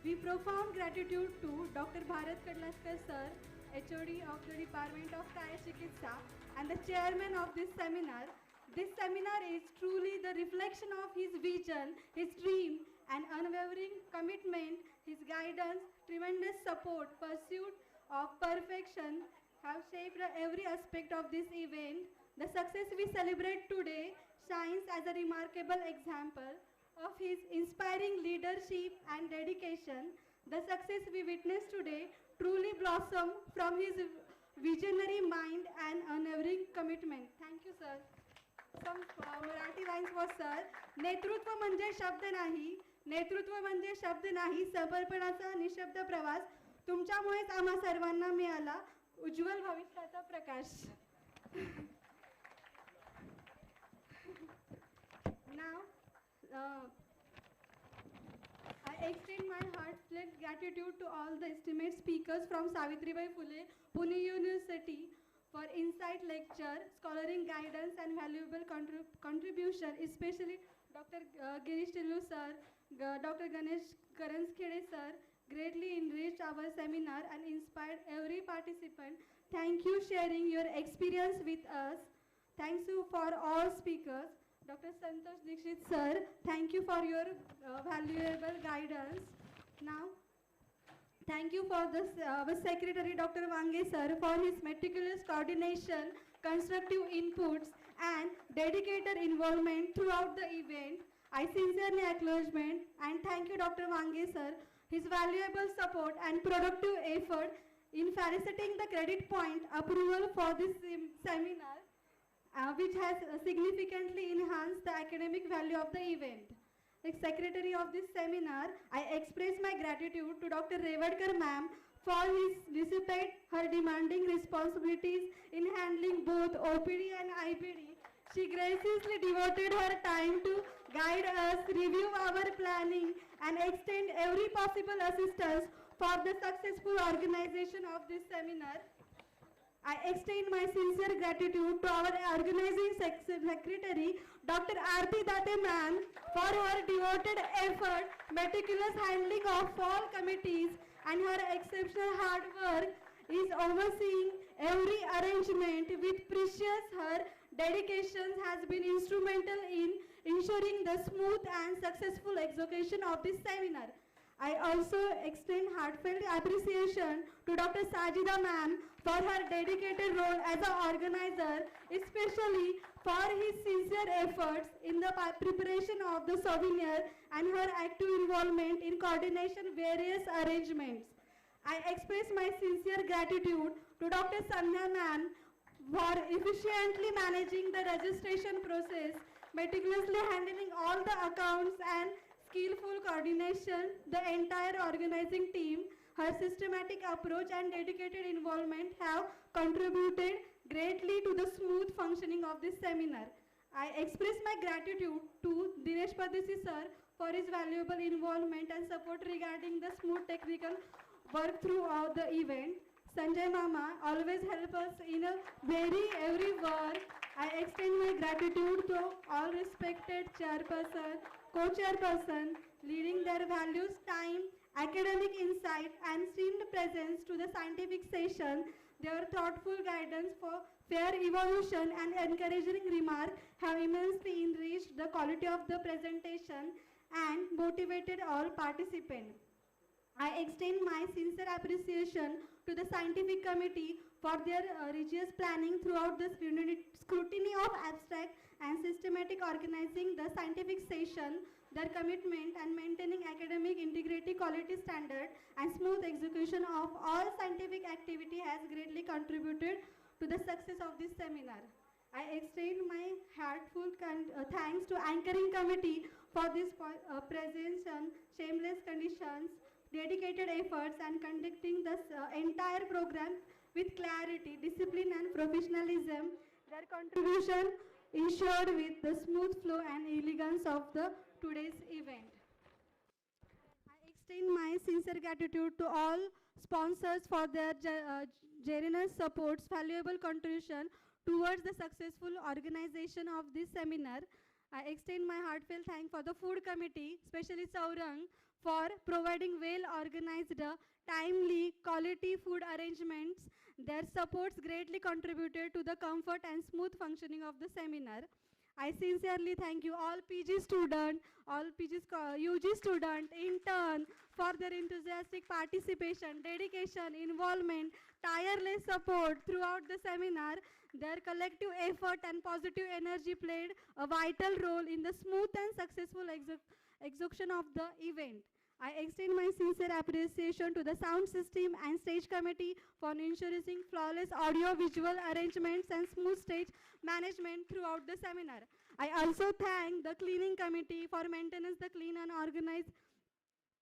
[SPEAKER 8] We profound gratitude to Dr. Bharat Kadlaskar sir, HOD of the Department of Kayachikitsa and the chairman of this seminar. This seminar is truly the reflection of his vision, his dream and unwavering commitment, his guidance, tremendous support, pursuit of perfection have shaped every aspect of this event. The success we celebrate today shines as a remarkable example of his inspiring leadership and dedication. The success we witness today truly blossom from his visionary mind and unwavering commitment. Thank you, sir. Some Marathi lines for sir. नेतृत्व म्हणजे शब्द नाही, नेतृत्व म्हणजे शब्द नाही, समर्पणाचा निशब्द प्रवास. तुमच्यामुळेच आम्हा सर्वांना मिळाला उज्ज्वल भविष्याचा प्रकाश. Now, I extend my heartfelt gratitude to all the esteemed speakers from Savitribai Phule, Pune University, for insight lecture, scholaring guidance and valuable contribution, especially Dr. Girish Tillu sir, Dr. Ganesh Karanskede sir, greatly enriched our seminar and inspired every participant. Thank you sharing your experience with us. Thanks you for all speakers. Dr. Santosh Dikshit sir, thank you for your valuable guidance. Now, thank you for this, our Secretary Dr. Wange sir for his meticulous coordination, constructive inputs and dedicated involvement throughout the event. I sincerely acknowledge and thank you Dr. Wange sir, his valuable support and productive effort in facilitating the credit point approval for this seminar, which has significantly enhanced the academic value of the event. As Secretary of this seminar, I express my gratitude to Dr. Revadkar ma'am for his dissipate her demanding responsibilities in handling both OPD and IPD. She graciously devoted her time to guide us, review our planning and extend every possible assistance for the successful organization of this seminar. I extend my sincere gratitude to our organizing secretary, Dr. Aarvi ma'am, for her devoted effort, meticulous handling of all committees, and her exceptional hard work is overseeing every arrangement with precious. Her dedication has been instrumental in ensuring the smooth and successful execution of this seminar. I also extend heartfelt appreciation to Dr. Sajida ma'am for her dedicated role as an organizer, especially for his sincere efforts in the preparation of the souvenir and her active involvement in coordination various arrangements. I express my sincere gratitude to Dr. Sandhya ma'am for efficiently managing the registration process, meticulously handling all the accounts and skillful coordination. The entire organizing team, her systematic approach and dedicated involvement have contributed greatly to the smooth functioning of this seminar. I express my gratitude to Dinesh Padisi sir for his valuable involvement and support regarding the smooth technical work throughout the event. Sanjay Mama always help us in a every work. I extend my gratitude to all respected chairperson, co-chairperson, leading their values, time, academic insight and streamed presence to the scientific session. Their thoughtful guidance for fair evolution and encouraging remark have immensely enriched the quality of the presentation and motivated all participants. I extend my sincere appreciation to the scientific committee for their rigorous planning throughout the scrutiny of abstract and systematic organizing the scientific session. Their commitment and maintaining academic integrity, quality standard and smooth execution of all scientific activity has greatly contributed to the success of this seminar. I extend my heartfelt thanks to anchoring committee for this presence and shameless conditions, dedicated efforts and conducting this entire program with clarity, discipline and professionalism. Their contribution ensured with the smooth flow and elegance of the today's event. I extend my sincere gratitude to all sponsors for their generous supports, valuable contribution towards the successful organization of this seminar. I extend my heartfelt thanks for the food committee, especially Saurang, for providing well-organized, timely, quality food arrangements. Their supports greatly contributed to the comfort and smooth functioning of the seminar. I sincerely thank you all PG students, all UG students, intern for their enthusiastic participation, dedication, involvement, tireless support throughout the seminar. Their collective effort and positive energy played a vital role in the smooth and successful execution of the event. I extend my sincere appreciation to the sound system and stage committee for ensuring flawless audio-visual arrangements and smooth stage management throughout the seminar. I also thank the cleaning committee for maintaining the clean and organized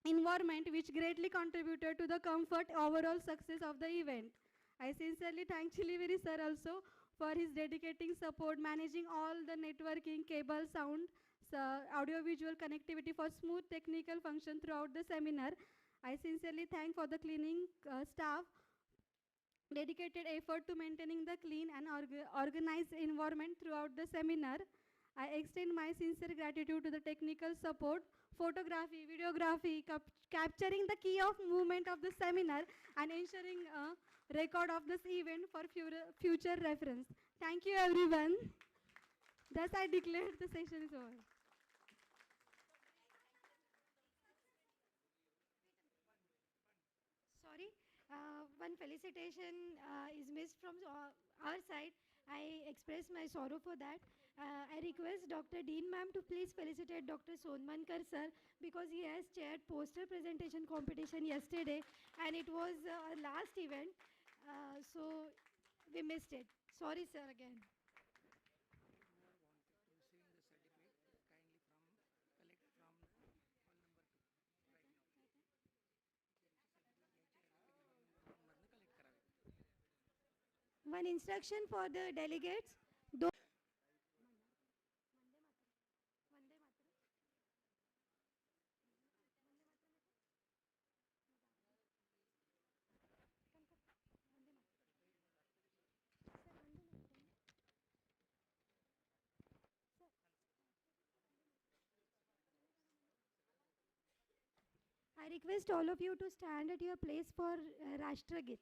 [SPEAKER 8] environment, which greatly contributed to the comfort overall success of the event. I sincerely thank Chiliviri sir also for his dedicating support, managing all the networking, cable, sound, audio-visual connectivity for smooth technical function throughout the seminar. I sincerely thank for the cleaning staff dedicated effort to maintaining the clean and organized environment throughout the seminar. I extend my sincere gratitude to the technical support, photography, videography, capturing the key of movement of the seminar and ensuring a record of this event for future reference. Thank you everyone. Thus I declare the session is over.
[SPEAKER 12] Sorry, one felicitation is missed from our side. I express my sorrow for that. I request Dr. Dean ma'am to please felicitate Dr. Sonmankar sir because he has chaired poster presentation competition yesterday and it was our last event. So we missed it. Sorry sir again. One instruction for the delegates. I request all of you to stand at your place for Rashtragit.